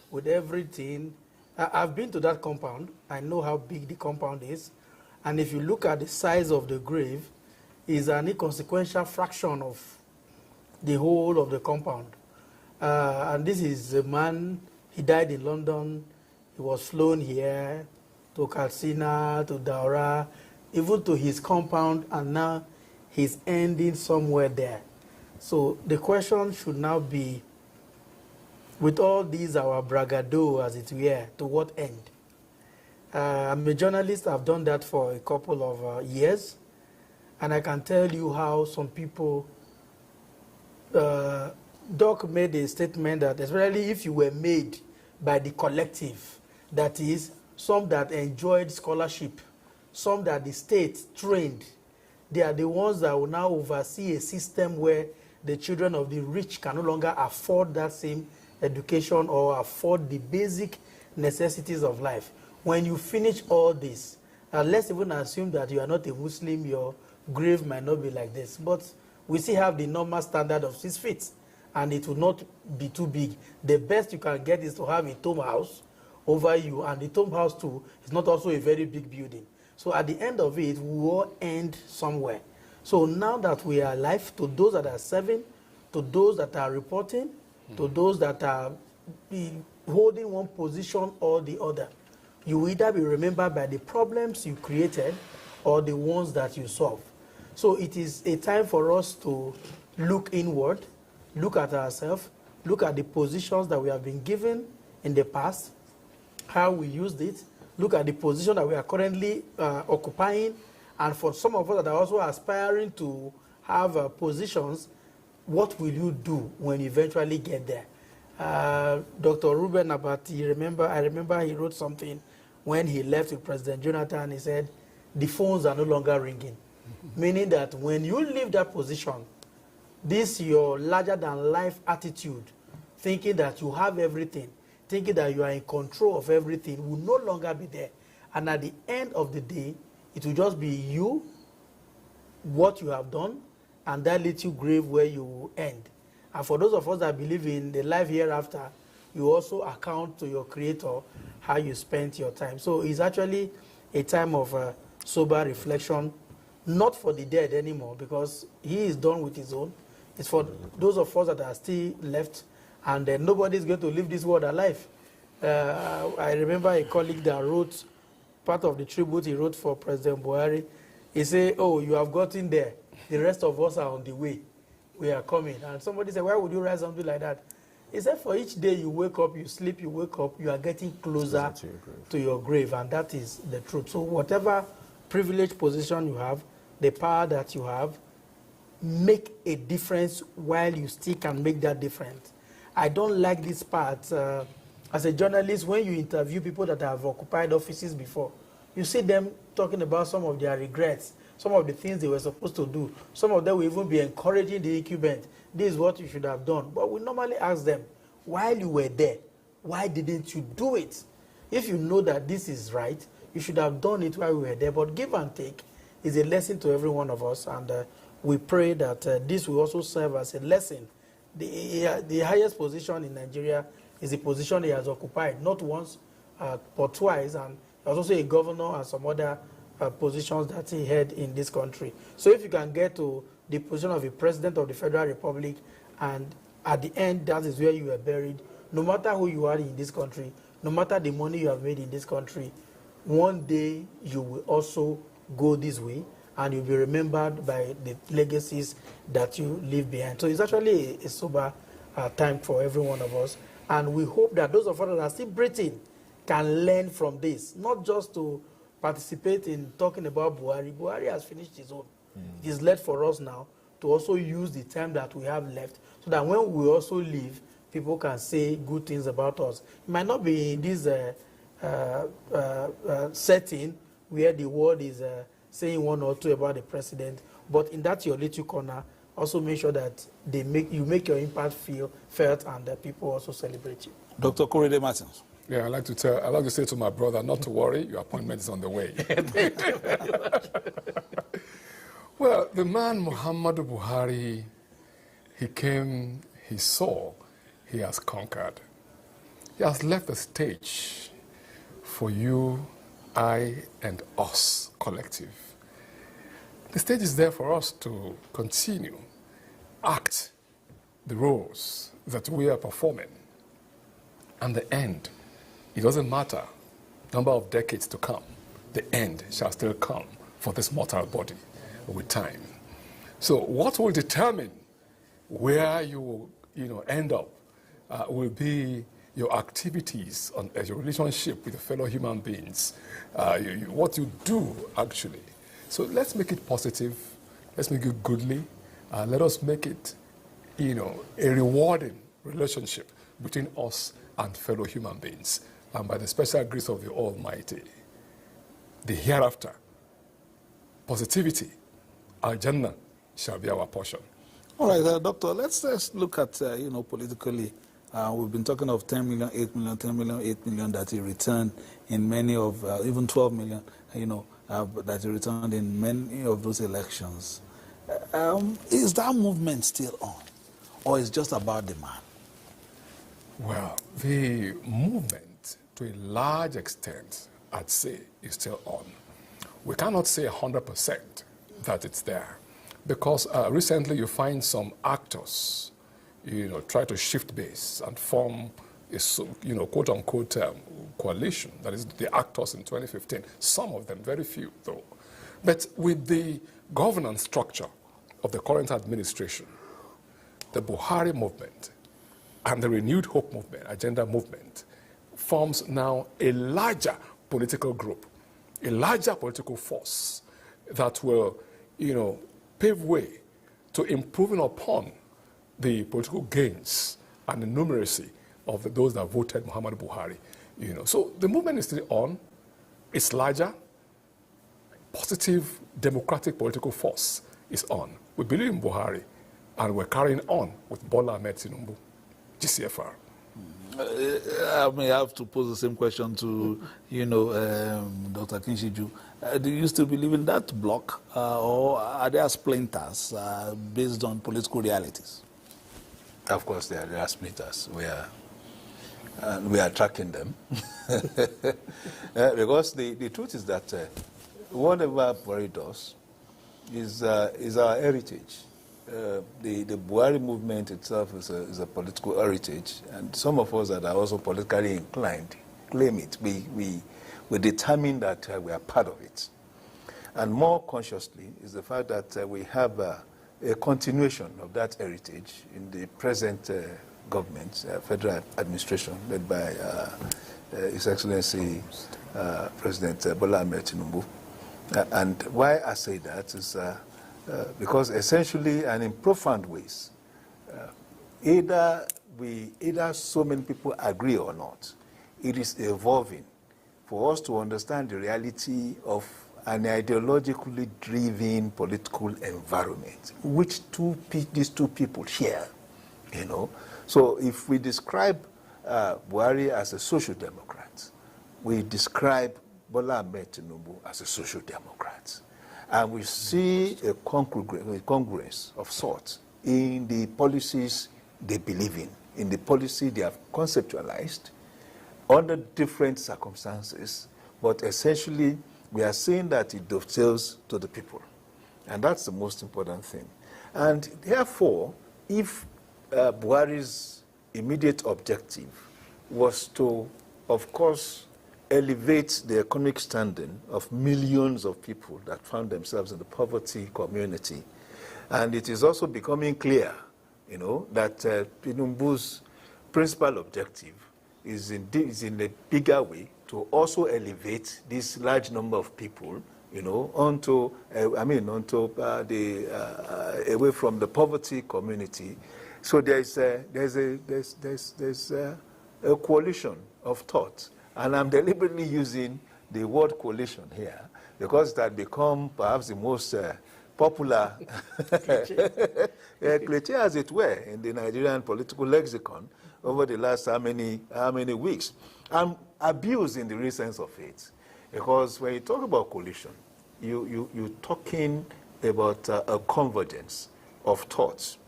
E: with everything. I've been to that compound. I know how big the compound is. And if you look at the size of the grave, it's an inconsequential fraction of the whole of the compound. And this is a man, he died in London. He was flown here to Katsina, to Daura, even to his compound, and now he's ending somewhere there. So the question should now be, with all these our bragado, as it were, to what end? I'm a journalist. I've done that for a couple of years, and I can tell you how some people, Doc made a statement that, especially if you were made by the collective, that is, some that enjoyed scholarship, some that the state trained, they are the ones that will now oversee a system where the children of the rich can no longer afford that same education or afford the basic necessities of life. When you finish all this, let's even assume that you are not a Muslim, your grave might not be like this, but we still have the normal standard of 6 feet, and it will not be too big. The best you can get is to have a tomb house over you, and the tomb house too is not also a very big building. So at the end of it, we will end somewhere. So now that we are alive, to those that are serving, to those that are reporting, to those that are holding one position or the other, you will either be remembered by the problems you created or the ones that you solve. So it is a time for us to look inward, look at ourselves, look at the positions that we have been given in the past, how we used it, look at the position that we are currently occupying, and for some of us that are also aspiring to have positions, what will you do when you eventually get there? Dr. Ruben Abati, I remember he wrote something when he left with President Jonathan. He said, the phones are no longer ringing. Meaning that when you leave that position, this your larger-than-life attitude, thinking that you have everything, thinking that you are in control of everything, will no longer be there. And at the end of the day, it will just be you, what you have done, and that little grave where you will end. And for those of us that believe in the life hereafter, you also account to your Creator how you spent your time. So it's actually a time of sober reflection, not for the dead anymore, because he is done with his own. It's for those of us that are still left, and nobody's going to leave this world alive. I remember a colleague that wrote part of the tribute he wrote for President Buhari. He said, oh, you have gotten there. The rest of us are on the way. We are coming. And somebody said, why would you write something like that? He said, for each day you wake up, you sleep, you wake up, you are getting closer to your grave. And that is the truth. So whatever privileged position you have, the power that you have, make a difference while you still can make that difference. I don't like this part. As a journalist, when you interview people that have occupied offices before, you see them talking about some of their regrets, some of the things they were supposed to do. Some of them will even be encouraging the incumbent. This is what you should have done. But we normally ask them, while you were there, why didn't you do it? If you know that this is right, you should have done it while we were there. But give and take is a lesson to every one of us. And we pray that this will also serve as a lesson. The highest position in Nigeria is the position he has occupied, not once, but twice. And he was also a governor and some other positions that he had in this country. So if you can get to the position of the President of the Federal Republic, and at the end, that is where you are buried, no matter who you are in this country, no matter the money you have made in this country, one day you will also go this way, and you'll be remembered by the legacies that you leave behind. So it's actually a sober time for every one of us. And we hope that those of us that are still breathing can learn from this, not just to participate in talking about Buhari. Buhari has finished his own. It is left for us now to also use the time that we have left, so that when we also leave, people can say good things about us. It might not be in this setting where the world is saying one or two about the president, but in that your little corner, also make sure that you make your impact felt, and that people also celebrate you.
B: Dr. Korede Martins.
A: Yeah, I'd like to say to my brother, not to worry, your appointment is on the way.
E: Thank you very much.
A: Well, the man Muhammadu Buhari, he came, he saw, he has conquered. He has left the stage for you, I, and us, collective. The stage is there for us to continue, act the roles that we are performing. And the end, it doesn't matter, number of decades to come, the end shall still come for this mortal body with time. So what will determine where you end up will be your activities and your relationship with the fellow human beings, what you do actually. So let's make it positive, let's make it goodly, let us make it a rewarding relationship between us and fellow human beings. And by the special grace of the Almighty, the hereafter, positivity, Al-Jannah shall be our portion.
B: All right, Doctor, let's look at, politically. We've been talking of 10 million, 8 million, 10 million, 8 million that he returned in many of, even 12 million, that he returned in many of those elections. Is that movement still on, or is it just about the man?
A: Well, the movement, to a large extent, I'd say, is still on. We cannot say 100% that it's there, because recently you find some actors, try to shift base and form a, quote-unquote coalition. That is the actors in 2015. Some of them, very few though. But with the governance structure of the current administration, the Buhari movement and the Renewed Hope movement, agenda movement, forms now a larger political group, a larger political force that will, pave way to improving upon the political gains and the numeracy of those that voted Muhammadu Buhari. So the movement is still on. It's larger. Positive democratic political force is on. We believe in Buhari, and we're carrying on with Bola Ahmed Tinubu, GCFR.
B: I may have to pose the same question to, Dr. Kinshiju. Do you still believe in that bloc, or are there splinters based on political realities?
O: Of course, there are splinters. We are tracking them. Because the truth is that whatever Buhari does is our heritage. The Buhari movement itself is a political heritage, and some of us that are also politically inclined claim it. We determine that we are part of it. And more consciously is the fact that we have a continuation of that heritage in the present government, federal administration, led by His Excellency President Bola Ahmed Tinubu. And why I say that is because essentially and in profound ways, either so many people agree or not, it is evolving for us to understand the reality of an ideologically driven political environment, which these two people share, So if we describe Buhari as a social democrat, we describe Bola Ahmed Tinubu as a social democrat. And we see a congruence of sorts in the policies they believe in the policy they have conceptualized under different circumstances, but essentially we are seeing that it dovetails to the people. And that's the most important thing. And therefore, if Buhari's immediate objective was to, of course, elevate the economic standing of millions of people that found themselves in the poverty community. And it is also becoming clear, that Tinubu's principal objective is in a bigger way to also elevate this large number of people, onto away from the poverty community. So there's a coalition of thought. And I'm deliberately using the word coalition here because that become perhaps the most popular cliché, as it were, in the Nigerian political lexicon over the last how many weeks. I'm abused in the real sense of it, because when you talk about coalition, you're talking about a convergence of thoughts,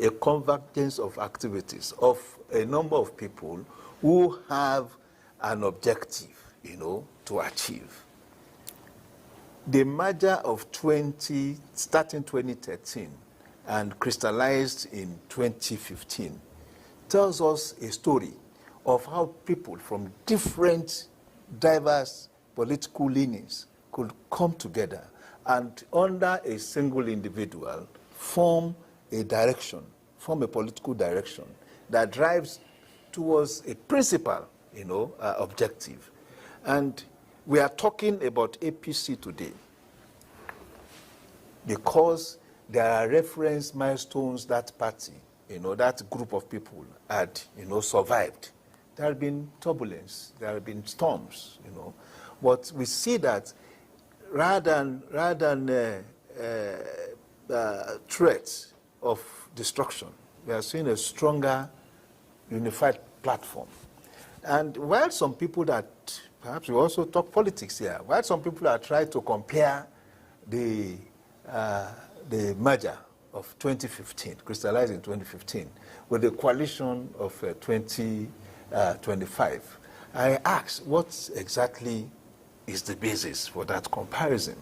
O: a convergence of activities of a number of people who have an objective, to achieve. The merger of starting 2013 and crystallized in 2015 tells us a story of how people from different diverse political leanings could come together and under a single individual form a political direction that drives towards a principle objective. And we are talking about APC today because there are reference milestones that party, that group of people had, survived. There have been turbulence, there have been storms, But we see that rather than threats of destruction, we are seeing a stronger, unified platform. And while some people that, perhaps we also talk politics here, while some people are trying to compare the merger of 2015, crystallized in 2015, with the coalition of 2025, I asked what exactly is the basis for that comparison.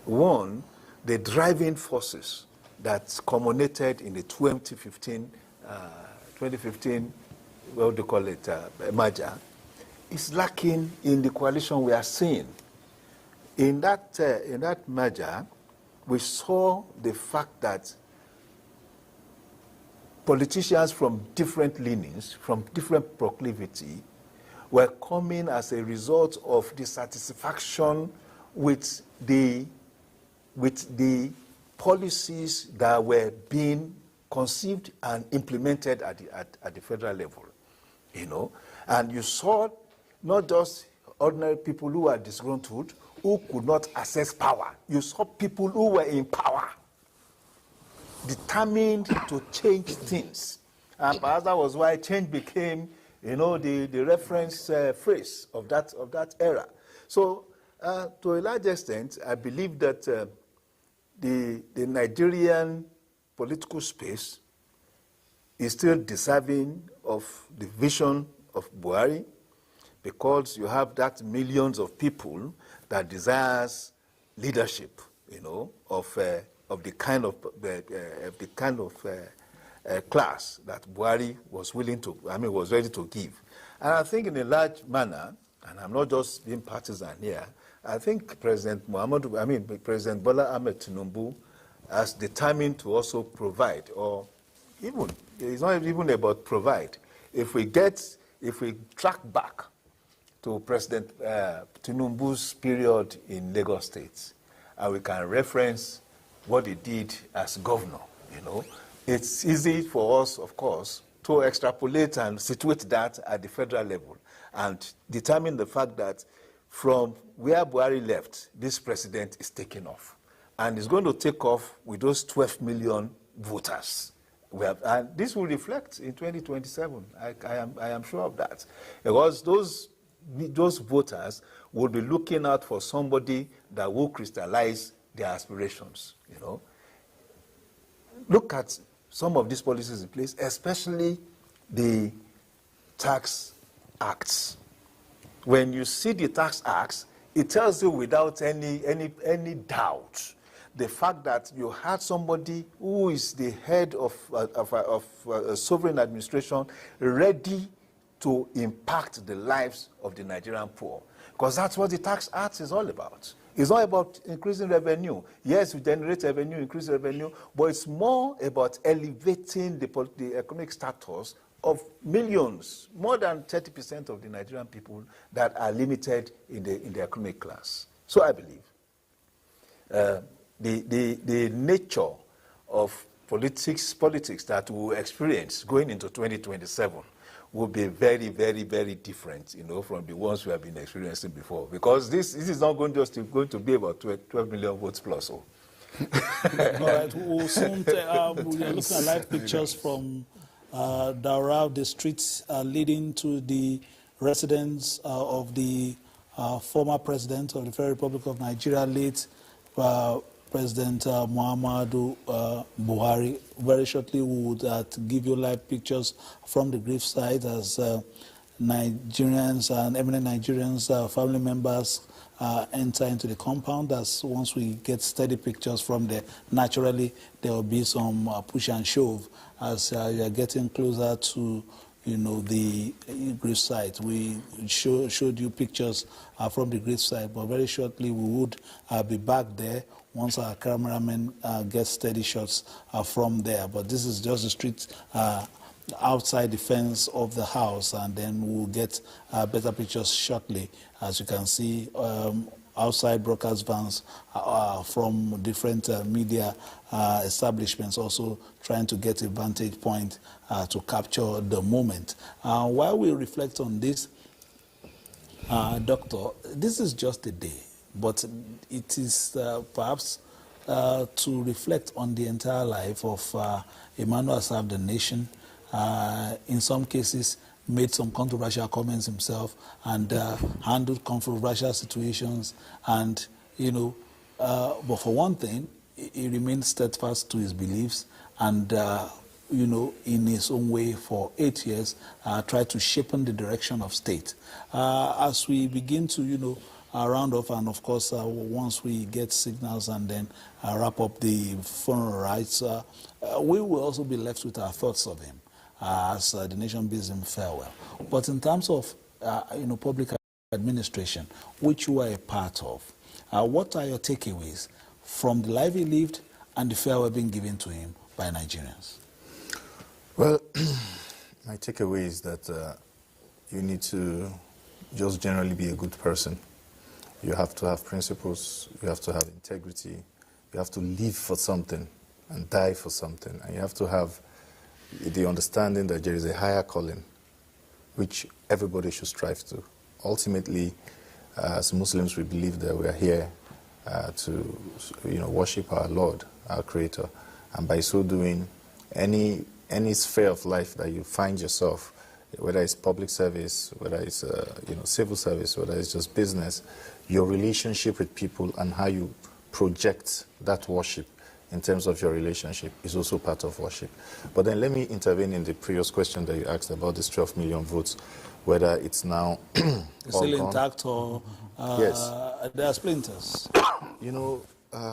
O: One, the driving forces that culminated in the 2015, what do you call it, merger, is lacking in the coalition we are seeing. In that merger, we saw the fact that politicians from different leanings, from different proclivity, were coming as a result of dissatisfaction with the policies that were being conceived and implemented at the federal level, you know. And you saw not just ordinary people who were disgruntled, who could not access power. You saw people who were in power, determined to change things. And perhaps that was why change became, you know, the reference phrase of that era. So, to a large extent, I believe that the Nigerian political space is still deserving of the vision of Buhari, because you have that millions of people that desires leadership, you know, of the kind of class that Buhari was was ready to give. And I think in a large manner, and I'm not just being partisan here, I think President Bola Ahmed Tinubu has determined to also provide, or even, it's not even about provide. If we track back to President Tinubu's period in Lagos State, and we can reference what he did as governor, you know, it's easy for us, of course, to extrapolate and situate that at the federal level and determine the fact that from where Buhari left, this president is taking off. And is going to take off with those 12 million voters. And this will reflect in 2027. I am sure of that. Because those voters will be looking out for somebody that will crystallize their aspirations, you know. Look at some of these policies in place, especially the tax acts. When you see the tax acts, it tells you without any doubt the fact that you had somebody who is the head of a sovereign administration ready to impact the lives of the Nigerian poor. Because that's what the tax act is all about. It's not about increasing revenue. Yes, we generate revenue, increase revenue, but it's more about elevating the economic status of millions, more than 30% of the Nigerian people that are limited in the economic class. So I believe the nature of politics that we will experience going into 2027 will be very, very, very different, you know, from the ones we have been experiencing before. Because this is not going to be about 12 million votes plus. So.
B: All right, we'll soon we are looking at live pictures from Daura, the streets leading to the residence of the former president of the Federal Republic of Nigeria, late President Muhammadu Buhari. Very shortly, we would give you live pictures from the gravesite as Nigerians and eminent Nigerians, family members enter into the compound. As once we get steady pictures from there, naturally there will be some push and shove as you are getting closer to, you know, the gravesite. We showed you pictures from the gravesite, but very shortly we would be back there once our cameramen get steady shots from there. But this is just the street outside the fence of the house, and then we'll get better pictures shortly. As you can see, outside broadcast vans from different media establishments also trying to get a vantage point to capture the moment. While we reflect on this, Doctor, this is just a day, but it is perhaps to reflect on the entire life of a man who has served the nation, in some cases made some controversial comments himself and handled controversial situations, and, you know, but for one thing, he remained steadfast to his beliefs and, you know, in his own way for 8 years, tried to shape the direction of state. As we begin to, you know, round off, and of course, once we get signals and then wrap up the funeral rites, we will also be left with our thoughts of him as the nation bids him farewell. But in terms of public administration, which you are a part of, what are your takeaways from the life he lived and the farewell being given to him by Nigerians?
D: Well, my takeaway is that you need to just generally be a good person. You have to have principles, you have to have integrity, you have to live for something and die for something, and you have to have the understanding that there is a higher calling which everybody should strive to. Ultimately, as Muslims, we believe that we are here to worship our Lord, our Creator, and by so doing, any sphere of life that you find yourself, whether it's public service, whether it's civil service, whether it's just business, your relationship with people and how you project that worship in terms of your relationship is also part of worship. But then let me intervene in the previous question that you asked about this 12 million votes, whether it's now
B: still intact or
D: yes,
B: there are splinters.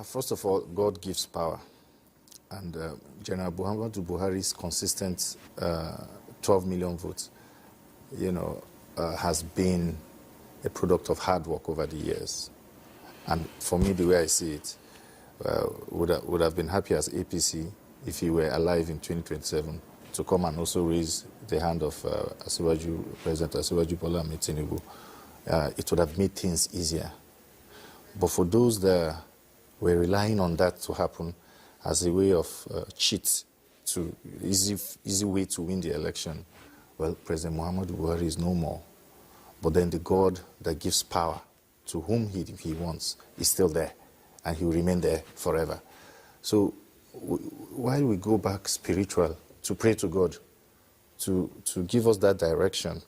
D: First of all, God gives power. And General Muhammadu Buhari's consistent 12 million votes, has been a product of hard work over the years. And for me, the way I see it, would have been happy as APC if he were alive in 2027 to come and also raise the hand of President Asiwaju Bola Ahmed Tinubu. It would have made things easier. But for those that were relying on that to happen as a way of cheat, to easy way to win the election, well, President Muhammadu Buhari is no more. But then the God that gives power to whom he wants is still there, and he will remain there forever. So while we go back spiritual to pray to God, to give us that direction,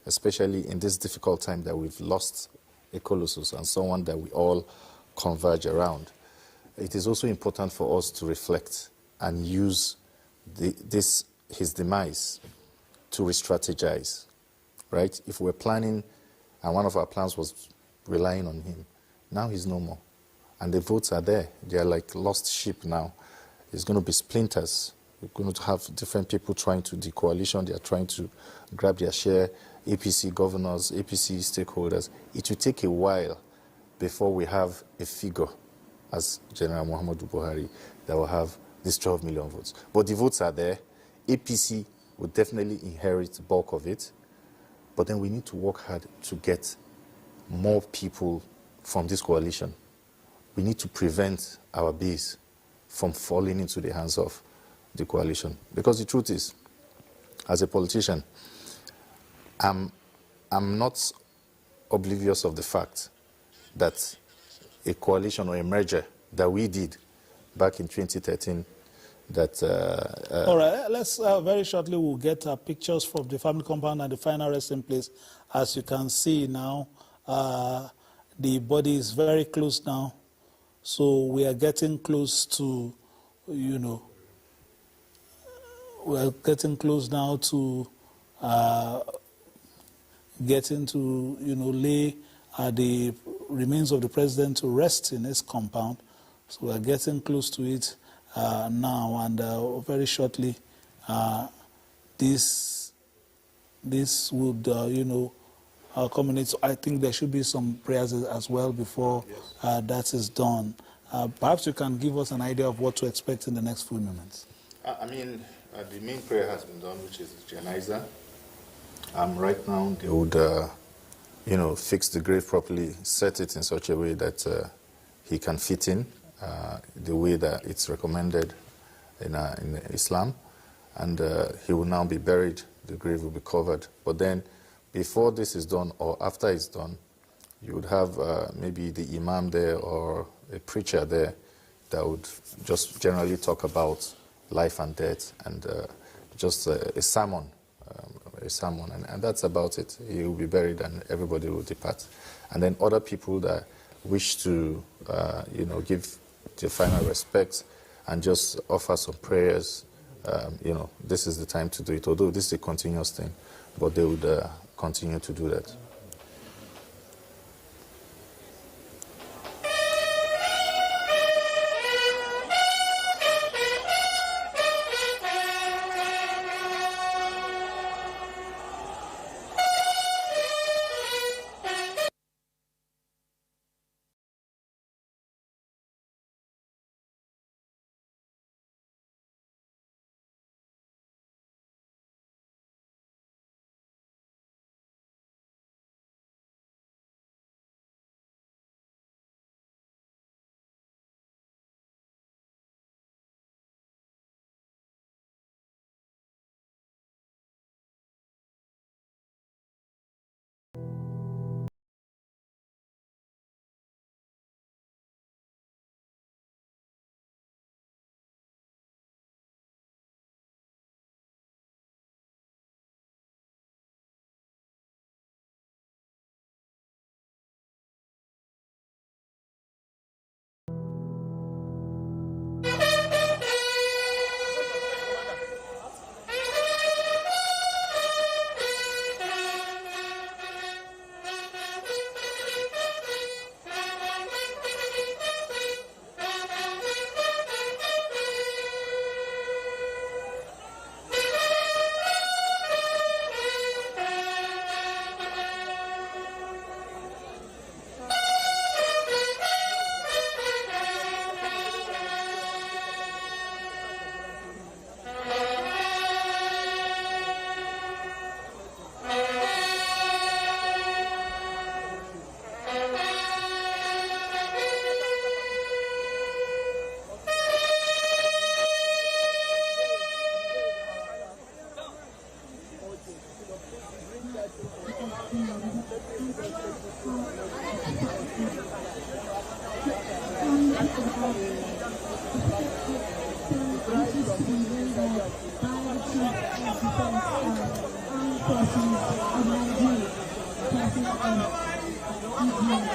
D: especially in this difficult time that we've lost a colossus and someone that we all converge around, it is also important for us to reflect and use his demise to re-strategize, right? If we're planning, and one of our plans was relying on him, now he's no more. And the votes are there. They are like lost sheep now. It's going to be splinters. We're going to have different people trying to, the coalition, they are trying to grab their share, APC governors, APC stakeholders. It will take a while before we have a figure as General Muhammadu Buhari that will have these 12 million votes. But the votes are there. APC will definitely inherit the bulk of it. But then we need to work hard to get more people from this coalition. We need to prevent our base from falling into the hands of the coalition. Because the truth is, as a politician, I'm not oblivious of the fact that a coalition or a merger that we did back in 2013 that...
B: All right, let's very shortly, we'll get pictures from the family compound and the final resting place. As you can see now, the body is very close now. So we are getting close to, we are getting close now to getting to, lay the remains of the president to rest in his compound. So we are getting close to it now, and very shortly, this would, culminate. So I think there should be some prayers as well before that is done. Perhaps you can give us an idea of what to expect in the next few moments.
D: The main prayer has been done, which is the janaiza. Right now, they would, fix the grave properly, set it in such a way that he can fit in the way that it's recommended in Islam, and he will now be buried. The grave will be covered. But then, before this is done or after it's done, you would have maybe the imam there or a preacher there that would just generally talk about life and death and just a sermon, and that's about it. He will be buried and everybody will depart. And then other people that wish to, give the final respect and just offer some prayers, this is the time to do it. Although this is a continuous thing, but they would continue to do that.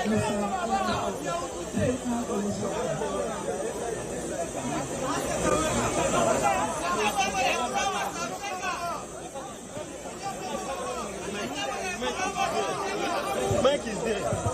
S: Mike is there.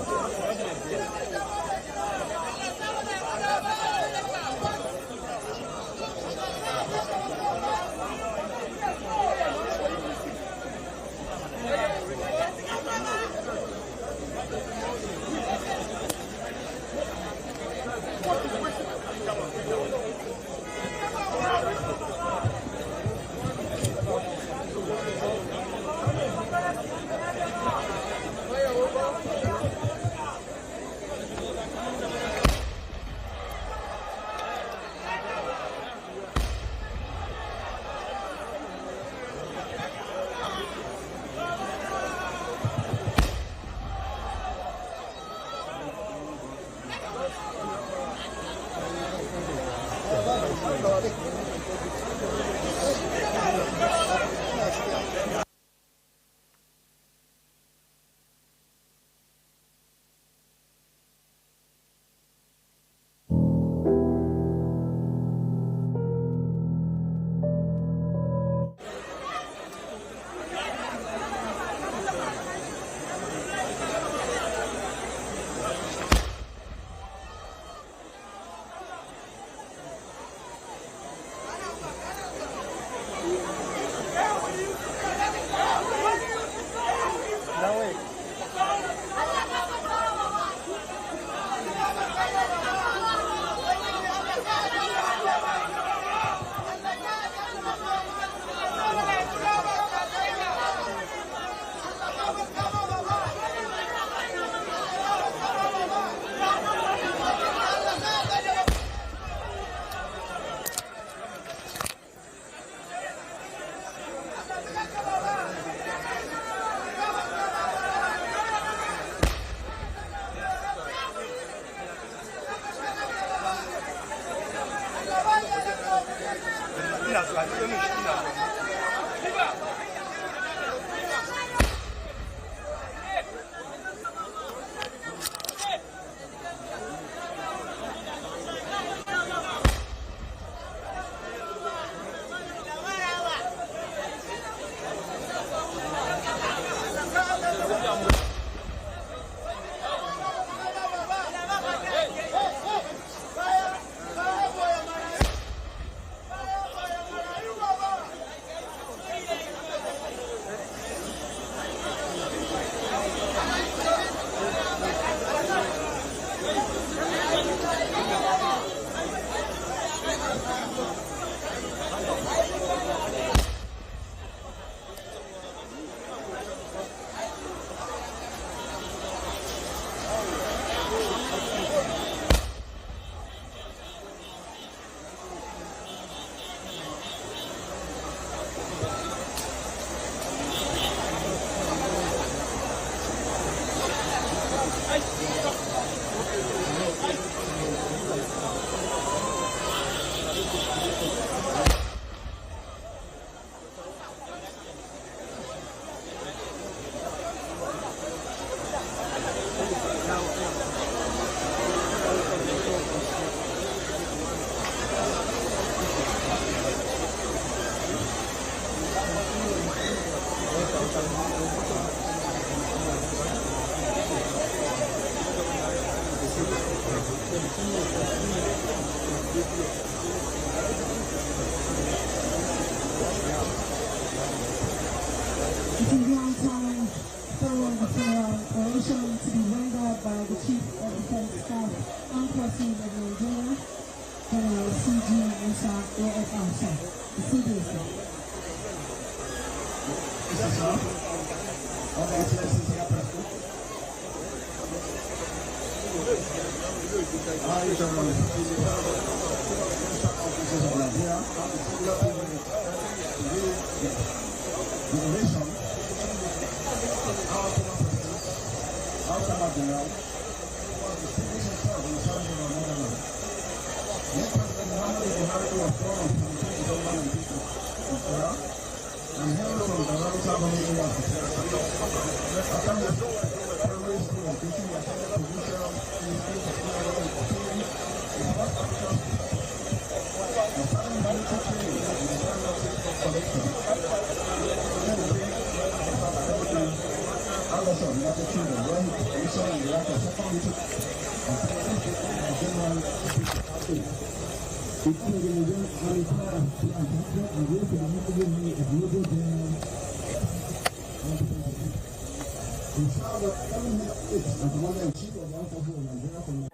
T: After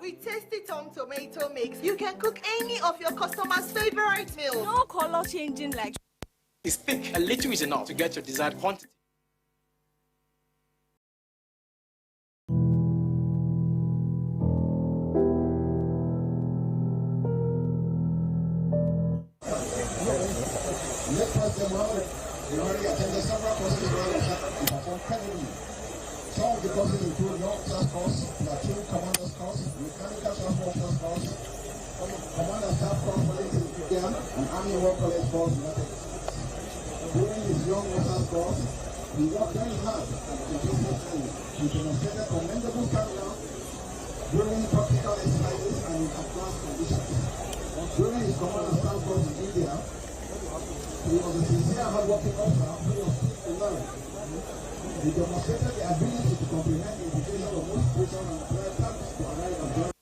L: We taste it on tomato mix. You can cook any of your customers' favorite meals.
T: No color changing like.
U: It's thick. A little is enough to get your desired quantity.
V: Some of the courses include non-class course, platoon commander's course, mechanical transport course, commander staff course, and army war college course. During his young officer's course, he worked very hard to business training. He demonstrated commendable stamina during practical exercises and in advanced conditions. During his commander staff course in India, he was a sincere, hard-working officer who was quick to learn. He demonstrated the ability to comprehend the implications of most spiritual and prayer tactics to arrive at God.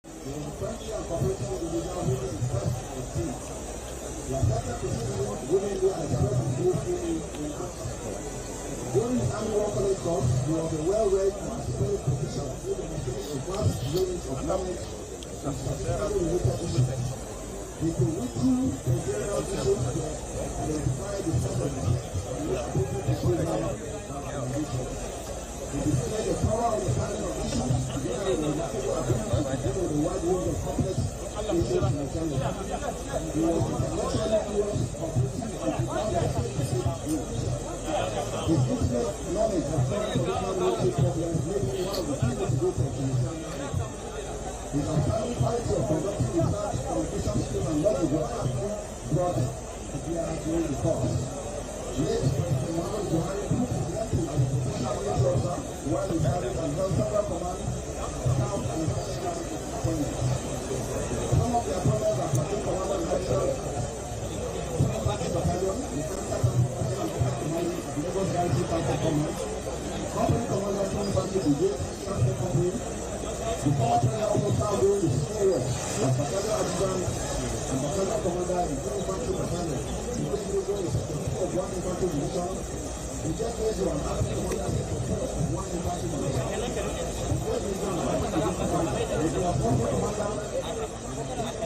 V: He was a friendly and cooperative individual who was impressed with the team. He accepted to see women who had expressed his views freely in action. During his army war college course, he was a well-read and articulated professional who demonstrated a vast range of knowledge and statistically related issues. He could read through imperial issues to identify the problems and make appropriate proposals and recommendations. He displayed a thorough understanding of issues together with a remarkable ability to deal with a wide range of complex issues simultaneously. He was intellectually curious, completing and profound specific views. His intimate knowledge of foreign political related problems made him one of the key motivators in his family. His outstanding quality of conducting research, communication skills, and knowledge were aptly brought to bear during the course. Late President Muhammadu Buhari proved his lesson as a professional military officer while he served and held several command, staff, and special appointments. Some of the appointments are platoon commander in Nigeria, 7th Battalion, mechanical commanding at Lagos Garrison Transport Command, company commander 21st Brigade, Transport Company. The former president also served during the period as battalion adjutant and battalion commander in 21st Battalion, including the secretary of 1 Infantry Division. He just raised an acting commander of 1 Infantry Division. He just raised an acting commander. He was former commander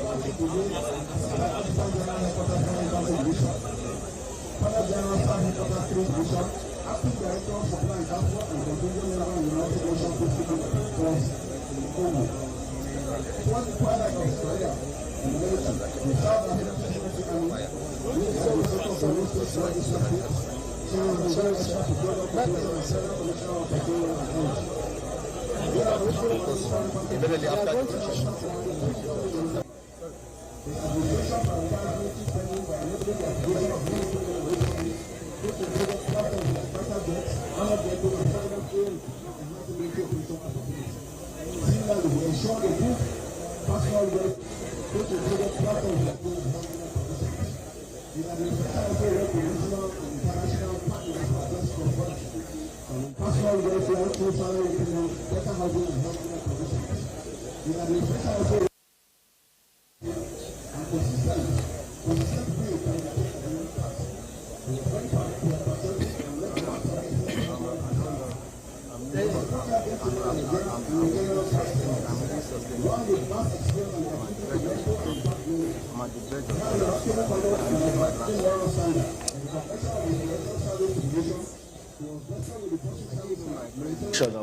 V: Infantry Brigade, Assistant Adjutant General Headquarters 1 Infantry Division, Colonel General Staff Headquarters 3 Division, Acting Director of Supply and Transport and Contingent General United Nations Peacekeeping Force in Congo. Towards the twilight of his career in the military, he served as head of security army, Minister of the Sector for Ministers Legislative, Chairman of the Very Extra to Global Cooperation and Federal Commissioner of Petroleum and Energy. He had also immediately after the his administration prioritized military spending by enabling the acquisition of military innovations, which included platforms like fighter jets, armored vehicles, and federal fuel and multi-military operation capabilities. Similarly, we ensured a good personal wealth, which included platforms like those handling provisions. The administration also worked with regional and international partners to address cross-border personal welfare, full salary increments, better housing and healthcare provisions. The administration also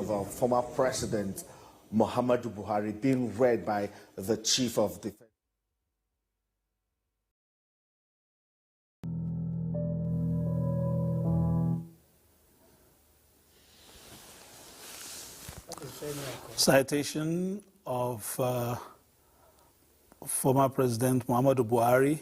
W: of former President Muhammadu Buhari being read by the Chief of Defense.
B: Citation of former President Muhammadu Buhari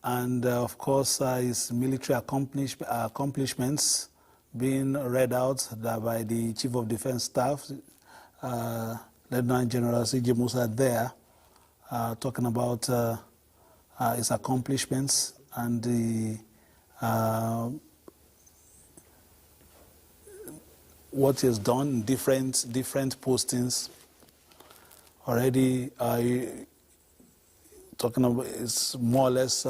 B: and, of course, his military accomplishments, being read out by the Chief of Defense Staff, Lieutenant General C.J. Musa there, talking about his accomplishments and the what he has done in different postings. Already talking about, it's more or less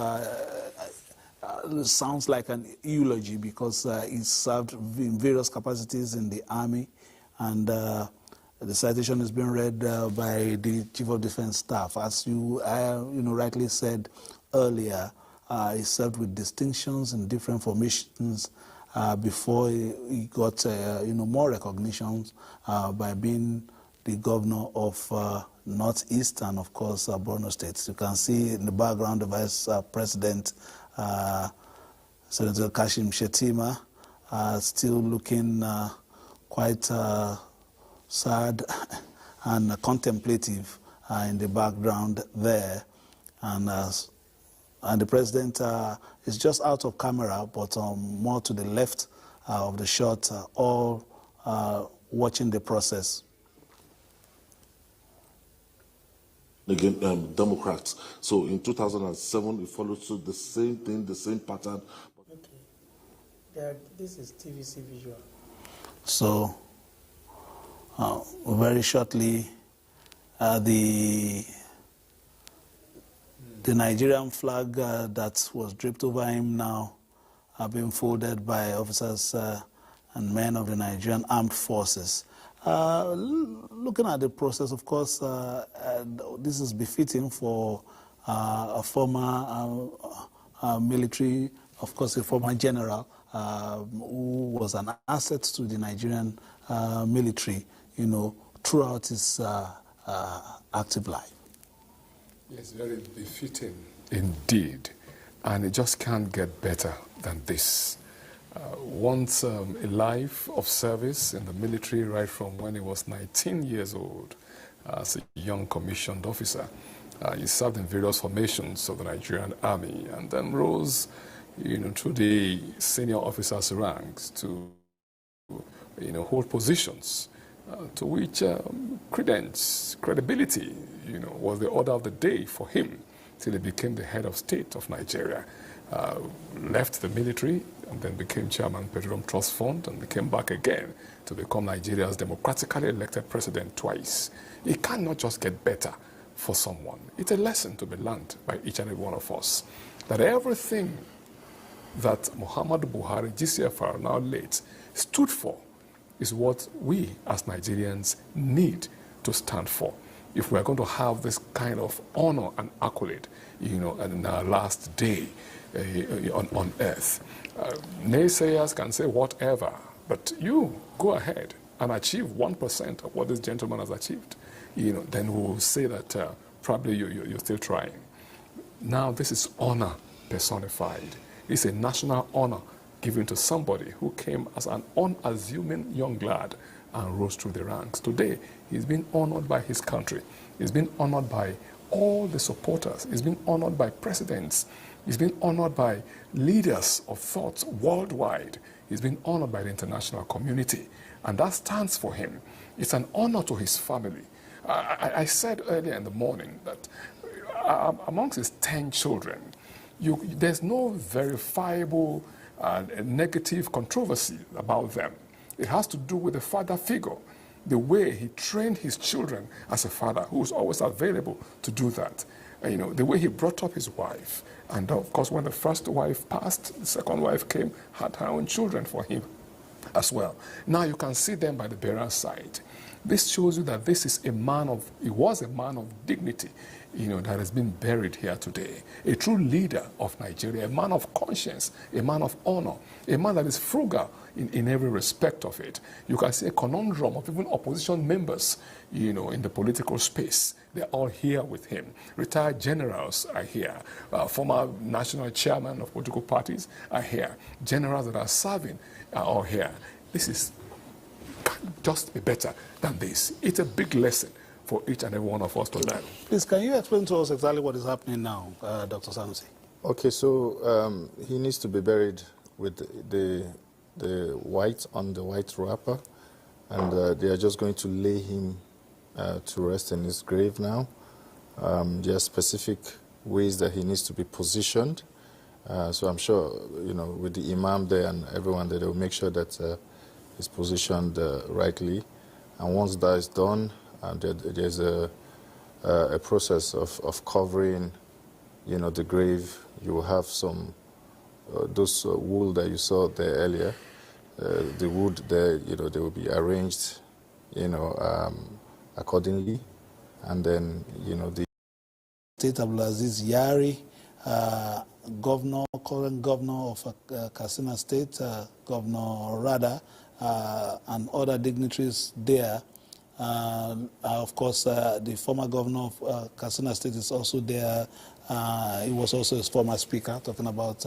B: sounds like an eulogy, because he served in various capacities in the army, and the citation is being read by the Chief of Defense Staff. As you rightly said earlier, he served with distinctions in different formations before he got more recognitions by being the governor of Northeast and, of course, Borno State. You can see in the background the Vice President, Senator Kashim Shettima, still looking quite sad and contemplative in the background there. And the president is just out of camera, but more to the left of the shot, all watching the process.
C: Again, Democrats. So in 2007, we followed suit, the same thing, the same pattern.
E: Okay. This is TVC visual.
B: So, very shortly, the Nigerian flag that was draped over him now are being folded by officers and men of the Nigerian Armed Forces. Looking at the process, of course, this is befitting for a former military, of course, a former general who was an asset to the Nigerian military, throughout his active life.
A: Yes, very befitting indeed, and it just can't get better than this. Once a life of service in the military, right from when he was 19 years old as a young commissioned officer. He served in various formations of the Nigerian Army and then rose through the senior officers' ranks to hold positions to which credibility was the order of the day for him till he became the head of state of Nigeria. Left the military and then became chairman of Petroleum Trust Fund and came back again to become Nigeria's democratically elected president twice. It cannot just get better for someone. It's a lesson to be learned by each and every one of us, that everything that Muhammadu Buhari, GCFR, now late, stood for is what we as Nigerians need to stand for if we're going to have this kind of honor and accolade, in our last day on earth. Naysayers can say whatever, but you go ahead and achieve 1% of what this gentleman has achieved. Then we'll say that probably you're still trying. Now this is honor personified. It's a national honor given to somebody who came as an unassuming young lad and rose through the ranks. Today, he's been honored by his country. He's been honored by all the supporters. He's been honored by presidents. He's been honored by leaders of thought worldwide. He's been honored by the international community. And that stands for him. It's an honor to his family. I said earlier in the morning that amongst his 10 children, there's no verifiable negative controversy about them. It has to do with the father figure, the way he trained his children as a father who was always available to do that. The way he brought up his wife. And of course, when the first wife passed, the second wife came, had her own children for him as well. Now you can see them by the bearer's side. This shows you that he was a man of dignity, that has been buried here today. A true leader of Nigeria, a man of conscience, a man of honor, a man that is frugal in every respect of it. You can see a conundrum of even opposition members, in the political space. They're all here with him. Retired generals are here. Former national chairman of political parties are here. Generals that are serving are all here. This can't just be better than this. It's a big lesson for each and every one of us to learn.
B: Please, can you explain to us exactly what is happening now, Dr. Sanusi?
D: Okay, so he needs to be buried with the the white wrapper, and they are just going to lay him to rest in his grave now. There are specific ways that he needs to be positioned. So I'm sure, with the imam there and everyone there, they will make sure that he's positioned rightly. And once that is done, there's a process of covering, the grave. You will have some, those wool that you saw there earlier, the wood there, they will be arranged, accordingly. And then, the
B: State Abdulaziz Yari, current governor of Katsina State, Governor Rada, and other dignitaries there. Of course, the former governor of Katsina State is also there. He was also his former speaker, talking about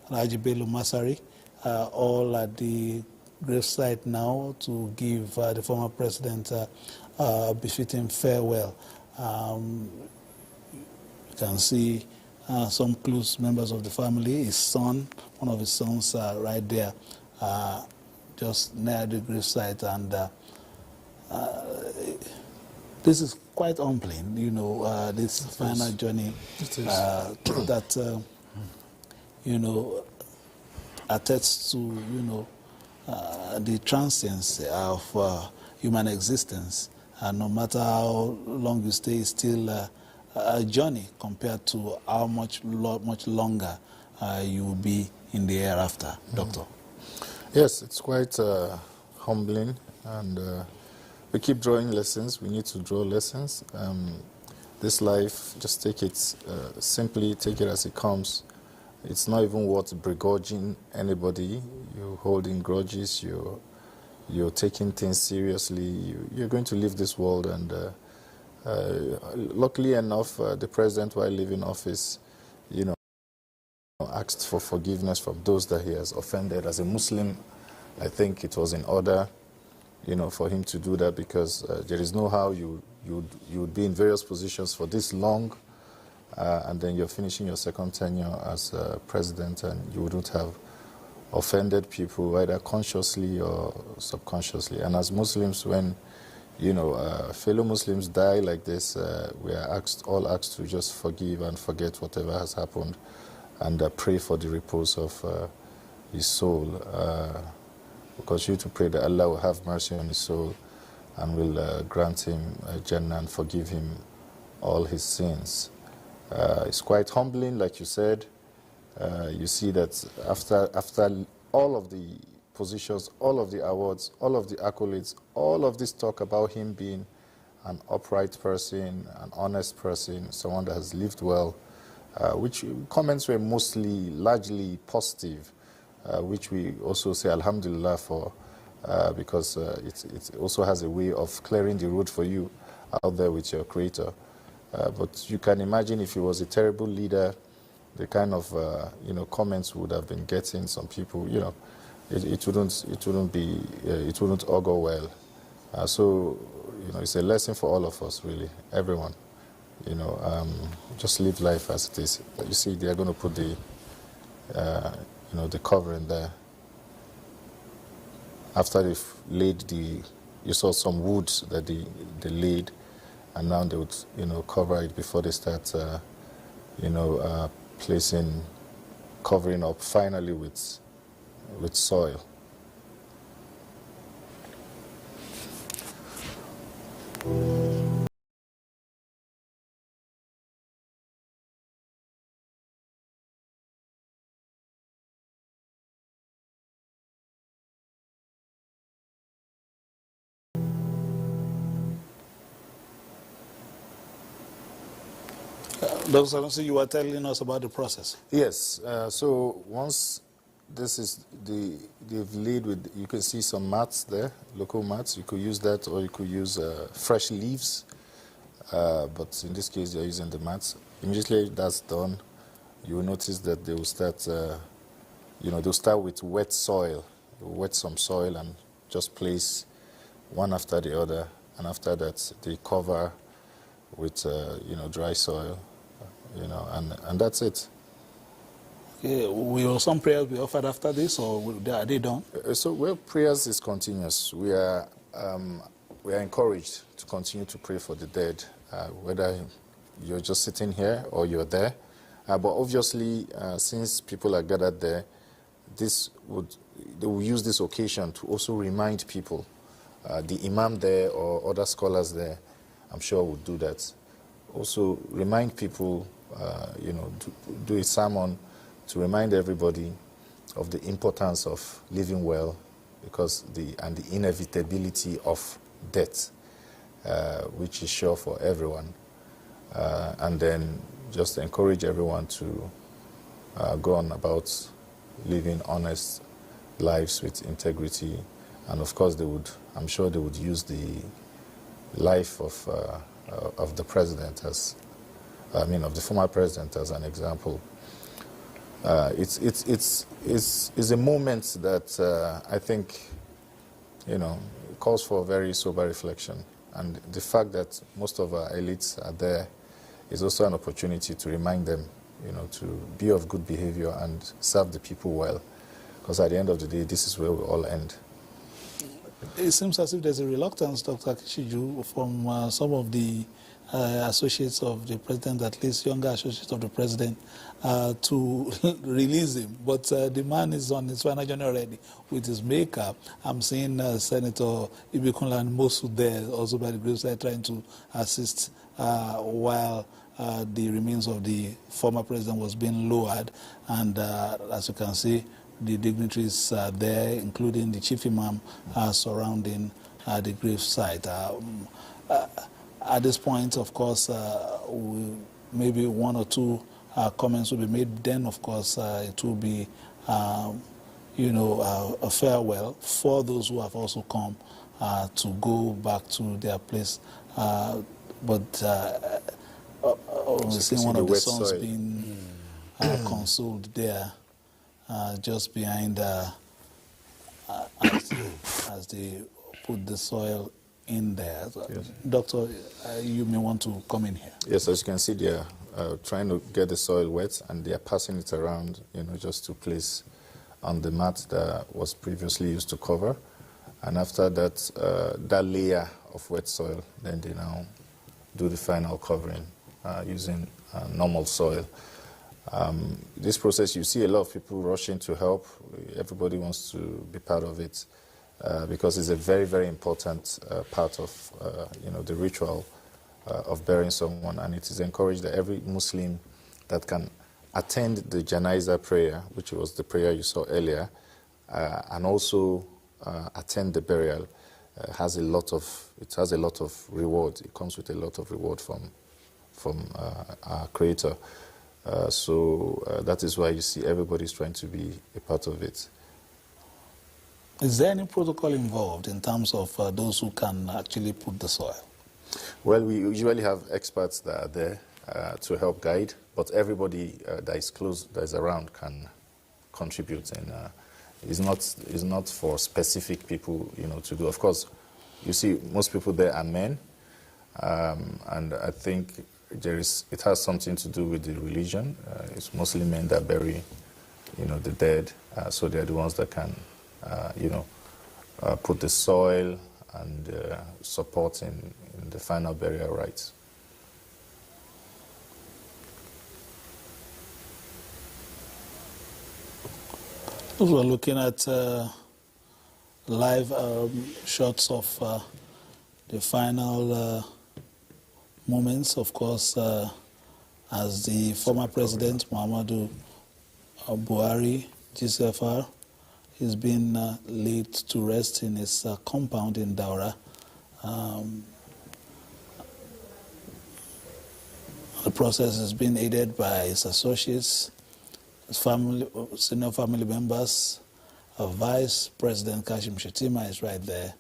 B: Raji Bello Masari, all at the gravesite now to give the former president befitting farewell. You can see some close members of the family, his son, one of his sons right there, just near the gravesite. And this is quite humbling, this final journey that, attests to, the transience of human existence. And no matter how long you stay, it's still a journey compared to how much longer you will be in the hereafter, Doctor.
D: Yes, it's quite humbling, and we keep drawing lessons. We need to draw lessons. This life, just take it, simply take it as it comes. It's not even worth begrudging anybody. You're holding grudges, you're taking things seriously. You're going to leave this world, and luckily enough, the president, while leaving office, asked for forgiveness from those that he has offended. As a Muslim, I think it was in order, for him to do that, because there is no how you would be in various positions for this long, and then you're finishing your second tenure as president, and you wouldn't have offended people either consciously or subconsciously. And as Muslims, when fellow Muslims die like this, we are all asked to just forgive and forget whatever has happened, and pray for the repose of his soul. Because you to pray that Allah will have mercy on his soul and will grant him Jannah and forgive him all his sins. It's quite humbling, like you said. You see that after all of the positions, all of the awards, all of the accolades, all of this talk about him being an upright person, an honest person, someone that has lived well, which comments were largely positive, which we also say Alhamdulillah for, because it also has a way of clearing the road for you out there with your Creator. But you can imagine if he was a terrible leader, the kind of comments would have been getting some people. It wouldn't augur well. So it's a lesson for all of us, really, everyone. Just live life as it is. You see, they are going to put the covering there. After they've laid you saw some wood that they laid, and now they would, cover it before they start, covering up finally with soil.
B: Dr. Sanusi, you were telling us about the process.
D: Yes. So once they've laid with, you can see some mats there, local mats. You could use that, or you could use fresh leaves. But in this case, they're using the mats. Immediately that's done, you will notice that they will start, they'll start with wet soil. They'll wet some soil and just place one after the other. And after that, they cover with, dry soil, and that's it.
B: Will some prayers be offered after this, or are they done?
D: Well, prayers is continuous. We are encouraged to continue to pray for the dead, whether you're just sitting here or you're there. But obviously, since people are gathered there, they will use this occasion to also remind people. The imam there or other scholars there, I'm sure, would do that. Also remind people, do a sermon to remind everybody of the importance of living well, because the inevitability of death, which is sure for everyone, and then just encourage everyone to go on about living honest lives with integrity, and of course I'm sure they would use the life of the president of the former president as an example. It's a moment that I think, calls for a very sober reflection. And the fact that most of our elites are there is also an opportunity to remind them, to be of good behavior and serve the people well. Because at the end of the day, this is where we all end.
B: It seems as if there's a reluctance, Dr. Kishiju, from some of the associates of the president, at least younger associates of the president, to release him. But the man is on his final journey already with his makeup. I'm seeing Senator Ibikunle and Mosu there, also by the graveside, trying to assist while the remains of the former president was being lowered. And as you can see, the dignitaries there, including the chief imam, surrounding the gravesite. At this point, of course, maybe one or two comments will be made. Then, of course, it will be, a farewell for those who have also come to go back to their place. We're seeing one of the sons being consoled there, just behind as they put the soil in there. Yes. Doctor, you may want to come in here.
D: Yes, as you can see, they are trying to get the soil wet, and they are passing it around, just to place on the mat that was previously used to cover. And after that, that layer of wet soil, then they now do the final covering using normal soil. This process, you see a lot of people rushing to help. Everybody wants to be part of it. Because it's a very, very important part of, the ritual of burying someone. And it is encouraged that every Muslim that can attend the Janaiza prayer, which was the prayer you saw earlier, and also attend the burial, has a lot of reward. It comes with a lot of reward from our Creator. So that is why you see everybody's trying to be a part of it.
B: Is there any protocol involved in terms of those who can actually put the soil?
D: Well, we usually have experts that are there to help guide, but everybody that is close, that is around, can contribute. And it's not for specific people, to do. Of course, you see, most people there are men, and I think it has something to do with the religion. It's mostly men that bury, the dead, so they're the ones that can. Put the soil and support in the final burial rites.
B: We're looking at live shots of the final moments, of course, as the former president, Muhammadu Buhari, GCFR, he's been laid to rest in his compound in Daura. The process has been aided by his associates, his family, senior family members. Vice President Kashim Shettima is right there,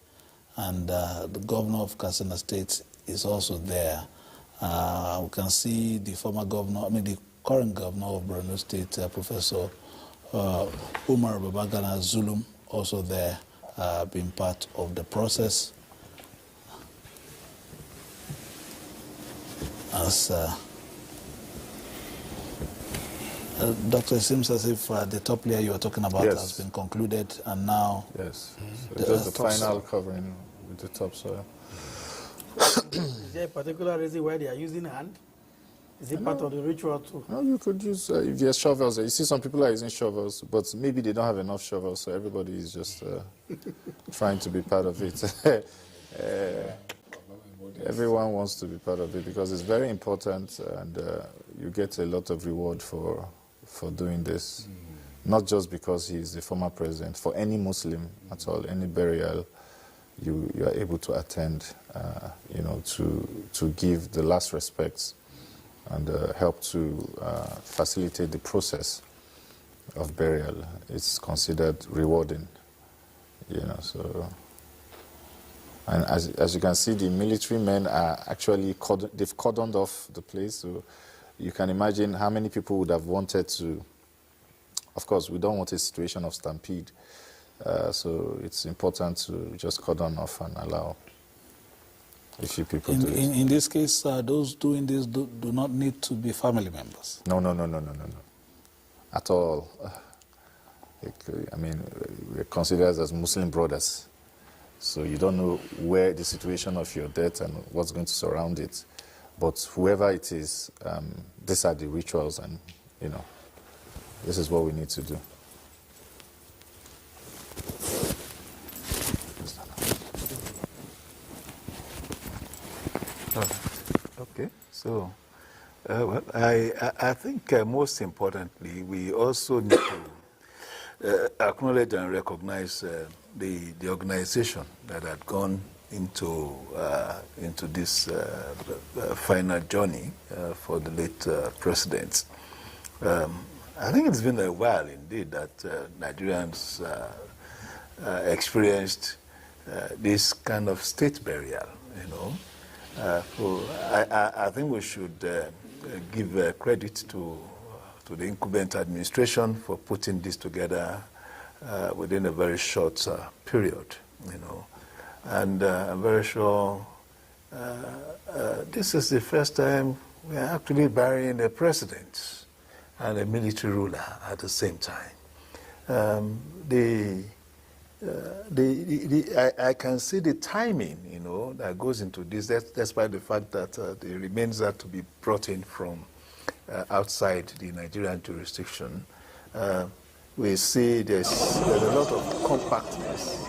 B: and the governor of Katsina State is also there. We can see the the current governor of Borno State, Professor Umar Babagana Zulum, also there, being part of the process. Doctor, it seems as if the top layer you were talking about has been concluded, and now...
D: Yes, so just the final covering with the topsoil.
E: Is there a particular reason why they are using hand? Is it part of the ritual too?
D: No, you could use, if there's shovels, you see some people are using shovels, but maybe they don't have enough shovels, so everybody is just trying to be part of it. Everyone wants to be part of it because it's very important, and you get a lot of reward for doing this. Not just because he's the former president. For any Muslim at all, any burial, you are able to attend, you know, to give the last respects and help to facilitate the process of burial. It's considered rewarding, you know, so... And as you can see, the military men are actually, they've cordoned off the place, so you can imagine how many people would have wanted to... Of course, we don't want a situation of stampede, so it's important to just cordon off and allow a few people to...
B: In this case, those doing this do not need to be family members?
D: No. At all. I mean, we're considered as Muslim brothers. So you don't know where the situation of your death and what's going to surround it. But whoever it is, these are the rituals, and, you know, this is what we need to do.
O: Okay, so well, I think most importantly, we also need to acknowledge and recognize the organization that had gone into this final journey for the late president. I think it's been a while indeed that Nigerians experienced this kind of state burial, you know. So I think we should give credit to the incumbent administration for putting this together within a very short period, you know. And I'm very sure this is the first time we are actually burying a president and a military ruler at the same time. I can see the timing, you know, that goes into this, despite the fact that the remains are to be brought in from outside the Nigerian jurisdiction. We see there's a lot of compactness.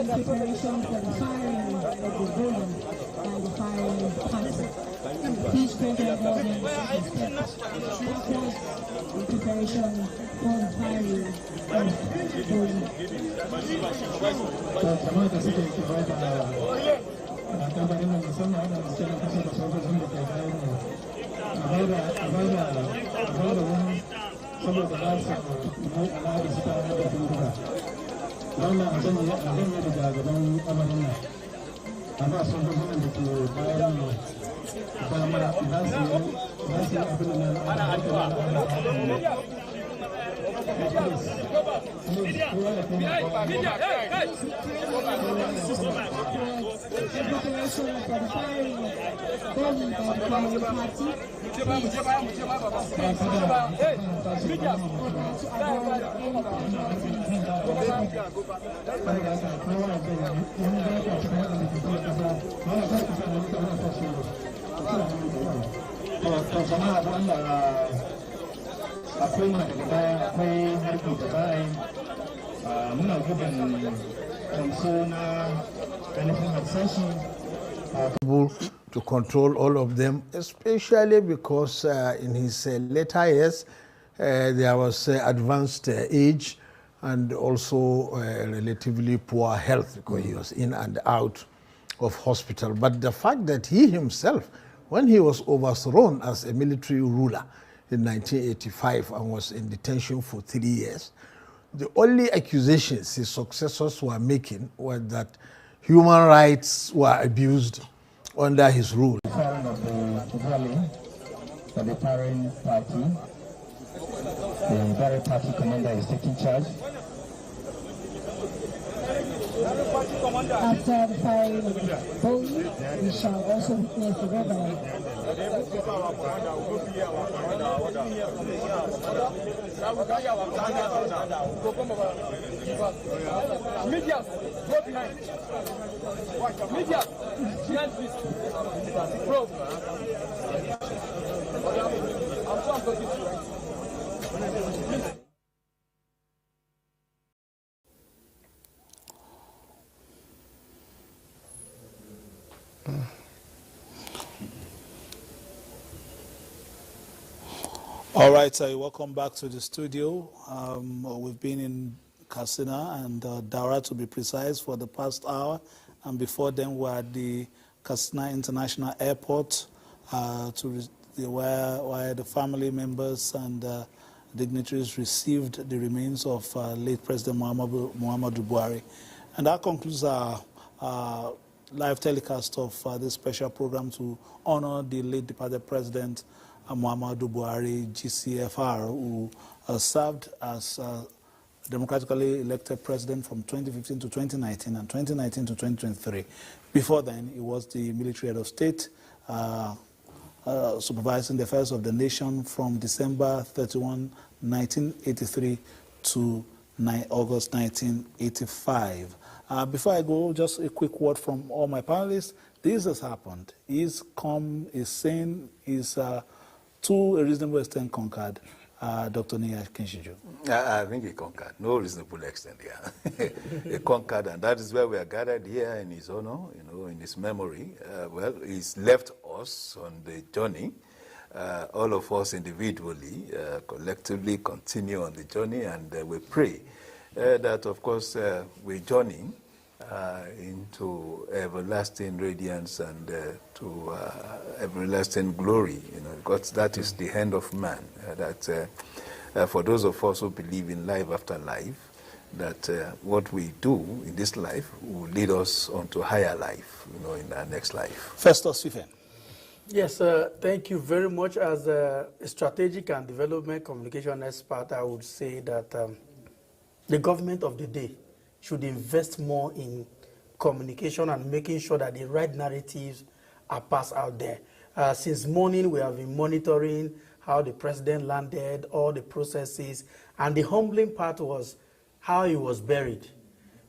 F: Preparation for the firing of the gun and the firing party. Please take your body in preparation for the firing
H: wannan abin ya daga gaban amarin nan amma sun ga da ke bayan mu dama za su yi abin nan
F: preparation for the firing body by the firing party. Please, to avoid
M: to control all of them, especially because in his later years there was advanced age and also relatively poor health because he was in and out of hospital. But the fact that he himself, when he was overthrown as a military ruler in 1985 and was in detention for 3 years, the only accusations his successors were making were that human rights were abused under his rule.
H: The firing of the rally for the firing party, the very party commander is taking charge.
F: After the firing of the body, we shall also witness the reverend.
S: Media, go behind. Media, behind this. Bro.
B: All right, so welcome back to the studio. We've been in Katsina and Daura, to be precise, for the past hour. And before then, we were at the Katsina International Airport where the family members and dignitaries received the remains of late President Muhammadu Buhari. And that concludes our live telecast of this special program to honor the late departed President Muhammadu Buhari, GCFR, who served as democratically elected president from 2015 to 2019 and 2019 to 2023. Before then, he was the military head of state, supervising the affairs of the nation from December 31, 1983 to August 1985. Before I go, just a quick word from all my panelists. This has happened. He's come, he's sane, he's to a reasonable extent conquered. Dr. Nia Kinshiju.
O: I think he conquered. No reasonable extent, yeah. He conquered, and that is why we are gathered here in his honor, in his memory. Well, he's left us on the journey. All of us individually, collectively continue on the journey, and we pray that, of course, we journey into everlasting radiance and to everlasting glory, because that is the end of man. That for those of us who believe in life after life, that what we do in this life will lead us on to higher life, in our next life.
B: Festus Fifen.
E: Yes, thank you very much. As a strategic and development communication expert, I would say that the government of the day should invest more in communication and making sure that the right narratives are passed out there. Since morning, we have been monitoring how the president landed, all the processes, and the humbling part was how he was buried.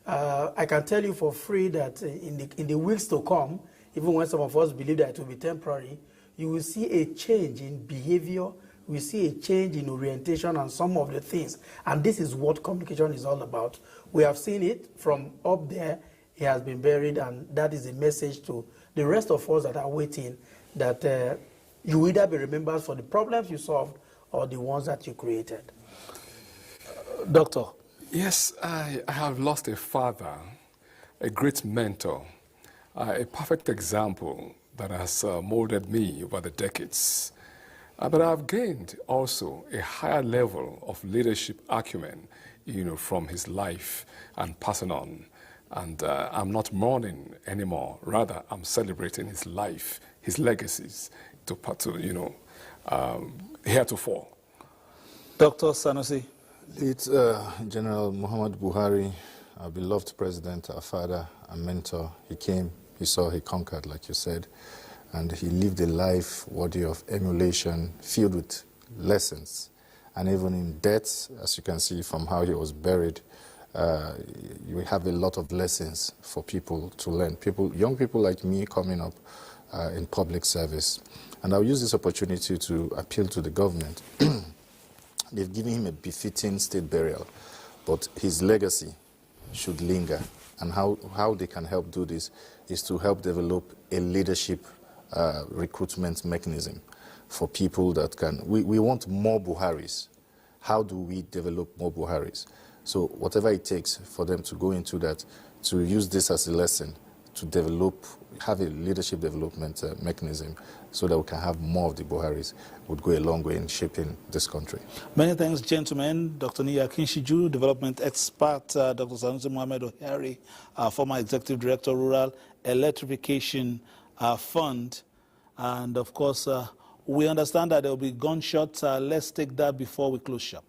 E: I can tell you for free that in the weeks to come, even when some of us believe that it will be temporary, you will see a change in behavior, we see a change in orientation and some of the things. And this is what communication is all about. We have seen it from up there. He has been buried, and that is a message to the rest of us that are waiting, that you either be remembered for the problems you solved or the ones that you created.
B: Doctor.
A: Yes, I have lost a father, a great mentor, a perfect example that has molded me over the decades. But I've gained also a higher level of leadership acumen, from his life and passing on. And I'm not mourning anymore. Rather, I'm celebrating his life, his legacies, heretofore.
B: Dr. Sanusi.
D: It's General Muhammadu Buhari, our beloved president, our father, our mentor. He came, he saw, he conquered, like you said, and he lived a life worthy of emulation, filled with lessons. And even in death, as you can see from how he was buried, you have a lot of lessons for people to learn. Young people like me coming up in public service. And I'll use this opportunity to appeal to the government. They've given him a befitting state burial, but his legacy should linger. And how they can help do this is to help develop a leadership recruitment mechanism for people that can. We want more Buharis. How do we develop more Buharis? So whatever it takes for them to go into that, to use this as a lesson, to develop, have a leadership development mechanism so that we can have more of the Buharis, would go a long way in shaping this country.
B: Many thanks, gentlemen. Dr. Nia Kinshiju, development expert, Dr. Sanusi Muhammadu Buhari, former executive director, Rural Electrification Fund. And of course, we understand that there will be gunshots. Let's take that before we close shop.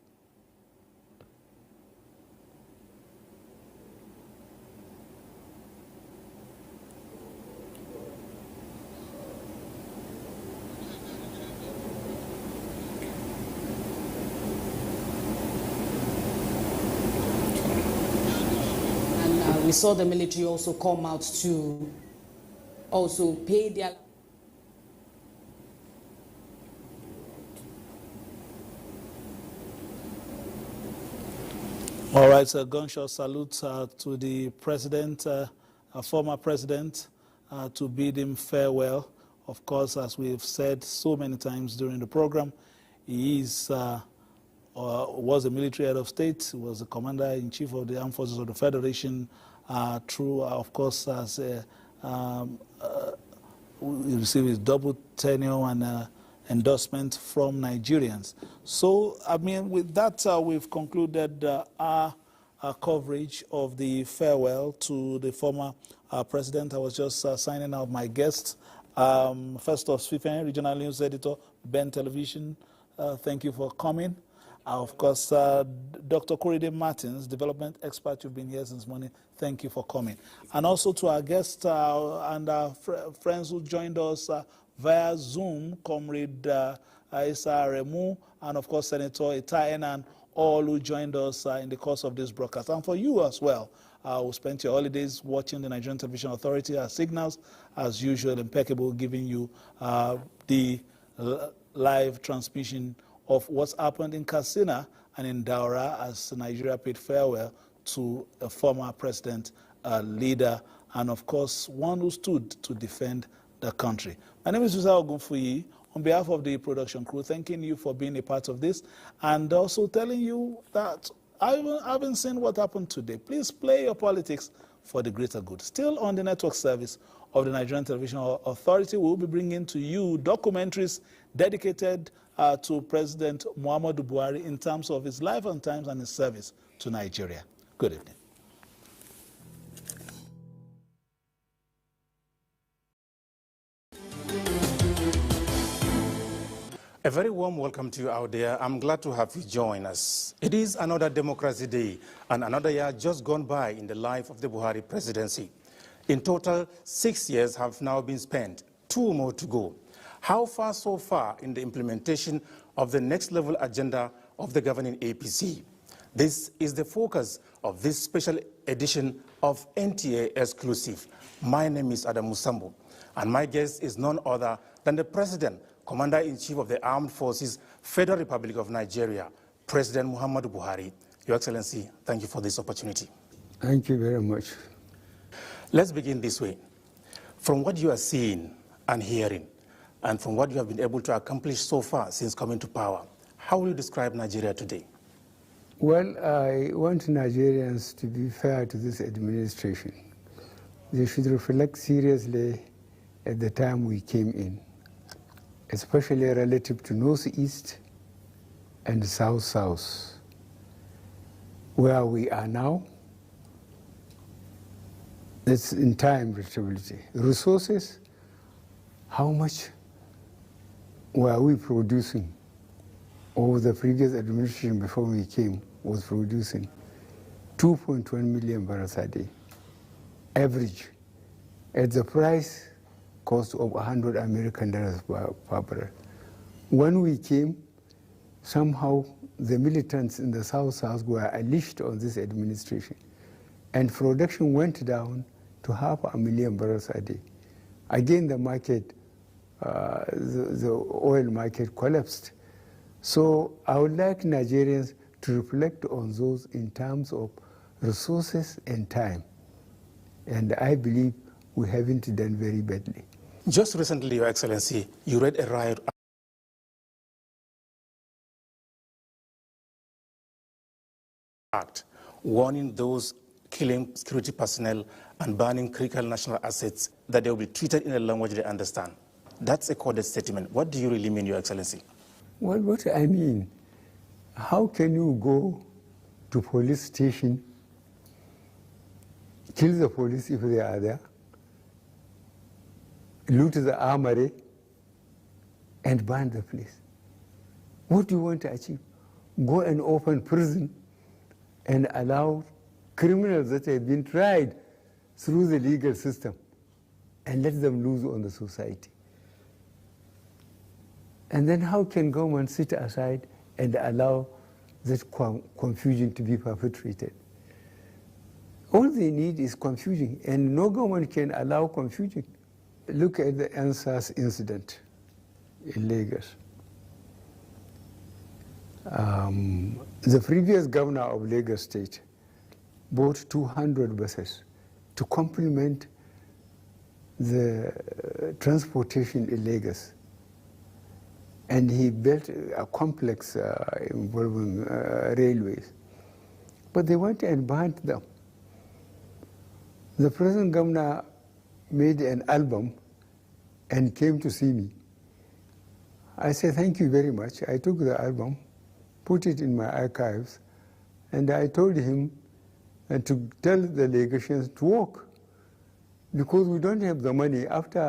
I: We saw the military also come out to also pay their...
B: All right, so gunshot salute to the president, former president, to bid him farewell. Of course, as we've said so many times during the program, he is, was a military head of state, was the commander-in-chief of the Armed Forces of the Federation, through, of course, as he received his double tenure and endorsement from Nigerians. So, I mean, with that, we've concluded our coverage of the farewell to the former president. I was just signing out my guests. First off, Swifen, Regional News Editor, Ben Television, thank you for coming. Of course, Dr. Korede Martins, development expert, you've been here since morning. Thank you for coming. And also to our guests and our friends who joined us via Zoom, Comrade Isa Remu, and of course, Senator Itaen, and all who joined us in the course of this broadcast. And for you as well, who spent your holidays watching the Nigerian Television Authority, our signals, as usual, impeccable, giving you the live transmission of what's happened in Katsina and in Daura as Nigeria paid farewell to a former president, leader, and of course, one who stood to defend the country. My name is Uza Ogunfuyi. On behalf of the production crew, thanking you for being a part of this and also telling you that I haven't seen what happened today. Please play your politics for the greater good. Still on the network service of the Nigerian Television Authority, we will be bringing to you documentaries dedicated to President Muhammadu Buhari in terms of his life and times and his service to Nigeria. Good evening.
J: A very warm welcome to you out there. I'm glad to have you join us. It is another Democracy Day and another year just gone by in the life of the Buhari presidency. In total, 6 years have now been spent, 2 more to go. How far so far in the implementation of the next level agenda of the governing APC? This is the focus of this special edition of NTA Exclusive. My name is Adam Musambo, and my guest is none other than the President, Commander-in-Chief of the Armed Forces, Federal Republic of Nigeria, President Muhammadu Buhari. Your Excellency, thank you for this opportunity.
R: Thank you very much.
J: Let's begin this way. From what you are seeing and hearing, and from what you have been able to accomplish so far since coming to power, how will you describe Nigeria today?
R: Well, I want Nigerians to be fair to this administration. They should reflect seriously at the time we came in, especially relative to Northeast and South-South. Where we are now, it's in time relativity. Resources, how much were we producing? Or the previous administration before we came was producing 2.1 million barrels a day, average. at the price cost of $100 American per barrel. When we came, somehow the militants in the South were unleashed on this administration, and production went down to 500,000 barrels a day. Again, the market, the oil market collapsed. So I would like Nigerians to reflect on those in terms of resources and time. And I believe we haven't done very badly.
J: Just recently, Your Excellency, you read a riot act warning those killing security personnel and banning critical national assets that they will be treated in a language they understand. That's a coded statement. What do you really mean, Your Excellency?
R: Well, what I mean, how can you go to police station, kill the police if they are there, loot the armory, and burn the place? What do you want to achieve? Go and open prison and allow criminals that have been tried through the legal system and let them loose on the society. And then how can government sit aside and allow that confusion to be perpetrated? All they need is confusion, and no government can allow confusion. Look at the NSAS incident in Lagos. The previous governor of Lagos State bought 200 buses to complement the transportation in Lagos. And he built a complex involving railways. But they went and burned them. The present governor made an album and came to see me. I said, thank you very much. I took the album, put it in my archives, and I told him to tell the Lagosians to walk, because we don't have the money. After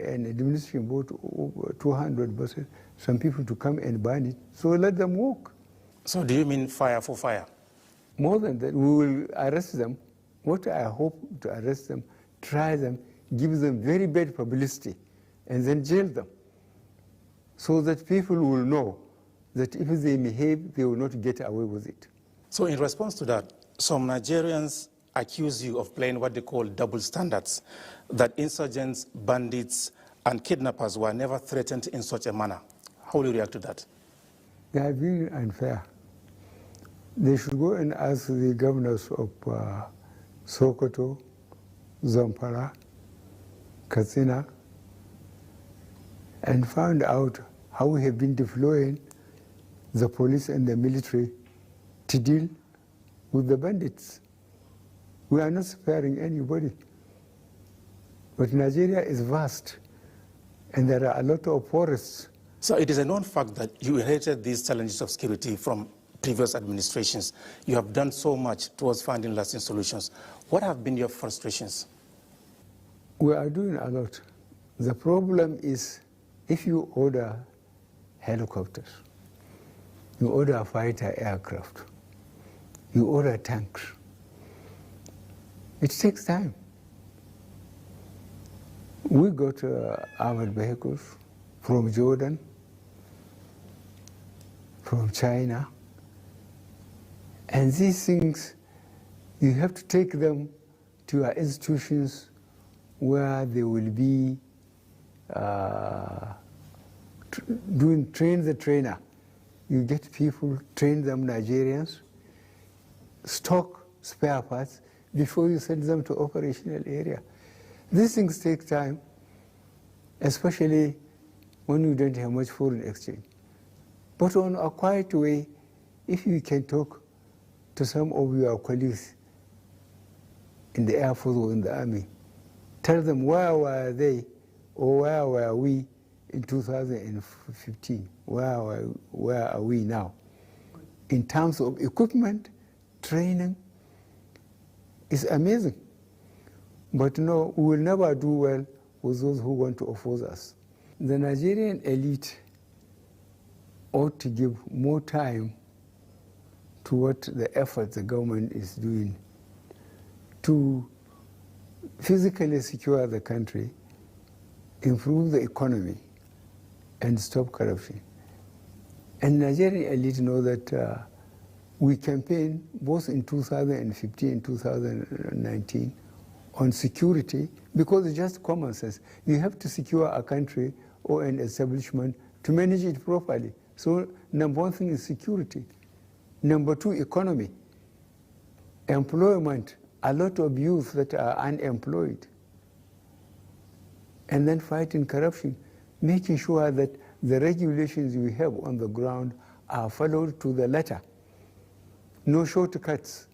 R: an administration bought over 200 buses, some people to come and burn it, so let them walk.
J: So do you mean fire for fire?
R: More than that, we will arrest them. What I hope to arrest them, try them, give them very bad publicity, and then jail them, so that people will know that if they behave, they will not get away with it.
J: So in response to that, some Nigerians accuse you of playing what they call double standards, that insurgents, bandits, and kidnappers were never threatened in such a manner. How will you react to that?
R: They are being unfair. They should go and ask the governors of Sokoto, Zamfara, Katsina, and find out how we have been deploying the police and the military to deal with the bandits. We are not sparing anybody. But Nigeria is vast, and there are a lot of forests.
J: So it is a known fact that you inherited these challenges of security from previous administrations. You have done so much towards finding lasting solutions. What have been your frustrations?
R: We are doing a lot. The problem is, if you order helicopters, you order fighter aircraft, you order tanks, it takes time. We got armored vehicles from Jordan, from China, and these things, you have to take them to our institutions where they will be train the trainer. You get people, train them, Nigerians, stock spare parts before you send them to operational area. These things take time, especially when you don't have much foreign exchange. But on a quiet way, if you can talk to some of your colleagues in the Air Force or in the Army, tell them where were they or where were we in 2015, where are we now? In terms of equipment, training, it's amazing. But no, we will never do well with those who want to oppose us. The Nigerian elite ought to give more time to what the effort the government is doing to physically secure the country, improve the economy, and stop corruption. And Nigerian elite know that we campaign both in 2015 and 2019 on security because it's just common sense. You have to secure a country or an establishment to manage it properly. So number one thing is security. Number two, economy. Employment, a lot of youth that are unemployed. And then fighting corruption, making sure that the regulations we have on the ground are followed to the letter. No shortcuts.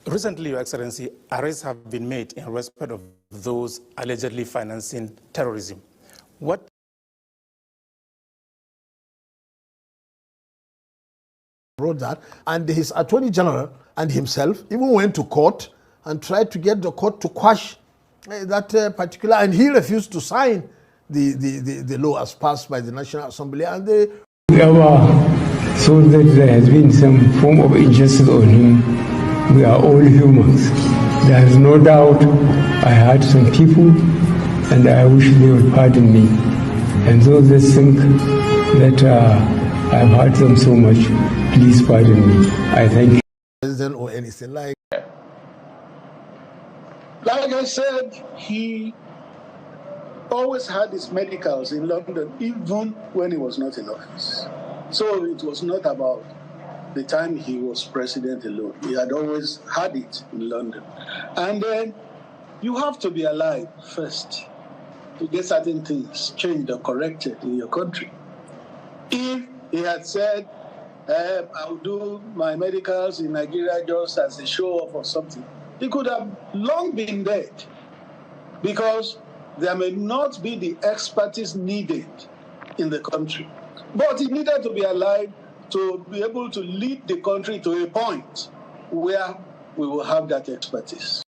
J: Recently, Your Excellency, arrests have been made in respect of those allegedly financing terrorism. What
M: wrote that, and his Attorney General and himself even went to court and tried to get the court to quash that particular, and he refused to sign the law as passed by the National Assembly, and they
R: so that there has been some form of injustice on him. We are all humans. There is no doubt I hurt some people, and I wish they would pardon me. And those that think that I've hurt them so much, please pardon me. I thank you.
M: President or anything like.
G: Like I said, he always had his medicals in London, even when he was not in office. So it was not about the time he was president alone. He had always had it in London. And then you have to be alive first to get certain things changed or corrected in your country. If he had said, I'll do my medicals in Nigeria just as a show-off or something, he could have long been dead because there may not be the expertise needed in the country. But he needed to be alive to be able to lead the country to a point where we will have that expertise.